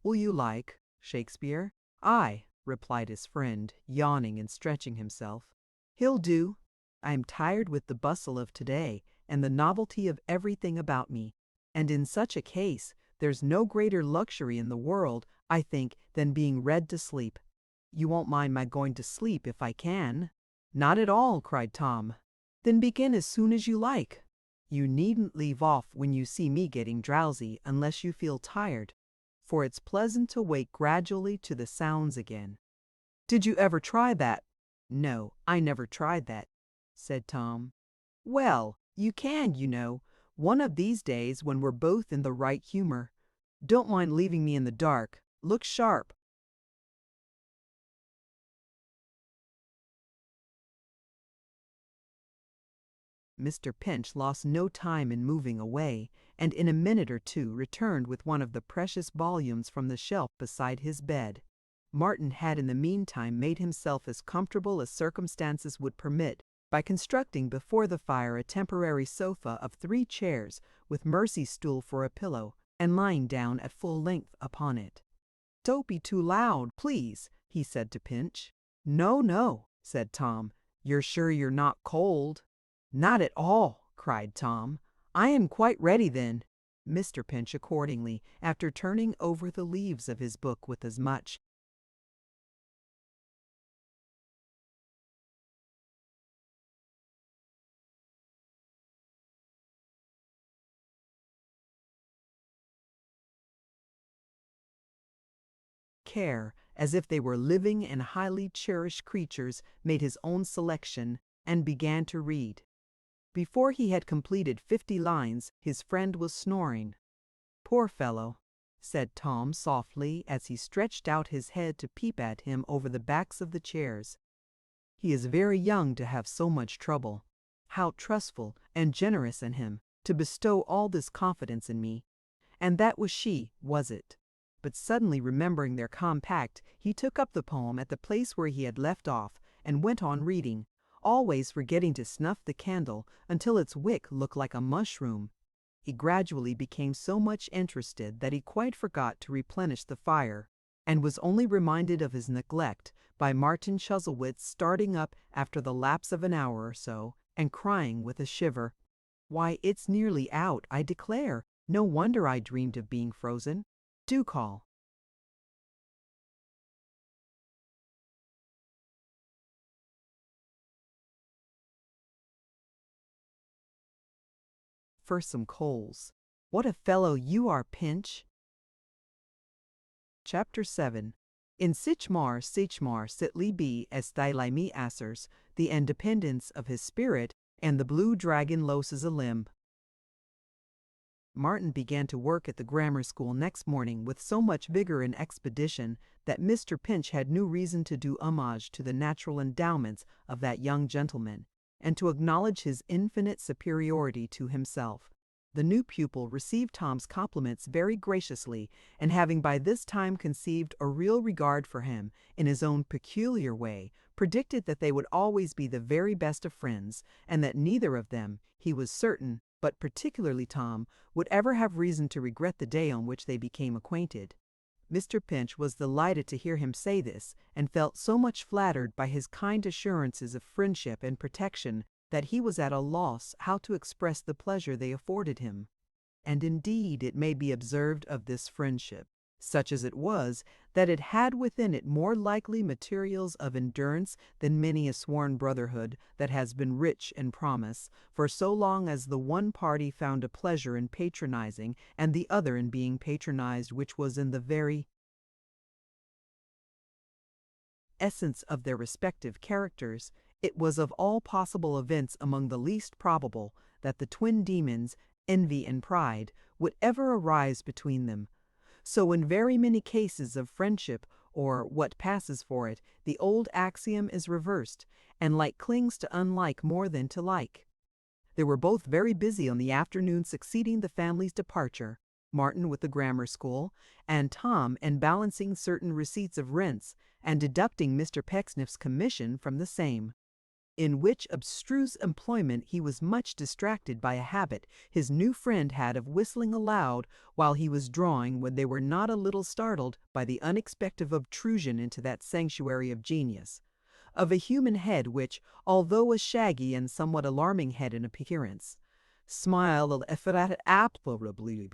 will you like, Shakespeare?" "Aye," replied his friend, yawning and stretching himself. "He'll do. I am tired with the bustle of today, and the novelty of everything about me. And in such a case, there's no greater luxury in the world, I think, than being read to sleep. You won't mind my going to sleep if I can?" "Not at all," cried Tom. "Then begin as soon as you like. You needn't leave off when you see me getting drowsy unless you feel tired, for it's pleasant to wake gradually to the sounds again." "Did you ever try that?" "No, I never tried that," said Tom. "Well, you can, you know, one of these days when we're both in the right humor. Don't mind leaving me in the dark. Look sharp." Mr. Pinch lost no time in moving away, and in a minute or two returned with one of the precious volumes from the shelf beside his bed. Martin had in the meantime made himself as comfortable as circumstances would permit, by constructing before the fire a temporary sofa of 3 chairs, with Mercy's stool for a pillow, and lying down at full length upon it. "Don't be too loud, please," he said to Pinch. "No, no," said Tom. "You're sure you're not cold?" "Not at all," cried Tom. "I am quite ready then." Mr. Pinch accordingly, after turning over the leaves of his book with as much care as if they were living and highly cherished creatures, made his own selection, and began to read. Before he had completed 50 lines, his friend was snoring. "Poor fellow," said Tom softly as he stretched out his head to peep at him over the backs of the chairs. "He is very young to have so much trouble. How trustful and generous in him, to bestow all this confidence in me. And that was she, was it?" But suddenly remembering their compact, he took up the poem at the place where he had left off, and went on reading, always forgetting to snuff the candle until its wick looked like a mushroom. He gradually became so much interested that he quite forgot to replenish the fire, and was only reminded of his neglect by Martin Chuzzlewit starting up after the lapse of an hour or so, and crying with a shiver, "Why, it's nearly out, I declare. No wonder I dreamed of being frozen. Do call." "For some coals. What a fellow you are, Pinch." Chapter 7. In Sichmar Sitli be Styli me Assers, the independence of his spirit, and the blue dragon loses a limb. Martin began to work at the grammar school next morning with so much vigor and expedition that Mr. Pinch had new reason to do homage to the natural endowments of that young gentleman, and to acknowledge his infinite superiority to himself. The new pupil received Tom's compliments very graciously, and having by this time conceived a real regard for him in his own peculiar way, predicted that they would always be the very best of friends, and that neither of them, he was certain, but particularly Tom, would ever have reason to regret the day on which they became acquainted. Mr. Pinch was delighted to hear him say this, and felt so much flattered by his kind assurances of friendship and protection that he was at a loss how to express the pleasure they afforded him. And indeed it may be observed of this friendship, such as it was, that it had within it more likely materials of endurance than many a sworn brotherhood that has been rich in promise, for so long as the one party found a pleasure in patronizing and the other in being patronized, which was in the very essence of their respective characters, it was of all possible events among the least probable that the twin demons, envy and pride, would ever arise between them. So in very many cases of friendship, or what passes for it, the old axiom is reversed, and like clings to unlike more than to like. They were both very busy on the afternoon succeeding the family's departure, Martin with the grammar school, and Tom in balancing certain receipts of rents, and deducting Mr. Pecksniff's commission from the same. In which abstruse employment he was much distracted by a habit his new friend had of whistling aloud while he was drawing, when they were not a little startled by the unexpected obtrusion into that sanctuary of genius, of a human head which, although a shaggy and somewhat alarming head in appearance, smiled admirably.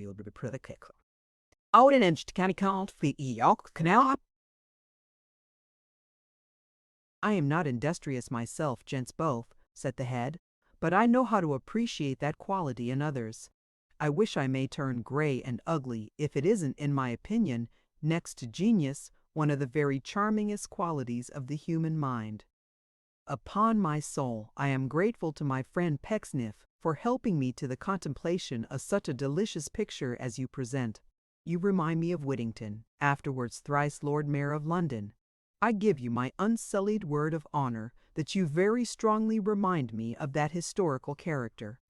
I am not industrious myself, gents both, said the head, but I know how to appreciate that quality in others. I wish I may turn gray and ugly if it isn't, in my opinion, next to genius, one of the very charmingest qualities of the human mind. Upon my soul, I am grateful to my friend Pecksniff for helping me to the contemplation of such a delicious picture as you present. You remind me of Whittington, afterwards thrice Lord Mayor of London. I give you my unsullied word of honor that you very strongly remind me of that historical character.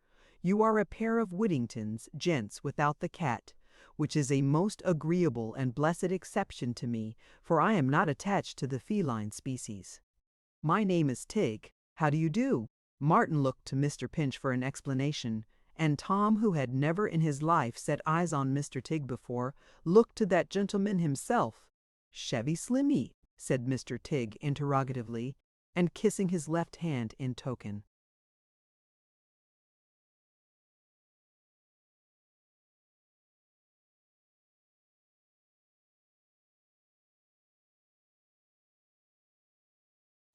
You are a pair of Whittingtons, gents, without the cat, which is a most agreeable and blessed exception to me, for I am not attached to the feline species. My name is Tig. How do you do? Martin looked to Mr. Pinch for an explanation, and Tom, who had never in his life set eyes on Mr. Tig before, looked to that gentleman himself. Chevy Slimmy, said Mr. Tig interrogatively, and kissing his left hand in token.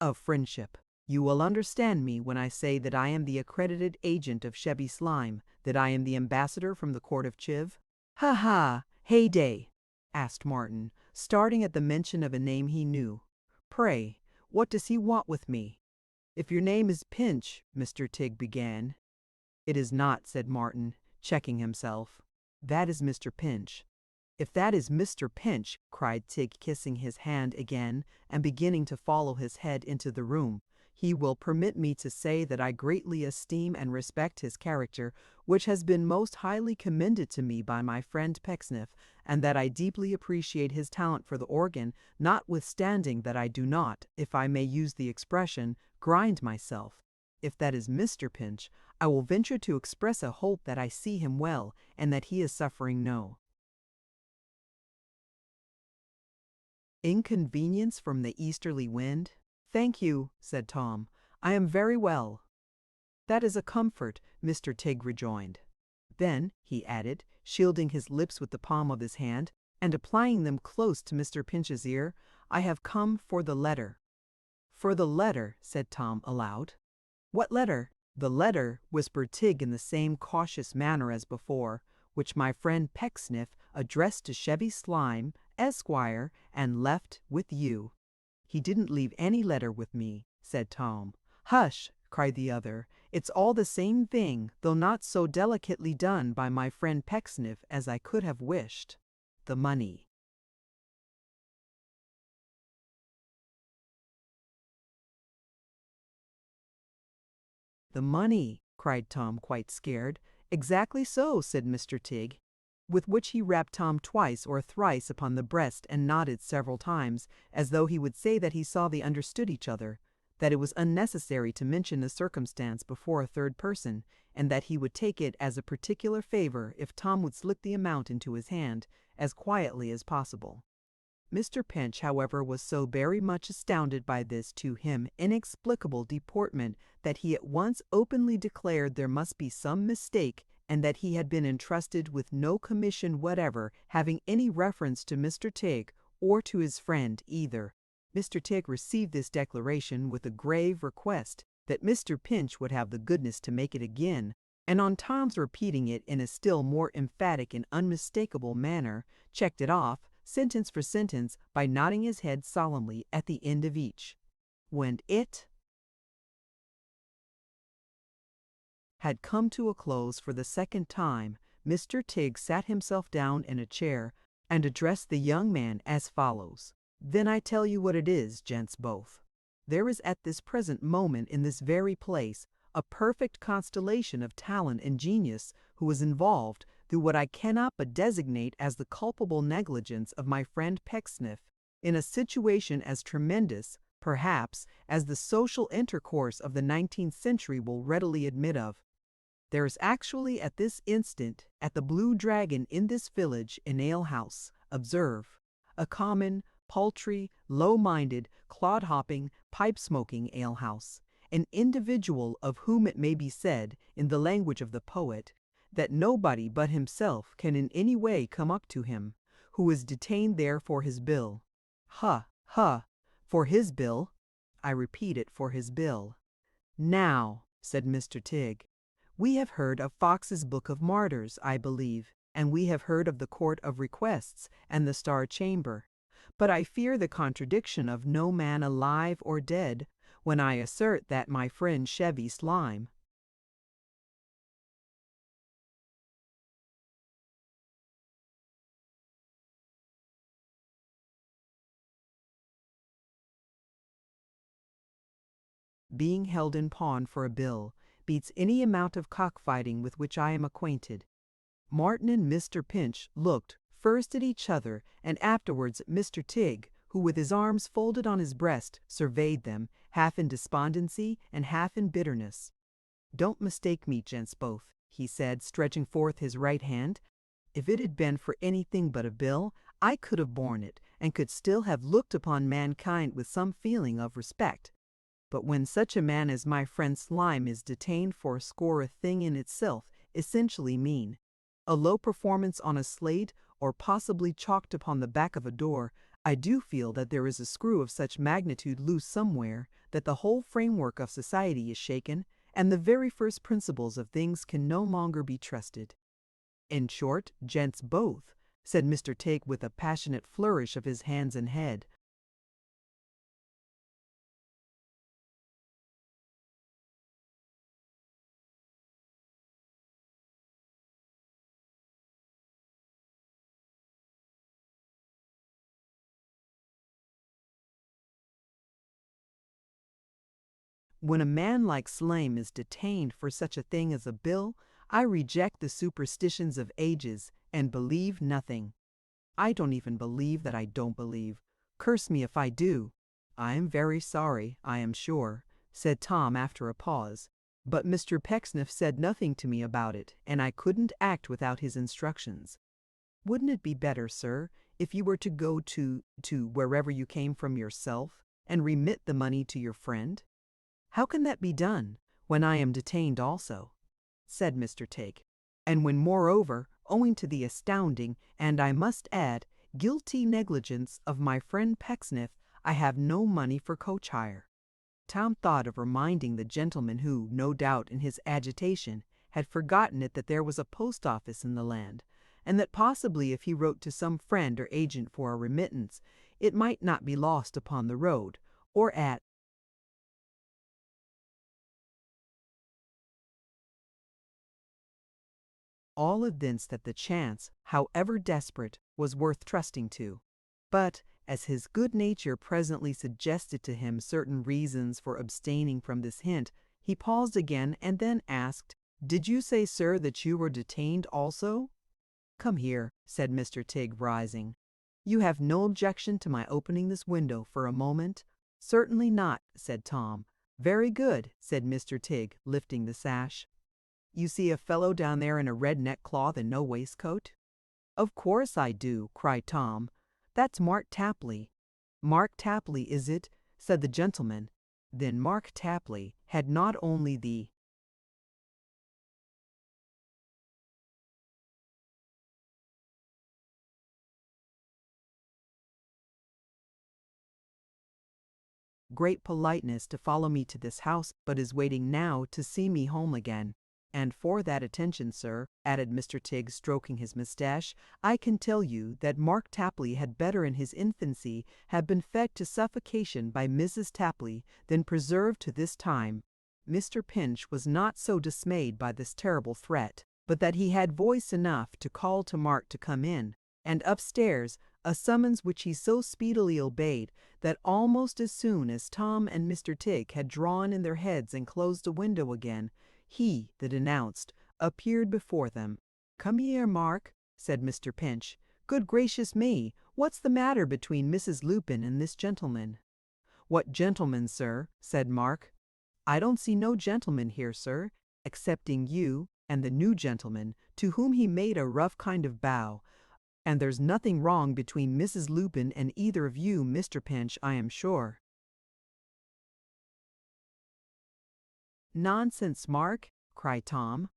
Of friendship. You will understand me when I say that I am the accredited agent of Chevy Slime, that I am the ambassador from the court of Chiv. Ha ha, heyday, asked Martin, starting at the mention of a name he knew. Pray, what does he want with me? If your name is Pinch, Mr. Tig began. It is not, said Martin, checking himself. That is Mr. Pinch. If that is Mr. Pinch, cried Tig, kissing his hand again, and beginning to follow his head into the room, he will permit me to say that I greatly esteem and respect his character, which has been most highly commended to me by my friend Pecksniff, and that I deeply appreciate his talent for the organ, notwithstanding that I do not, if I may use the expression, grind myself. If that is Mr. Pinch, I will venture to express a hope that I see him well, and that he is suffering no inconvenience from the easterly wind. Thank you, said Tom. I am very well. That is a comfort, Mr. Tig rejoined. Then, he added, shielding his lips with the palm of his hand, and applying them close to Mr. Pinch's ear, I have come for the letter. For the letter, said Tom aloud. What letter? The letter, whispered Tig in the same cautious manner as before, which my friend Pecksniff addressed to Chevy Slime, Esquire, and left with you. He didn't leave any letter with me, said Tom. Hush, cried the other, It's all the same thing, though not so delicately done by my friend Pecksniff as I could have wished. The money. The money, cried Tom, quite scared. Exactly so, said Mr. Tigg, with which he rapped Tom twice or thrice upon the breast and nodded several times, as though he would say that he saw they understood each other, that it was unnecessary to mention the circumstance before a third person, and that he would take it as a particular favor if Tom would slip the amount into his hand as quietly as possible. Mr. Pinch, however, was so very much astounded by this to him inexplicable deportment that he at once openly declared there must be some mistake, and that he had been entrusted with no commission whatever having any reference to Mr. Tigg or to his friend either. Mr. Tigg received this declaration with a grave request that Mr. Pinch would have the goodness to make it again, and on Tom's repeating it in a still more emphatic and unmistakable manner, checked it off, sentence for sentence, by nodding his head solemnly at the end of each. When it had come to a close for the second time, Mr. Tigg sat himself down in a chair and addressed the young man as follows. Then I tell you what it is, gents both. There is at this present moment in this very place a perfect constellation of talent and genius who is involved through what I cannot but designate as the culpable negligence of my friend Pecksniff, in a situation as tremendous, perhaps, as the social intercourse of the 19th century will readily admit of. There is actually at this instant, at the Blue Dragon in this village, an alehouse, observe, a common, paltry, low-minded, clod-hopping, pipe-smoking alehouse, an individual of whom it may be said, in the language of the poet, that nobody but himself can in any way come up to him, who is detained there for his bill. For his bill? I repeat it, for his bill. Now, said Mr. Tigg, we have heard of Fox's Book of Martyrs, I believe, and we have heard of the Court of Requests and the Star Chamber. But I fear the contradiction of no man alive or dead, when I assert that my friend Chevy Slime, being held in pawn for a bill, beats any amount of cockfighting with which I am acquainted. Martin and Mr. Pinch looked first at each other and afterwards at Mr. Tigg, who with his arms folded on his breast surveyed them, half in despondency and half in bitterness. Don't mistake me, gents both, he said, stretching forth his right hand. If it had been for anything but a bill, I could have borne it, and could still have looked upon mankind with some feeling of respect. But when such a man as my friend Slime is detained for a score, a thing in itself essentially mean, a low performance on a slate, or possibly chalked upon the back of a door, I do feel that there is a screw of such magnitude loose somewhere, that the whole framework of society is shaken, and the very first principles of things can no longer be trusted. In short, gents both, said Mr. Tigg with a passionate flourish of his hands and head, when a man like Slame is detained for such a thing as a bill, I reject the superstitions of ages and believe nothing. I don't even believe that I don't believe. Curse me if I do. I am very sorry, I am sure, said Tom after a pause. But Mr. Pecksniff said nothing to me about it, and I couldn't act without his instructions. Wouldn't it be better, sir, if you were to go to wherever you came from yourself, and remit the money to your friend? How can that be done, when I am detained also? Said Mr. Tigg. And when, moreover, owing to the astounding, and I must add, guilty negligence of my friend Pecksniff, I have no money for coach hire. Tom thought of reminding the gentleman who, no doubt in his agitation, had forgotten it, that there was a post office in the land, and that possibly if he wrote to some friend or agent for a remittance, it might not be lost upon the road, or at all evinced that the chance, however desperate, was worth trusting to. But, as his good nature presently suggested to him certain reasons for abstaining from this hint, he paused again and then asked, "Did you say, sir, that you were detained also?" "Come here," said Mr. Tigg, rising. "You have no objection to my opening this window for a moment?" "Certainly not," said Tom. "Very good," said Mr. Tigg, lifting the sash. "You see a fellow down there in a red neckcloth and no waistcoat?" "Of course I do," cried Tom. "That's Mark Tapley." "Mark Tapley, is it?" said the gentleman. Then Mark Tapley had not only the great politeness to follow me to this house, but is waiting now to see me home again. And for that attention, sir," added Mr. Tigg, stroking his moustache, "I can tell you that Mark Tapley had better in his infancy have been fed to suffocation by Mrs. Tapley than preserved to this time." Mr. Pinch was not so dismayed by this terrible threat, but that he had voice enough to call to Mark to come in, and upstairs, a summons which he so speedily obeyed that almost as soon as Tom and Mr. Tigg had drawn in their heads and closed the window again, he, the denounced, appeared before them. "Come here, Mark," said Mr. Pinch. "Good gracious me, what's the matter between Mrs. Lupin and this gentleman?" "What gentleman, sir?" said Mark. "I don't see no gentleman here, sir, excepting you and the new gentleman," to whom he made a rough kind of bow. "And there's nothing wrong between Mrs. Lupin and either of you, Mr. Pinch, I am sure." "Nonsense, Mark," cried Tom.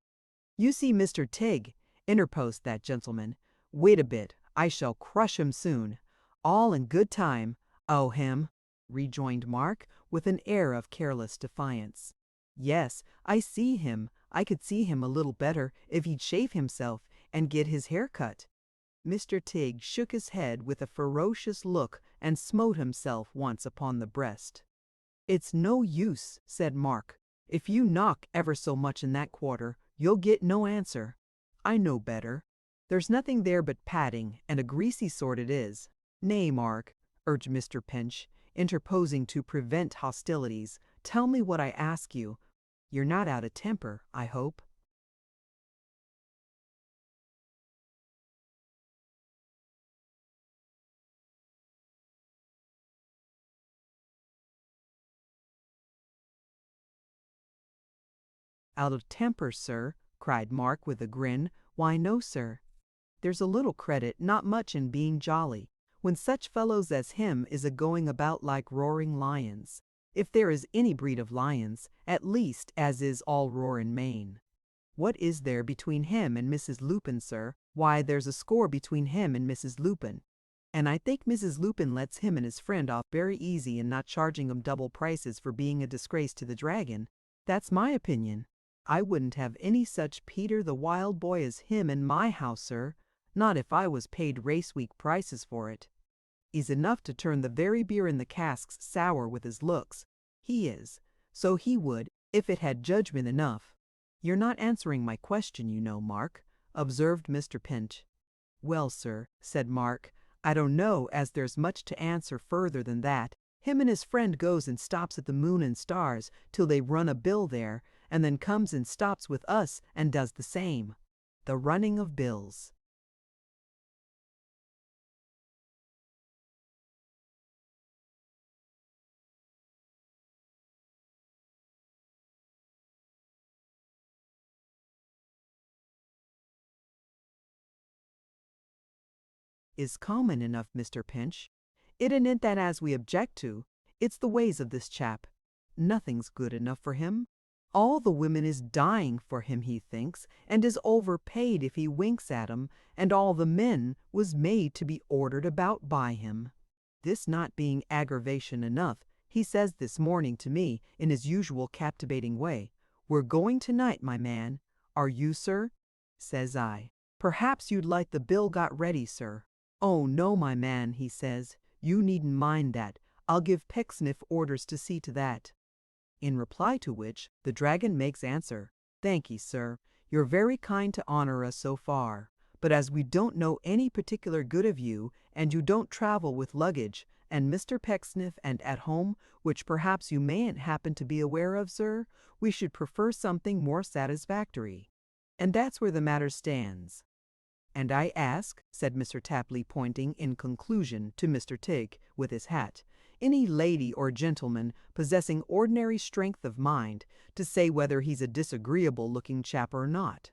"You see Mr. Tigg," interposed that gentleman. "Wait a bit, I shall crush him soon." "All in good time, oh him," rejoined Mark, with an air of careless defiance. "Yes, I see him. I could see him a little better if he'd shave himself and get his hair cut." Mr. Tigg shook his head with a ferocious look and smote himself once upon the breast. "It's no use," said Mark. "If you knock ever so much in that quarter, you'll get no answer. I know better. There's nothing there but padding, and a greasy sort it is." "Nay, Mark," urged Mr. Pinch, interposing to prevent hostilities, "tell me what I ask you. You're not out of temper, I hope?" "Out of temper, sir?" cried Mark with a grin. "Why, no, sir. There's a little credit, not much, in being jolly, when such fellows as him is a-going about like roaring lions. If there is any breed of lions, at least, as is all roar in Maine. What is there between him and Mrs. Lupin, sir? Why, there's a score between him and Mrs. Lupin. And I think Mrs. Lupin lets him and his friend off very easy in not charging 'em double prices for being a disgrace to the Dragon. That's my opinion. I wouldn't have any such Peter the Wild Boy as him in my house, sir, not if I was paid race week prices for it. He's enough to turn the very beer in the casks sour with his looks. He is. So he would, if it had judgment enough." "You're not answering my question, you know, Mark," observed Mr. Pinch. "Well, sir," said Mark, "I don't know as there's much to answer further than that. Him and his friend goes and stops at the Moon and Stars till they run a bill there, and then comes and stops with us and does the same. The running of bills." "Is common enough, Mr. Pinch. It ain't that as we object to. It's the ways of this chap. Nothing's good enough for him. All the women is dying for him, he thinks, and is overpaid if he winks at 'em, and all the men was made to be ordered about by him. This not being aggravation enough, he says this morning to me, in his usual captivating way, 'We're going tonight, my man.' 'Are you, sir?' says I. 'Perhaps you'd like the bill got ready, sir.' 'Oh, no, my man,' he says, 'you needn't mind that. I'll give Pecksniff orders to see to that.' In reply to which, the Dragon makes answer, 'Thank'ee, sir. You're very kind to honor us so far, but as we don't know any particular good of you, and you don't travel with luggage, and Mr. Pecksniff and at home, which perhaps you mayn't happen to be aware of, sir, we should prefer something more satisfactory. And that's where the matter stands. And I ask, said Mr. Tapley, pointing in conclusion to Mr. Tigg with his hat, any lady or gentleman possessing ordinary strength of mind to say whether he's a disagreeable-looking chap or not.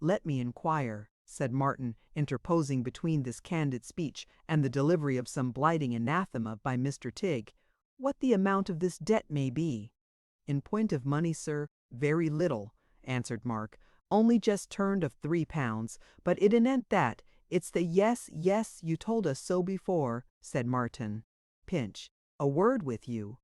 Let me inquire, said Martin, interposing between this candid speech and the delivery of some blighting anathema by Mr. Tigg, what the amount of this debt may be. In point of money, sir, very little, answered Mark, only just turned of £3, but it anent that, it's the yes, you told us so before, said Martin. Pinch, a word with you.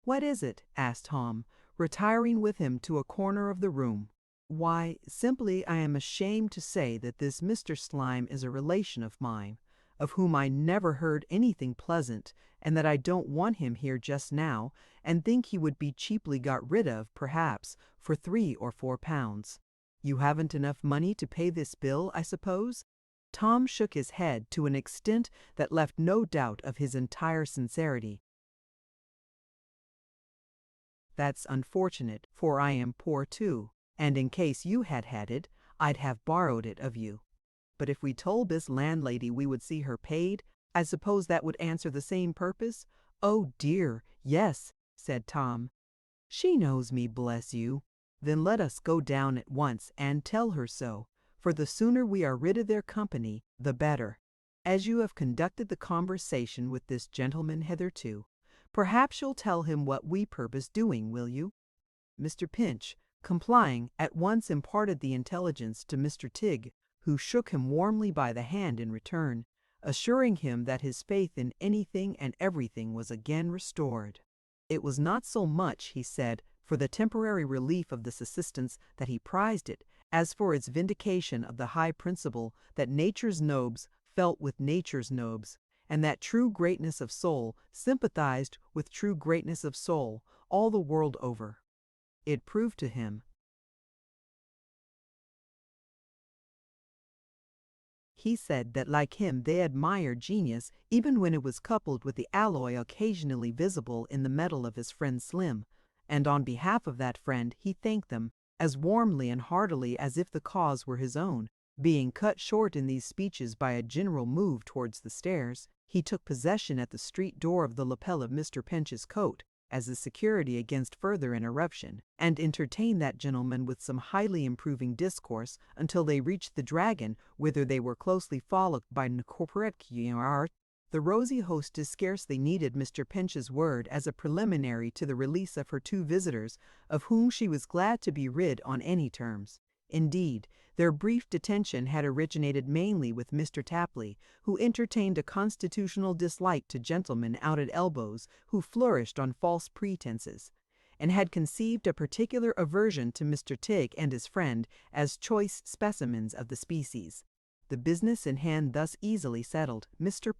What is it? Asked Tom, retiring with him to a corner of the room. Why, simply I am ashamed to say that this Mr. Slime is a relation of mine, of whom I never heard anything pleasant, and that I don't want him here just now, and think he would be cheaply got rid of, perhaps, for £3 or £4. You haven't enough money to pay this bill, I suppose? Tom shook his head to an extent that left no doubt of his entire sincerity. That's unfortunate, for I am poor too, and in case you had had it, I'd have borrowed it of you. But if we told this landlady we would see her paid, I suppose that would answer the same purpose? Oh dear, yes, said Tom. She knows me, bless you. Then let us go down at once and tell her so, for the sooner we are rid of their company, the better. As you have conducted the conversation with this gentleman hitherto, perhaps you'll tell him what we purpose doing, will you? Mr. Pinch, complying, at once imparted the intelligence to Mr. Tigg, who shook him warmly by the hand in return, assuring him that his faith in anything and everything was again restored. It was not so much, he said, for the temporary relief of this assistance that he prized it, as for its vindication of the high principle that nature's nobs felt with nature's nobs, and that true greatness of soul sympathized with true greatness of soul all the world over. It proved to him, he said, that like him they admired genius even when it was coupled with the alloy occasionally visible in the metal of his friend Slim, and on behalf of that friend he thanked them as warmly and heartily as if the cause were his own. Being cut short in these speeches by a general move towards the stairs, he took possession at the street door of the lapel of Mr. Pinch's coat, as a security against further interruption, and entertained that gentleman with some highly improving discourse until they reached the Dragon, whither they were closely followed by Ncorporec. The rosy hostess scarcely needed Mr. Pinch's word as a preliminary to the release of her two visitors, of whom she was glad to be rid on any terms. Indeed, their brief detention had originated mainly with Mr. Tapley, who entertained a constitutional dislike to gentlemen out at elbows who flourished on false pretenses, and had conceived a particular aversion to Mr. Tigg and his friend as choice specimens of the species. The business in hand thus easily settled, Mr.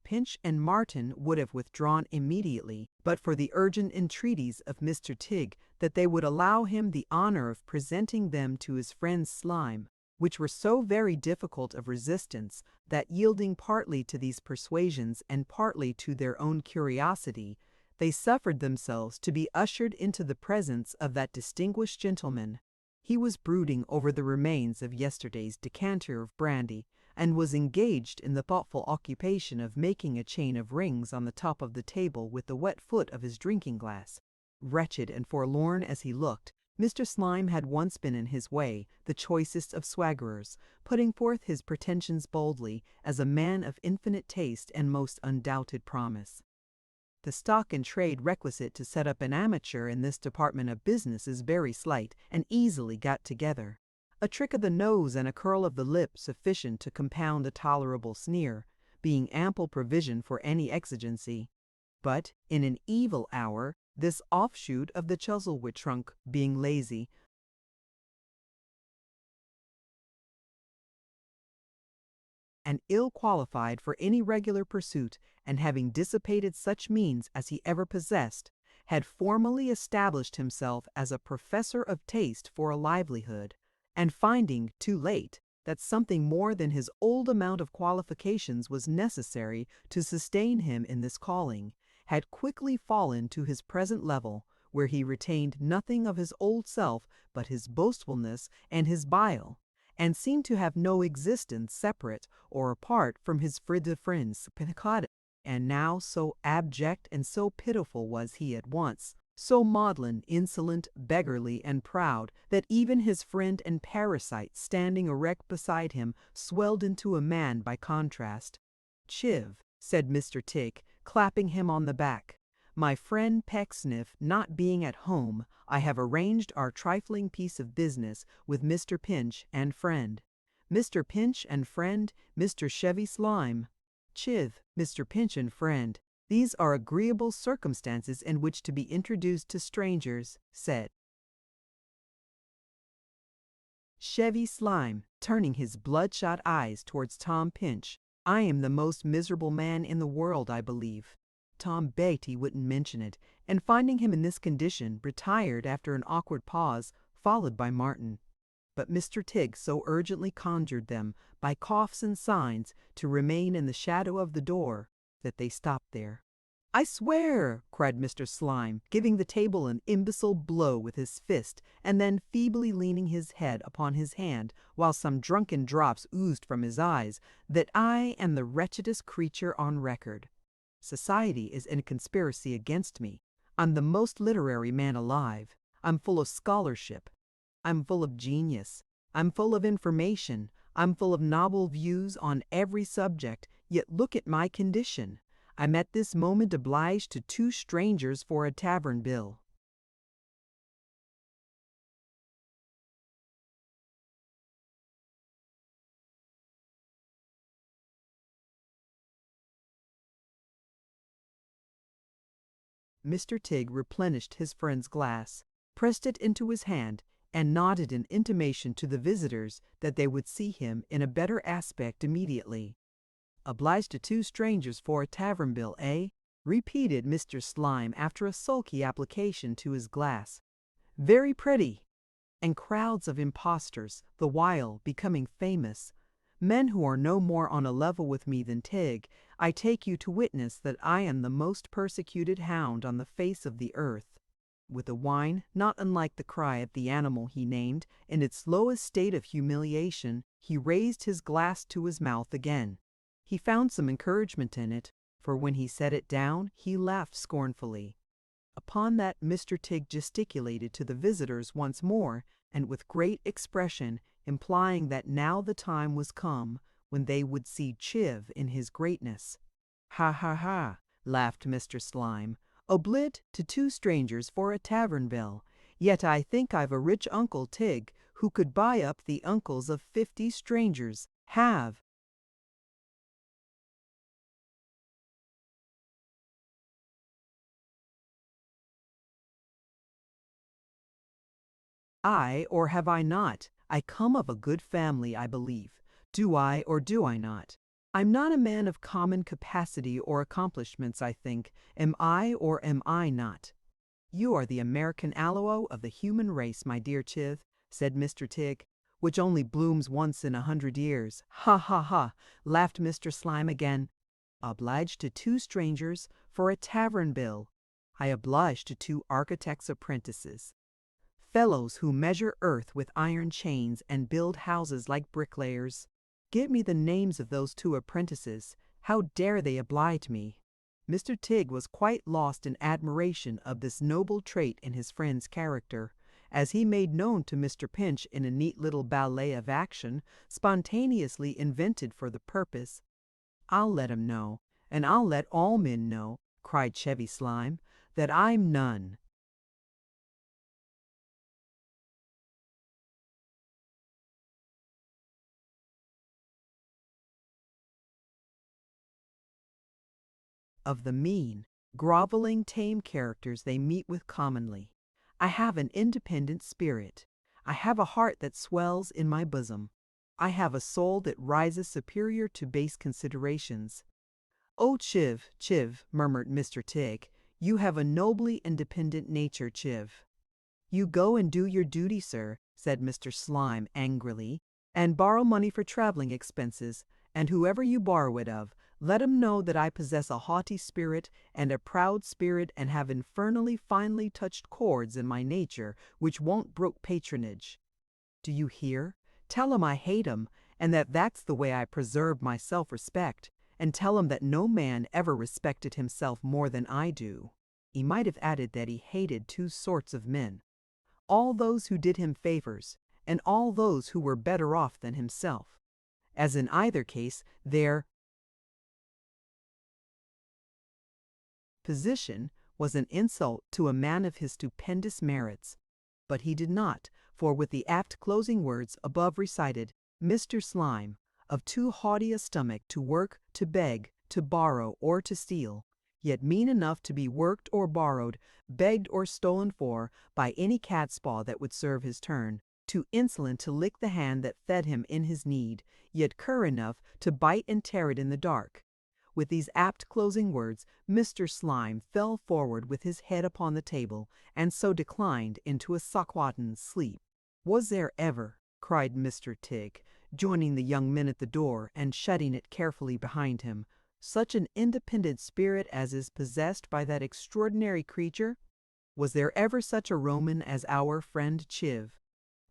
Pinch and Martin would have withdrawn immediately, but for the urgent entreaties of Mr. Tigg that they would allow him the honor of presenting them to his friend Slime, which were so very difficult of resistance, that yielding partly to these persuasions and partly to their own curiosity, they suffered themselves to be ushered into the presence of that distinguished gentleman. He was brooding over the remains of yesterday's decanter of brandy, and was engaged in the thoughtful occupation of making a chain of rings on the top of the table with the wet foot of his drinking-glass. Wretched and forlorn as he looked, Mr. Slime had once been in his way the choicest of swaggerers, putting forth his pretensions boldly as a man of infinite taste and most undoubted promise. The stock in trade requisite to set up an amateur in this department of business is very slight and easily got together. A trick of the nose and a curl of the lip sufficient to compound a tolerable sneer, being ample provision for any exigency. But in an evil hour, this offshoot of the Chuzzlewit trunk, being lazy, and ill qualified for any regular pursuit, and having dissipated such means as he ever possessed, had formally established himself as a professor of taste for a livelihood, and finding, too late, that something more than his old amount of qualifications was necessary to sustain him in this calling, had quickly fallen to his present level, where he retained nothing of his old self but his boastfulness and his bile, and seemed to have no existence separate or apart from his friends. And now so abject and so pitiful was he at once, so maudlin, insolent, beggarly, and proud, that even his friend and parasite standing erect beside him swelled into a man by contrast. "Chiv," said Mr. Tigg, clapping him on the back, "my friend Pecksniff not being at home, I have arranged our trifling piece of business with Mr. Pinch and friend. Mr. Pinch and friend, Mr. Chevy Slime. Chiv, Mr. Pinch and friend. These are agreeable circumstances in which to be introduced to strangers," said Chevy Slime, turning his bloodshot eyes towards Tom Pinch. "I am the most miserable man in the world, I believe." Tom begged he wouldn't mention it, and finding him in this condition, retired after an awkward pause, followed by Martin. But Mr. Tigg so urgently conjured them, by coughs and signs, to remain in the shadow of the door, that they stopped there. "I swear," cried Mr. Slime, giving the table an imbecile blow with his fist, and then feebly leaning his head upon his hand, while some drunken drops oozed from his eyes, "that I am the wretchedest creature on record. Society is in conspiracy against me. I'm the most literary man alive. I'm full of scholarship. I'm full of genius. I'm full of information. I'm full of novel views on every subject, yet look at my condition. I'm at this moment obliged to 2 strangers for a tavern bill." Mr. Tigg replenished his friend's glass, pressed it into his hand, and nodded an intimation to the visitors that they would see him in a better aspect immediately. "Obliged to 2 strangers for a tavern bill, eh?" repeated Mr. Slime after a sulky application to his glass. "Very pretty." And crowds of impostors, the while becoming famous, men who are no more on a level with me than Tigg, I take you to witness that I am the most persecuted hound on the face of the earth. With a whine not unlike the cry of the animal he named, in its lowest state of humiliation, he raised his glass to his mouth again. He found some encouragement in it, for when he set it down he laughed scornfully. Upon that Mr. Tigg gesticulated to the visitors once more, and with great expression, implying that now the time was come when they would see Chiv in his greatness. "Ha ha ha," laughed Mr. Slime, "oblit to 2 strangers for a tavern bill, yet I think I've a rich uncle Tigg who could buy up the uncles of 50 strangers. Have I, or have I not? I come of a good family, I believe. Do I, or do I not? I'm not a man of common capacity or accomplishments, I think. Am I, or am I not?" "You are the American aloe of the human race, my dear Chiv," said Mr. Tigg, "which only blooms once in 100 years. Ha ha ha," laughed Mr. Slime again. "Obliged to 2 strangers for a tavern bill. I obliged to 2 architects' apprentices. Fellows who measure earth with iron chains and build houses like bricklayers. Give me the names of those 2 apprentices. How dare they oblige me?" Mr. Tigg was quite lost in admiration of this noble trait in his friend's character, as he made known to Mr. Pinch in a neat little ballet of action, spontaneously invented for the purpose. "I'll let 'em know, and I'll let all men know," cried Chevy Slime, "that I'm none." Of the mean, groveling, tame characters they meet with commonly. I have an independent spirit. I have a heart that swells in my bosom. I have a soul that rises superior to base considerations." "Oh, Chiv, Chiv," murmured Mr. Tigg, "you have a nobly independent nature, Chiv." "You go and do your duty, sir," said Mr. Slime angrily, "and borrow money for traveling expenses, and whoever you borrow it of, let him know that I possess a haughty spirit and a proud spirit and have infernally finely touched chords in my nature which won't brook patronage. Do you hear? Tell him I hate him, and that that's the way I preserve my self-respect, and tell him that no man ever respected himself more than I do." He might have added that he hated two sorts of men: all those who did him favors, and all those who were better off than himself, as in either case their position was an insult to a man of his stupendous merits. But he did not, for with the apt closing words above recited, Mr. Slime, of too haughty a stomach to work, to beg, to borrow, or to steal, yet mean enough to be worked or borrowed, begged or stolen for, by any catspaw that would serve his turn, too insolent to lick the hand that fed him in his need, yet cur enough to bite and tear it in the dark. With these apt closing words, Mr. Slime fell forward with his head upon the table, and so declined into a Socrates sleep. "Was there ever," cried Mr. Tigg, joining the young men at the door and shutting it carefully behind him, "such an independent spirit as is possessed by that extraordinary creature? Was there ever such a Roman as our friend Chiv?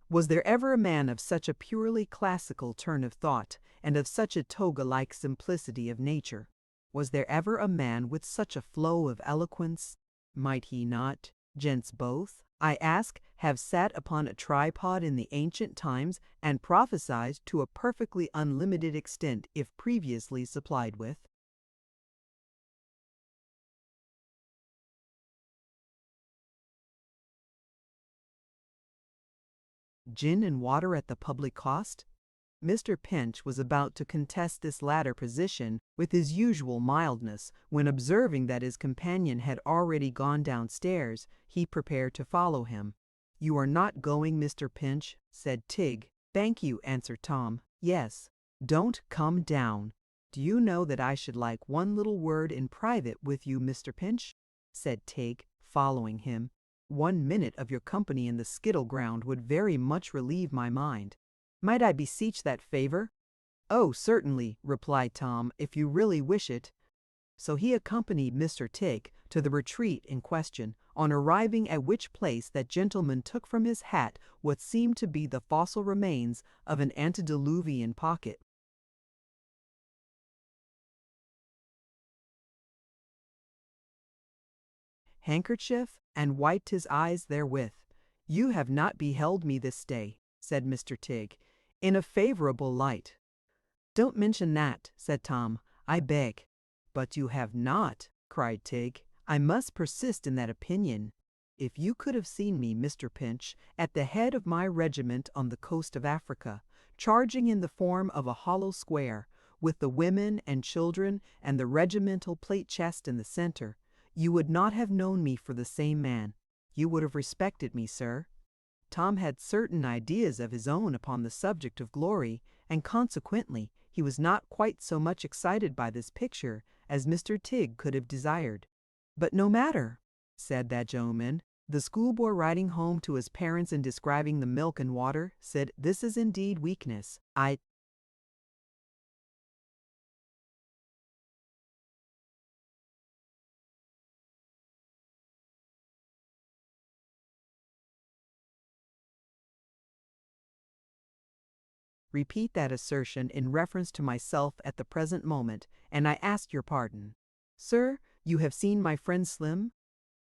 Was there ever a man of such a purely classical turn of thought, and of such a toga-like simplicity of nature? Was there ever a man with such a flow of eloquence? Might he not, gents both, I ask, have sat upon a tripod in the ancient times and prophesied to a perfectly unlimited extent if previously supplied with? Gin and water at the public cost? Mr. Pinch was about to contest this latter position with his usual mildness, when observing that his companion had already gone downstairs, he prepared to follow him. "You are not going, Mr. Pinch," said Tigg. "Thank you," answered Tom. "Yes." "Don't come down." "Do you know that I should like one little word in private with you, Mr. Pinch?" said Tigg, following him. "1 minute of your company in the skittle ground would very much relieve my mind. Might I beseech that favor?" "Oh, certainly," replied Tom, "if you really wish it." So he accompanied Mr. Tigg to the retreat in question, on arriving at which place that gentleman took from his hat what seemed to be the fossil remains of an antediluvian pocket. Handkerchief, and wiped his eyes therewith. "You have not beheld me this day," said Mr. Tigg, "in a favorable light." "Don't mention that," said Tom, "I beg." "But you have not," cried Tigg. "I must persist in that opinion. If you could have seen me, Mr. Pinch, at the head of my regiment on the coast of Africa, charging in the form of a hollow square, with the women and children and the regimental plate chest in the center, you would not have known me for the same man. You would have respected me, sir." Tom had certain ideas of his own upon the subject of glory, and consequently he was not quite so much excited by this picture as Mr. Tigg could have desired. "But no matter," said that gentleman. "The schoolboy writing home to his parents and describing the milk and water said, 'This is indeed weakness. I repeat that assertion in reference to myself at the present moment, and I ask your pardon. Sir, you have seen my friend Slim?"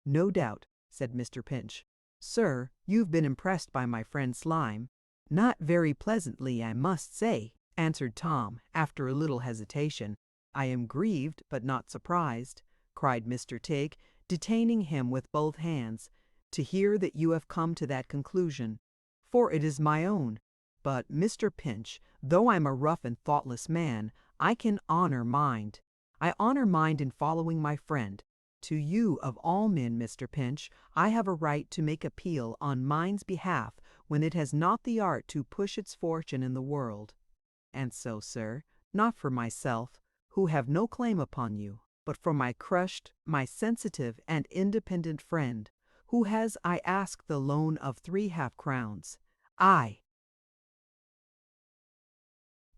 "No doubt," said Mr. Pinch. "Sir, you've been impressed by my friend Slime?" "Not very pleasantly, I must say," answered Tom, after a little hesitation. "I am grieved, but not surprised," cried Mr. Tigg, detaining him with both hands, "to hear that you have come to that conclusion, for it is my own. But, Mr. Pinch, though I'm a rough and thoughtless man, I can honor mind. I honor mind in following my friend. To you, of all men, Mr. Pinch, I have a right to make appeal on mind's behalf when it has not the art to push its fortune in the world. And so, sir, not for myself, who have no claim upon you, but for my crushed, my sensitive and independent friend, who has I ask the loan of 3/2 crowns. I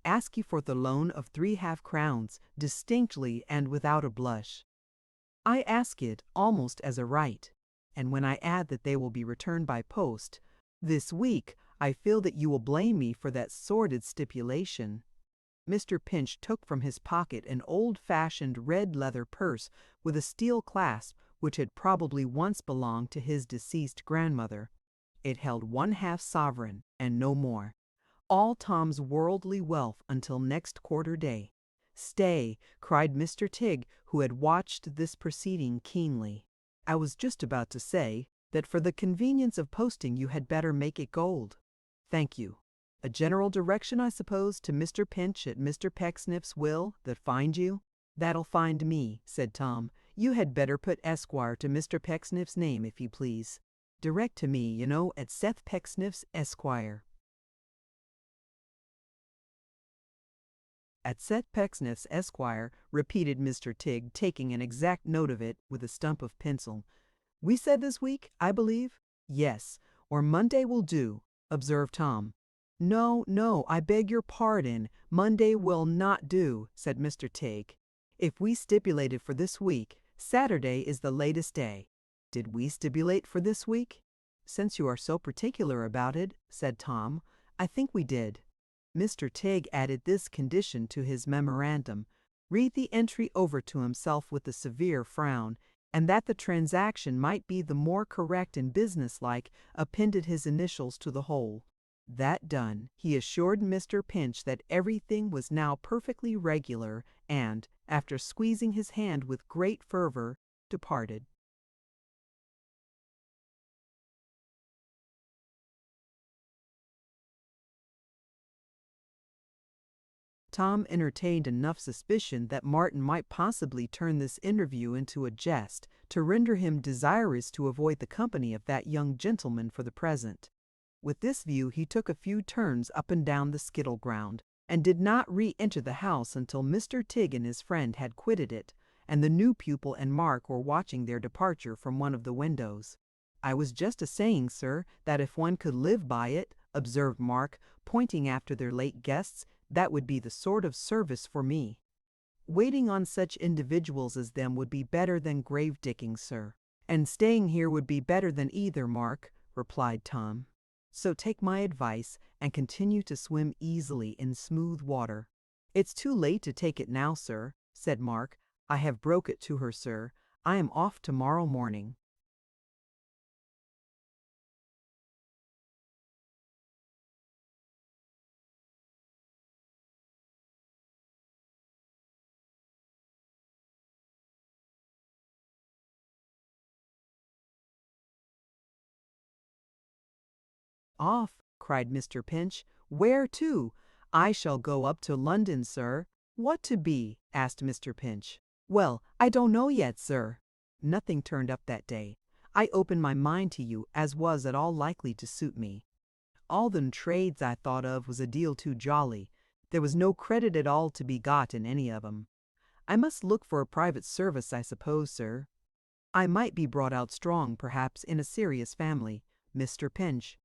ask you for the loan of 3/2 crowns, distinctly and without a blush. I ask it almost as a right, and when I add that they will be returned by post this week, I feel that you will blame me for that sordid stipulation. Mr. Pinch took from his pocket an old-fashioned red leather purse with a steel clasp which had probably once belonged to his deceased grandmother. It held 1/2 sovereign and no more. All Tom's worldly wealth until next quarter day. "Stay," cried Mr. Tigg, who had watched this proceeding keenly. "I was just about to say that for the convenience of posting you had better make it gold." "Thank you. A general direction, I suppose, to Mr. Pinch at Mr. Pecksniff's will that find you?" "That'll find me," said Tom. "You had better put Esquire to Mr. Pecksniff's name, if you please. Direct to me, you know, at Seth Pecksniff's, Esquire." "At Seth Pecksniff's, Esquire," repeated Mr. Tigg, taking an exact note of it with a stump of pencil. "We said this week, I believe?" "Yes, or Monday will do," observed Tom. "No, no, I beg your pardon. Monday will not do," said Mr. Tigg. "If we stipulated for this week, Saturday is the latest day. Did we stipulate for this week?" "Since you are so particular about it," said Tom, "I think we did." Mr. Tigg added this condition to his memorandum: read the entry over to himself with a severe frown, and that the transaction might be the more correct and businesslike, appended his initials to the whole. That done, he assured Mr. Pinch that everything was now perfectly regular, and, after squeezing his hand with great fervor, departed. Tom entertained enough suspicion that Martin might possibly turn this interview into a jest, to render him desirous to avoid the company of that young gentleman for the present. With this view he took a few turns up and down the skittle ground, and did not re-enter the house until Mr. Tigg and his friend had quitted it, and the new pupil and Mark were watching their departure from one of the windows. "I was just a-saying, sir, that if one could live by it," observed Mark, pointing after their late guests, "that would be the sort of service for me." "Waiting on such individuals as them would be better than grave digging, sir. And staying here would be better than either, Mark," replied Tom. "So take my advice, and continue to swim easily in smooth water." "It's too late to take it now, sir," said Mark. "I have broke it to her, sir. I am off tomorrow morning." "Off!" cried Mr. Pinch. "Where to?" "I shall go up to London, sir." "What to be?" asked Mr. Pinch. "Well, I don't know yet, sir." Nothing turned up that day. I opened my mind to you as was at all likely to suit me. All them trades I thought of was a deal too jolly. There was no credit at all to be got in any of 'em. I must look for a private service, I suppose, sir. I might be brought out strong, perhaps, in a serious family. Mr. Pinch.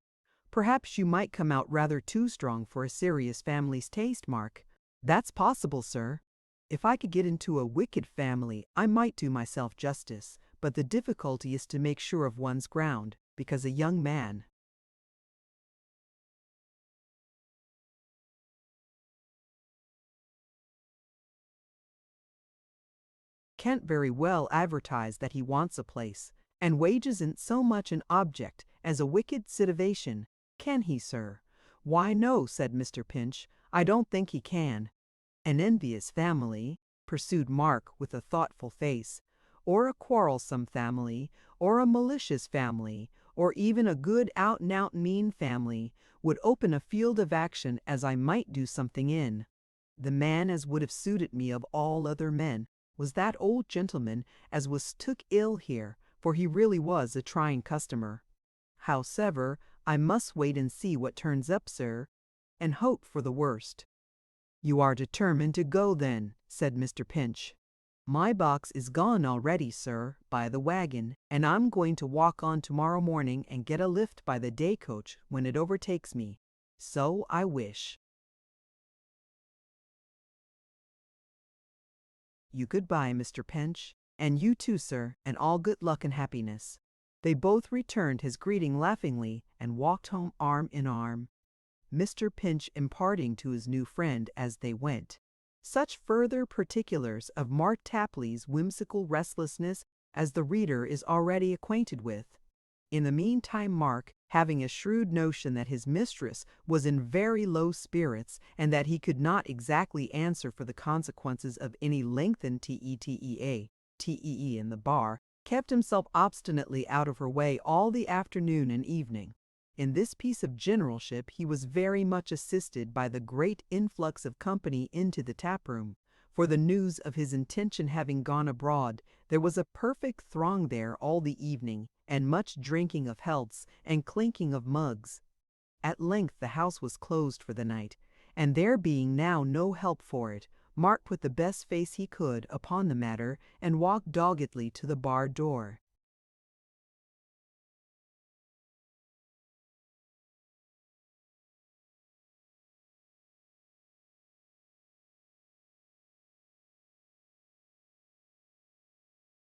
Perhaps you might come out rather too strong for a serious family's taste, Mark. "That's possible, sir. If I could get into a wicked family, I might do myself justice, but the difficulty is to make sure of one's ground, because a young man can't very well advertise that he wants a place, and wages isn't so much an object as a wicked situation, can he, sir?" "Why, no," said Mr. Pinch, "I don't think he can." "An envious family," pursued Mark with a thoughtful face, "or a quarrelsome family, or a malicious family, or even a good out-and-out mean family, would open a field of action as I might do something in. The man as would have suited me of all other men was that old gentleman as was took ill here, for he really was a trying customer. Howsever, I must wait and see what turns up, sir, and hope for the worst." "You are determined to go, then," said Mr. Pinch. "My box is gone already, sir, by the wagon, and I'm going to walk on tomorrow morning and get a lift by the day coach when it overtakes me. So I wish you goodbye, Mr. Pinch, and you too, sir, and all good luck and happiness." They both returned his greeting laughingly and walked home arm in arm, Mr. Pinch imparting to his new friend as they went such further particulars of Mark Tapley's whimsical restlessness as the reader is already acquainted with. In the meantime Mark, having a shrewd notion that his mistress was in very low spirits and that he could not exactly answer for the consequences of any lengthened tee in the bar, kept himself obstinately out of her way all the afternoon and evening. In this piece of generalship he was very much assisted by the great influx of company into the taproom, for the news of his intention having gone abroad, there was a perfect throng there all the evening, and much drinking of healths and clinking of mugs. At length the house was closed for the night, and there being now no help for it, Mark put the best face he could upon the matter and walked doggedly to the bar door.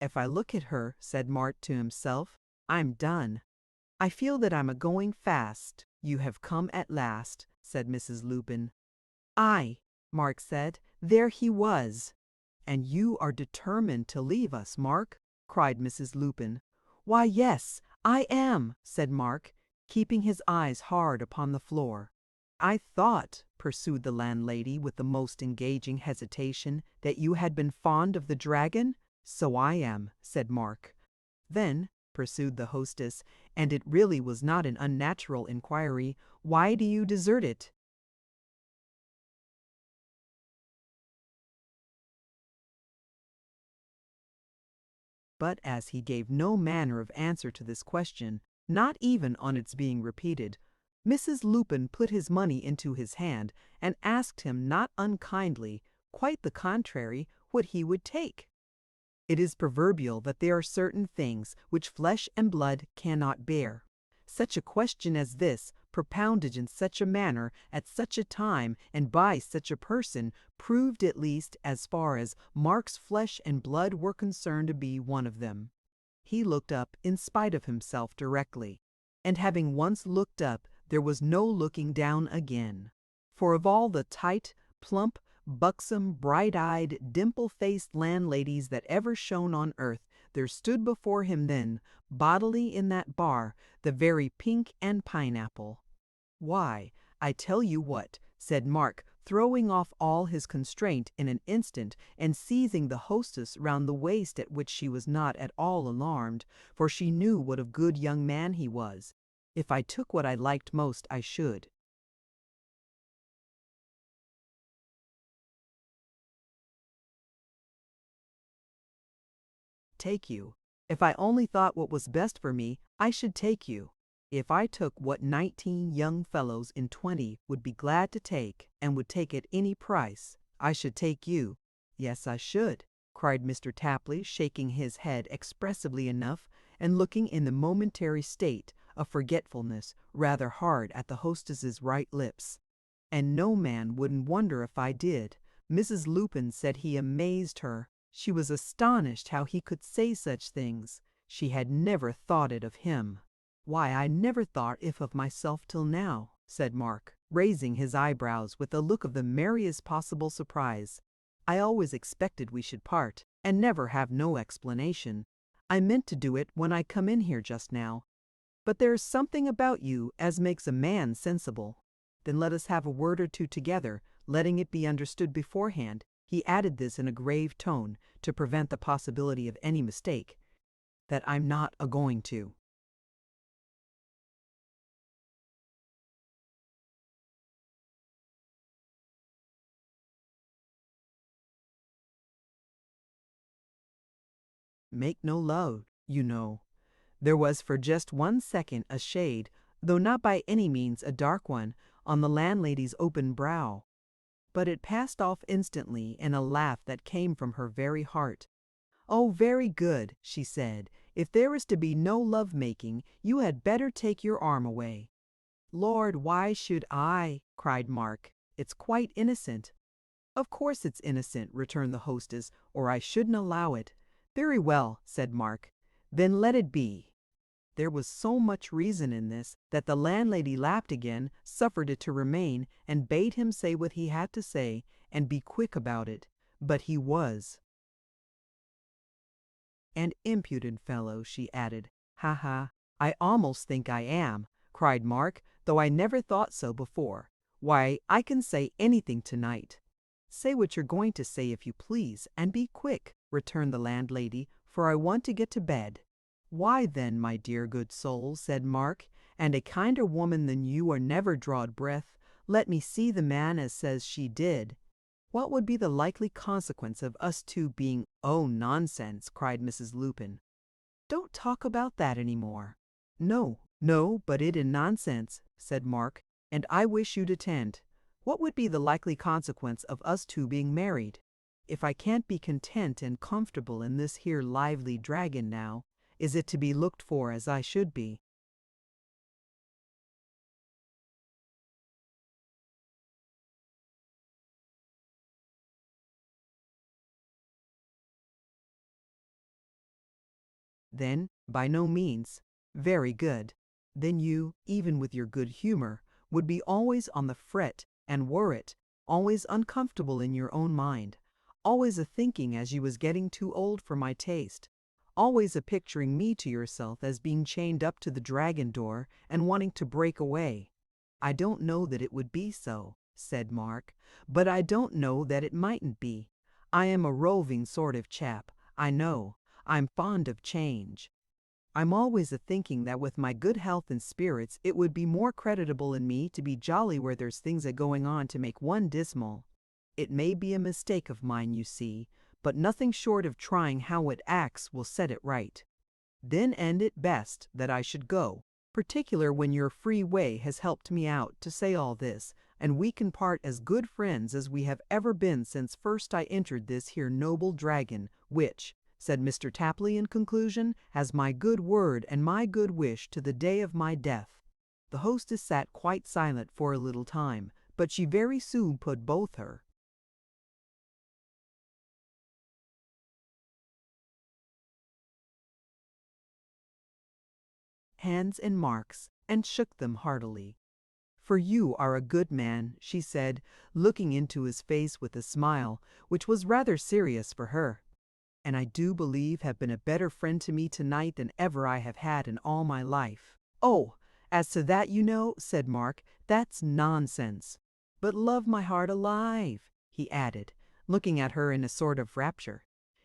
"If I look at her," said Mart to himself, "I'm done. I feel that I'm a-going fast." "You have come at last," said Mrs. Lupin. "Aye," Mark said, "there he was." "And you are determined to leave us, Mark?" cried Mrs. Lupin. "Why, yes, I am," said Mark, keeping his eyes hard upon the floor. "I thought," pursued the landlady with the most engaging hesitation, "that you had been fond of the dragon?" "So I am," said Mark. "Then," pursued the hostess, and it really was not an unnatural inquiry, "why do you desert it?" But as he gave no manner of answer to this question, not even on its being repeated, Mrs. Lupin put his money into his hand and asked him not unkindly, quite the contrary, what he would take. It is proverbial that there are certain things which flesh and blood cannot bear. Such a question as this, propounded in such a manner, at such a time, and by such a person, proved at least, as far as Mark's flesh and blood were concerned, to be one of them. He looked up in spite of himself directly, and having once looked up, there was no looking down again. For of all the tight, plump, buxom, bright-eyed, dimple-faced landladies that ever shone on earth, there stood before him then, bodily in that bar, the very pink and pineapple. "Why, I tell you what," said Mark, throwing off all his constraint in an instant and seizing the hostess round the waist, at which she was not at all alarmed, for she knew what a good young man he was. "If I took what I liked most, I should." "Take you. If I only thought what was best for me, I should take you. If I took what 19 young fellows in 20 would be glad to take, and would take at any price, I should take you." "Yes, I should," cried Mr. Tapley, shaking his head expressively enough, and looking in the momentary state of forgetfulness rather hard at the hostess's right lips. "And no man wouldn't wonder if I did." Mrs. Lupin said he amazed her. She was astonished how he could say such things. She had never thought it of him. "Why, I never thought it of myself till now," said Mark, raising his eyebrows with a look of the merriest possible surprise. "I always expected we should part, and never have no explanation. I meant to do it when I come in here just now. But there is something about you as makes a man sensible. Then let us have a word or two together, letting it be understood beforehand," he added this in a grave tone, to prevent the possibility of any mistake, "that I'm not a-going to." Make no love, you know. There was for just 1 second a shade, though not by any means a dark one, on the landlady's open brow. but it passed off instantly in a laugh that came from her very heart. "Oh, very good," she said. "If there is to be no love-making, you had better take your arm away." "Lord, why should I?" cried Mark. "It's quite innocent." "Of course it's innocent," returned the hostess, "or I shouldn't allow it." "Very well," said Mark. "Then let it be." There was so much reason in this that the landlady laughed again, suffered it to remain, and bade him say what he had to say, and be quick about it. But he was. "And impudent fellow," she added. "Ha ha, I almost think I am," cried Mark, "though I never thought so before. Why, I can say anything tonight." "Say what you're going to say if you please, and be quick," returned the landlady, "for I want to get to bed." "Why then, my dear good soul," said Mark, "and a kinder woman than you are never drawed breath, let me see the man as says she did." "What would be the likely consequence of us two being—" "Oh, nonsense," cried Mrs. Lupin. "Don't talk about that any more." "No, no, but it is nonsense," said Mark, "and I wish you'd attend. What would be the likely consequence of us two being married? If I can't be content and comfortable in this here lively dragon now, is it to be looked for as I should be?" Then, by no means. Very good. Then you, even with your good humor, would be always on the fret and worrit, always uncomfortable in your own mind, always a-thinking as you was getting too old for my taste, always a-picturing me to yourself as being chained up to the dragon door and wanting to break away. "I don't know that it would be so," said Mark, "but I don't know that it mightn't be. I am a roving sort of chap, I know. I'm fond of change. I'm always a-thinking that with my good health and spirits it would be more creditable in me to be jolly where there's things a-going on to make one dismal. It may be a mistake of mine, you see, but nothing short of trying how it acts will set it right. Then end it best that I should go, particular when your free way has helped me out to say all this, and we can part as good friends as we have ever been since first I entered this here noble dragon, which," said Mr. Tapley in conclusion, "has my good word and my good wish to the day of my death." The hostess sat quite silent for a little time, but she very soon put both her hands in Mark's and shook them heartily. "For you are a good man," she said, looking into his face with a smile, which was rather serious for her, "and I do believe have been a better friend to me tonight than ever I have had in all my life." "Oh, as to that, you know," said Mark, "that's nonsense. But love my heart alive," he added, looking at her in a sort of rapture.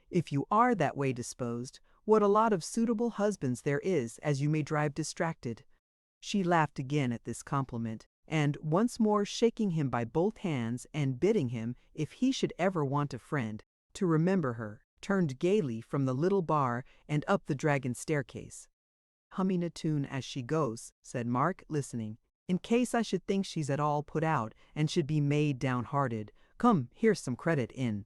"If you are that way disposed, what a lot of suitable husbands there is as you may drive distracted." She laughed again at this compliment, and once more shaking him by both hands and bidding him, if he should ever want a friend, to remember her, turned gaily from the little bar and up the dragon staircase. "Humming a tune as she goes," said Mark, listening, "in case I should think she's at all put out and should be made downhearted. Come, here's some credit in."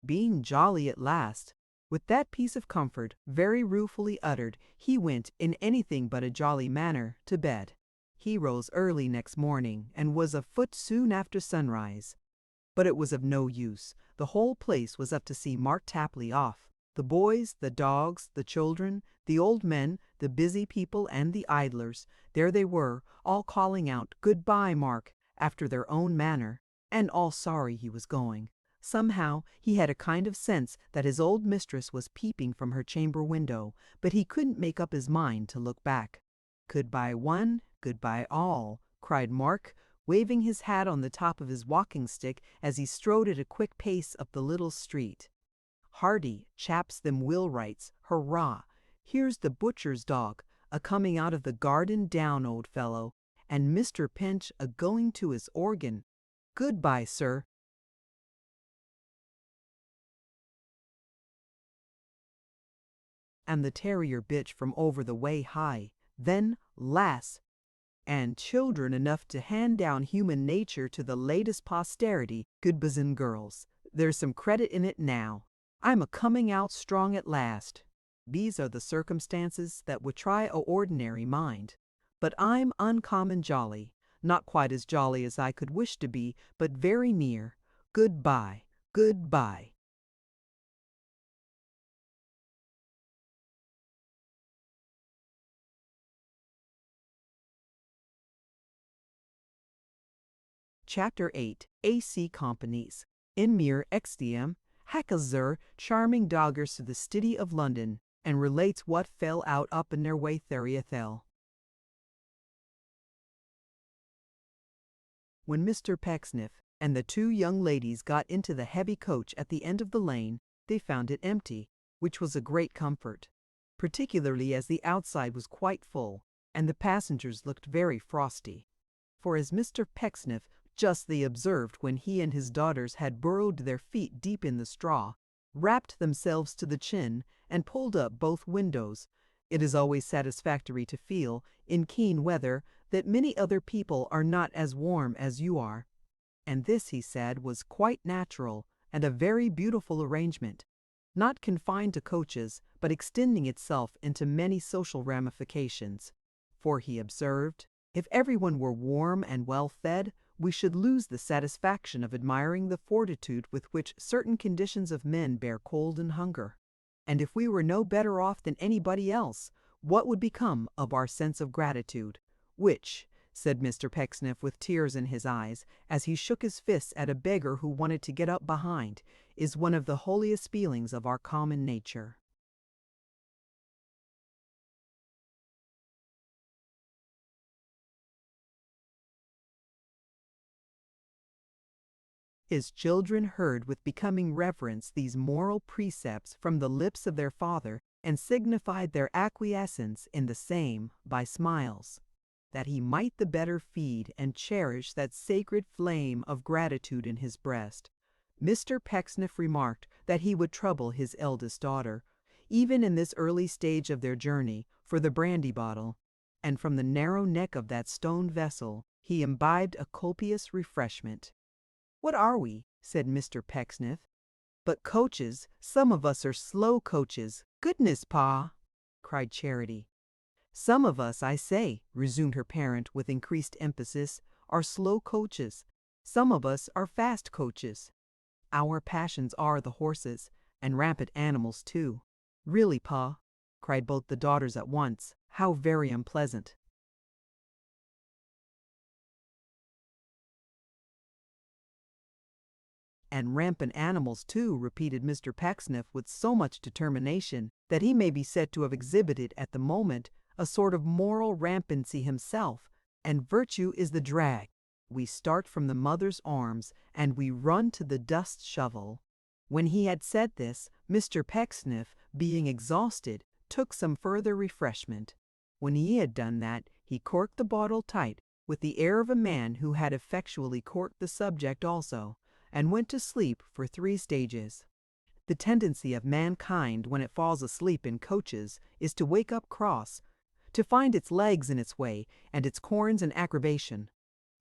Being jolly at last, with that piece of comfort very ruefully uttered, he went, in anything but a jolly manner, to bed. He rose early next morning, and was afoot soon after sunrise. But it was of no use. The whole place was up to see Mark Tapley off. The boys, the dogs, the children, the old men, the busy people, and the idlers, there they were, all calling out, "Good-bye, Mark," after their own manner, and all sorry he was going. Somehow he had a kind of sense that his old mistress was peeping from her chamber window, but he couldn't make up his mind to look back. "Good-bye one, good-bye all," cried Mark, waving his hat on the top of his walking-stick as he strode at a quick pace up the little street. "Hardy chaps them wheelwrights, hurrah! Here's the butcher's dog a-coming out of the garden down, old fellow, and Mr. Pinch a-going to his organ. Good-bye, sir." And the terrier bitch from over the way high. Then, lass, and children enough to hand down human nature to the latest posterity, good boys and girls. There's some credit in it now. I'm a coming out strong at last. These are the circumstances that would try a ordinary mind. But I'm uncommon jolly, not quite as jolly as I could wish to be, but very near. Goodbye, goodbye. Chapter 8. AC Companies. In mere extium, Hackazur charming doggers to the city of London, and relates what fell out up in their way theriathel. When Mr. Pecksniff and the two young ladies got into the heavy coach at the end of the lane, they found it empty, which was a great comfort, particularly as the outside was quite full, and the passengers looked very frosty. For as Mr. Pecksniff justly observed when he and his daughters had burrowed their feet deep in the straw, wrapped themselves to the chin, and pulled up both windows, it is always satisfactory to feel, in keen weather, that many other people are not as warm as you are. And this, he said, was quite natural, and a very beautiful arrangement, not confined to coaches, but extending itself into many social ramifications. For, he observed, if everyone were warm and well fed, we should lose the satisfaction of admiring the fortitude with which certain conditions of men bear cold and hunger. And if we were no better off than anybody else, what would become of our sense of gratitude, which, said Mr. Pecksniff with tears in his eyes, as he shook his fists at a beggar who wanted to get up behind, is one of the holiest feelings of our common nature. His children heard with becoming reverence these moral precepts from the lips of their father, and signified their acquiescence in the same by smiles, that he might the better feed and cherish that sacred flame of gratitude in his breast. Mr. Pecksniff remarked that he would trouble his eldest daughter, even in this early stage of their journey, for the brandy bottle, and from the narrow neck of that stone vessel he imbibed a copious refreshment. "What are we?" said Mr. Pecksniff. "But coaches. Some of us are slow coaches. Goodness, Pa!" cried Charity. "Some of us, I say," resumed her parent with increased emphasis, "are slow coaches. Some of us are fast coaches. Our passions are the horses, and rampant animals too." "Really, Pa," cried both the daughters at once, "how very unpleasant." "And rampant animals, too," repeated Mr. Pecksniff with so much determination that he may be said to have exhibited at the moment a sort of moral rampancy himself, "and virtue is the drag. We start from the mother's arms, and we run to the dust shovel." When he had said this, Mr. Pecksniff, being exhausted, took some further refreshment. When he had done that, he corked the bottle tight, with the air of a man who had effectually corked the subject also, and went to sleep for 3 stages. The tendency of mankind when it falls asleep in coaches is to wake up cross, to find its legs in its way, and its corns in aggravation.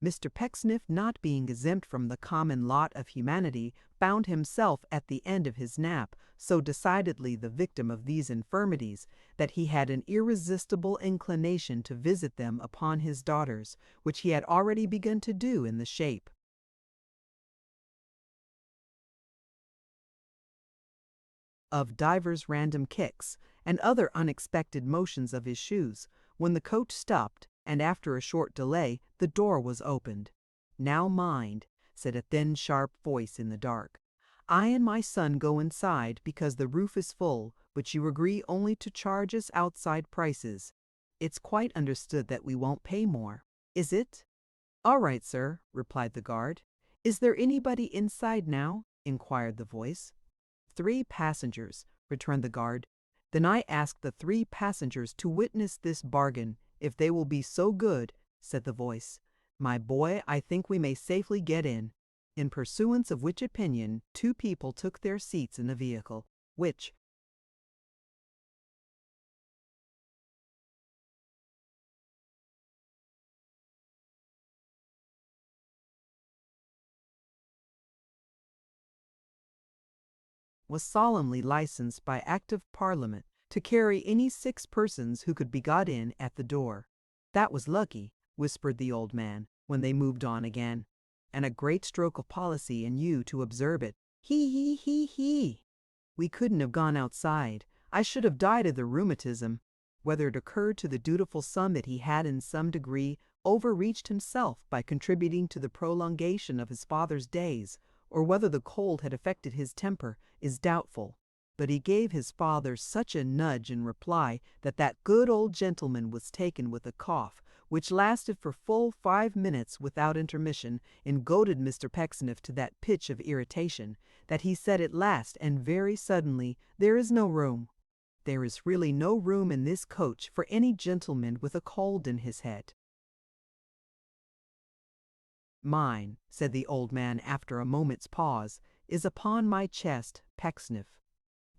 Mr. Pecksniff, not being exempt from the common lot of humanity, found himself at the end of his nap so decidedly the victim of these infirmities that he had an irresistible inclination to visit them upon his daughters, which he had already begun to do in the shape of divers random kicks and other unexpected motions of his shoes, when the coach stopped, and after a short delay the door was opened. "Now mind," said a thin sharp voice in the dark. "I and my son go inside because the roof is full, but you agree only to charge us outside prices. It's quite understood that we won't pay more, is it?" "All right, sir," replied the guard. "Is there anybody inside now?" inquired the voice. "3 passengers," returned the guard. "Then I ask the 3 passengers to witness this bargain, if they will be so good," said the voice. "My boy, I think we may safely get in." In pursuance of which opinion 2 people took their seats in the vehicle, which, was solemnly licensed by Act of Parliament to carry any 6 persons who could be got in at the door. "That was lucky," whispered the old man, when they moved on again, "and a great stroke of policy in you to observe it. He, he, he, he. We couldn't have gone outside. I should have died of the rheumatism." Whether it occurred to the dutiful son that he had in some degree overreached himself by contributing to the prolongation of his father's days, or whether the cold had affected his temper, is doubtful. But he gave his father such a nudge in reply that that good old gentleman was taken with a cough, which lasted for full 5 minutes without intermission, and goaded Mr. Pecksniff to that pitch of irritation, that he said at last and very suddenly, "There is no room. There is really no room in this coach for any gentleman with a cold in his head." "Mine," said the old man after a moment's pause, "is upon my chest, Pecksniff."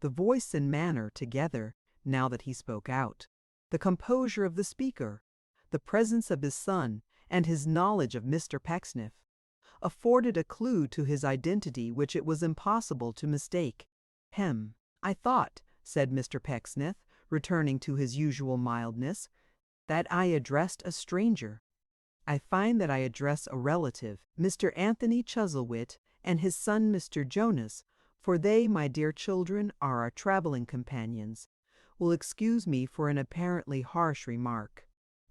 The voice and manner together, now that he spoke out, the composure of the speaker, the presence of his son, and his knowledge of Mr. Pecksniff, afforded a clue to his identity which it was impossible to mistake. "I thought," said Mr. Pecksniff, returning to his usual mildness, "that I addressed a stranger. I find that I address a relative, Mr. Anthony Chuzzlewit, and his son Mr. Jonas, for they, my dear children, are our traveling companions, will excuse me for an apparently harsh remark.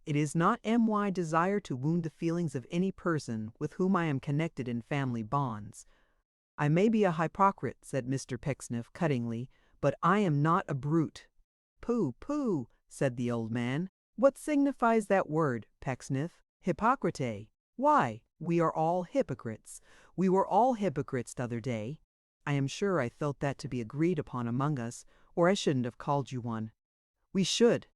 It is not my desire to wound the feelings of any person with whom I am connected in family bonds. I may be a hypocrite," said Mr. Pecksniff cuttingly, "but I am not a brute." "Pooh, pooh," said the old man. "What signifies that word, Pecksniff? Hypocrite. Why, we are all hypocrites. We were all hypocrites t'other day. I am sure I felt that to be agreed upon among us, or I shouldn't have called you one. We should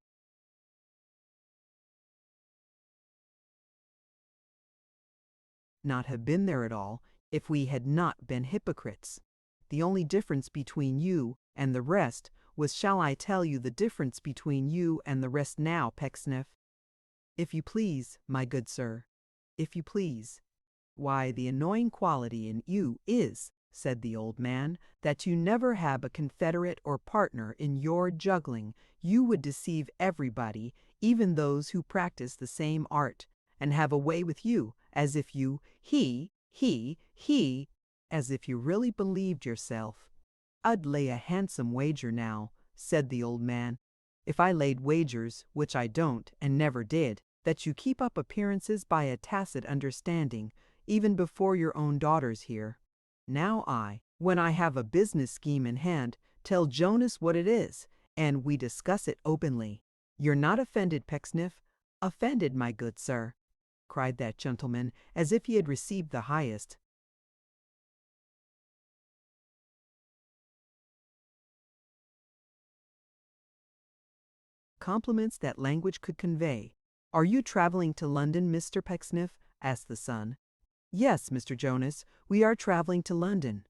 not have been there at all if we had not been hypocrites. The only difference between you and the rest was, shall I tell you the difference between you and the rest now, Pecksniff?" "If you please, my good sir, if you please." "Why, the annoying quality in you is," said the old man, "that you never have a confederate or partner in your juggling. You would deceive everybody, even those who practice the same art, and have a way with you, as if you, he, as if you really believed yourself." "I'd lay a handsome wager now," said the old man, "if I laid wagers, which I don't, and never did, that you keep up appearances by a tacit understanding, even before your own daughters here. Now when I have a business scheme in hand, tell Jonas what it is, and we discuss it openly. You're not offended, Pecksniff?" "Offended, my good sir," cried that gentleman, as if he had received the highest compliments that language could convey. "Are you traveling to London, Mr. Pecksniff?" asked the son. "Yes, Mr. Jonas, we are traveling to London."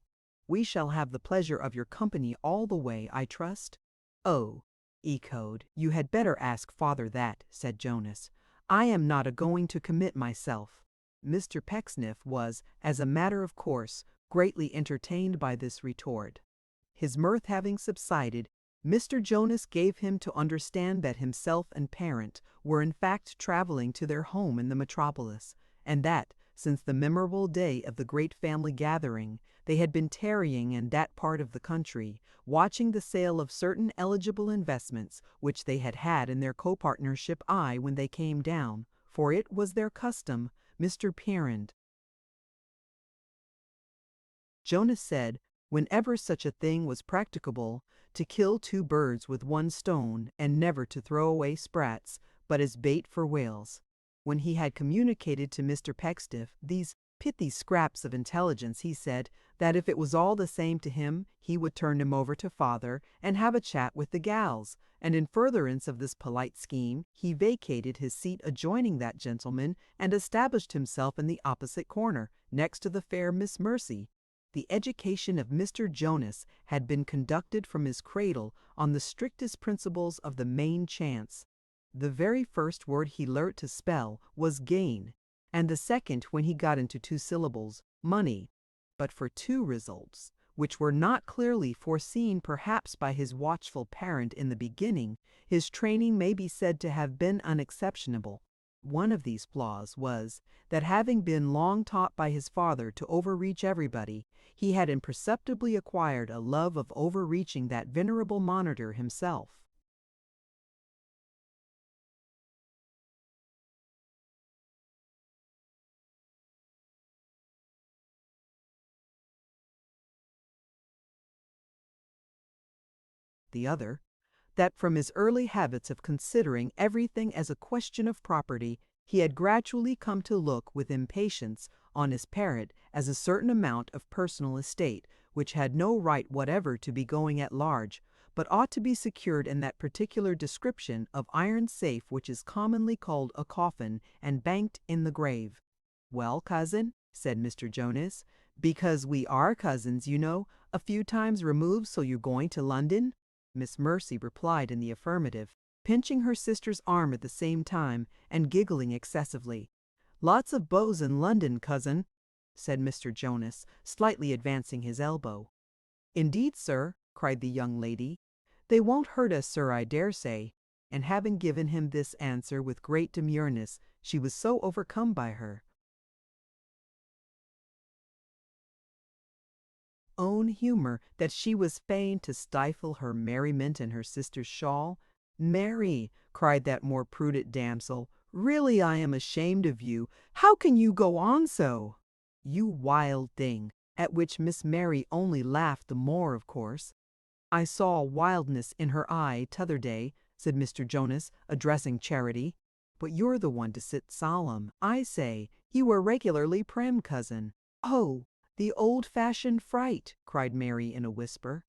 "We shall have the pleasure of your company all the way, I trust?" "Oh, Ecode, you had better ask father that," said Jonas. "I am not a-going to commit myself." Mr. Pecksniff was, as a matter of course, greatly entertained by this retort. His mirth having subsided, Mr. Jonas gave him to understand that himself and parent were in fact traveling to their home in the metropolis, and that, since the memorable day of the great family gathering, they had been tarrying in that part of the country, watching the sale of certain eligible investments which they had had in their copartnership when they came down, for it was their custom. Mr. Parent, Jonas said, whenever such a thing was practicable, to kill 2 birds with 1 stone, and never to throw away sprats, but as bait for whales. When he had communicated to Mr. Pecksniff these pithy scraps of intelligence, he said that if it was all the same to him, he would turn him over to father and have a chat with the gals, and in furtherance of this polite scheme, he vacated his seat adjoining that gentleman and established himself in the opposite corner, next to the fair Miss Mercy. The education of Mr. Jonas had been conducted from his cradle on the strictest principles of the main chance. The very first word he learnt to spell was gain, and the second, when he got into 2 syllables, money. But for 2 results, which were not clearly foreseen perhaps by his watchful parent in the beginning, his training may be said to have been unexceptionable. One of these flaws was that, having been long taught by his father to overreach everybody, he had imperceptibly acquired a love of overreaching that venerable monitor himself. The other, that from his early habits of considering everything as a question of property, he had gradually come to look with impatience on his parrot as a certain amount of personal estate, which had no right whatever to be going at large, but ought to be secured in that particular description of iron safe which is commonly called a coffin, and banked in the grave. "Well, cousin," said Mr. Jonas, "because we are cousins, you know, a few times removed, so you're going to London?" Miss Mercy replied in the affirmative, pinching her sister's arm at the same time, and giggling excessively. "Lots of beaux in London, cousin," said Mr. Jonas, slightly advancing his elbow. "Indeed, sir," cried the young lady. "They won't hurt us, sir, I dare say." And having given him this answer with great demureness, she was so overcome by her own humor that she was fain to stifle her merriment in her sister's shawl. "Mary," cried that more prudent damsel, "really I am ashamed of you. How can you go on so?" "You wild thing," at which Miss Mary only laughed the more, of course. "I saw wildness in her eye t'other day," said Mr. Jonas, addressing Charity. "But you're the one to sit solemn. I say, you were regularly prim, cousin." "Oh, the old-fashioned fright!" cried Mary in a whisper.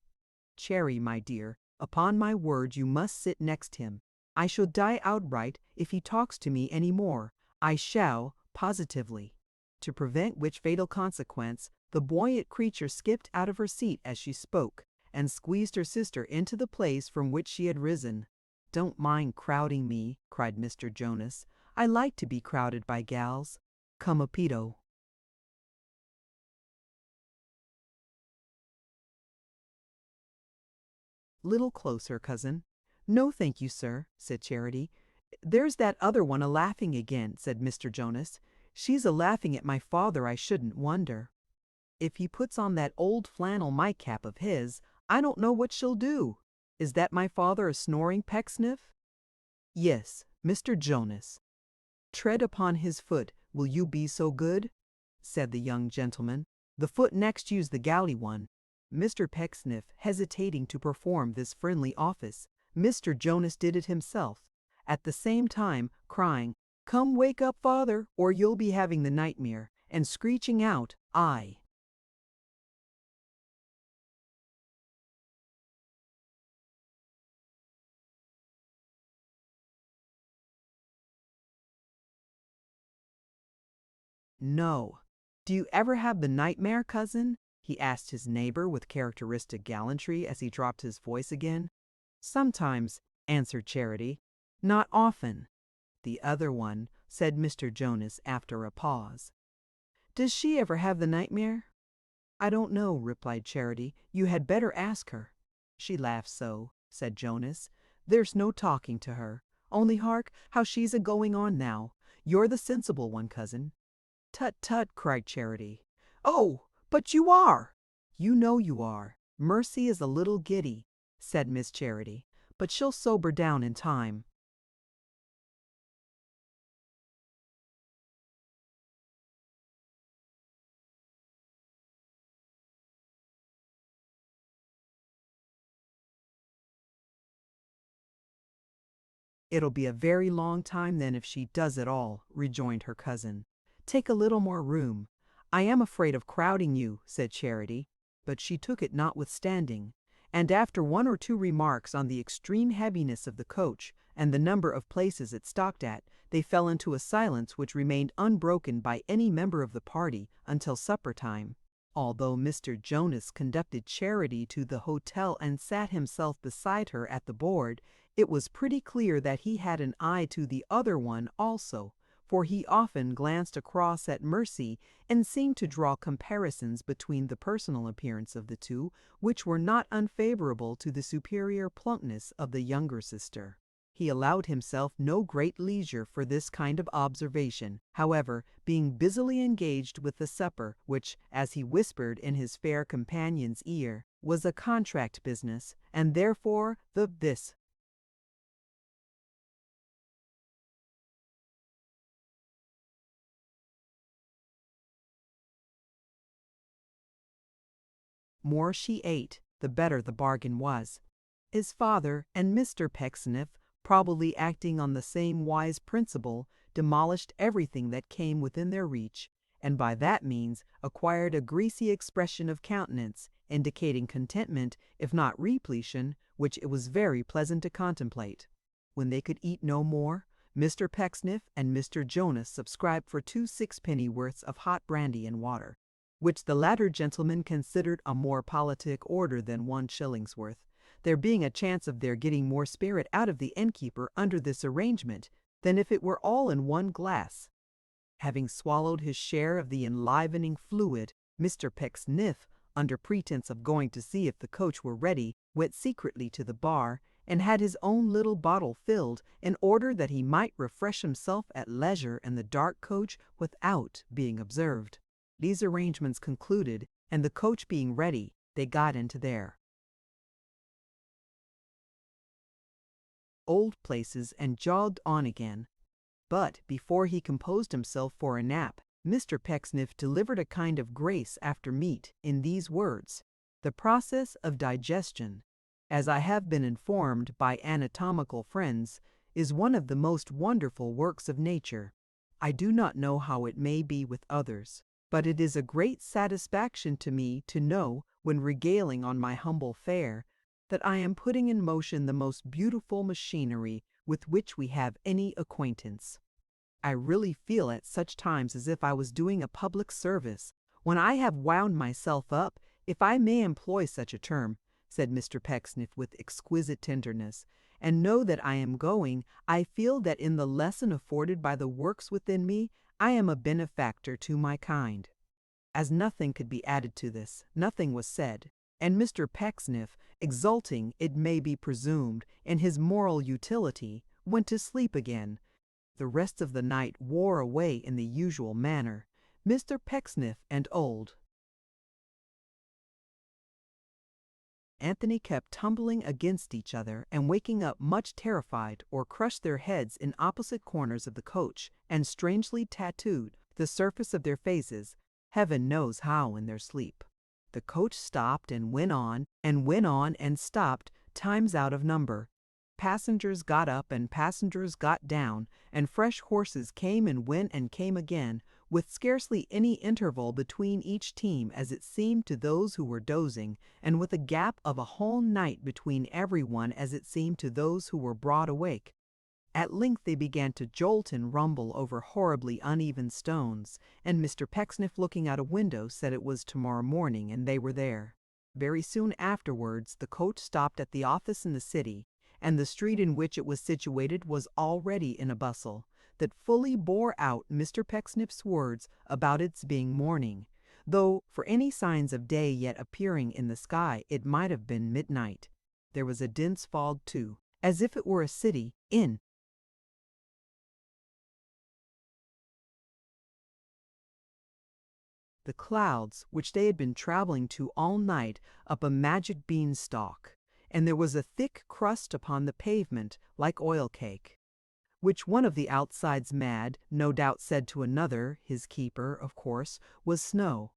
"Cherry, my dear, upon my word you must sit next him. I shall die outright if he talks to me any more. I shall, positively." To prevent which fatal consequence, the buoyant creature skipped out of her seat as she spoke, and squeezed her sister into the place from which she had risen. "Don't mind crowding me," cried Mr. Jonas. "I like to be crowded by gals. Come upito." "Little closer, cousin." "No, thank you, sir," said Charity. "There's that other one a-laughing again," said Mr. Jonas. "She's a-laughing at my father, I shouldn't wonder. If he puts on that old flannel nightcap of his, I don't know what she'll do. Is that my father a-snoring, Pecksniff?" "Yes, Mr. Jonas." "Tread upon his foot, will you be so good?" said the young gentleman. "The foot next you's the galley one." Mr. Pecksniff hesitating to perform this friendly office, Mr. Jonas did it himself, at the same time crying, "Come wake up, father, or you'll be having the nightmare," and screeching out, "I." "No. Do you ever have the nightmare, cousin?" he asked his neighbor with characteristic gallantry as he dropped his voice again. "Sometimes," answered Charity. "Not often." "The other one," said Mr. Jonas after a pause. "Does she ever have the nightmare?" "I don't know," replied Charity. "You had better ask her." "She laughs so," said Jonas. "There's no talking to her. Only hark, how she's a-going on now. You're the sensible one, cousin." "Tut, tut," cried Charity. "Oh, but you are." "You know you are. Mercy is a little giddy," said Miss Charity, "but she'll sober down in time." "It'll be a very long time then if she does at all," rejoined her cousin. "Take a little more room." "I am afraid of crowding you," said Charity, but she took it notwithstanding, and after one or two remarks on the extreme heaviness of the coach and the number of places it stopped at, they fell into a silence which remained unbroken by any member of the party until supper time. Although Mr. Jonas conducted Charity to the hotel and sat himself beside her at the board, it was pretty clear that he had an eye to the other one also, for he often glanced across at Mercy and seemed to draw comparisons between the personal appearance of the two, which were not unfavorable to the superior plumpness of the younger sister. He allowed himself no great leisure for this kind of observation, however, being busily engaged with the supper, which, as he whispered in his fair companion's ear, was a contract business, and therefore this more she ate, the better the bargain was. His father and Mr. Pecksniff, probably acting on the same wise principle, demolished everything that came within their reach, and by that means acquired a greasy expression of countenance, indicating contentment, if not repletion, which it was very pleasant to contemplate. When they could eat no more, Mr. Pecksniff and Mr. Jonas subscribed for 2 sixpennyworths of hot brandy and water, which the latter gentleman considered a more politic order than 1 shilling's worth, there being a chance of their getting more spirit out of the innkeeper under this arrangement than if it were all in 1 glass. Having swallowed his share of the enlivening fluid, Mr. Pecksniff, under pretense of going to see if the coach were ready, went secretly to the bar, and had his own little bottle filled, in order that he might refresh himself at leisure in the dark coach without being observed. These arrangements concluded, and the coach being ready, they got into their old places and jogged on again. But before he composed himself for a nap, Mr. Pecksniff delivered a kind of grace after meat in these words: "The process of digestion, as I have been informed by anatomical friends, is one of the most wonderful works of nature. I do not know how it may be with others, but it is a great satisfaction to me to know, when regaling on my humble fare, that I am putting in motion the most beautiful machinery with which we have any acquaintance. I really feel at such times as if I was doing a public service, when I have wound myself up, if I may employ such a term," said Mr. Pecksniff with exquisite tenderness, "and know that I am going, I feel that in the lesson afforded by the works within me, I am a benefactor to my kind." As nothing could be added to this, nothing was said, and Mr. Pecksniff, exulting, it may be presumed, in his moral utility, went to sleep again. The rest of the night wore away in the usual manner. Mr. Pecksniff and old Anthony kept tumbling against each other and waking up much terrified, or crushed their heads in opposite corners of the coach, and strangely tattooed the surface of their faces, heaven knows how, in their sleep. The coach stopped and went on, and stopped, times out of number. Passengers got up and passengers got down, and fresh horses came and went and came again, with scarcely any interval between each team, as it seemed to those who were dozing, and with a gap of a whole night between every one, as it seemed to those who were broad awake. At length they began to jolt and rumble over horribly uneven stones, and Mr. Pecksniff, looking out a window, said it was tomorrow morning, and they were there. Very soon afterwards the coach stopped at the office in the city, and the street in which it was situated was already in a bustle that fully bore out Mr. Pecksniff's words about its being morning, though for any signs of day yet appearing in the sky it might have been midnight. There was a dense fog too, as if it were a city in the clouds, which they had been traveling to all night up a magic beanstalk, and there was a thick crust upon the pavement like oil cake, which one of the outsides mad no doubt said to another, his keeper, of course, was snow.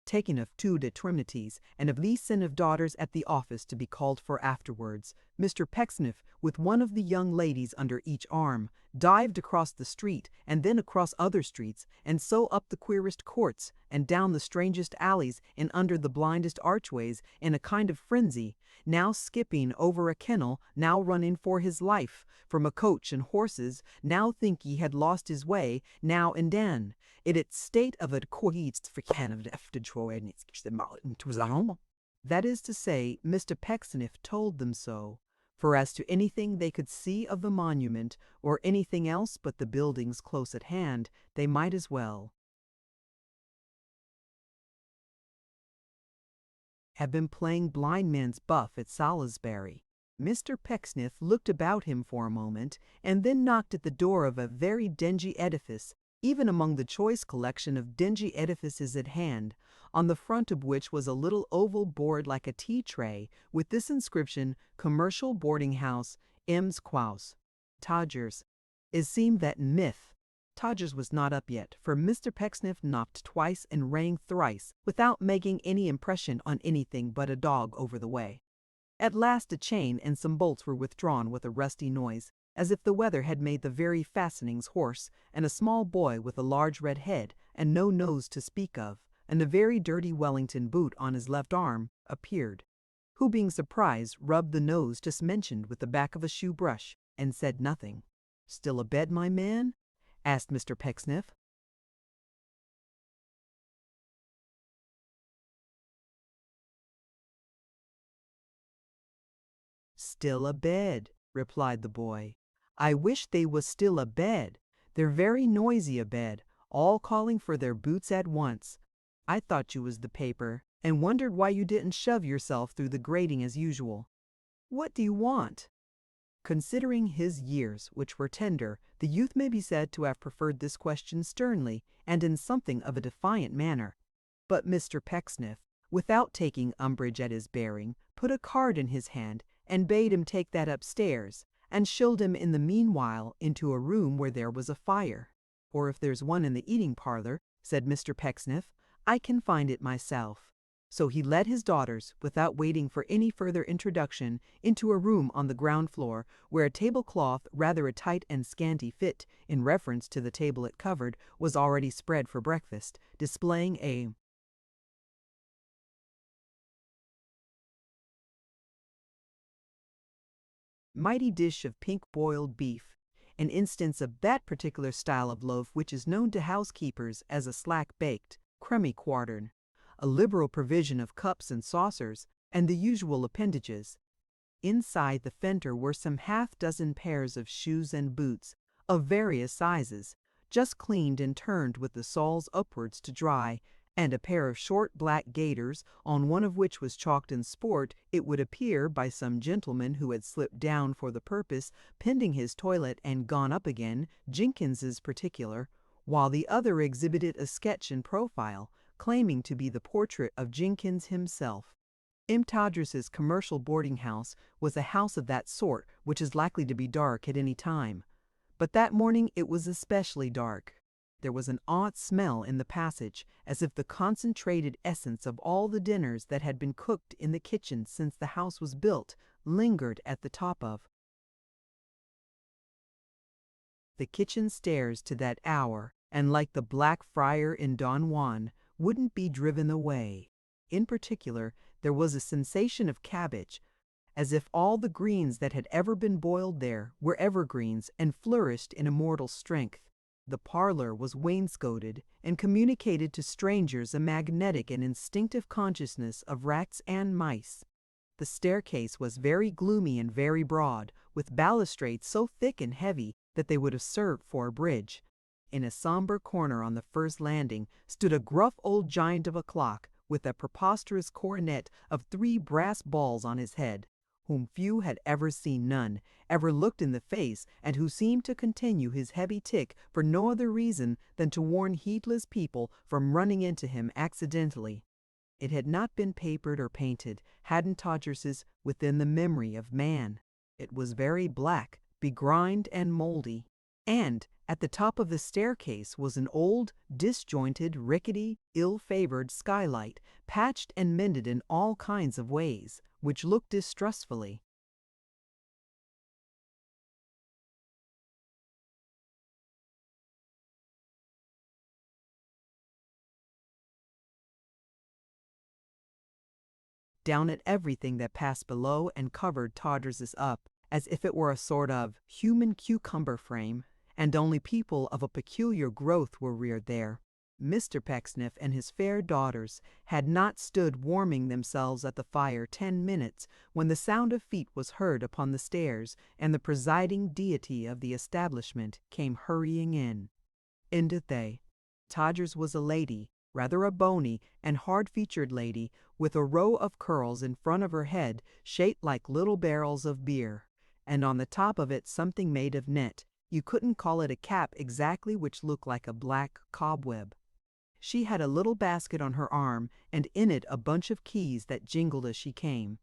Taking of 2 determinaties, and of lease and of daughters at the office to be called for afterwards, Mr. Pecksniff, with one of the young ladies under each arm, dived across the street, and then across other streets, and so up the queerest courts, and down the strangest alleys, and under the blindest archways, in a kind of frenzy, now skipping over a kennel, now running for his life, from a coach and horses, now think he had lost his way, now and then. In its state of a that is to say, Mr. Pecksniff told them so, for as to anything they could see of the monument, or anything else but the buildings close at hand, they might as well have been playing blind man's buff at Salisbury. Mr. Pecksniff looked about him for a moment, and then knocked at the door of a very dingy edifice, even among the choice collection of dingy edifices at hand, on the front of which was a little oval board like a tea-tray, with this inscription, Commercial Boarding House, Ems Quaus. Todgers. It seemed that myth. Todgers was not up yet, for Mr. Pecksniff knocked twice and rang thrice, without making any impression on anything but a dog over the way. At last a chain and some bolts were withdrawn with a rusty noise, as if the weather had made the very fastenings hoarse, and a small boy with a large red head and no nose to speak of, and a very dirty Wellington boot on his left arm, appeared, who, being surprised, rubbed the nose just mentioned with the back of a shoe brush, and said nothing. "Still abed, my man?" asked Mr. Pecksniff. "Still abed," replied the boy. "I wish they was still abed. They're very noisy abed, all calling for their boots at once. I thought you was the paper, and wondered why you didn't shove yourself through the grating as usual. What do you want?" Considering his years, which were tender, the youth may be said to have preferred this question sternly and in something of a defiant manner. But Mr. Pecksniff, without taking umbrage at his bearing, put a card in his hand and bade him take that upstairs, and shilled him in the meanwhile into a room where there was a fire. "Or if there's one in the eating parlor," said Mr. Pecksniff, "I can find it myself." So he led his daughters, without waiting for any further introduction, into a room on the ground floor, where a tablecloth, rather a tight and scanty fit, in reference to the table it covered, was already spread for breakfast, displaying a mighty dish of pink boiled beef, an instance of that particular style of loaf which is known to housekeepers as a slack-baked, crummy quartern, a liberal provision of cups and saucers, and the usual appendages. Inside the fender were some half-dozen pairs of shoes and boots, of various sizes, just cleaned and turned with the soles upwards to dry, and a pair of short black gaiters, on one of which was chalked in sport, it would appear, by some gentleman who had slipped down for the purpose, pending his toilet and gone up again, Jenkins's particular, while the other exhibited a sketch in profile, claiming to be the portrait of Jenkins himself. M. Todgers's commercial boarding house was a house of that sort which is likely to be dark at any time. But that morning it was especially dark. There was an odd smell in the passage, as if the concentrated essence of all the dinners that had been cooked in the kitchen since the house was built lingered at the top of the kitchen stairs to that hour, and like the Black Friar in Don Juan, wouldn't be driven away. In particular, there was a sensation of cabbage, as if all the greens that had ever been boiled there were evergreens and flourished in immortal strength. The parlor was wainscoted, and communicated to strangers a magnetic and instinctive consciousness of rats and mice. The staircase was very gloomy and very broad, with balustrades so thick and heavy that they would have served for a bridge. In a somber corner on the first landing stood a gruff old giant of a clock, with a preposterous coronet of 3 brass balls on his head, whom few had ever seen, none ever looked in the face, and who seemed to continue his heavy tick for no other reason than to warn heedless people from running into him accidentally. It had not been papered or painted, hadn't Todgers's, within the memory of man. It was very black, begrimed and mouldy, and at the top of the staircase was an old, disjointed, rickety, ill-favored skylight, patched and mended in all kinds of ways, which looked distrustfully. Down at everything that passed below and covered Todgers's up, as if it were a sort of human cucumber frame, and only people of a peculiar growth were reared there. Mr. Pecksniff and his fair daughters had not stood warming themselves at the fire 10 minutes when the sound of feet was heard upon the stairs, and the presiding deity of the establishment came hurrying in. Ended they. Todgers was a lady, rather a bony and hard-featured lady, with a row of curls in front of her head shaped like little barrels of beer, and on the top of it something made of net. You couldn't call it a cap exactly, which looked like a black cobweb. She had a little basket on her arm, and in it a bunch of keys that jingled as she came.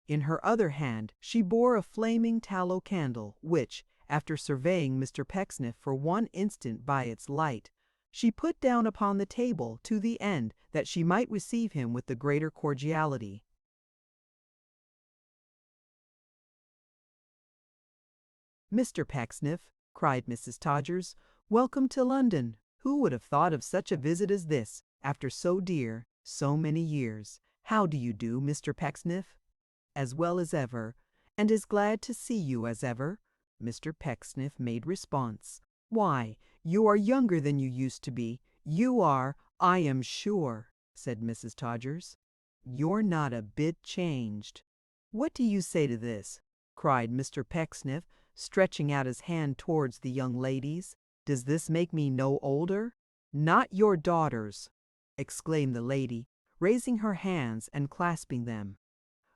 In her other hand she bore a flaming tallow candle, which, after surveying Mr. Pecksniff for one instant by its light, she put down upon the table to the end that she might receive him with the greater cordiality. "Mr. Pecksniff," cried Mrs. Todgers, "welcome to London. Who would have thought of such a visit as this, after so many years? How do you do, Mr. Pecksniff?" "As well as ever, and as glad to see you as ever," Mr. Pecksniff made response. "Why, you are younger than you used to be. You are, I am sure," said Mrs. Todgers. "You're not a bit changed." "What do you say to this?" cried Mr. Pecksniff, stretching out his hand towards the young ladies. "Does this make me no older?" "Not your daughters!" exclaimed the lady, raising her hands and clasping them.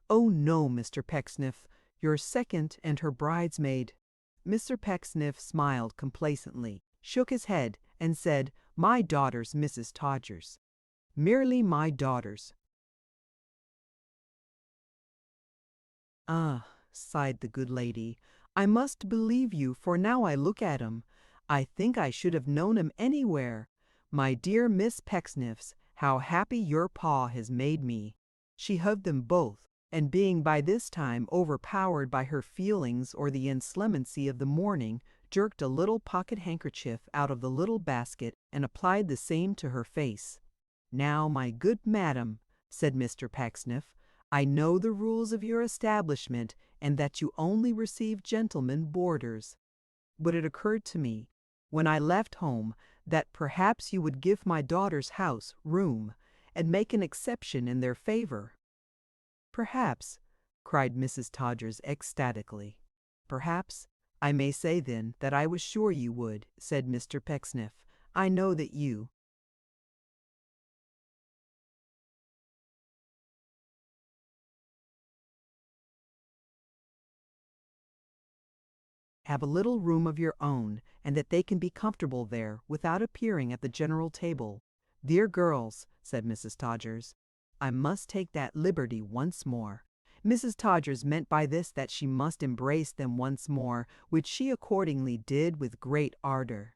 "Oh no, Mr. Pecksniff, your second and her bridesmaid." Mr. Pecksniff smiled complacently, shook his head, and said, "My daughters, Mrs. Todgers. Merely my daughters." "Ah," sighed the good lady, "I must believe you, for now I look at 'em, I think I should have known 'em anywhere. My dear Miss Pecksniffs, how happy your pa has made me." She hugged them both, and being by this time overpowered by her feelings or the inclemency of the morning, jerked a little pocket handkerchief out of the little basket and applied the same to her face. "Now, my good madam," said Mr. Pecksniff, "I know the rules of your establishment, and that you only receive gentlemen boarders. But it occurred to me, when I left home, that perhaps you would give my daughter's house room, and make an exception in their favor." "Perhaps," cried Mrs. Todgers ecstatically. "Perhaps. I may say then that I was sure you would," said Mr. Pecksniff. "I know that you have a little room of your own, and that they can be comfortable there without appearing at the general table." "Dear girls," said Mrs. Todgers, "I must take that liberty once more." Mrs. Todgers meant by this that she must embrace them once more, which she accordingly did with great ardor.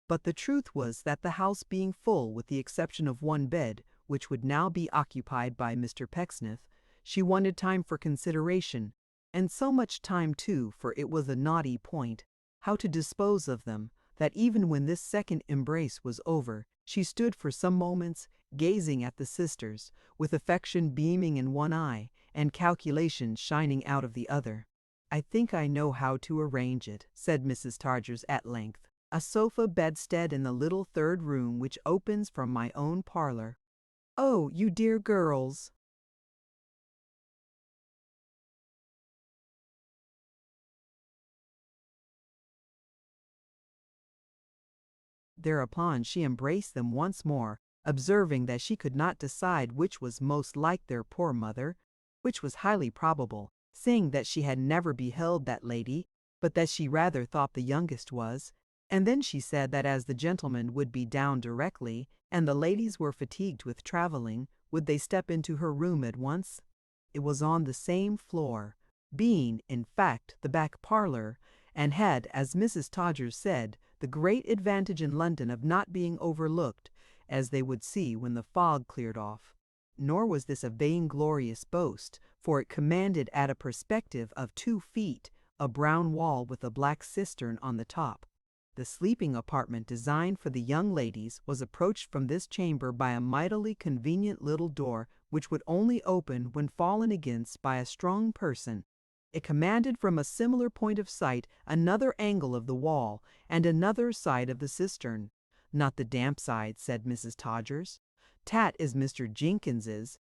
But the truth was that the house being full, with the exception of one bed, which would now be occupied by Mr. Pecksniff, she wanted time for consideration, and so much time too, for it was a knotty point, how to dispose of them, that even when this second embrace was over, she stood for some moments gazing at the sisters, with affection beaming in one eye, and calculation shining out of the other. "I think I know how to arrange it," said Mrs. Todgers at length. "A sofa bedstead in the little third room which opens from my own parlor." "Oh, you dear girls!" Thereupon she embraced them once more, observing that she could not decide which was most like their poor mother, which was highly probable, seeing that she had never beheld that lady, but that she rather thought the youngest was. And then she said that as the gentlemen would be down directly, and the ladies were fatigued with traveling, would they step into her room at once? It was on the same floor, being, in fact, the back parlor, and had, as Mrs. Todgers said, the great advantage in London of not being overlooked, as they would see when the fog cleared off. Nor was this a vainglorious boast, for it commanded at a perspective of 2 feet a brown wall with a black cistern on the top. The sleeping apartment designed for the young ladies was approached from this chamber by a mightily convenient little door, which would only open when fallen against by a strong person. It commanded from a similar point of sight another angle of the wall, and another side of the cistern. "Not the damp side," said Mrs. Todgers. "Tat is Mr. Jenkins's."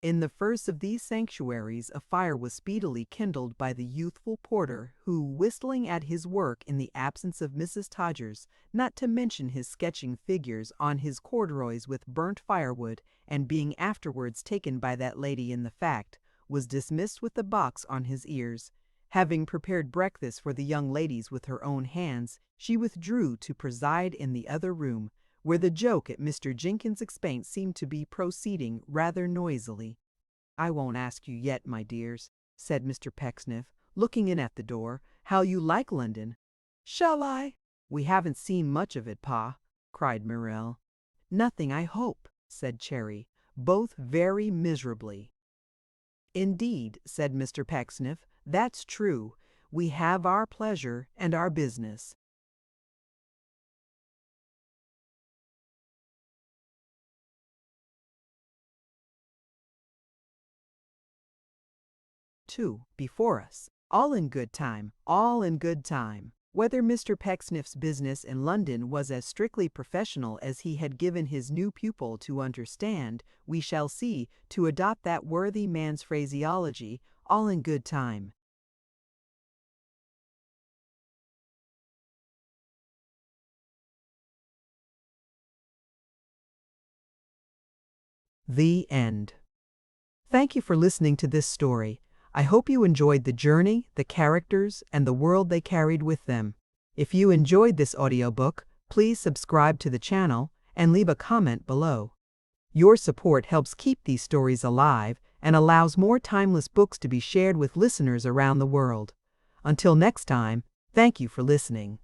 In the first of these sanctuaries a fire was speedily kindled by the youthful porter, who, whistling at his work in the absence of Mrs. Todgers, not to mention his sketching figures on his corduroys with burnt firewood, and being afterwards taken by that lady in the fact, was dismissed with the box on his ears. Having prepared breakfast for the young ladies with her own hands, she withdrew to preside in the other room, where the joke at Mr. Jenkins's expense seemed to be proceeding rather noisily. "I won't ask you yet, my dears," said Mr. Pecksniff, looking in at the door, "how you like London." "Shall I?" "We haven't seen much of it, Pa," cried Morel. "Nothing, I hope," said Cherry, "both very miserably." "Indeed," said Mr. Pecksniff, "that's true. We have our pleasure and our business." 2. Before us. All in good time, all in good time. Whether Mr. Pecksniff's business in London was as strictly professional as he had given his new pupil to understand, we shall see, to adopt that worthy man's phraseology, all in good time. The end. Thank you for listening to this story. I hope you enjoyed the journey, the characters, and the world they carried with them. If you enjoyed this audiobook, please subscribe to the channel and leave a comment below. Your support helps keep these stories alive and allows more timeless books to be shared with listeners around the world. Until next time, thank you for listening.